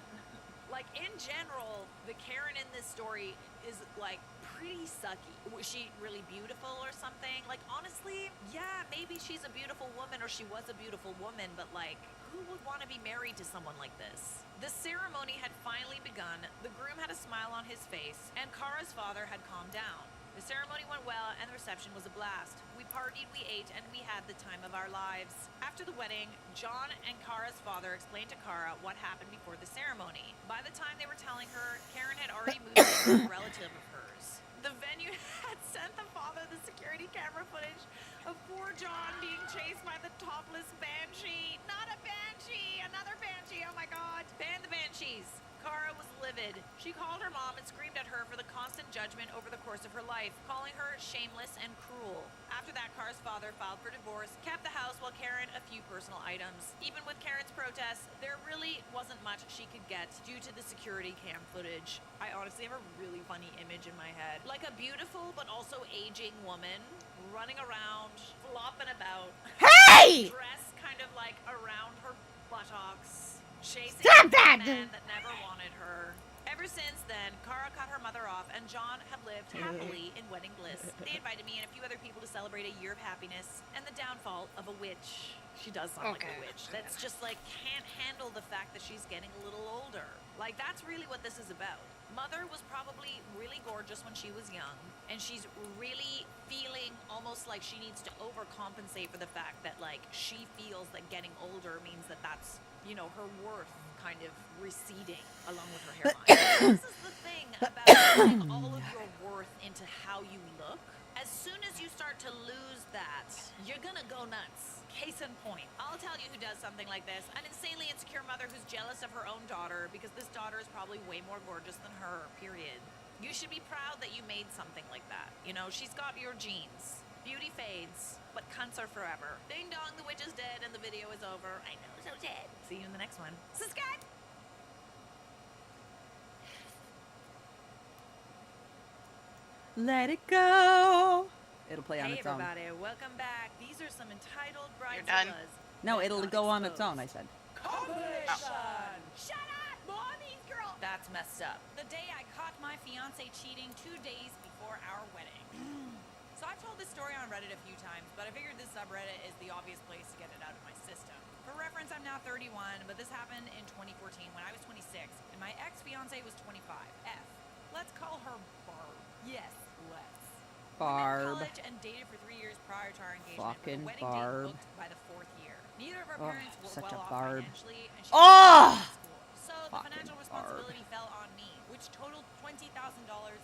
Like, in general, the Karen in this story is, like, pretty sucky. Was she really beautiful or something? Like, honestly, yeah, maybe she's a beautiful woman or she was a beautiful woman, but, like, who would want to be married to someone like this? The ceremony had finally begun, the groom had a smile on his face, and Kara's father had calmed down. The ceremony went well, and the reception was a blast. We partied, we ate, and we had the time of our lives. After the wedding, John and Kara's father explained to Kara what happened before the ceremony. By the time they were telling her, Karen had already moved to a relative of hers. The venue had sent the father the security camera footage of poor John being chased by the topless banshee. Not a banshee! Another banshee! Oh my god! Ban the banshees! Kara was livid. She called her mom and screamed at her for the constant judgment over the course of her life, calling her shameless and cruel. After that, Kara's father filed for divorce, kept the house while Karen a few personal items. Even with Karen's protests, there really wasn't much she could get due to the security cam footage. I honestly have a really funny image in my head. Like a beautiful but also aging woman running around, flopping about. Hey! Dress kind of like around her buttocks. Chasing Stop a that! man that never wanted her. Ever since then, Kara cut her mother off, and John had lived happily in wedding bliss. They invited me and a few other people to celebrate a year of happiness and the downfall of a witch. She does sound like a witch. That's just like can't handle the fact that she's getting a little older. Like that's really what this is about. Mother was probably really gorgeous when she was young, and she's really feeling almost like she needs to overcompensate for the fact that like she feels that getting older means that that's, you know, her worth kind of receding along with her hairline. This is the thing about putting all of your worth into how you look. As soon as you start to lose that, you're gonna go nuts. Case in point, I'll tell you who does something like this. An insanely insecure mother who's jealous of her own daughter because this daughter is probably way more gorgeous than her, period. You should be proud that you made something like that. You know, she's got your genes. Beauty fades, but cunts are forever. Ding dong, the witch is dead and the video is over. I know, so dead. See you in the next one. Subscribe! Let it go. It'll play on Hey its own. everybody, welcome back. These are some entitled You're done? bridezillas. No, it'll go on its own, I said. Compilation! Shut up! Mommy's girl! That's messed up. The day I caught my fiance cheating 2 days before our wedding. So I've told this story on Reddit a few times, but I figured this subreddit is the obvious place to get it out of my system. For reference, I'm now 31, but this happened in 2014 when I was 26, and my ex-fiance was 25. F. Let's call her Barb. Yes, let's. Barb. We met in college and dated for 3 years prior to our engagement, Fucking with the wedding Barb. date booked by the 4th year. Neither of our Oh, parents were such well a off Barb. financially, and she Oh! was in school. So the financial responsibility fell on me, which which totaled $20,000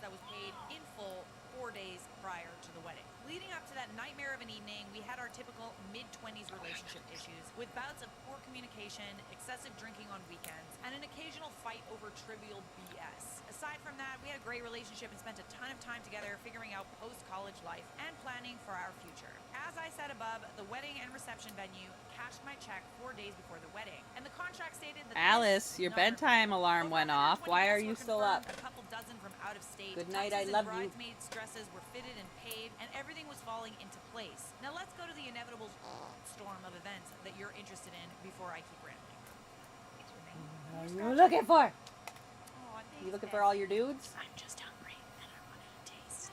that was paid in full 4 days prior to the wedding. Leading up to that nightmare of an evening, we had our typical mid-20s relationship issues, with bouts of poor communication, excessive drinking on weekends, and an occasional fight over trivial BS. Aside from that, we had a great relationship and spent a ton of time together figuring out post-college life and planning for our future. As I said above, the wedding and reception venue cashed my check 4 days before the wedding, and the contract stated that Alice, your bedtime alarm went off. Why are you still up? a couple dozen from out of state. Good night, Tuxes I love and you. bridesmaids' dresses were fitted and paid, and everything was falling into place. Now let's go to the inevitable storm of events that you're interested in before I keep rambling. What are you looking for? Oh, You looking for all your dudes? I'm just hungry and I wanted a taste.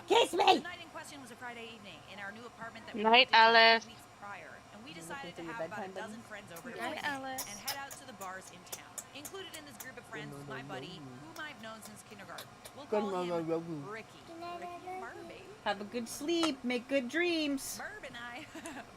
Kiss me! The night in question was a Friday evening in our new apartment that we Night, moved into Alice. 2 weeks prior, and we decided to for your have about a bedtime dozen friends over to Night, visit Alice. and head out to the bars in town. Included in this group of friends was my buddy, whom I've known since kindergarten. We'll call him Ricky. Ricky Barbie. Have a good sleep. Make good dreams. Barb and I,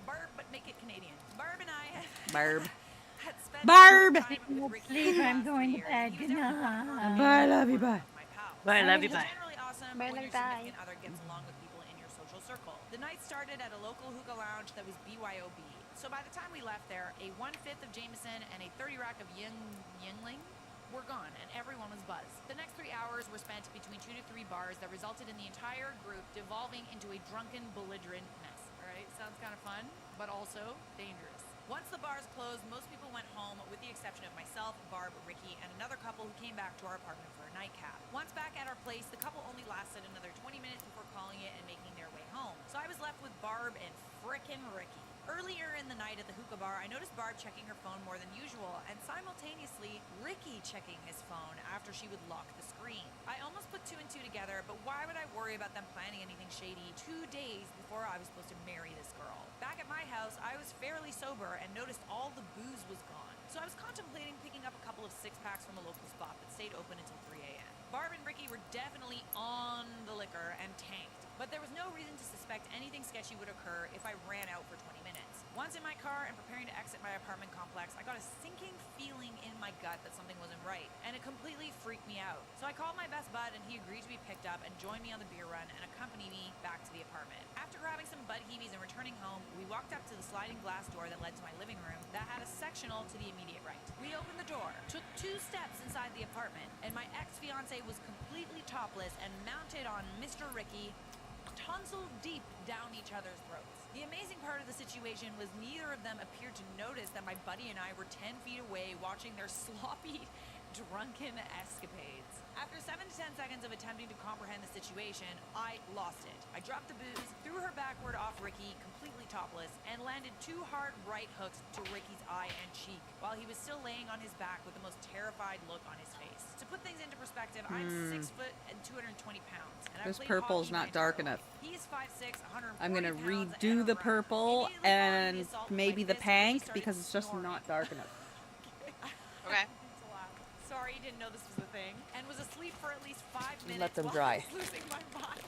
Barb, but make it Canadian. Barb and I Barb. had spent Barb! time with Ricky Sleep, for the I'm last going 3 to years, and bed. he was Good definitely Bye, love you, bye. my pal. Bye, love you, It's bye. generally awesome Bye, when your love, bye. significant other gets along with people in your social circle. The night started at a local hookah lounge that was BYOB. So by the time we left there, a 1/5 of Jameson and a 30 rack of Yingling were gone, and everyone was buzzed. The next 3 hours were spent between 2 to 3 bars that resulted in the entire group devolving into a drunken, belligerent mess. All right, sounds kind of fun, but also dangerous. Once the bars closed, most people went home, with the exception of myself, Barb, Ricky, and another couple who came back to our apartment for a nightcap. Once back at our place, the couple only lasted another 20 minutes before calling it and making their way home. So I was left with Barb and frickin' Ricky. Earlier in the night at the hookah bar, I noticed Barb checking her phone more than usual, and simultaneously, Ricky checking his phone after she would lock the screen. I almost put 2 and 2 together, but why would I worry about them planning anything shady 2 days before I was supposed to marry this girl? Back at my house, I was fairly sober and noticed all the booze was gone. So I was contemplating picking up a couple of 6-packs from a local spot that stayed open until 3 a.m. Barb and Ricky were definitely on the liquor and tanked, but there was no reason to suspect anything sketchy would occur if I ran out for 20 minutes. Once in my car and preparing to exit my apartment complex, I got a sinking feeling in my gut that something wasn't right, and it completely freaked me out. So I called my best bud, and he agreed to be picked up and join me on the beer run and accompany me back to the apartment. After grabbing some Bud Heavies and returning home, we walked up to the sliding glass door that led to my living room that had a sectional to the immediate right. We opened the door, took 2 steps inside the apartment, and my ex-fiance was completely topless and mounted on Mr. Ricky, tonsil deep down each other's throats. The amazing part of the situation was neither of them appeared to notice that my buddy and I were 10 feet away watching their sloppy, drunken escapades. After 7 to 10 seconds of attempting to comprehend the situation, I lost it. I dropped the booze, threw her backward off Ricky, completely topless, and landed 2 hard right hooks to Ricky's eye and cheek, while he was still laying on his back with the most terrified look on his face. To put things into perspective, I'm 6 foot and 220 pounds. And This purple's not dark enough. He is 5'6", 140 I'm gonna pounds, redo the purple and maybe the pink because it's just not dark enough. Okay. Sorry, didn't know this was a thing. And was asleep for at least 5 minutes. Let them while dry. I was losing my mind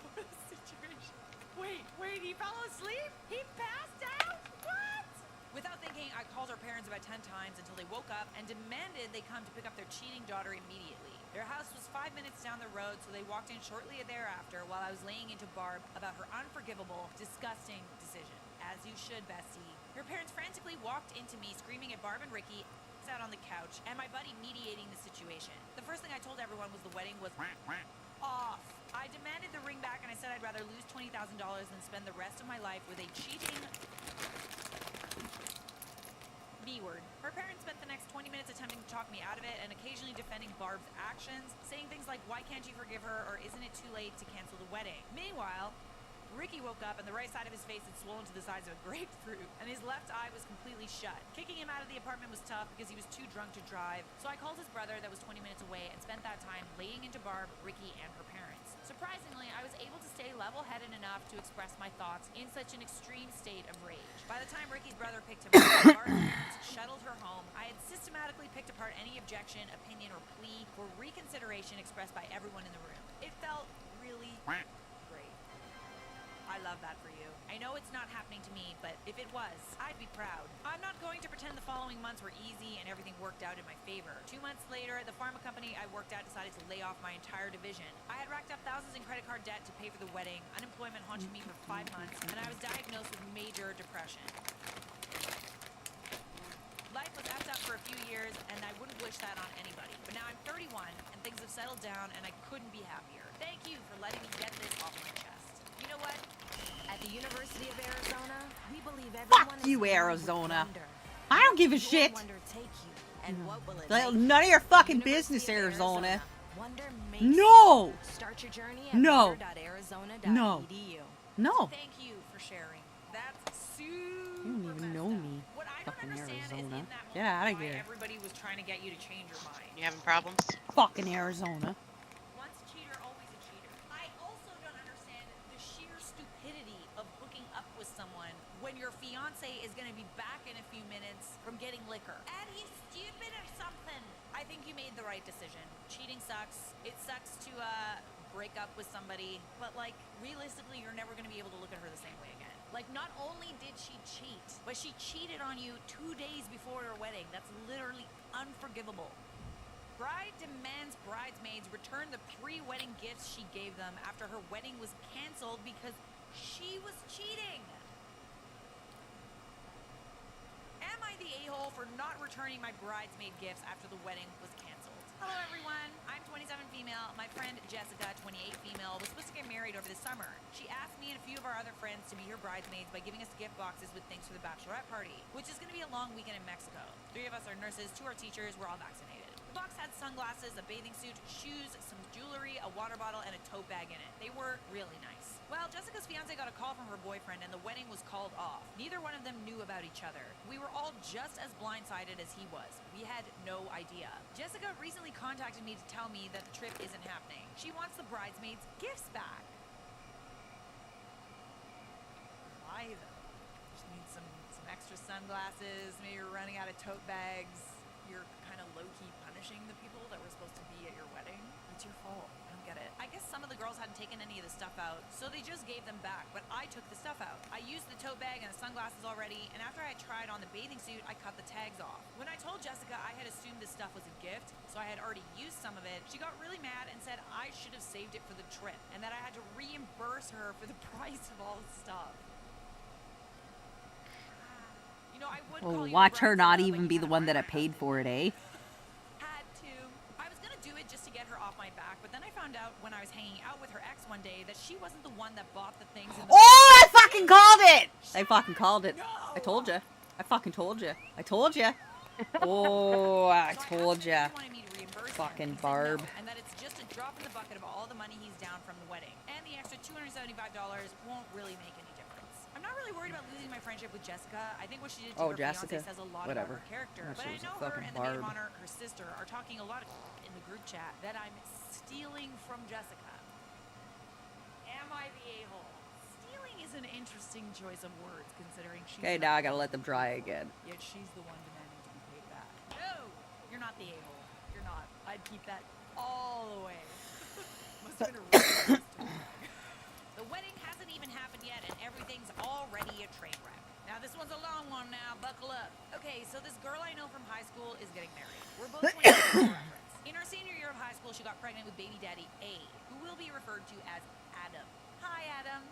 over the situation. Wait, he fell asleep? He passed out? What? Without thinking, I called our parents about 10 times until they woke up and demanded they come to pick up their cheating daughter immediately. Their house was 5 minutes down the road, so they walked in shortly thereafter while I was laying into Barb about her unforgivable, disgusting decision. As you should, bestie. Her parents frantically walked into me, screaming at Barb and Ricky, out on the couch, and my buddy mediating the situation. The first thing I told everyone was the wedding was off. I demanded the ring back, and I said I'd rather lose $20,000 than spend the rest of my life with a cheating B-word. Her parents spent the next 20 minutes attempting to talk me out of it and occasionally defending Barb's actions, saying things like, why can't you forgive her, or isn't it too late to cancel the wedding? Meanwhile, Ricky woke up and the right side of his face had swollen to the size of a grapefruit, and his left eye was completely shut. Kicking him out of the apartment was tough because he was too drunk to drive, so I called his brother that was 20 minutes away and spent that time laying into Barb, Ricky, and her parents. Surprisingly, I was able to stay level-headed enough to express my thoughts in such an extreme state of rage. By the time Ricky's brother picked him up, Barb's parents shuttled her home. I had systematically picked apart any objection, opinion, or plea for reconsideration expressed by everyone in the room. It felt really great. I love that for you. I know it's not happening to me, but if it was, I'd be proud. I'm not going to pretend the following months were easy and everything worked out in my favor. 2 months later, the pharma company I worked at decided to lay off my entire division. I had racked up thousands in credit card debt to pay for the wedding, unemployment haunted me for 5 months, and I was diagnosed with major depression. Life was effed up for a few years, and I wouldn't wish that on anybody. But now I'm 31, and things have settled down, and I couldn't be happier. Thank you for letting me get this off my chest. You know what? At the University of Arizona, we believe everyone Fuck you, Arizona. I don't give a shit. None of your fucking business, Arizona. No. Start your journey at No. wonder.arizona.edu. No. Thank you for sharing. That's super. You don't even know me. What I don't Fucking understand is Arizona. in that Get moment out of why here. everybody was trying to get you to change your mind. You having problems? Fucking Arizona. Once a cheater, always a cheater. I also don't understand the sheer stupidity of hooking up with someone when your fiance is going to be back in a few minutes from getting liquor. And he's stupid or something. I think you made the right decision. Cheating sucks. It sucks to break up with somebody, but like realistically, you're never going to be able to look at her the same way again. Like, not only did she cheat, but she cheated on you 2 days before her wedding. That's literally unforgivable. Bride demands bridesmaids return the pre-wedding gifts she gave them after her wedding was canceled because she was cheating. Am I the a-hole for not returning my bridesmaid gifts after the wedding was canceled? Hello everyone, I'm 27 female. My friend Jessica, 28 female, was supposed to get married over the summer. She asked me and a few of our other friends to be her bridesmaids by giving us gift boxes with things for the bachelorette party, which is going to be a long weekend in Mexico. 3 of us are nurses, 2 are teachers, we're all vaccinated. The box had sunglasses, a bathing suit, shoes, some jewelry, a water bottle, and a tote bag in it. They were really nice. Well, Jessica's fiance got a call from her boyfriend and the wedding was called off. Neither one of them knew about each other. We were all just as blindsided as he was. We had no idea. Jessica recently contacted me to tell me that the trip isn't happening. She wants the bridesmaids' gifts back. Why though? Just need some extra sunglasses. Maybe you're running out of tote bags. You're kind of low-key punishing the people that were supposed to be at your wedding. It's your fault. I don't get it. I guess some of the girls hadn't taken any of the stuff out, so they just gave them back, but I took the stuff out. I used the tote bag and the sunglasses already, and after I had tried on the bathing suit, I cut the tags off. When I told Jessica I had assumed this stuff was a gift, so I had already used some of it, she got really mad and said I should have saved it for the trip, and that I had to reimburse her for the price of all the stuff. You know, I would call you Watch her not bridezilla, even but be you the had one to that I hire paid for it, eh? Had to. I was gonna do it just to get her off my back, but then I found out when I was hanging out with her ex one day that she wasn't the one that bought the things in the Oh, I fucking called it! I fucking called it. I told you. I fucking told you. I told you. Oh, I told you. Fucking Barb. And that it's just a drop in the bucket of all the money he's down from the wedding. And the extra $275 won't really make any difference. I'm not really worried about losing my friendship with Jessica. I think what she did to her Jessica. fiance says a lot Whatever. about her character. Oh, But she I was a know her fucking and the maid of Barb. honor, her sister, are talking a lot of in the group chat that I'm stealing from Jessica. Am I the a-hole? Stealing is an interesting choice of words considering she's Okay, now I gotta let them dry again. Yet she's the one demanding to be paid back. No! You're not the a-hole. You're not. I'd keep that all the way. Must have been a really nice tote bag. The wedding hasn't even happened yet, and everything's already a train wreck. Now, this one's a long one now. Buckle up. Okay, so this girl I know from high school is getting married. We're both 22 for reference. In her senior year of high school, she got pregnant with baby daddy A, who will be referred to as Adam. Hi, Adam.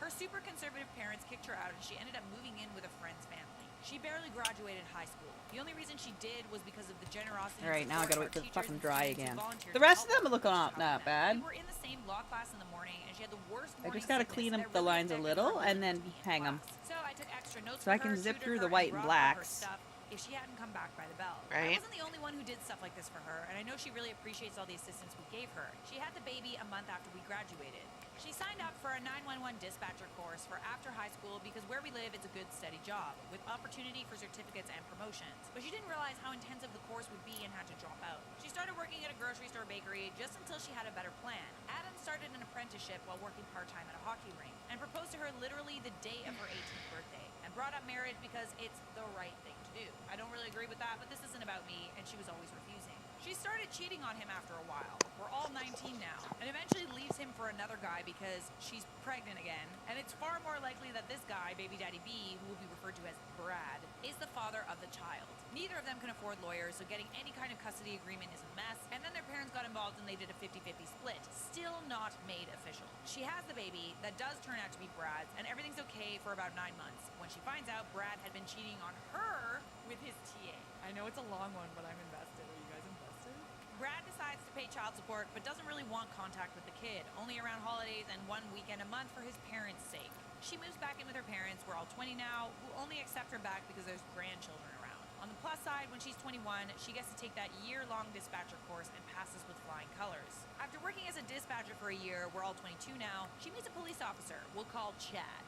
Her super conservative parents kicked her out, and she ended up moving in with a friend's family. She barely graduated high school. The only reason she did was because of the generosity. Alright, now I gotta wait till it's fucking dry again. Volunteers The rest of to them are looking help not bad. We were in the same law class in the morning, and she had the worst I morning just gotta sickness clean that up the really lines a affected little her and then ability to hang them. So I took extra notes So for I can her, zip tutored through her, the white and brought all her blacks. stuff if she hadn't come back by the bell. Right. I wasn't the only one who did stuff like this for her, and I know she really appreciates all the assistance we gave her. She had the baby a month after we graduated. She signed up for a 911 dispatcher course for after high school because where we live, it's a good, steady job with opportunity for certificates and promotions. But she didn't realize how intensive the course would be and had to drop out. She started working at a grocery store bakery just until she had a better plan. Adam started an apprenticeship while working part-time at a hockey rink and proposed to her literally the day of her 18th birthday and brought up marriage because it's the right thing to do. I don't really agree with that, but this isn't about me, and she was always refusing. She started started cheating on him after a while. We're all 19 now, and eventually leaves him for another guy because she's pregnant again. And it's far more likely that this guy, baby daddy B, who will be referred to as Brad, is the father of the child. Neither of them can afford lawyers, so getting any kind of custody agreement is a mess. And then their parents got involved and they did a 50-50 split. Still not made official. She has the baby that does turn out to be Brad's, and everything's okay for about 9 months. When she finds out Brad had been cheating on her with his TA. I know it's a long one, but I'm invested. Are you guys invested? Brad decides to pay child support, but doesn't really want contact with the kid, only around holidays and one weekend a month for his parents' sake. She moves back in with her parents, we're all 20 now, who only accept her back because there's grandchildren around. On the plus side, when she's 21, she gets to take that year-long dispatcher course and passes with flying colors. After working as a dispatcher for a year, we're all 22 now, she meets a police officer we'll call Chad,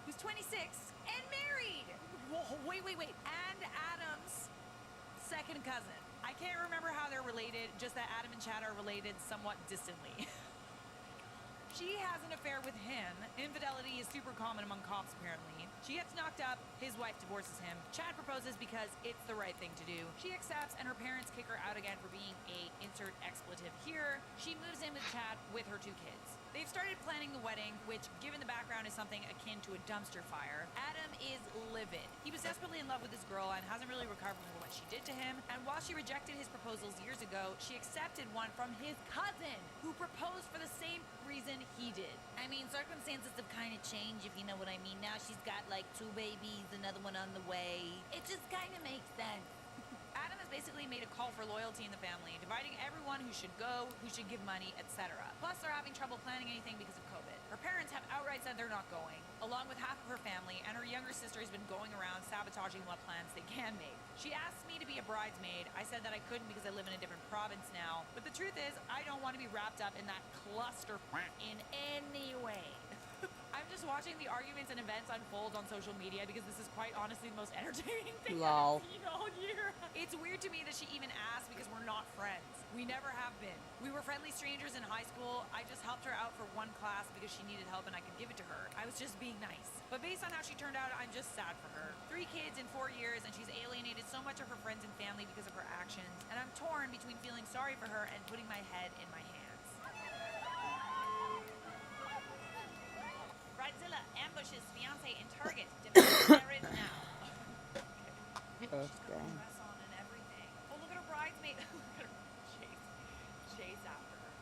who's 26 and married. Whoa, wait. And Adam's second cousin. I can't remember how they're related, just that Adam and Chad are related somewhat distantly. She has an affair with him. Infidelity is super common among cops, apparently. She gets knocked up, his wife divorces him. Chad proposes because it's the right thing to do. She accepts, and her parents kick her out again for being a insert expletive here. She moves in with Chad with her 2 kids. They've started planning the wedding, which, given the background, is something akin to a dumpster fire. Adam is livid. He was desperately in love with this girl and hasn't really recovered from what she did to him. And while she rejected his proposals years ago, she accepted one from his cousin, who proposed for the same reason he did. I mean, circumstances have kind of changed, if you know what I mean. Now she's got like 2 babies, another one on the way. It just kind of makes sense. Adam has basically made a call for loyalty in the family, dividing everyone who should go, who should give money, etc. Plus, they're having trouble planning anything because of COVID. Her parents have outright said they're not going, along with half of her family, and her younger sister has been going around sabotaging what plans they can make. She asked me to be a bridesmaid. I said that I couldn't because I live in a different province now, but the truth is, I don't want to be wrapped up in that cluster in any way. I'm just watching the arguments and events unfold on social media because this is quite honestly the most entertaining thing Lol. I've seen all year. It's weird to me that she even asked because we're not friends. We never have been. We were friendly strangers in high school. I just helped her out for one class because she needed help and I could give it to her. I was just being nice. But based on how she turned out, I'm just sad for her. 3 kids in 4 years, and she's alienated so much of her friends and family because of her actions. And I'm torn between feeling sorry for her and putting my head in my hands. Bridezilla ambushes fiance in Target. Demands marriage now. Okay. Dress on and everything. Oh, look at her bridesmaid. Look at her chase after her.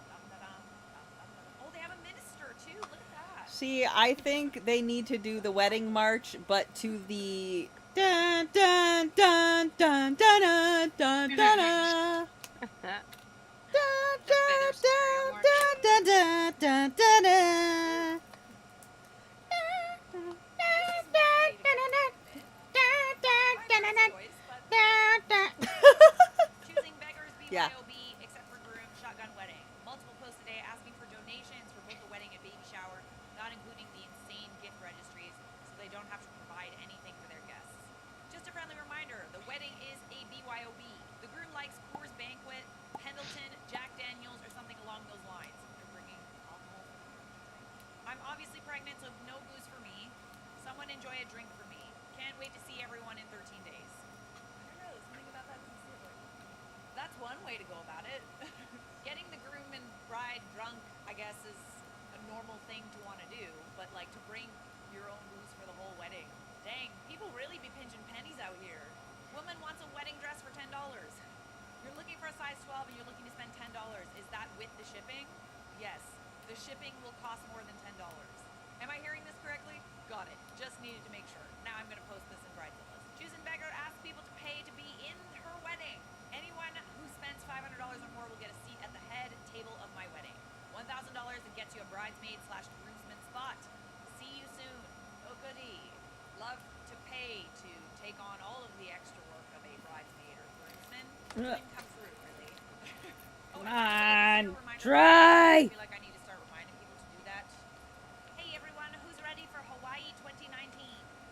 Dum, da, dum, dum, dum, dum. Oh, they have a minister too. Look at that. See, I think they need to do the wedding march, but to the dun dun dun dun dun dun dun dun dun. Choosing beggars Yeah. BYOB except for groom shotgun wedding. Multiple posts today asking for donations for both the wedding and baby shower, not including the insane gift registries, so they don't have to provide anything for their guests. Just a friendly reminder, the wedding is a BYOB. The groom likes Coors Banquet, Pendleton, Jack Daniels, or something along those lines. They're bringing alcohol. I'm obviously pregnant, so no booze for me. Someone enjoy a drink for me. Can't wait to see everyone in 13 days. I don't know, something about that specific. That's one way to go about it. Getting the groom and bride drunk, I guess, is a normal thing to want to do, but like to bring your own booze for the whole wedding. Dang, people really be pinching pennies out here. Woman wants a wedding dress for $10. You're looking for a size 12 and you're looking to spend $10. Is that with the shipping? Yes. The shipping will cost more than $10. Am I hearing this correctly? Got it. Just needed to make sure. Now I'm going to post this in Bridezilla. Choosing beggar asks people to pay to be in her wedding. Anyone who spends $500 or more will get a seat at the head table of my wedding. $1,000 that gets you a bridesmaid/groomsman spot. See you soon. Oh goody. Love to pay to take on all of the extra work of a bridesmaid or groomsman. Didn't come through, really. Come on, try. I feel like I need to start reminding people to do that. Hey everyone, who's ready for Hawaii 2019?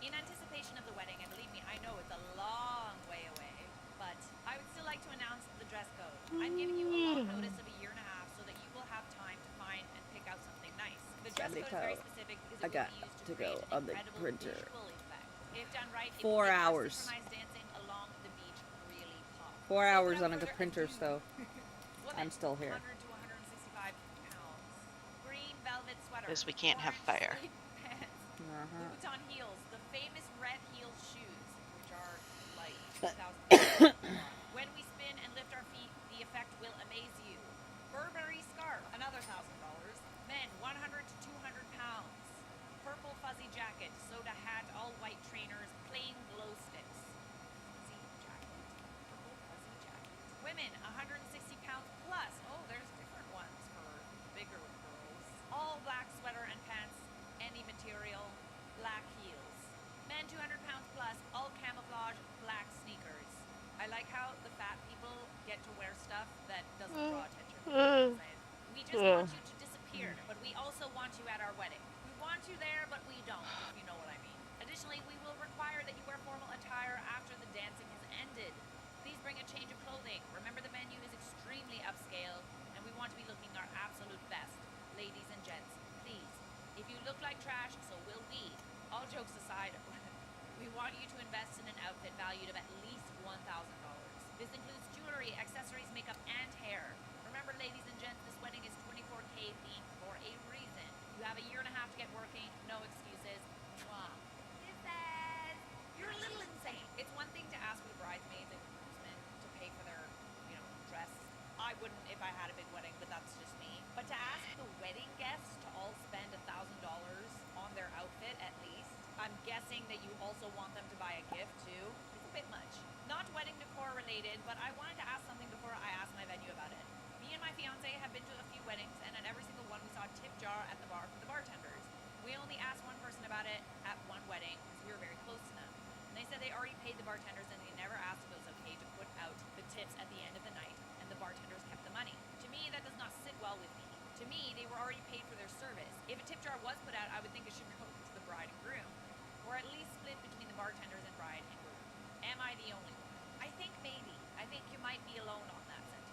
In anticipation of the wedding, and believe me, I know it's a long way away, but I would still like to announce the dress code. I'm giving you a long notice of a year and a half so that you will have time to find and pick out something nice. The dress code is very specific because it will be used to create an incredible visual effect. If done right, 4 hours. synchronized dancing along the beach really pops. 4 hours on a printer stove. I'm still here. 100 to 165 pounds. Green velvet sweater. Because we can't have fire. Sleek pants. Louboutin heels. The famous red heel shoes, which are like $2,000. When we spin and lift our feet, the effect will amaze you. Burberry scarf. Another $1,000. Men, 100 to 200 pounds. Purple fuzzy jacket. Soda hat. All white trainers. Plain glow sticks. Fuzzy jacket. Purple fuzzy jacket. Women, 160 pounds plus. Oh, there's different ones for bigger girls. All black sweater and pants, any material, black heels. Men, 200 pounds plus, all camouflage, black sneakers. I like how the fat people get to wear stuff that doesn't draw attention. We just want you to disappear, but we also want you at our wedding. We want you there, but we don't, if you know what I mean. Additionally, we will require that you wear formal attire after the dancing has ended. Please bring a change of clothing. Remember, the menu is extremely upscale, and we want to be looking our absolute best. Ladies and gents, please. If you look like trash, so will we. All jokes aside, we want you to invest in an outfit valued of at least $1,000. This includes jewelry, accessories, makeup, and hair. Remember, ladies and gents, this wedding is 24K themed for a reason. You have a year and a half to get working. No excuses. Mwah. Kisses. You're a little insane. It's one thing to ask for the bridesmaids and groomsmen to pay for their, dress. I wouldn't if I had a big wedding, but that's just me. But to ask the wedding guests to all spend $1,000 on their outfit at least, I'm guessing that you also want them to buy a gift too. It's a bit much. Not wedding decor related, but I wanted to ask something before I asked my venue about it. Me and my fiance have been to a few weddings, and at every single one we saw a tip jar at the bar from the bartenders. We only asked one person about it at one wedding because we were very close to them. And they said they already paid the bartenders and they never asked if it was okay to put out the tips at the end of the night, and the bartenders kept the money. To me, that does not sit well with me. To me, they were already paid for their service. If a tip jar was put out, I would think it should go to the bride and groom, or at least split between the bartenders and bride and groom. Am I the only one? I think maybe. I think you might be alone on that sentiment.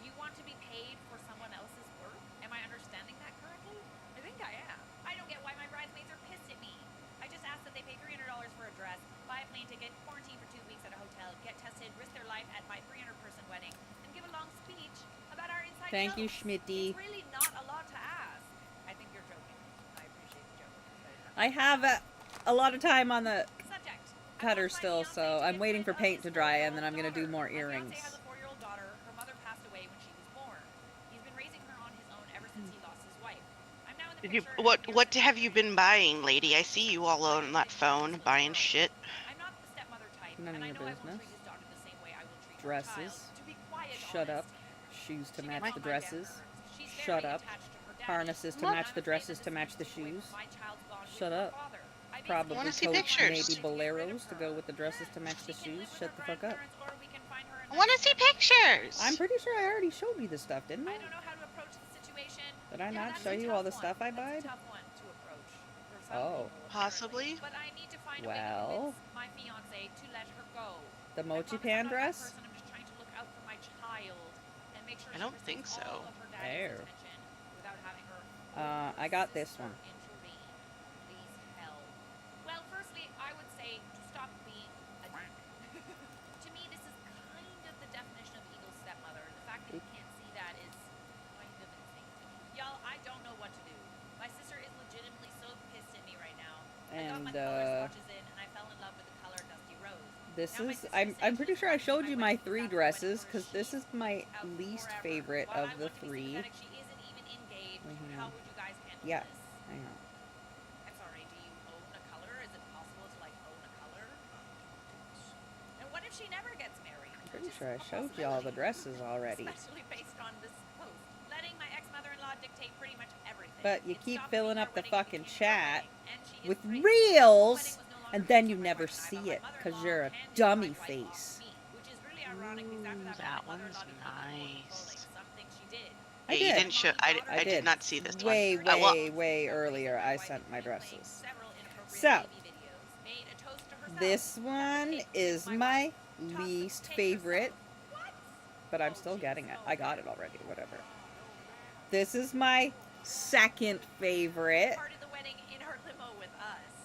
You want to be paid for someone else's work? Am I understanding that correctly? I think I am. I don't get why my bridesmaids are pissed at me. I just asked that they pay $300 for a dress, buy a plane ticket, quarantine for 2 weeks at a hotel, get tested, risk their life at my 300-person wedding, and give a long speech about our inside Thank you, jokes. Schmitty. It's really not a lot to ask. I think you're joking. I appreciate the joke. I have a lot of time on the cutter still, so I'm waiting for paint to dry, and then I'm gonna do more earrings. My fiancé has a 4-year-old daughter. Her mother passed away when she was born. He's been raising her on his own ever since he lost his wife. I'm now in the picture. What have you been buying, lady? I see you all on that phone buying shit. I'm not the stepmother type, None and of I your know I won't business. treat his daughter the same way I will treat her child. Dresses. To be quiet, Shut up. Shoes to match the dresses. Shut up. Harnesses to match the dresses to match the shoes. Shut up. Probably I wanna see coats, pictures. maybe boleros to go with the dresses to match the shoes. Shut the fuck up. I want to see pictures. I'm pretty sure I already showed you the stuff, didn't I? I don't know how to approach the situation. Did I not that's show a you tough all the one. stuff I That's buyed? a tough one to approach for some Oh. people, Possibly. But I need to find a way to Well. convince my fiance to let her go. The mochi pan dress? I'm just trying to look out for my child and make sure I don't think so. all of her daddy's There. attention without having her I got this one. intervene. Please help. Well, firstly, I would say to stop being a dick. To me, this is kind of the definition of evil stepmother. The fact that you can't see that is kind of insane to me. Y'all, I don't know what to do. My sister is legitimately so pissed at me right now. I got my And, color swatches in, and I fell in love with the color Dusty Rose. This Now my is, sister I'm said pretty she's sure I trying showed to you find my my 3 wedding dresses, where because this is my out least forever. favorite While of I the want to be 3. sympathetic, she isn't even engaged. Mhm. How would you guys handle Yeah, this? I know. I'm sorry, do you own a color? Is it possible to own a color? And what if she never gets married? I'm pretty sure I showed you all the dresses already. Especially based on this post. Letting my ex-mother-in-law dictate pretty much everything. But you It keep stopped filling being up her the wedding, it fucking became your chat wedding, and she is with crazy. reels, and then you never see it, because you're a dummy face. Which is really ironic because after that, That my one's mother-in-law nice. something she did. I Yeah, you did. didn't show. I did not see this way, one. way earlier. I sent my dresses. So, this one is my least favorite, but I'm still getting it. I got it already, whatever. This is my second favorite,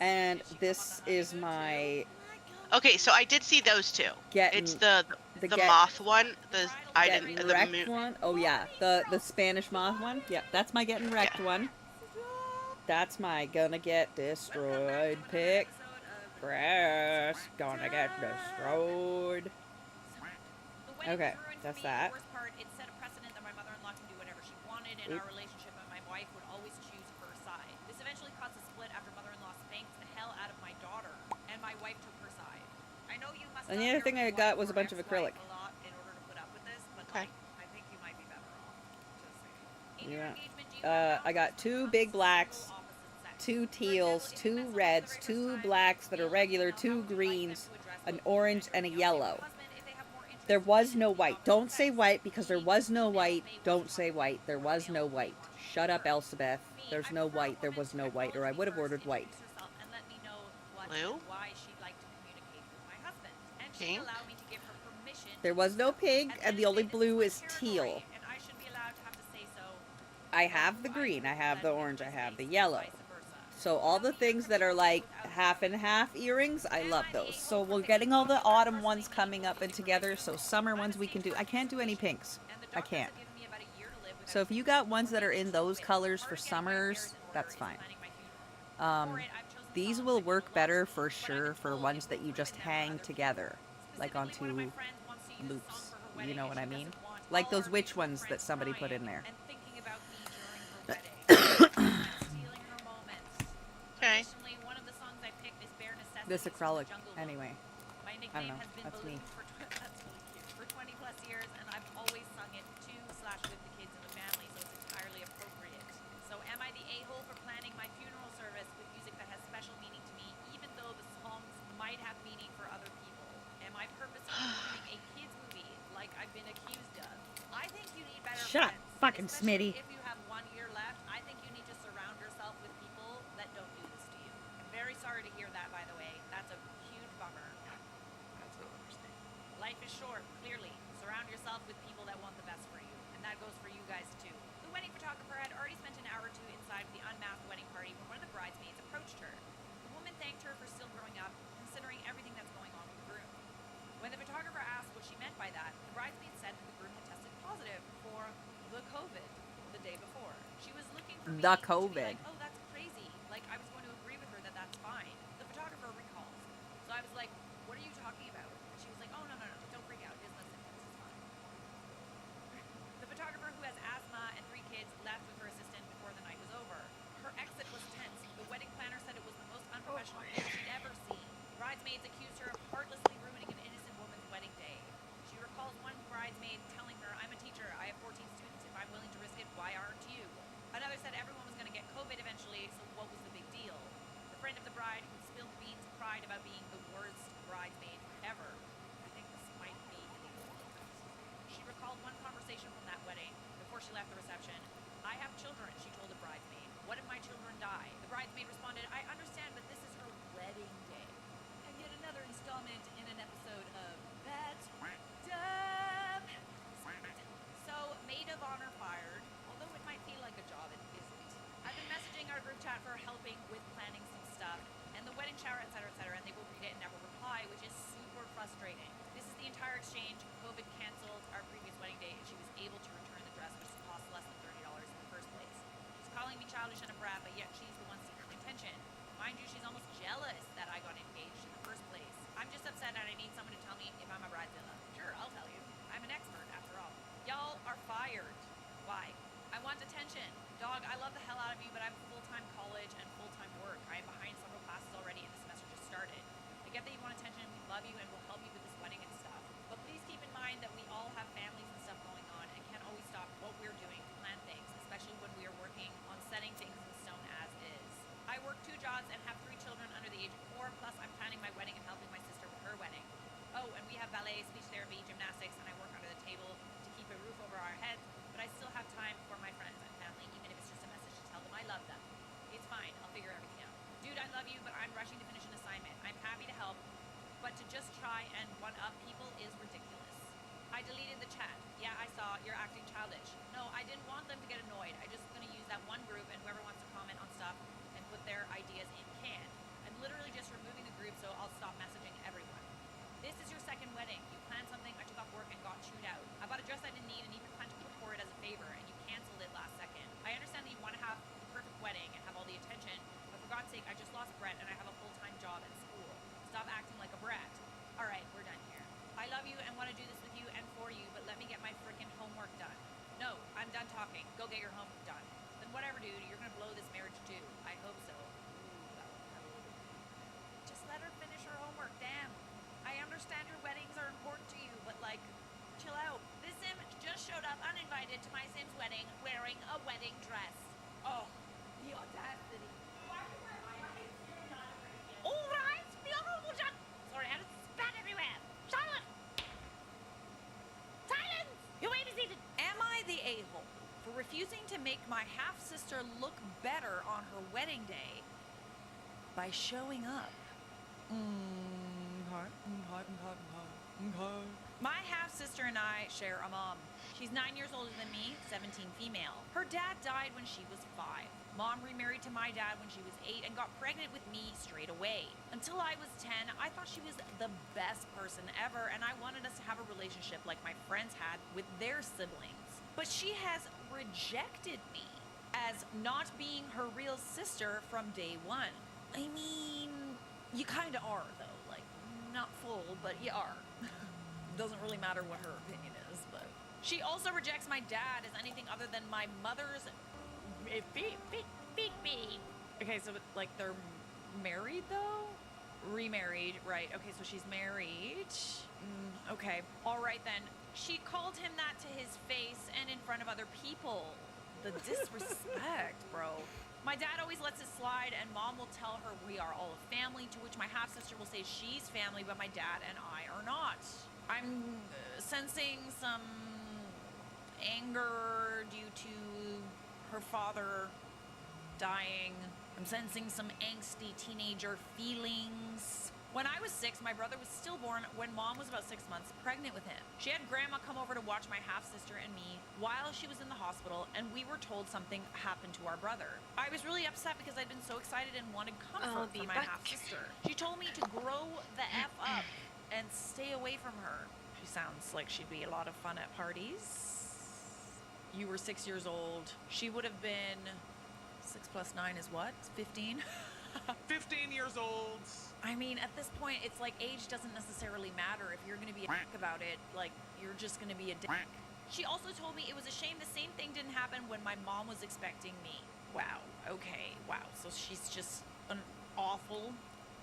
and this is my Okay, so I did see those two. It's the The get moth one. I getting didn't. The wrecked moon. one. Oh yeah, the Spanish moth one. Yep, that's my getting wrecked one. That's my gonna get destroyed pick. Grass gonna get destroyed. Okay, that's that. The worst part, it set a precedent that my mother-in-law can do whatever she wanted in our relationship, and my wife would always choose her side. This eventually caused a split after mother-in-law spanked the hell out of my daughter, and my wife took her side. I know you must. And the other thing I got was a bunch of acrylic. A lot in order to put up with this, but like, I think you might be better off. Just saying. Yeah. I got 2 big blacks, 2 teals, 2 reds, 2 blacks that are regular, 2 greens, an orange, and a yellow. There was no white. Don't say white because there was no white. Don't say white. There was no white. Shut up, Elsabeth. There's no white. There was no white, or I would have ordered white. Blue? Pink? There was no pink, and the only blue is teal. I have the green, I have the orange, I have the yellow. So all the things that are like half and half earrings, I love those. So we're getting all the autumn ones coming up and together, so summer ones we can do. I can't do any pinks. I can't. So if you got ones that are in those colors for summers, that's fine. These will work better for sure for ones that you just hang together, like onto loops. You know what I mean? Like those witch ones that somebody put in there. Okay. This acrylic, anyway. I don't know. That's me. For 20 plus years, and I've always sung it to / with the kids in the family, so it's entirely appropriate. So am I the a-hole for planning my funeral service with music that has special meaning to me, even though the songs might have meaning for other people? Am I purposely doing a kids movie like I've been accused of? I think you need better Shut up, friends, fucking especially Smitty. if you have 1 year left. I think you need to surround yourself with people that don't do this to you. I'm very sorry to hear that, by the way. That's a huge bummer. That's an understatement. Life is short, clearly. Surround yourself with people that want the best for you. And that goes for you guys too. The wedding photographer had already spent an hour or 2 inside the unmasked wedding party when one of the bridesmaids approached her. The woman thanked her for still growing up, considering everything that's going on with the groom. When the photographer asked what she meant by that, the bridesmaid said that the groom had tested positive for the COVID the day before. She was looking for me The to be COVID. like, oh, that's crazy. Like, I was going to agree with her that that's fine. The photographer recalls. So I was like, what are you talking about? And she was like, oh, no, don't freak out. It is no symptoms. It's fine. The photographer, who has asthma and 3 kids, left with her assistant before the night was over. Her exit was tense. The wedding planner said it was the most unprofessional thing she'd ever seen. Bridesmaids accused her of heartlessly ruining an innocent woman's wedding day. She recalls one bridesmaid telling her, I'm a teacher, I have 14 students, if I'm willing to risk it, why aren't you? Another said everyone was going to get COVID eventually, so what was the big deal? The friend of the bride who spilled the beans cried about being the worst bridesmaid ever. I think this might be illegal. She recalled one conversation from that wedding before she left the reception. I have children, she told the bridesmaid. What if my children die? The bridesmaid responded, I understand, but this is her wedding day. And yet another installment in an episode of That's Dumb. So, maid of honor fired, although it might feel like a job, it isn't. I've been messaging our group chat for helping with planning some stuff, and the wedding shower, etc., and they will read it and never reply, which is super frustrating. This is the entire exchange. COVID canceled our previous wedding day, and she was able to return the dress, which cost less than $30 in the first place. She's calling me childish and a brat, but yet she's the one seeking attention. Mind you, she's almost jealous that I got engaged in the first place. I'm just upset and I need someone to tell me if I'm a bridezilla. Sure, I'll tell you. I'm an expert, after all. Y'all are fired. Why? I want attention. Dog, I love the hell out of you, but I have full-time college and full-time work. I am behind several classes already and the semester just started. I get that you want attention, we love you, and we'll help you with this wedding and stuff. But please keep in mind that we all have families and stuff going on and can't always stop what we're doing to plan things, especially when we are working on setting things in stone as is. I work 2 jobs and have 3 children under the age of 4, plus I'm planning my wedding and helping my sister with her wedding. Oh, and we have ballet, speech therapy, gymnastics, and I work under the table to keep a roof over our heads, but I still have time for my friends and family, even if it's just a message to tell them I love them. It's fine, I'll figure everything out. Dude, I love you, but I'm rushing to finish an assignment. I'm happy to help, but to just try and one-up people is ridiculous. I deleted the chat. Yeah, I saw you're acting childish. No, I didn't want them to get annoyed. I just gonna use that one group, and whoever wants to comment on stuff and put their ideas in can. I'm literally just removing the group, so I'll stop messaging everyone. This is your second wedding. You planned something, I took off work and got chewed out. I bought a dress I didn't need and even planned to put for it as a favor, and you canceled it last second. I understand that you want to have the perfect wedding and have all the attention, but for God's sake, I just lost Brett and I have a full-time job at school. Stop acting like a brat. All right, we're done here. I love you and want to do this with you and for you, but let me get my freaking homework done. No, I'm done talking. Go get your homework done. Then whatever, dude, you're gonna blow this marriage too. I hope so. Ooh, that one had a little bit. Just let her finish her homework, damn. I understand your weddings are important to you, but like, chill out. This Sim just showed up uninvited to my Sim's wedding wearing a wedding dress. Oh, the audacity. All right, the honorable judge. Sorry, I had to spat everywhere. Silence! Silence! You may be seated. Am I the a-hole for refusing to make my half-sister look better on her wedding day by showing up? My half-sister and I share a mom. She's 9 years older than me, 17 female. Her dad died when she was 5. Mom remarried to my dad when she was 8 and got pregnant with me straight away. Until I was 10, I thought she was the best person ever, and I wanted us to have a relationship like my friends had with their siblings. But she has rejected me as not being her real sister from day one. I mean, you kinda are, though. Like, not full, but you are. Doesn't really matter what her opinion is, but... She also rejects my dad as anything other than my mother's... Okay, so, like, they're married, though? Remarried, right. Okay, so she's married. Okay. All right, then. She called him that to his face and in front of other people. The disrespect, bro. My dad always lets it slide, and Mom will tell her we are all a family, to which my half-sister will say she's family, but my dad and I are not. I'm sensing some anger due to her father dying. I'm sensing some angsty teenager feelings. When I was 6, my brother was stillborn when Mom was about 6 months pregnant with him. She had Grandma come over to watch my half-sister and me while she was in the hospital, and we were told something happened to our brother. I was really upset because I'd been so excited and wanted comfort from my half-sister. She told me to grow the F up and stay away from her. She sounds like she'd be a lot of fun at parties. You were 6 years old. She would have been... 6 plus 9 is what? 15? 15 years old. I mean, at this point, it's like age doesn't necessarily matter. If you're going to be a dick about it, like, you're just going to be a dick. She also told me it was a shame the same thing didn't happen when my mom was expecting me. Wow. Okay. Wow. So she's just an awful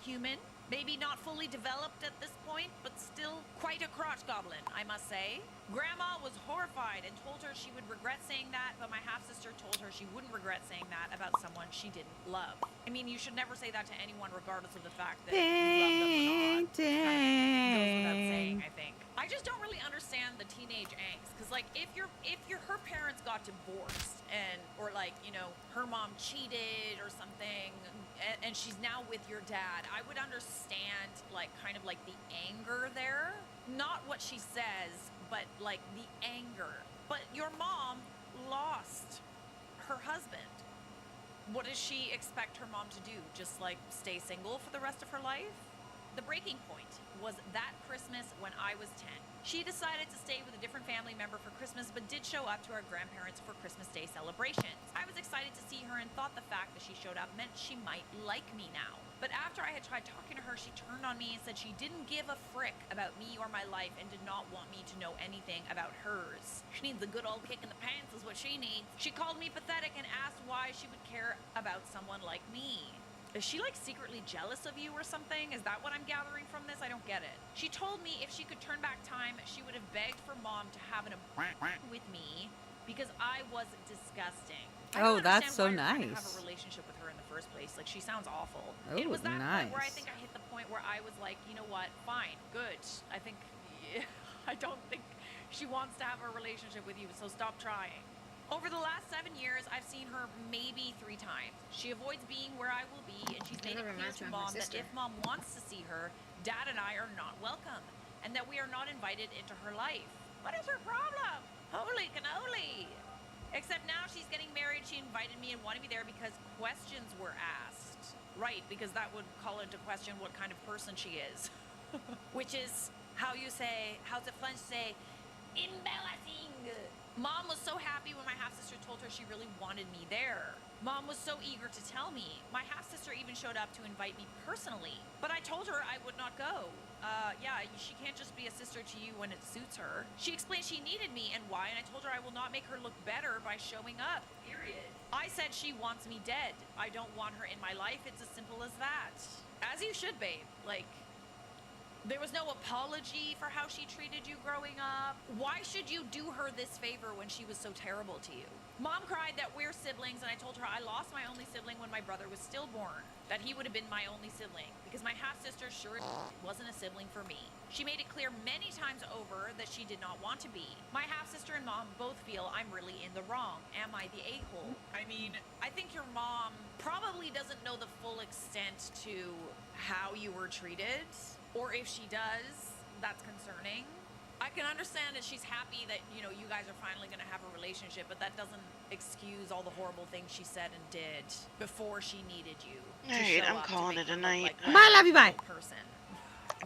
human. Maybe not fully developed at this point, but still quite a crotch goblin, I must say. Grandma was horrified and told her she would regret saying that, but my half-sister told her she wouldn't regret saying that about someone she didn't love. I mean, you should never say that to anyone, regardless of the fact that you love them or not. It kind of goes without saying, I think. I just don't really understand the teenage angst, because like if her parents got divorced or like, you know, her mom cheated or something, and she's now with your dad, I would understand like kind of like the anger there. Not what she says, but like the anger. But your mom lost her husband. What does she expect her mom to do? Just like stay single for the rest of her life? The breaking point was that Christmas when I was 10. She decided to stay with a different family member for Christmas, but did show up to our grandparents for Christmas Day celebrations. I was excited to see her and thought the fact that she showed up meant she might like me now. But after I had tried talking to her, she turned on me and said she didn't give a frick about me or my life and did not want me to know anything about hers. She needs a good old kick in the pants is what she needs. She called me pathetic and asked why she would care about someone like me. Is she like secretly jealous of you or something? Is that what I'm gathering from this? I don't get it. She told me if she could turn back time, she would have begged for Mom to have an appointment with me because I was disgusting. Oh, that's so nice. I didn't have a relationship with her in the first place. Like, she sounds awful. Oh, it was that nice. point where I think I hit the point where I was like, you know what? Fine, good. I think I don't think she wants to have a relationship with you, so stop trying. Over the last 7 years, I've seen her maybe 3 times. She avoids being where I will be, and she's made it clear to Mom that if Mom wants to see her, Dad and I are not welcome, and that we are not invited into her life. What is her problem? Holy cannoli! Except now she's getting married, she invited me and wanted me there because questions were asked. Right, because that would call into question what kind of person she is. Which is how you say, how's the French say, embarrassing. Mom was so happy when my half-sister told her she really wanted me there. Mom was so eager to tell me. My half-sister even showed up to invite me personally. But I told her I would not go. Yeah, she can't just be a sister to you when it suits her. She explained she needed me and why, and I told her I will not make her look better by showing up. Period. I said she wants me dead. I don't want her in my life. It's as simple as that. As you should, babe. Like, there was no apology for how she treated you growing up. Why should you do her this favor when she was so terrible to you? Mom cried that we're siblings, and I told her I lost my only sibling when my brother was stillborn. That he would have been my only sibling, because my half-sister sure wasn't a sibling for me. She made it clear many times over that she did not want to be. My half-sister and mom both feel I'm really in the wrong. Am I the a-hole? I mean, I think your mom probably doesn't know the full extent to how you were treated. Or if she does, that's concerning. I can understand that she's happy that, you know, you guys are finally going to have a relationship, but that doesn't excuse all the horrible things she said and did before she needed you. Alright, I'm calling it a night. Bye, love you, bye. Person.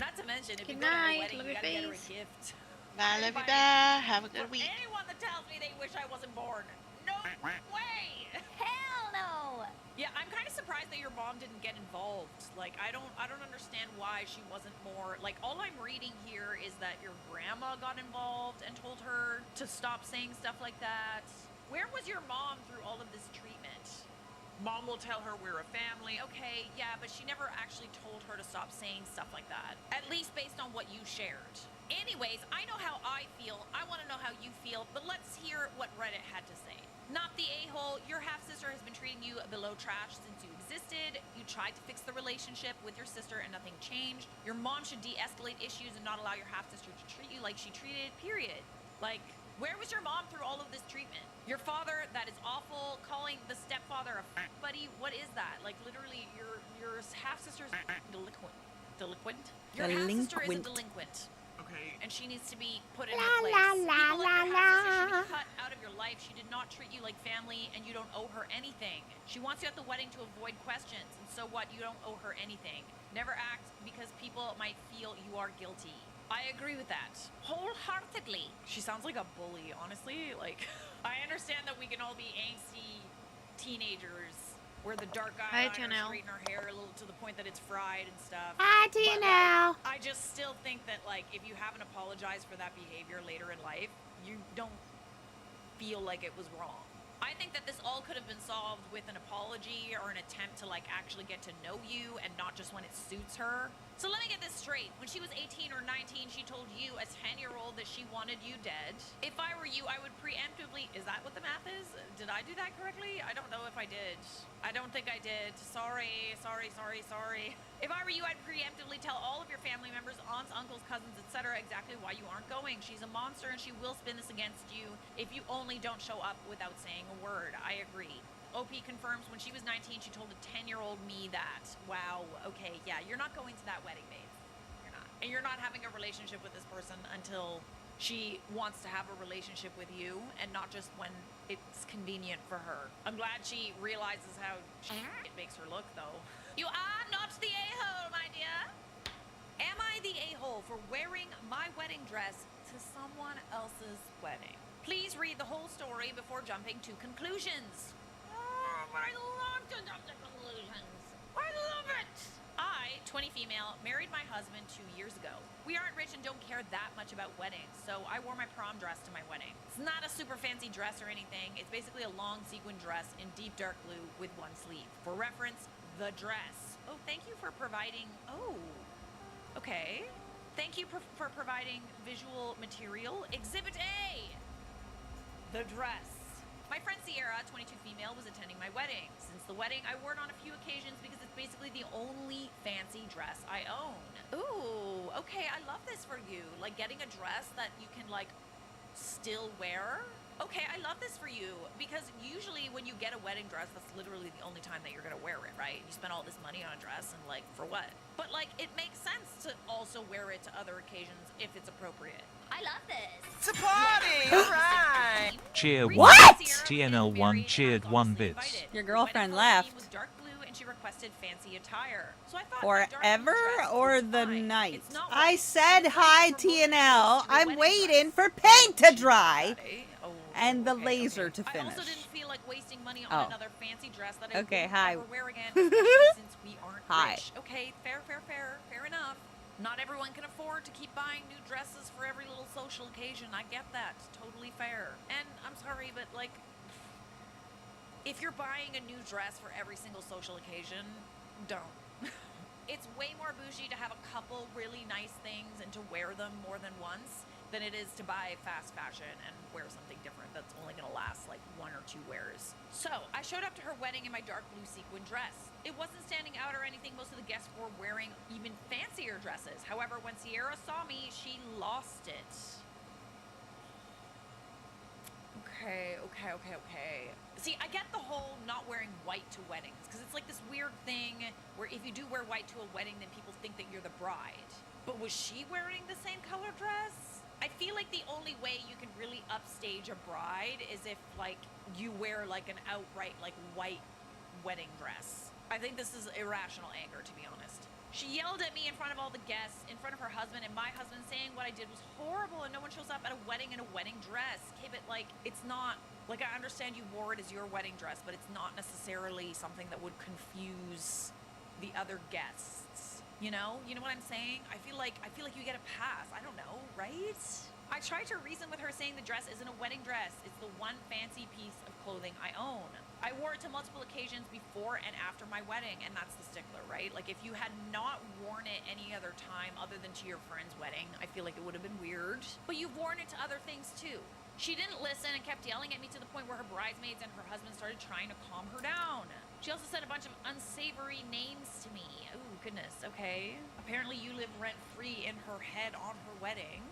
Not to mention, if Good you go to her night, wedding, love you your gotta get her a face. gift. Bye, love you, bye. Have a good For week. anyone that tells me they wish I wasn't born, no way! Hell no! Yeah, I'm kind of surprised that your mom didn't get involved. Like, I don't understand why she wasn't more, like, all I'm reading here is that your grandma got involved and told her to stop saying stuff like that. Where was your mom through all of this treatment? Mom will tell her we're a family. Okay, yeah, but she never actually told her to stop saying stuff like that. At least based on what you shared. Anyways, I know how I feel. I want to know how you feel, but let's hear what Reddit had to say. Not the a-hole. Your half-sister has been treating you below trash since you existed. You tried to fix the relationship with your sister and nothing changed. Your mom should de-escalate issues and not allow your half-sister to treat you like she treated, period. Like, where was your mom through all of this treatment? Your father, that is awful. Calling the stepfather a buddy, what is that? Like, literally, your half-sister's delinquent. Delinquent? Your half-sister is a delinquent. Okay. And she needs to be put in her place. People like your half-sister should be cut out of your life. She did not treat you like family, and you don't owe her anything. She wants you at the wedding to avoid questions, and so what? You don't owe her anything. Never act because people might feel you are guilty. I agree with that. Wholeheartedly. She sounds like a bully, honestly. Like, I understand that we can all be angsty teenagers where the dark eyeliner straighten our hair a little to the point that it's fried and stuff. Hi, Tina. Like, I just still think that, like, if you haven't apologized for that behavior later in life, you don't feel like it was wrong. I think that this all could have been solved with an apology or an attempt to, like, actually get to know you and not just when it suits her. So let me get this straight. When she was 18 or 19, she told you, a 10-year-old, that she wanted you dead. If I were you, I would preemptively... Is that what the math is? Did I do that correctly? I don't know if I did. I don't think I did. Sorry. If I were you, I'd preemptively tell all of your family members, aunts, uncles, cousins, etc. exactly why you aren't going. She's a monster and she will spin this against you if you only don't show up without saying a word. I agree. OP confirms when she was 19, she told a 10-year-old me that. Wow, okay, yeah, you're not going to that wedding, babe. You're not. And you're not having a relationship with this person until she wants to have a relationship with you and not just when it's convenient for her. I'm glad she realizes how it makes her look, though. You are not the a-hole, my dear. Am I the a-hole for wearing my wedding dress to someone else's wedding? Please read the whole story before jumping to conclusions. I love to jump to conclusions. I love it. I, 20 female, married my husband 2 years ago. We aren't rich and don't care that much about weddings, so I wore my prom dress to my wedding. It's not a super fancy dress or anything. It's basically a long sequin dress in deep dark blue with one sleeve. For reference, the dress. Oh, thank you for providing... Oh, okay. Thank you for providing visual material. Exhibit A. The dress. My friend Sierra, 22 female, was attending my wedding. Since the wedding, I wore it on a few occasions because it's basically the only fancy dress I own. Ooh, okay, I love this for you. Like, getting a dress that you can, like, still wear. Okay, I love this for you, because usually when you get a wedding dress, that's literally the only time that you're gonna wear it, right? You spend all this money on a dress, and, like, for what? But, like, it makes sense to also wear it to other occasions if it's appropriate. I love this. It's a party! Cheer What? 1. TNL1 cheered 1 bits. Your girlfriend left. Was dark blue and she requested fancy attire. So I thought my dark blue Forever dress or was the fine. night? It's not I white. said It's hi, not from TNL. romance to a I'm wedding waiting dress. for paint to dry Oh, and the okay, laser okay. to I also finish. didn't feel like wasting money on Oh. another fancy dress that I Okay, wouldn't hi. ever wear again, especially since we aren't Hi. rich. Okay, fair enough. Not everyone can afford to keep buying new dresses for every little social occasion. I get that. Totally fair. And I'm sorry, but like, if you're buying a new dress for every single social occasion, don't. It's way more bougie to have a couple really nice things and to wear them more than once than it is to buy fast fashion and wear something different that's only gonna last like 1 or 2 wears. So I showed up to her wedding in my dark blue sequin dress. It wasn't standing out or anything. Most of the guests were wearing even fancier dresses. However, when Sierra saw me, she lost it. Okay. See, I get the whole not wearing white to weddings, because it's like this weird thing where if you do wear white to a wedding, then people think that you're the bride. But was she wearing the same color dress? I feel like the only way you can really upstage a bride is if, like, you wear, like, an outright, like, white wedding dress. I think this is irrational anger, to be honest. She yelled at me in front of all the guests, in front of her husband, and my husband saying what I did was horrible and no one shows up at a wedding in a wedding dress. Okay, but like, it's not, like, I understand you wore it as your wedding dress, but it's not necessarily something that would confuse the other guests. You know what I'm saying? I feel like you get a pass. I don't know, right? I tried to reason with her saying the dress isn't a wedding dress. It's the one fancy piece of clothing I own. I wore it to multiple occasions before and after my wedding, and that's the stickler, right? Like, if you had not worn it any other time other than to your friend's wedding, I feel like it would have been weird. But you've worn it to other things too. She didn't listen and kept yelling at me to the point where her bridesmaids and her husband started trying to calm her down. She also said a bunch of unsavory names to me. Ooh, goodness, okay. Apparently you live rent-free in her head on her wedding.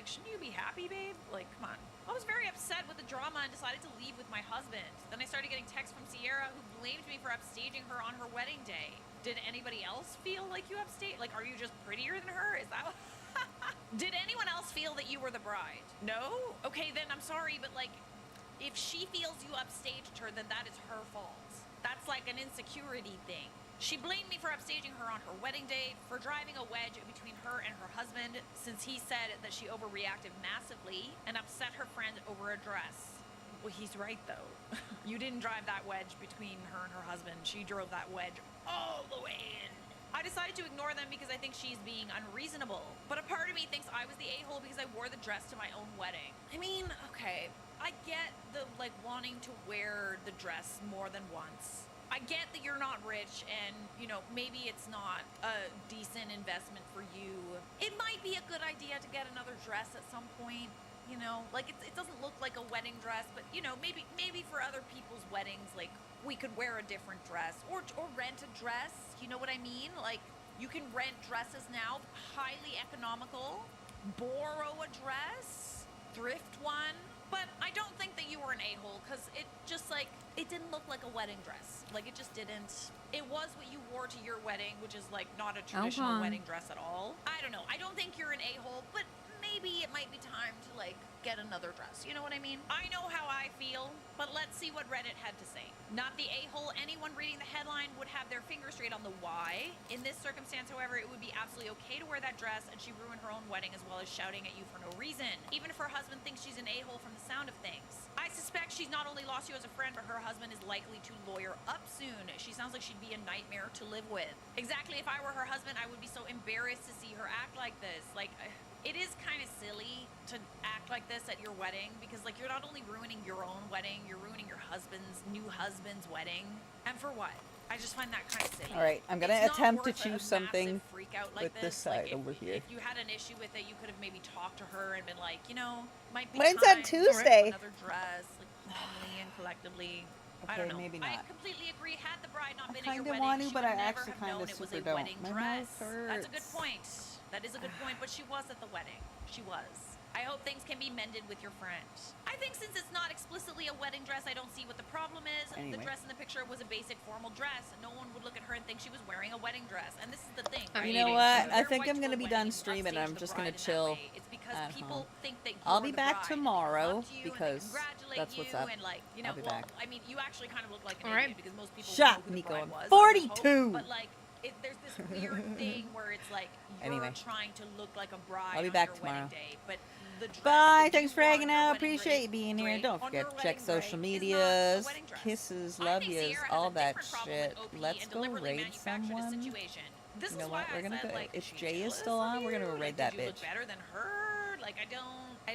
Shouldn't you be happy, babe? Like, come on. I was very upset with the drama and decided to leave with my husband. Then I started getting texts from Sierra who blamed me for upstaging her on her wedding day. Did anybody else feel like you upstaged? Like, are you just prettier than her? Is that what... Did anyone else feel that you were the bride? No? Okay, then I'm sorry, but like, if she feels you upstaged her, then that is her fault. That's like an insecurity thing. She blamed me for upstaging her on her wedding day, for driving a wedge between her and her husband, since he said that she overreacted massively and upset her friend over a dress. Well, he's right, though. You didn't drive that wedge between her and her husband. She drove that wedge all the way in. I decided to ignore them because I think she's being unreasonable. But a part of me thinks I was the a-hole because I wore the dress to my own wedding. I mean, okay, I get the, like, wanting to wear the dress more than once. I get that you're not rich and, maybe it's not a decent investment for you. It might be a good idea to get another dress at some point, like it doesn't look like a wedding dress, but, maybe for other people's weddings, like, we could wear a different dress or rent a dress. You know what I mean? Like, you can rent dresses now, highly economical, borrow a dress, thrift one. But I don't think that you were an a-hole, because it just, like, it didn't look like a wedding dress. Like, it just didn't. It was what you wore to your wedding, which is, like, not a traditional wedding dress at all. I don't know. I don't think you're an a-hole, but maybe it might be time to, like, get another dress. You know what I mean? I know how I feel, but let's see what Reddit had to say. Not the a-hole. Anyone reading the headline would have their finger straight on the why. In this circumstance, however, it would be absolutely okay to wear that dress, and she ruined her own wedding as well as shouting at you for no reason. Even if her husband thinks she's an a-hole from the sound of things. I suspect she's not only lost you as a friend, but her husband is likely to lawyer up soon. She sounds like she'd be a nightmare to live with. Exactly. If I were her husband, I would be so embarrassed to see her act like this. Like, it is kind of silly to act like this at your wedding, because, like, you're not only ruining your own wedding, you're ruining your new husband's wedding. And for what? I just find that kind of silly. All right, I'm going to attempt to choose something like with this side over here. If you had an issue with it, you could have maybe talked to her and been like, might be When's time that Tuesday? to another dress, like, calmly and collectively. I Okay, don't know. maybe I not. completely agree. Had the bride not I been at your kinda wedding, want to, she but would I never actually have kinda known it was a super don't. wedding My dress. mouth That's a good hurts. point. That is a good point, but she was at the wedding. She was. I hope things can be mended with your friend. I think since it's not explicitly a wedding dress, I don't see what the problem is. Anyway. The dress in the picture was a basic formal dress. No one would look at her and think she was wearing a wedding dress. And this is the thing. You know what? I think I'm going to be done streaming. I'm just going to chill because at people home. think that I'll you're be the back bride, tomorrow and they love you, and they because congratulate that's what's you, up. and like, you know, I'll be well, back. I mean, you actually kind of look like an All right. idiot because most people Shut know who the Nico, bride I'm was. 42. But like, there's this weird thing where it's like you're Anyway. trying to look like a bride I'll be on back your tomorrow. wedding day, but the dress Bye. that Thanks you for wore on hanging your out. wedding Appreciate day- you being here. dress Don't on your forget to check wedding social day is not a medias. wedding dress. Kisses, I love think yous, Sierra has all a that different problem shit. with OP Let's and go deliberately raid manufactured a someone. situation. This You is know why what? We're I gonna said, go. like, If is she Jay is jealous still of on, we're you? gonna raid Like, that did you look bitch. better than her? Like, I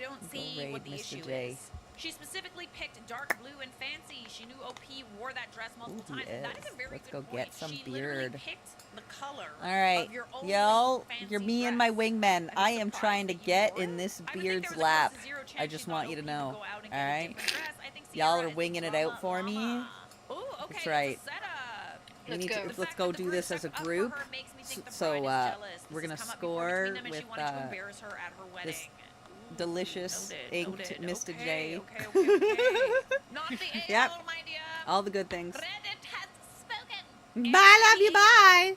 don't Go see raid what the Mr. issue J. is. She specifically picked dark blue and fancy. She knew OP wore that dress multiple Ooh, he times. And that is is. a very Let's good go point. get some She literally beard. picked the color All right, of your own y'all. fancy You're me and my dress. wingmen. I'm I am surprised trying to that you get wore in it. this I would think beard's there was a lap. close to zero I chance just she want thought you to OP would know. go out and All get a right. different dress. I think Y'all Sierra are is the winging it drama out for me. llama. Ooh, okay, That's right. it's a setup. We need Let's to. go. Let's go do this as a group. So we're gonna score with this delicious inked Mr. J. Yep. All the good things. Bye, love you. Bye.